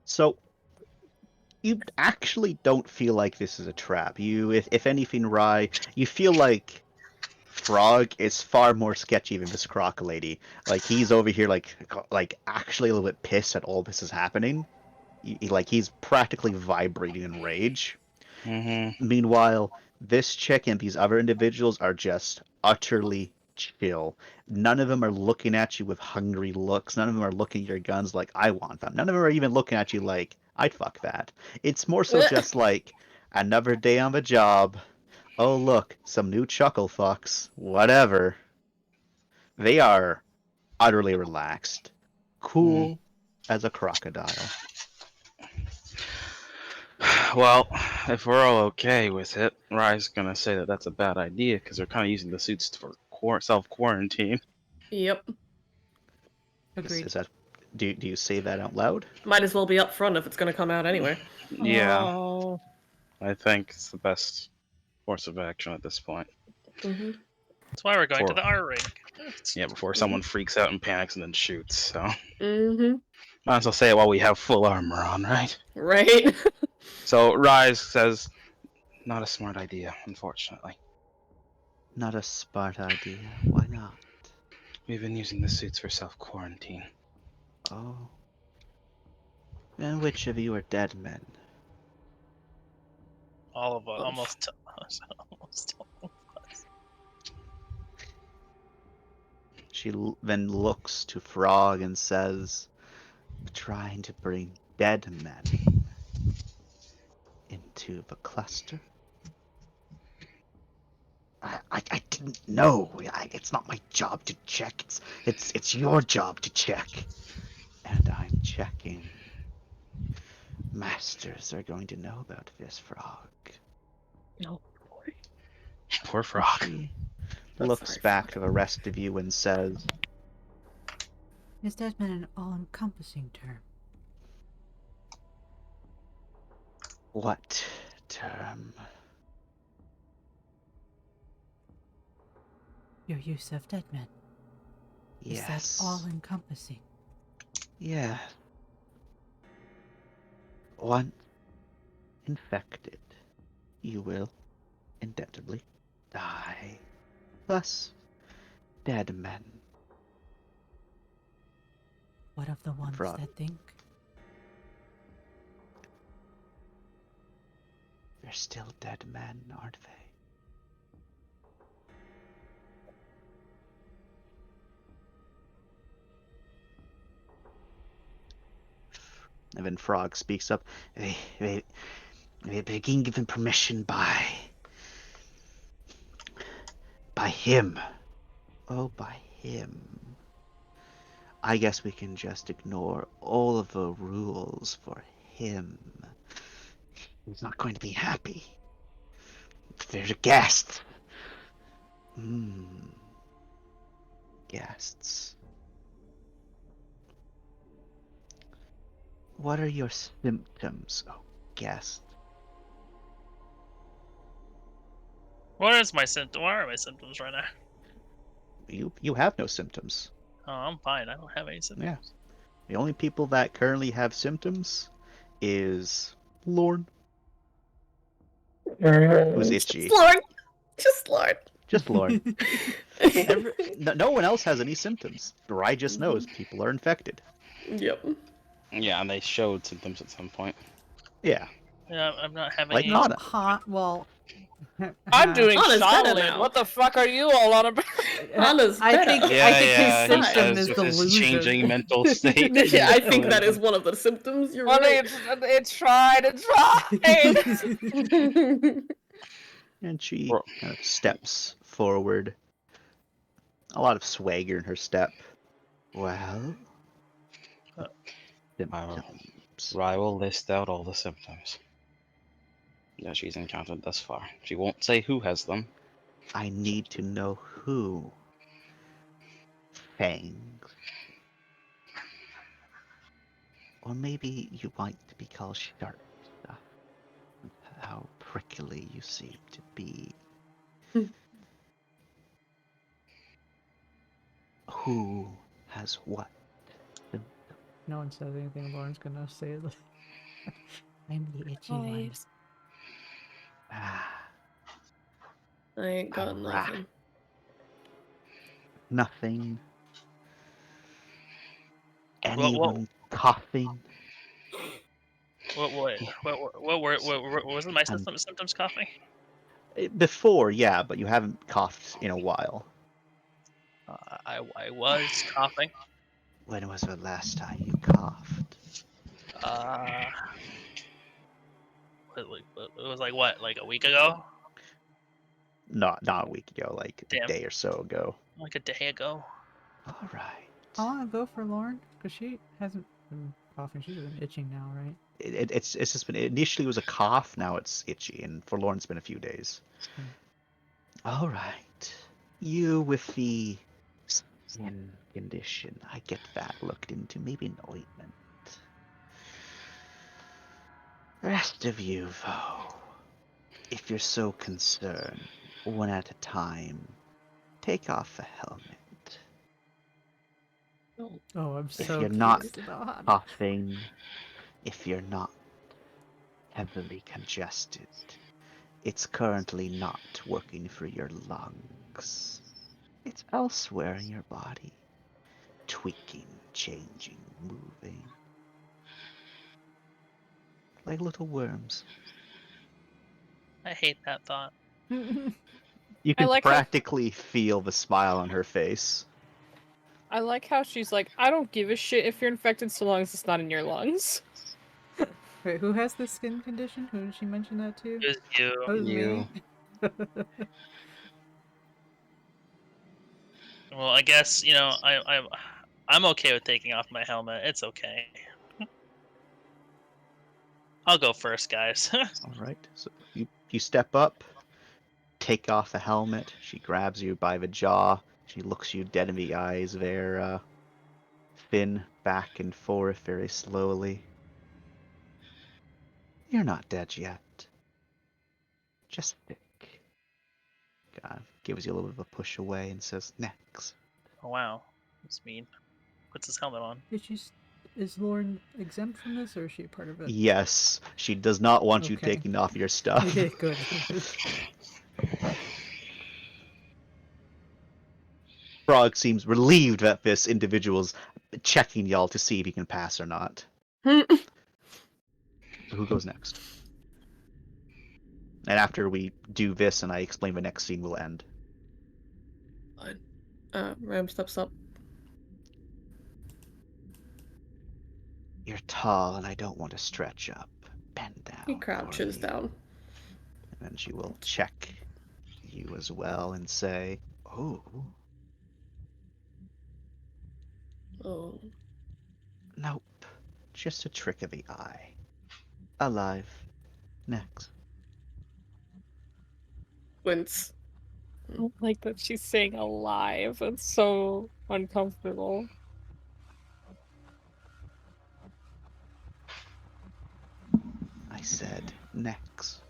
S1: So, you actually don't feel like this is a trap. If anything, Rye, you feel like Frog is far more sketchy than this croc lady. Like, he's over here, like actually a little bit pissed at all this is happening. He's practically vibrating in rage.
S8: Mm-hmm.
S1: Meanwhile, this chick and these other individuals are just utterly chill. None of them are looking at you with hungry looks. None of them are looking at your guns like, I want them. None of them are even looking at you like, I'd fuck that. It's more so just like, another day on the job. Oh, look, some new chuckle fucks. Whatever. They are utterly relaxed. Cool as a crocodile.
S8: Well, if we're all okay with it, Rye's gonna say that that's a bad idea because they're kind of using the suits for self-quarantine.
S4: Yep.
S5: Agreed.
S1: Is that, do you say that out loud?
S4: Might as well be up front if it's gonna come out anyway.
S8: Yeah,
S6: Oh.
S8: I think it's the best course of action at this point.
S4: Mm-hmm.
S7: That's why we're going to
S8: Four.
S7: the R ring.
S8: Yeah, before someone freaks out and panics and then shoots. So
S4: Mm-hmm.
S8: might as well say it while we have full armor on, right?
S4: Right.
S8: So Rise says, not a smart idea, unfortunately.
S1: Not a smart idea. Why not?
S8: We've been using the suits for self-quarantine.
S1: Oh. And which of you are dead men?
S7: All of us. Almost all of us.
S1: She then looks to Frog and says, trying to bring dead men into the cluster? I didn't know. It's not my job to check. It's your job to check. And I'm checking. Masters are going to know about this, Frog.
S4: No.
S8: Poor Frog.
S1: She
S4: That's
S1: looks
S4: sorry,
S1: back
S4: Frog.
S1: to the rest of you and says,
S5: Is that been an all-encompassing term?
S1: what term?
S5: Your use of dead men. Is that
S1: Yes.
S5: all-encompassing?
S1: Yeah. Once infected, you will inevitably die. Thus, dead men.
S5: What of the ones
S1: Frog.
S5: that think?
S1: They're still dead men, aren't they? And then Frog speaks up. They begin given permission by him. Oh, by him. I guess we can just ignore all of the rules for him. He's not going to be happy. There's a guest. Guests. What are your symptoms, oh guest?
S7: What are my symptoms right now?
S1: You have no symptoms.
S7: Oh, I'm fine. I don't have any symptoms.
S1: Yeah. The only people that currently have symptoms is Lorne, who's itchy.
S4: Just Lord. Just Lord.
S1: Just Lauren. No one else has any symptoms. Rai just knows people are infected.
S4: Yep.
S2: Yeah, and they showed symptoms at some point.
S1: Yeah.
S7: Yeah, I'm not having
S1: Like
S7: any.
S1: Hana.
S5: Hot. Well.
S6: I'm doing
S4: Hana's better
S6: solid.
S4: now.
S6: What the fuck are you all on about?
S4: Hana's
S5: I
S4: better.
S5: think
S2: Yeah,
S5: I think
S2: yeah,
S5: his
S2: he
S5: symptom
S2: says
S5: is
S2: with his
S5: delusion.
S2: changing mental state.
S4: Yeah, I think that is one of the symptoms. You're
S6: Well,
S4: right.
S6: it's tried and tried.
S1: And she
S2: Bro.
S1: kind of steps forward. A lot of swagger in her step. Well,
S2: Rai will list out all the symptoms that she's encountered thus far. She won't say who has them.
S1: I need to know who. Fangs. Or maybe you want to be called Sharp Stuff. How prickly you seem to be. Who has what?
S5: No one says anything. Lauren's gonna say it. I'm the itchy one.
S1: Ah,
S4: I ain't got
S1: Alright.
S4: nothing.
S1: nothing.
S7: What-
S1: Anyone coughing?
S7: What wasn't my symptoms coughing?
S1: Before, yeah, but you haven't coughed in a while.
S7: I was coughing.
S1: When was the last time you coughed?
S7: It was like what, like a week ago?
S1: Not a week ago, like
S7: Damn.
S1: a day or so ago.
S7: Like a day ago.
S1: All right.
S5: How long ago for Lauren? Because she hasn't been coughing. She's been itching now, right?
S1: It's just been, initially it was a cough, now it's itchy, and for Lauren it's been a few days. All right. You with the skin condition, I get that looked into. Maybe an ointment. The rest of you, though, if you're so concerned, one at a time, take off the helmet.
S5: Oh, I'm
S1: If
S5: so
S1: you're not
S5: curious about Hana.
S1: coughing, if you're not heavily congested, it's currently not working for your lungs. It's elsewhere in your body, tweaking, changing, moving. Like little worms.
S7: I hate that thought.
S1: You
S6: I
S1: can
S6: like how-
S1: practically feel the smile on her face.
S6: I like how she's like, I don't give a shit if you're infected so long as it's not in your lungs.
S5: Wait, who has this skin condition? Who did she mention that to?
S7: It was you.
S5: Oh, it was
S2: You.
S5: me?
S7: Well, I guess I'm okay with taking off my helmet. It's okay. I'll go first, guys.
S1: All right. So you step up, take off the helmet. She grabs you by the jaw. She looks you dead in the eyes, there, spin back and forth very slowly. You're not dead yet. Just think. God gives you a little bit of a push away and says, next.
S7: Oh wow, that's mean. Puts his helmet on.
S5: Is Lauren exempt from this, or is she a part of it?
S1: Yes, she does not want you
S5: Okay.
S1: taking off your stuff.
S5: Yeah, good.
S1: Frog seems relieved that this individual's checking y'all to see if he can pass or not. Who goes next? And after we do this and I explain the next scene, we'll end.
S4: Ram steps up.
S1: You're tall and I don't want to stretch up. Bend down.
S4: He crouches
S1: for me.
S4: down.
S1: And then she will check you as well and say, oh.
S4: Oh.
S1: Nope. Just a trick of the eye. Alive. Next.
S4: Wince.
S6: I don't like that she's saying alive. It's so uncomfortable.
S1: I said next.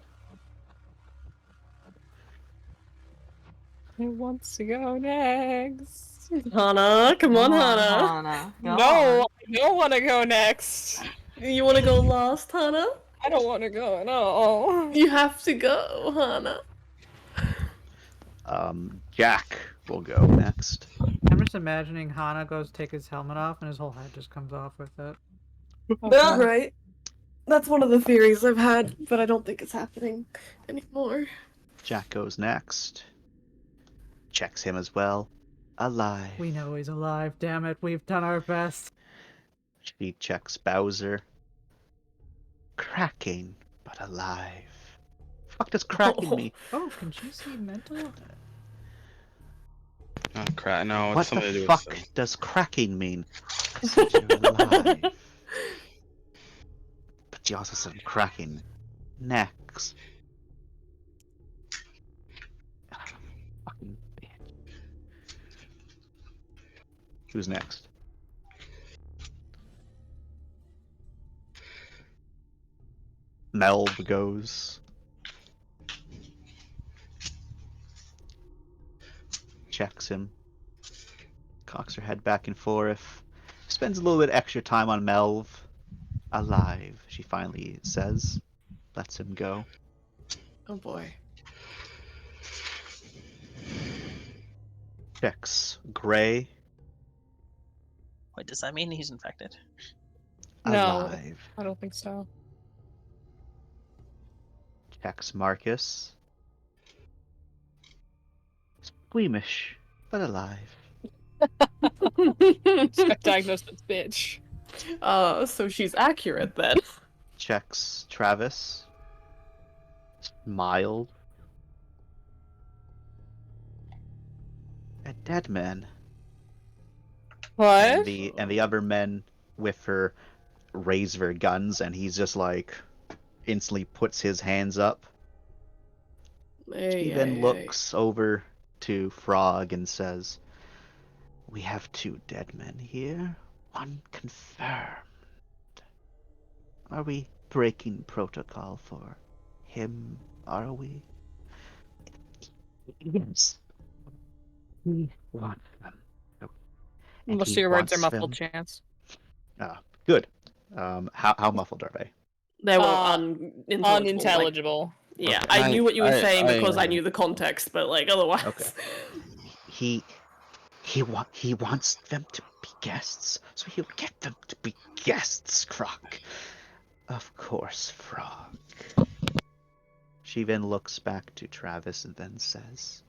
S6: Who wants to go next?
S4: Hana, come on, Hana.
S10: Hana. Go
S6: No,
S10: on.
S6: I don't want to go next.
S4: You want to go last, Hana?
S6: I don't want to go at all.
S4: You have to go, Hana.
S1: Jack will go next.
S5: I'm just imagining Hana goes take his helmet off and his whole head just comes off with it.
S4: That's right. That's one of the theories I've had, but I don't think it's happening anymore.
S1: Jack goes next. Checks him as well. Alive.
S5: We know he's alive, damn it, we've done our best.
S1: She checks Bowser. Cracking, but alive. Fuck does cracking mean?
S5: Oh, can she see mental?
S2: Oh crap! No,
S1: What
S2: it's something to
S1: the
S2: do
S1: fuck
S2: with.
S1: does cracking mean? I said you're alive. But you also said cracking. Next. Fucking bitch. Who's next? Melv goes. Checks him. Cocks her head back and forth. Spends a little bit extra time on Melv. Alive, she finally says. Lets him go.
S4: Oh boy.
S1: Checks Gray.
S7: Wait, does that mean he's infected?
S6: No,
S1: Alive.
S6: I don't think so.
S1: Checks Marcus. Squeamish, but alive.
S6: Got diagnosed as bitch.
S4: So she's accurate then.
S1: Checks Travis. Mild. A dead man.
S6: What?
S1: And the other men with her raise their guns, and he's just like instantly puts his hands up. He then looks over to Frog and says, "We have 2 dead men here. 1 confirmed. Are we breaking protocol for him? Are we?" Yes. We want them. And
S6: Unless
S1: he
S6: your words are
S1: wants
S6: muffled,
S1: them.
S6: Chance.
S1: Good. How muffled are they?
S4: They were unintelligible.
S6: Unintelligible.
S4: Like, yeah,
S1: Okay.
S4: I knew what you were saying because I
S1: know.
S4: knew the context, but like otherwise.
S1: Okay. He wants them to be guests, so he'll get them to be guests, Croc. Of course, Frog. She then looks back to Travis and then says,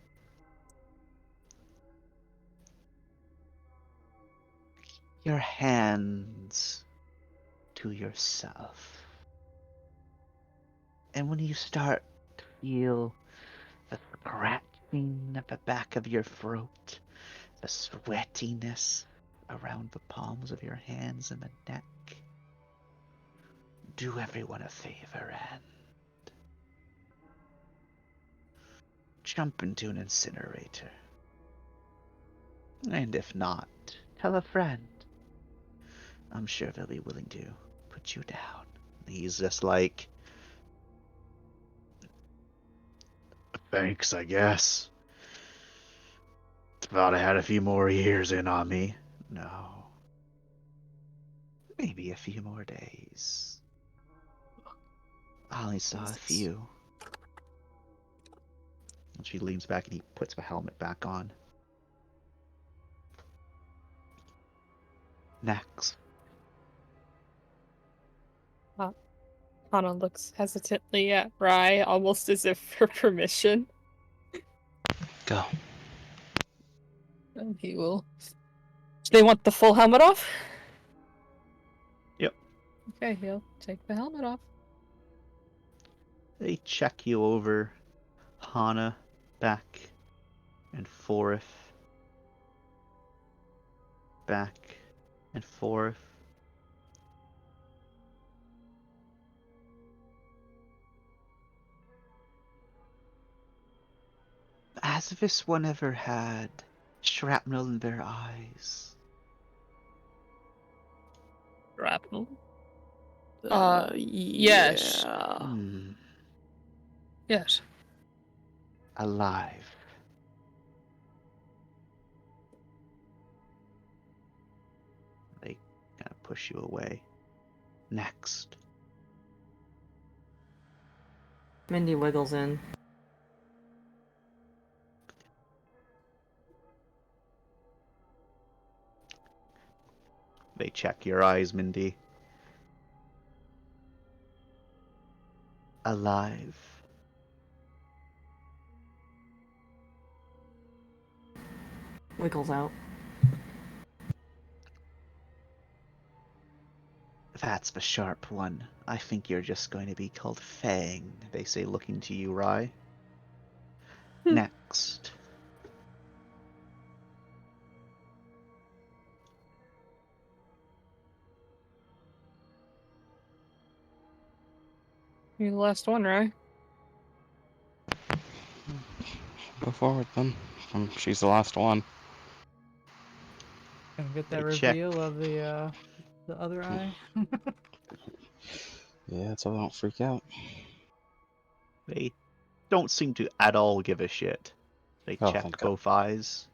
S1: "Your hands to yourself. And when you start to feel the scratching at the back of your throat, the sweatiness around the palms of your hands and the neck, do everyone a favor and jump into an incinerator. And if not, tell a friend. I'm sure they'll be willing to put you down." He's just like, "Thanks, I guess. Thought I had a few more years in on me. No. Maybe a few more days. I only saw a few." And she leans back and he puts the helmet back on. Next.
S6: Hana looks hesitantly at Rye, almost as if for permission.
S2: Go.
S6: And he will. Do they want the full helmet off?
S1: Yep.
S6: Okay, he'll take the helmet off.
S1: They check you over, Hana, back and forth. Back and forth. Has this one ever had shrapnel in their eyes?
S6: Shrapnel?
S4: Yes.
S6: Yes.
S1: Alive. They kind of push you away. Next.
S10: Mindy wiggles in.
S1: They check your eyes, Mindy. Alive.
S10: Wiggles out.
S1: That's the sharp one. I think you're just going to be called Fang, they say, looking to you, Rai. Next.
S6: You're the last one, right?
S2: Go forward then. She's the last one.
S5: Gonna get that
S1: They check.
S5: reveal of the other eye.
S2: Yeah, so they don't freak out.
S1: They don't seem to at all give a shit. They
S2: Oh,
S1: check
S2: thank God.
S1: both eyes.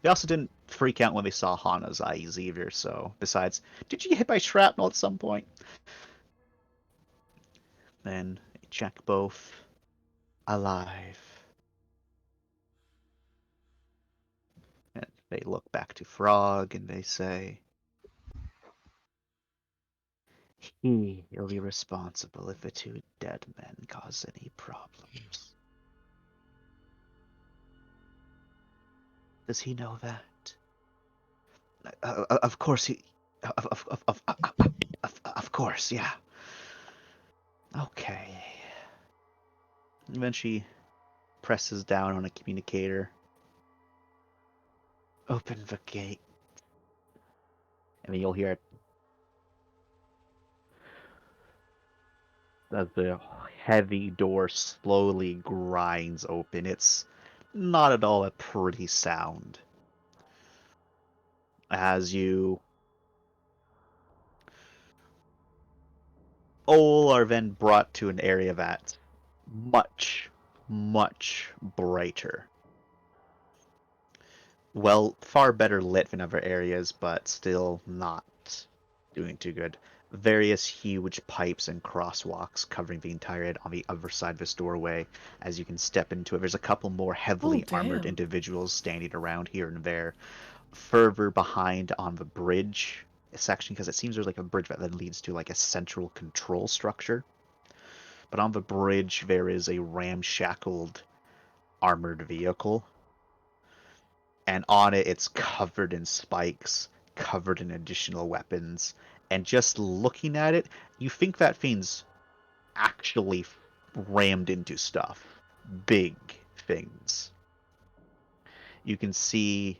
S1: They also didn't freak out when they saw Hana's eyes either, so besides, did you get hit by shrapnel at some point? Then they check both. Alive. And they look back to Frog and they say, he'll be responsible if the two dead men cause any problems. Does he know that? Of course he. Of course, yeah. Okay. And then she presses down on a communicator. Open the gate. And then you'll hear it as the heavy door slowly grinds open. It's not at all a pretty sound. As you all are then brought to an area that's much, much brighter. Well, far better lit than other areas, but still not doing too good. Various huge pipes and crosswalks covering the entire on the other side of this doorway as you can step into it. There's a couple more heavily armored
S4: damn.
S1: individuals standing around here and there. Further behind on the bridge section, because it seems there's like a bridge that then leads to like a central control structure. But on the bridge there is a ramshackled armored vehicle. And on it, it's covered in spikes, covered in additional weapons. And just looking at it, you think that thing's actually rammed into stuff. Big things. You can see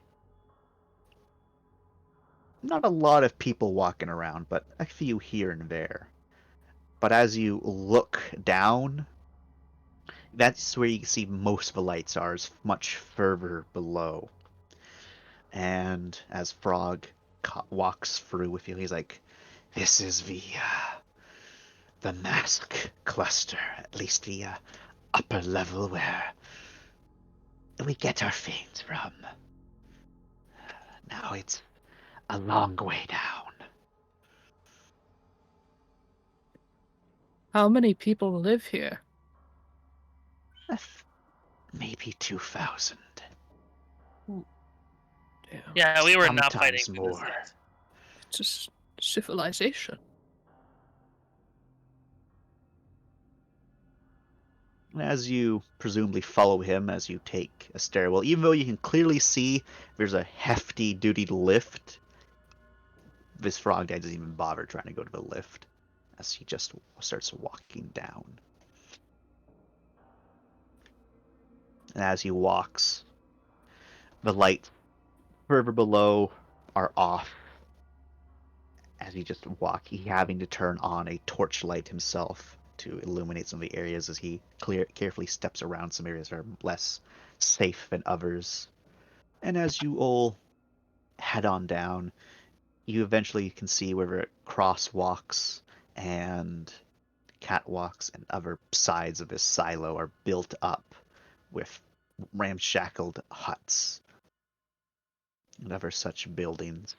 S1: not a lot of people walking around, but a few here and there. But as you look down, that's where you can see most of the lights are, is much further below. And as Frog walks through with you, he's like, this is the mask cluster, at least the upper level where we get our things from. Now it's a long way down.
S6: How many people live here?
S1: Maybe 2,000.
S7: Yeah, we were not fighting
S1: Sometimes
S7: for this
S1: more.
S7: yet.
S6: It's just civilization.
S1: As you presumably follow him as you take a stairwell, even though you can clearly see there's a hefty duty lift, this frog guy doesn't even bother trying to go to the lift as he just starts walking down. And as he walks, the lights further below are off. As he just walks, he having to turn on a torchlight himself to illuminate some of the areas as he carefully steps around some areas that are less safe than others. And as you all head on down, you eventually can see where crosswalks and catwalks and other sides of this silo are built up with ramshackled huts and other such buildings,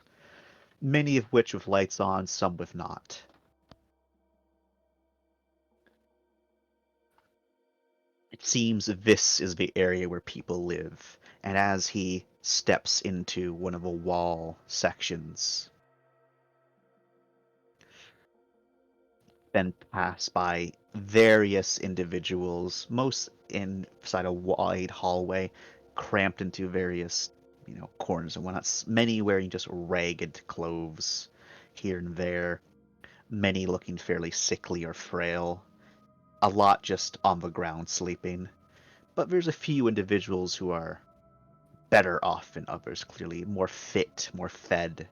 S1: many of which with lights on, some with not. It seems this is the area where people live, and as he steps into one of the wall sections, then pass by various individuals, most inside a wide hallway, cramped into various, corners and whatnot. Many wearing just ragged clothes here and there. Many looking fairly sickly or frail. A lot just on the ground sleeping. But there's a few individuals who are better off than others, clearly. More fit, more fed.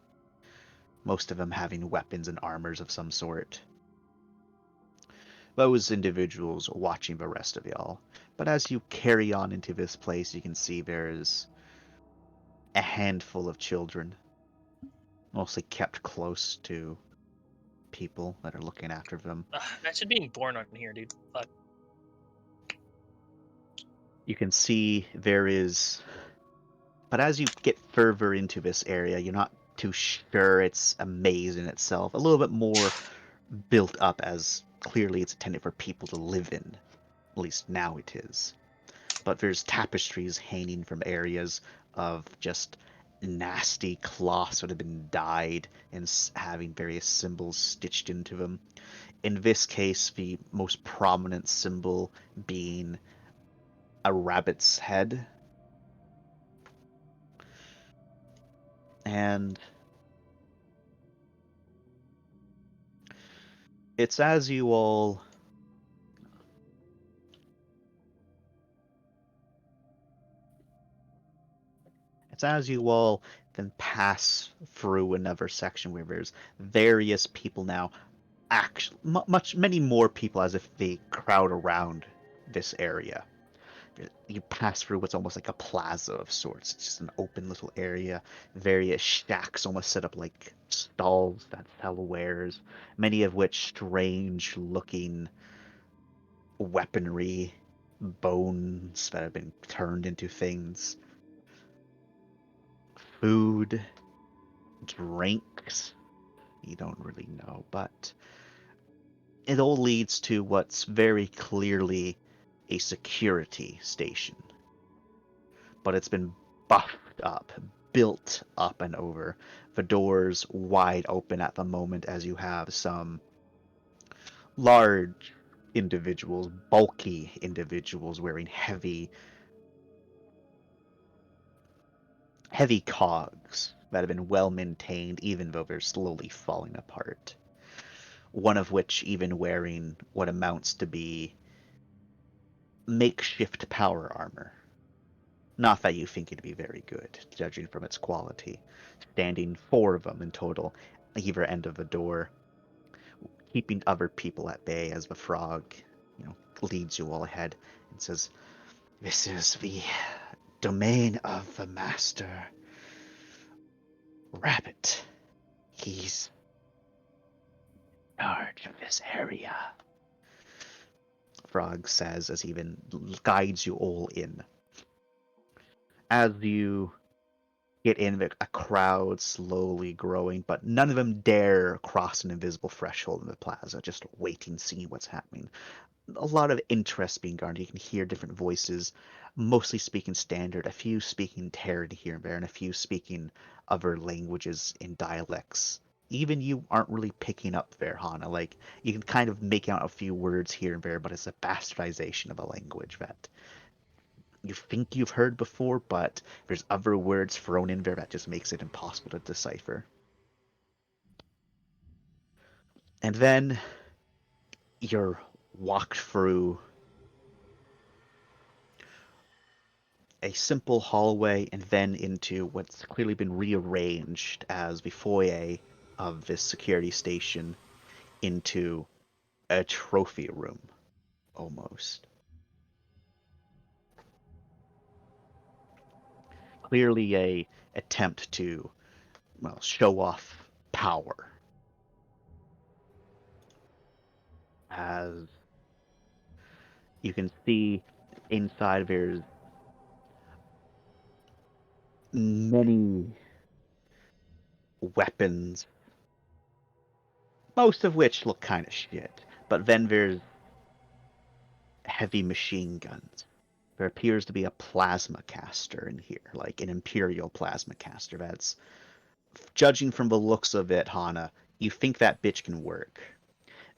S1: Most of them having weapons and armors of some sort. Those individuals watching the rest of y'all. But as you carry on into this place, you can see there's a handful of children, mostly kept close to people that are looking after them.
S7: Imagine being born on here, dude. Fuck.
S1: You can see there is, but as you get further into this area, you're not too sure it's a maze in itself. A little bit more built up, as clearly it's intended for people to live in. At least now it is. But there's tapestries hanging from areas of just nasty cloths that have been dyed and having various symbols stitched into them. In this case, the most prominent symbol being a rabbit's head. And it's as you all then pass through another section where there's various people now, actually many more people, as if they crowd around this area. You pass through what's almost like a plaza of sorts. It's just an open little area. Various shacks almost set up like stalls that sell wares, many of which strange looking weaponry, bones that have been turned into things, food, drinks. You don't really know, but it all leads to what's very clearly a security station. But it's been buffed up, built up and over. The doors wide open at the moment, as you have some large individuals, bulky individuals wearing heavy cogs that have been well maintained, even though they're slowly falling apart. One of which even wearing what amounts to be makeshift power armor. Not that you think it'd be very good, judging from its quality. Standing 4 of them in total, either end of the door, keeping other people at bay as the frog, leads you all ahead and says, "This is the domain of the Master Rabbit. He's in charge of this area," Frog says as he even guides you all in. As you get in, a crowd slowly growing, but none of them dare cross an invisible threshold in the plaza, just waiting, seeing what's happening. A lot of interest being garnered. You can hear different voices, mostly speaking standard, a few speaking Terran here and there, and a few speaking other languages in dialects. Even you aren't really picking up there, Hana. Like, you can kind of make out a few words here and there, but it's a bastardization of a language that you think you've heard before, but there's other words thrown in there that just makes it impossible to decipher. And then you're walked through a simple hallway and then into what's clearly been rearranged as the foyer of this security station into a trophy room, almost. Clearly a attempt to, show off power. As you can see inside, there's many weapons, most of which look kind of shit. But then there's heavy machine guns. There appears to be a plasma caster in here, like an Imperial plasma caster. That's, judging from the looks of it, Hana, you think that bitch can work.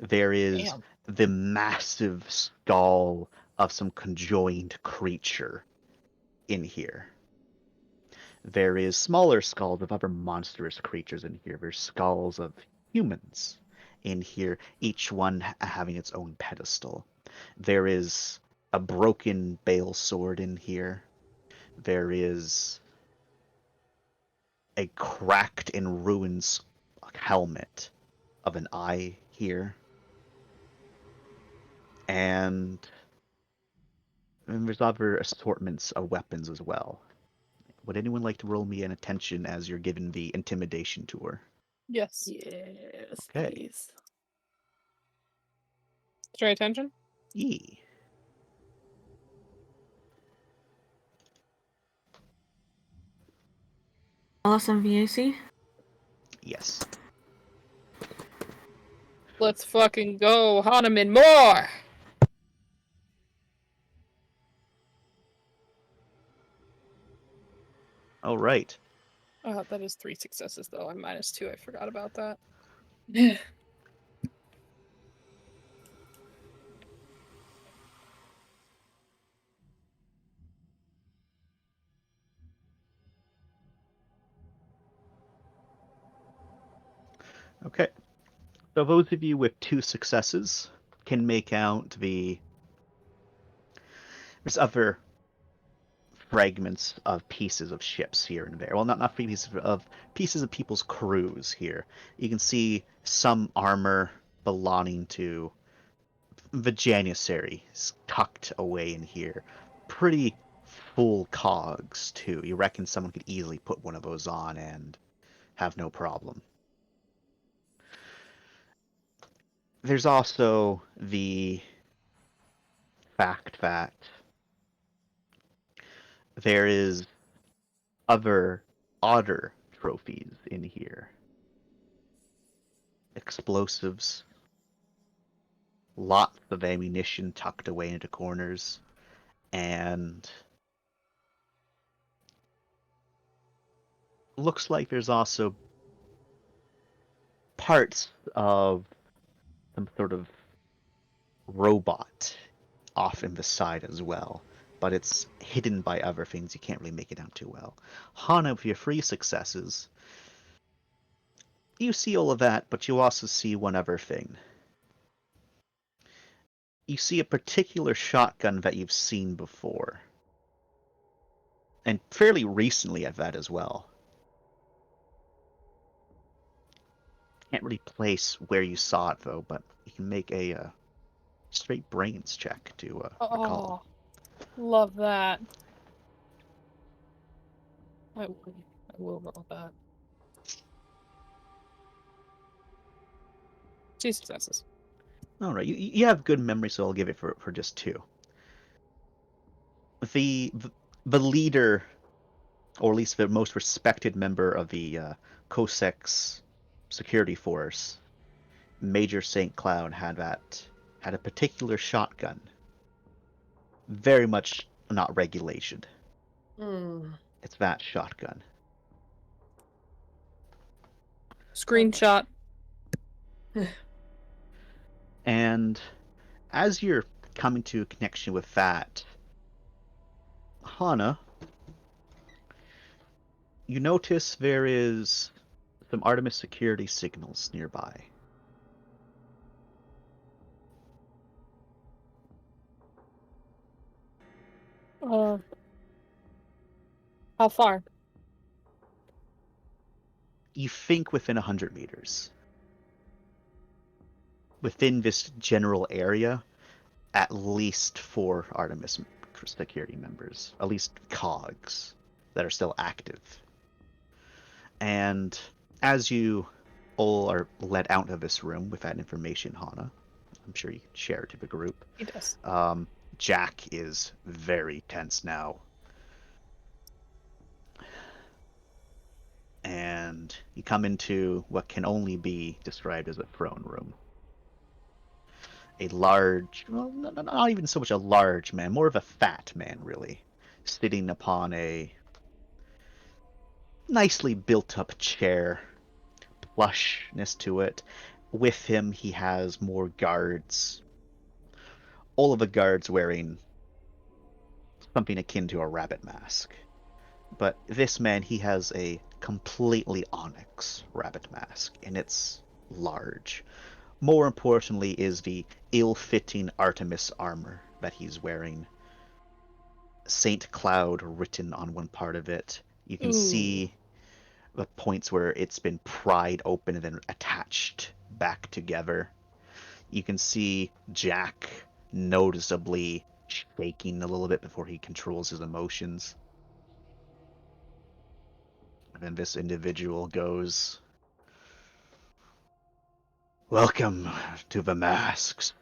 S1: There is
S6: Damn.
S1: the massive skull of some conjoined creature in here. There is smaller skulls of other monstrous creatures in here. There's skulls of humans in here, each one having its own pedestal. There is a broken bale sword in here. There is a cracked and ruined helmet of an eye here. And there's other assortments of weapons as well. Would anyone like to roll me an attention as you're given the intimidation tour?
S6: Yes.
S4: Yes,
S1: Okay.
S4: please.
S6: Straight attention.
S1: E.
S10: Awesome VAC.
S1: Yes.
S6: Let's fucking go, Hahnemann, more!
S1: All right.
S6: That is 3 successes, though. I'm -2. I forgot about that.
S1: Okay. So those of you with 2 successes can make out there's other fragments of pieces of ships here and there. Well, not pieces of pieces of people's crews here. You can see some armor belonging to the Janissary tucked away in here. Pretty full cogs too. You reckon someone could easily put one of those on and have no problem. There's also the fact that there is other odder trophies in here. Explosives, lots of ammunition tucked away into corners, and looks like there's also parts of some sort of robot off in the side as well, but it's hidden by other things. You can't really make it out too well. Hana, with your 3 successes, you see all of that, but you also see one other thing. You see a particular shotgun that you've seen before. And fairly recently at that as well. Can't really place where you saw it though, but you can make a straight brains check to recall.
S6: Love that. I will roll that. 2 successes.
S1: All right, you have good memory, so I'll give it for just 2. The leader, or at least the most respected member of the Cossacks security force, Major St. Cloud, had a particular shotgun. Very much not regulated. It's that shotgun.
S6: Screenshot.
S1: And as you're coming to a connection with that, Hana, you notice there is some Artemis security signals nearby.
S6: How far?
S1: You think within 100 meters. Within this general area, at least 4 Artemis security members, at least cogs, that are still active. And as you all are led out of this room with that information, Hana, I'm sure you can share it to the group.
S6: He does.
S1: Jack is very tense now. And you come into what can only be described as a throne room. A large, well, not even so much a large man, more of a fat man, really, sitting upon a nicely built-up chair, plushness to it, with him, he has more guards. All of the guards wearing something akin to a rabbit mask. But this man, he has a completely onyx rabbit mask, and it's large. More importantly is the ill-fitting Artemis armor that he's wearing. Saint Cloud written on one part of it. You can see the points where it's been pried open and then attached back together. You can see Jack noticeably shaking a little bit before he controls his emotions. And then this individual goes, "Welcome to the masks,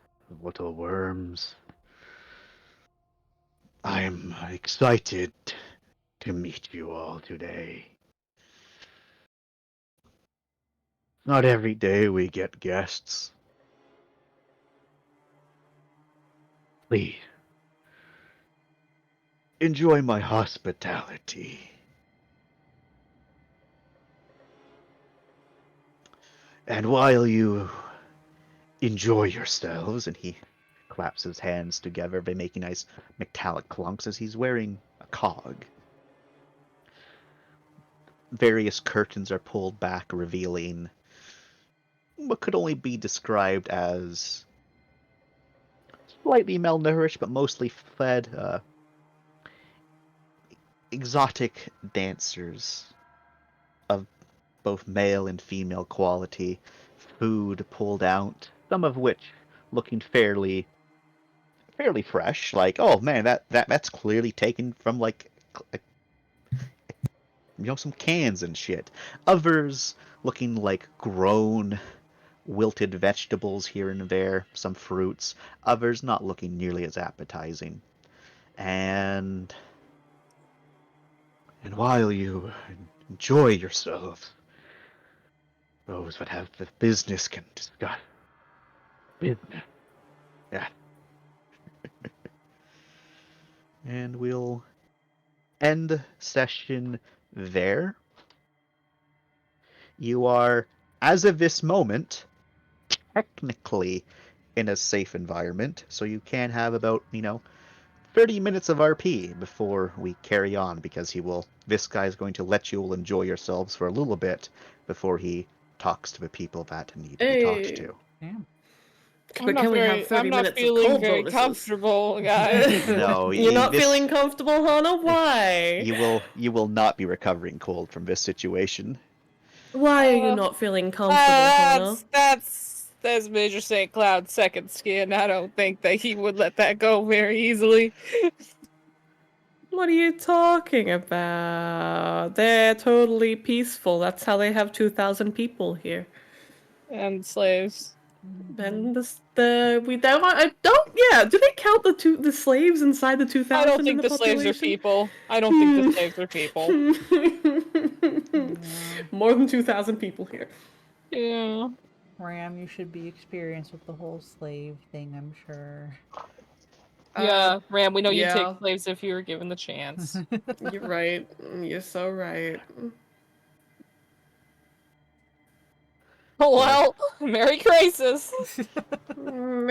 S1: little worms. I am excited to meet you all today. Not every day we get guests. Please, enjoy my hospitality. And while you enjoy yourselves," and he claps his hands together, they make nice metallic clunks as he's wearing a cog. Various curtains are pulled back, revealing what could only be described as slightly malnourished but mostly fed exotic dancers of both male and female quality, food pulled out, some of which looking fairly fresh, like, oh man, that's clearly taken from like some cans and shit. Others looking like grown wilted vegetables here and there, some fruits, others not looking nearly as appetizing. And while you enjoy yourselves, those that have the business can discuss business. Yeah. And we'll end session there. You are, as of this moment, technically in a safe environment, so you can have about, 30 minutes of RP before we carry on, because this guy's going to let you all enjoy yourselves for a little bit before he talks to the people that need to be talked to.
S5: Damn.
S10: But can we have 30
S6: I'm not
S10: minutes of
S6: feeling
S10: cold
S6: very
S10: bonuses?
S6: comfortable, guys.
S1: No,
S10: You're not
S1: this-
S10: feeling comfortable, Hana? Why?
S1: You will not be recovering cold from this situation.
S10: Why are you not feeling comfortable, Hana?
S6: That's Major St. Cloud's second skin. I don't think that he would let that go very easily.
S10: What are you talking about? They're totally peaceful. That's how they have 2,000 people here.
S6: And slaves.
S10: And we don't. Yeah. Do they count the slaves inside the 2,000?
S6: I don't think the slaves are people. I don't think the slaves are people.
S10: More than 2,000 people here.
S6: Yeah.
S5: Ram, you should be experienced with the whole slave thing, I'm sure.
S6: Yeah, Ram, we know you'd
S10: yeah.
S6: take slaves if you were given the chance.
S10: You're right. You're so right.
S6: Well, Merry Crisis.